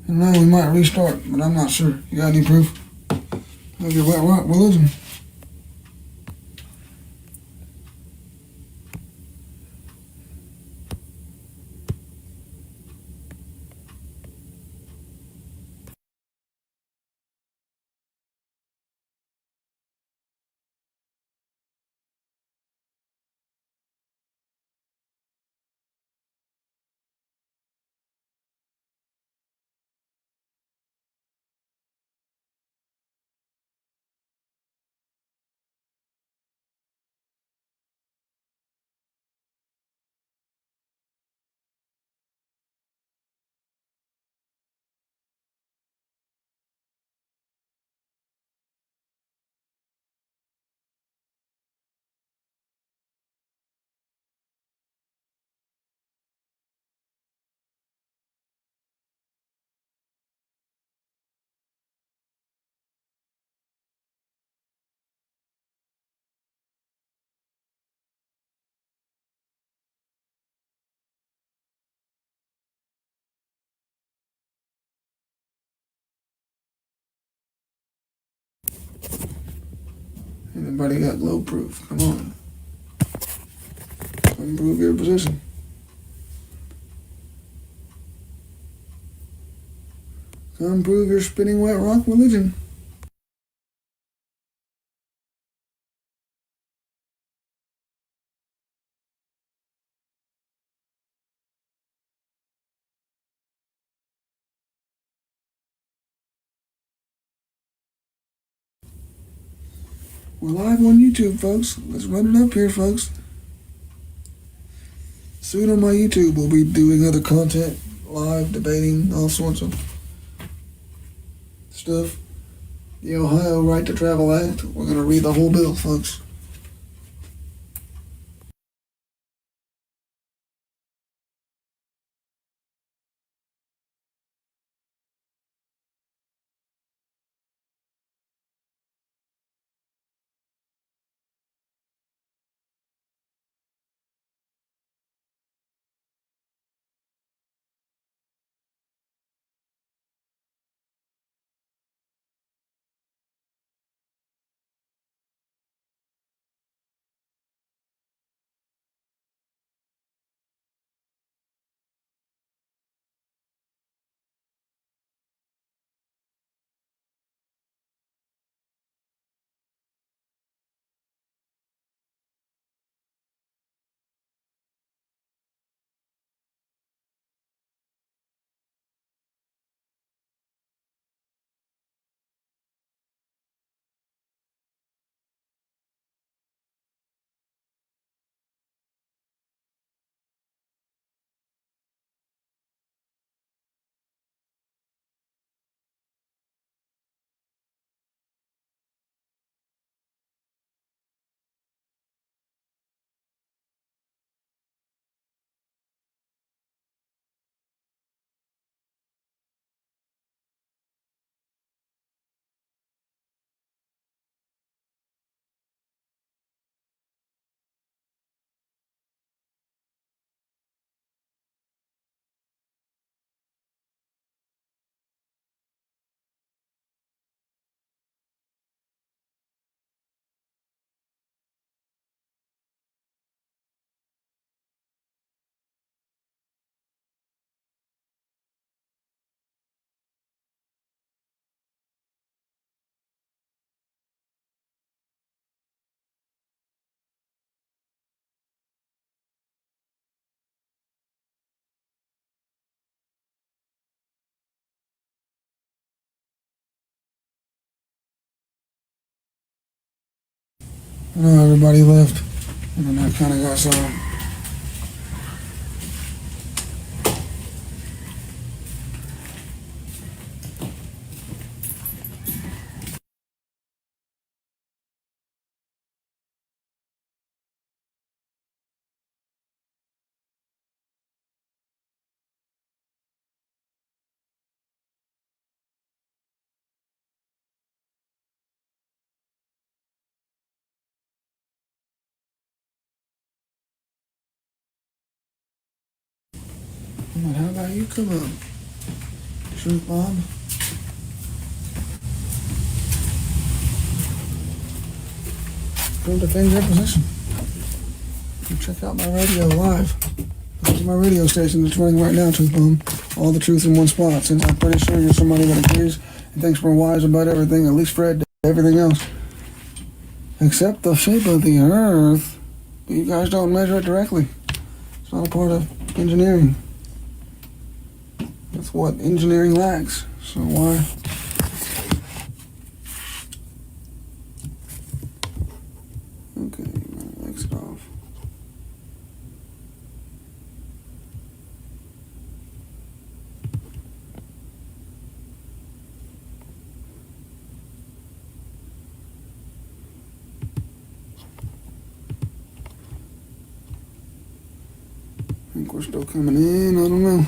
No, we might restart, but I'm not sure. You got any proof? Okay, what religion? Anybody got globe proof? Come on. Come prove your position. Come prove your spinning wet rock religion. We're live on YouTube, folks. Let's run it up here, folks. Soon on my YouTube, we'll be doing other content, live, debating, all sorts of stuff. The Ohio Right to Travel Act, we're going to read the whole bill, folks. I know everybody left, and then I kind of got some. How about you come up? Truth Bob? Go defend your position. You check out my radio live. This is my radio station that's running right now, Truth Bomb. All the truth in one spot, since I'm pretty sure you're somebody that agrees and thinks we're wise about everything, at least Fred did everything else. Except the shape of the earth. But you guys don't measure it directly. It's not a part of engineering. That's what engineering lacks. So why? Okay, exit off. I think we're still coming in. I don't know.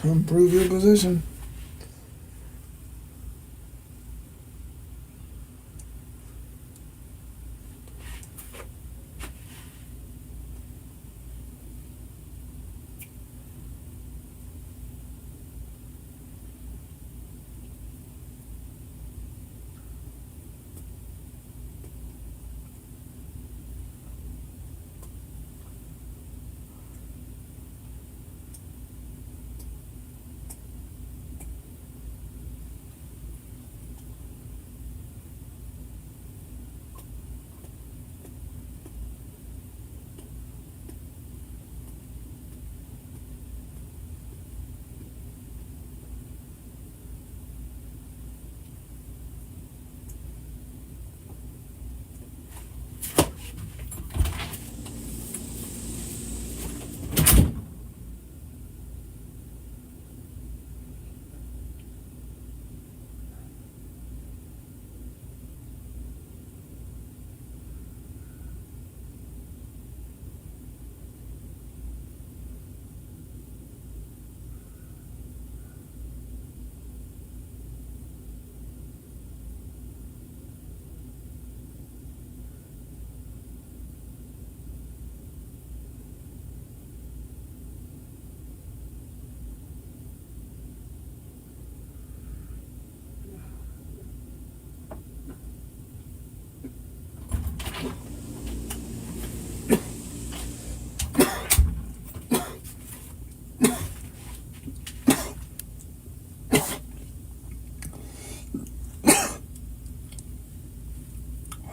Come prove your position.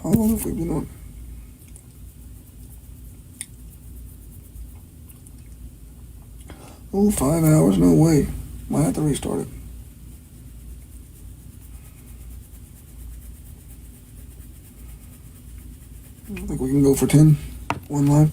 How long have we been on? Oh, 5 hours? No way. Might have to restart it. I think we can go for 10. One live.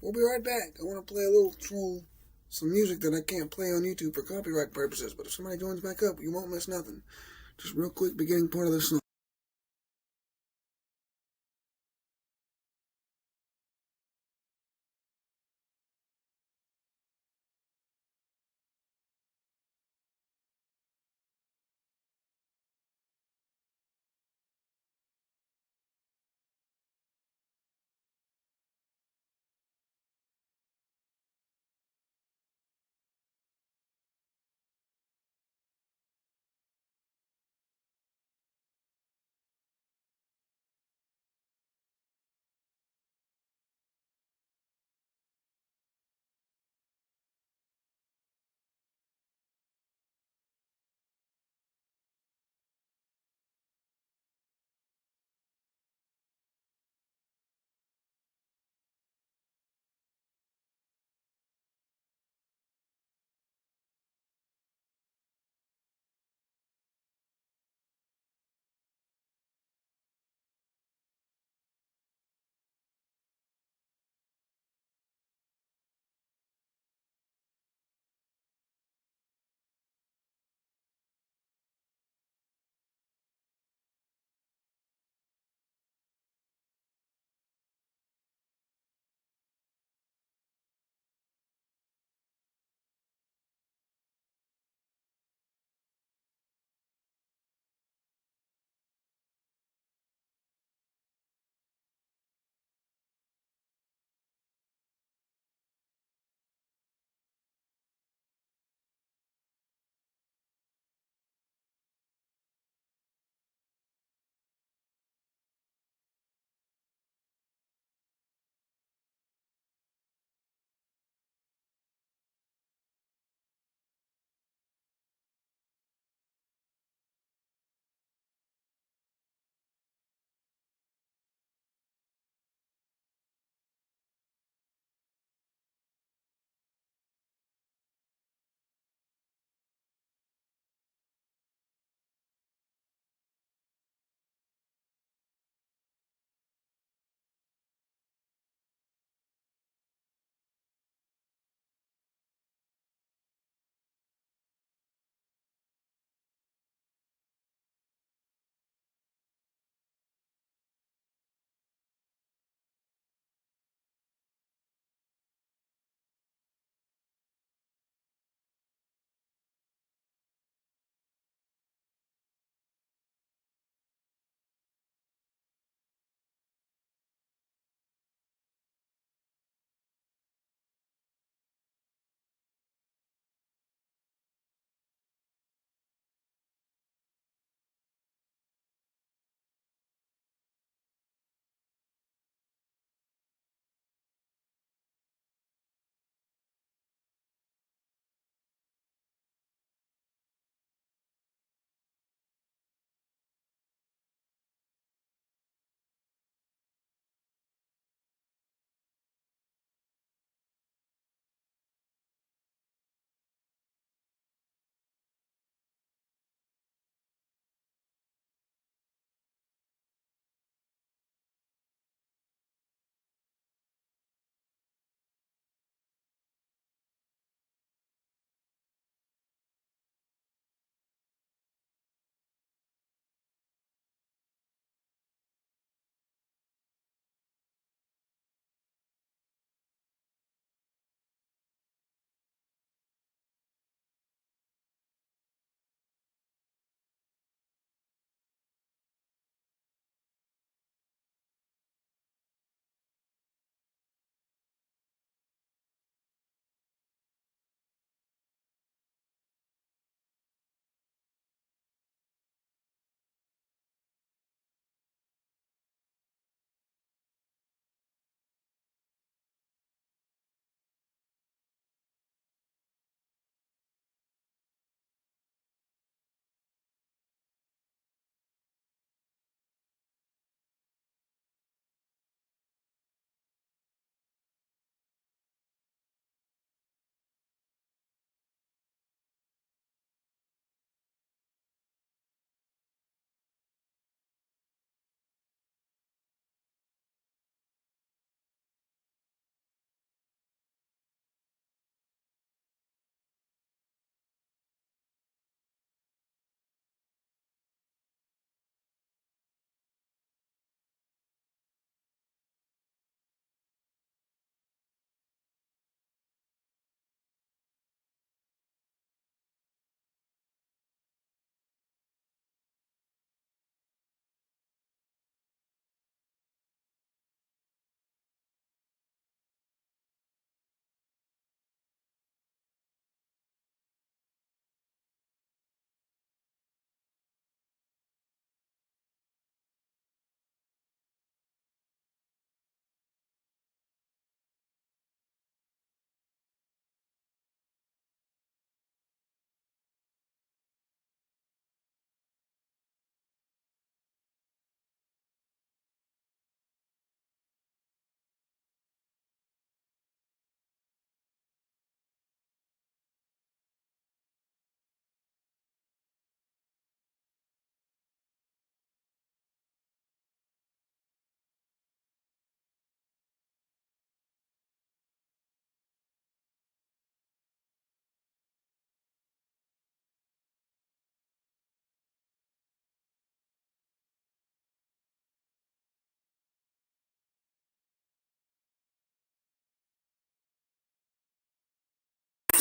We'll be right back. I want to play a little some music that I can't play on YouTube for copyright purposes, but if somebody joins back up, you won't miss nothing. Just real quick, beginning part of the song.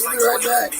We'll be right back.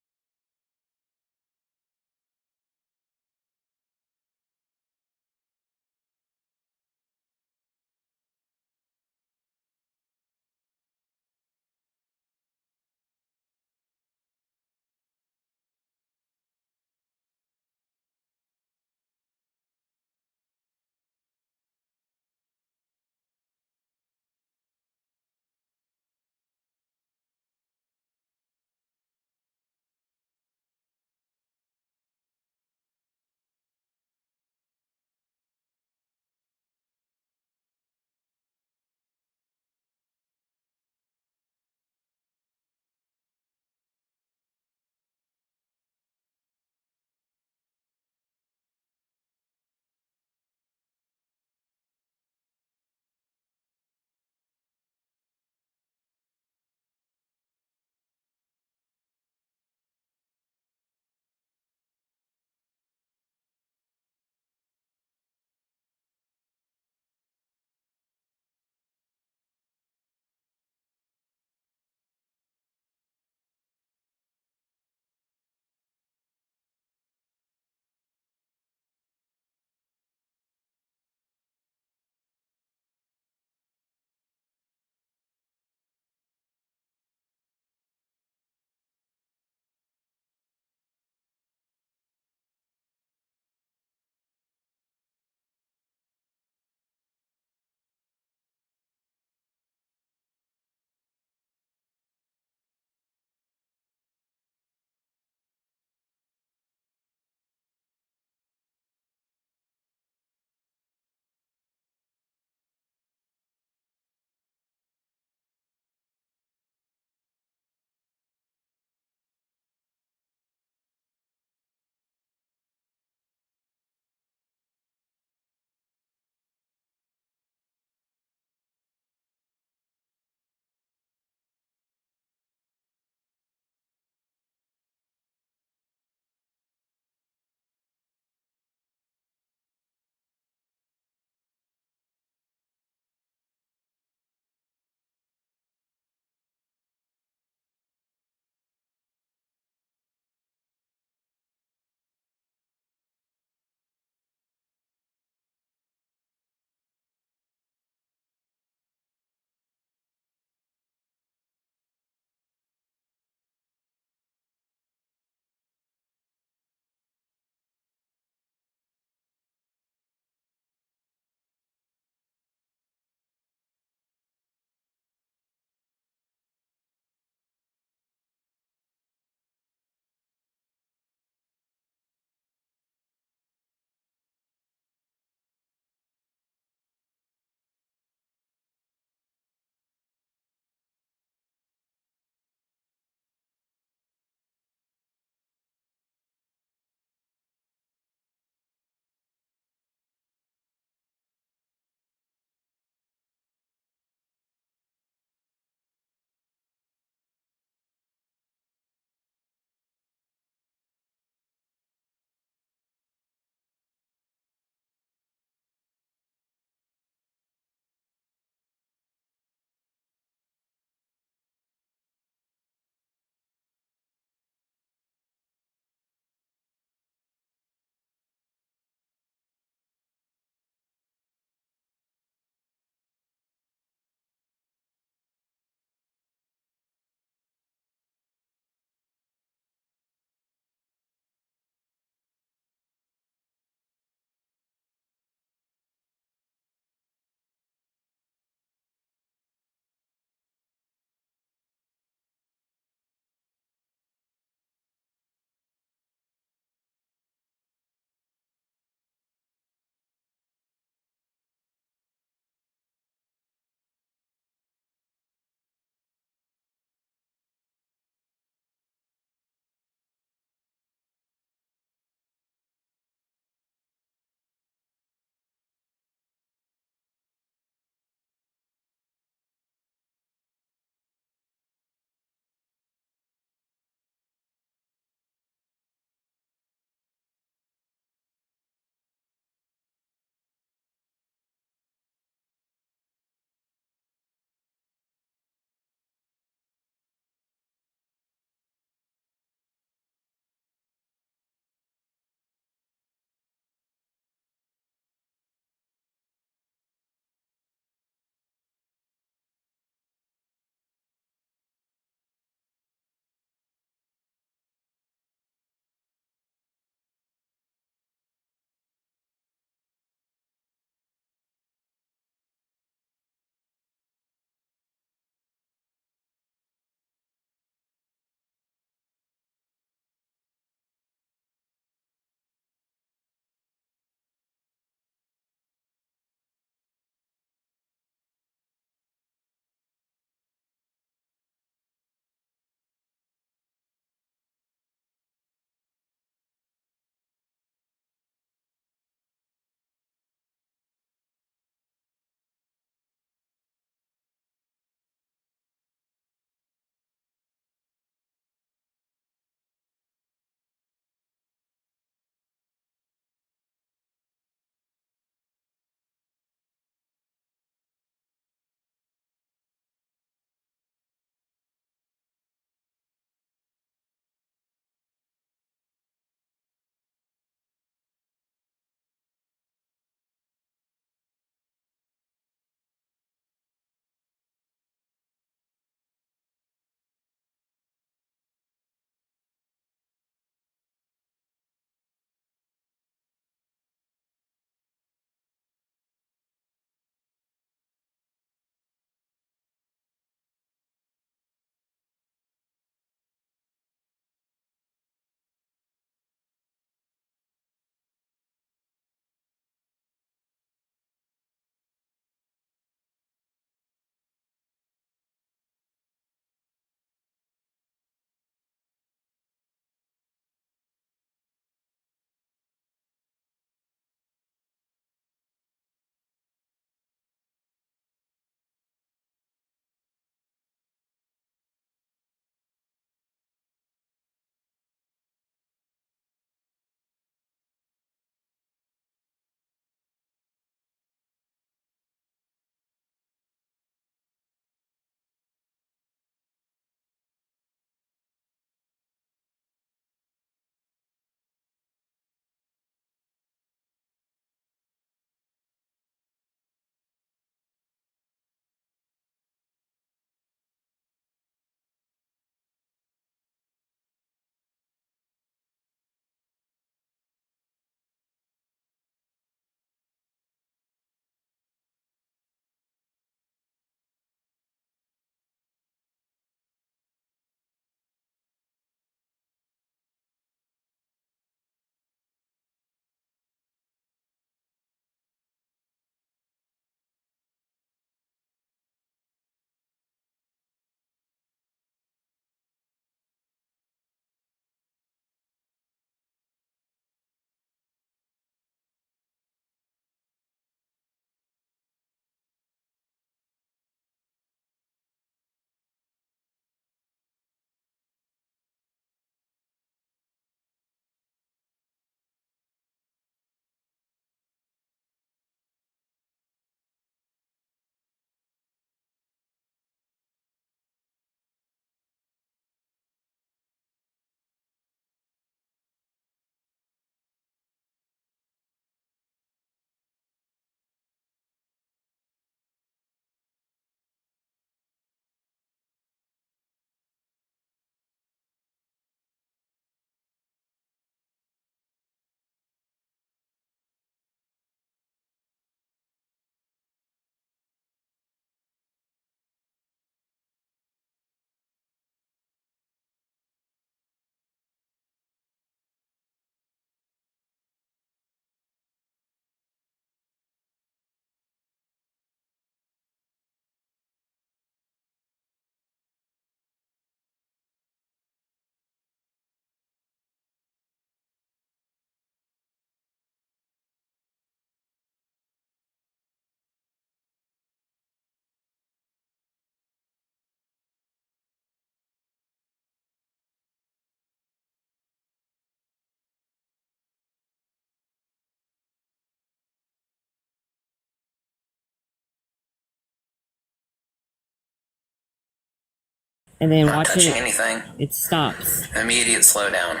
and then Not watching touching it, anything. it stops. Immediate slowdown.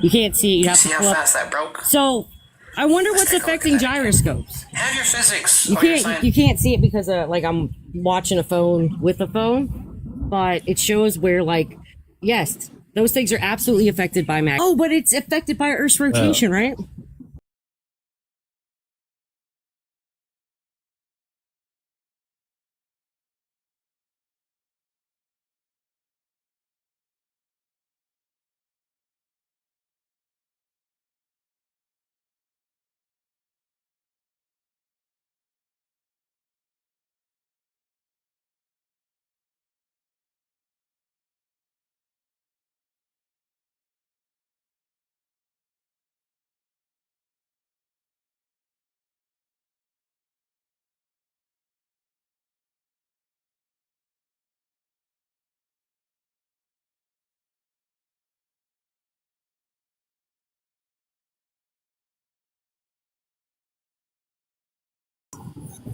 You can't see it. You have See to how pull up. fast that broke? So I wonder what's affecting gyroscopes. Have your physics. You Oh, you're can't saying- you can't see it because like I'm watching a phone with a phone, but it shows where like yes, those things are absolutely affected by mag. Oh, but it's affected by Earth's rotation, right?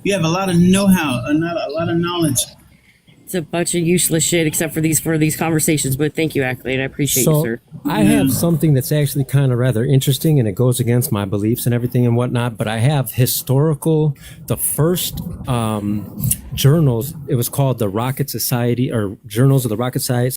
You have a lot of know-how, a lot of knowledge. It's a bunch of useless shit except for these conversations. But thank you, Accolade. I appreciate you, sir. I have something that's actually kind of rather interesting, and it goes against my beliefs and everything and whatnot. But I have the first journals. It was called the Rocket Society, or Journals of the Rocket Society.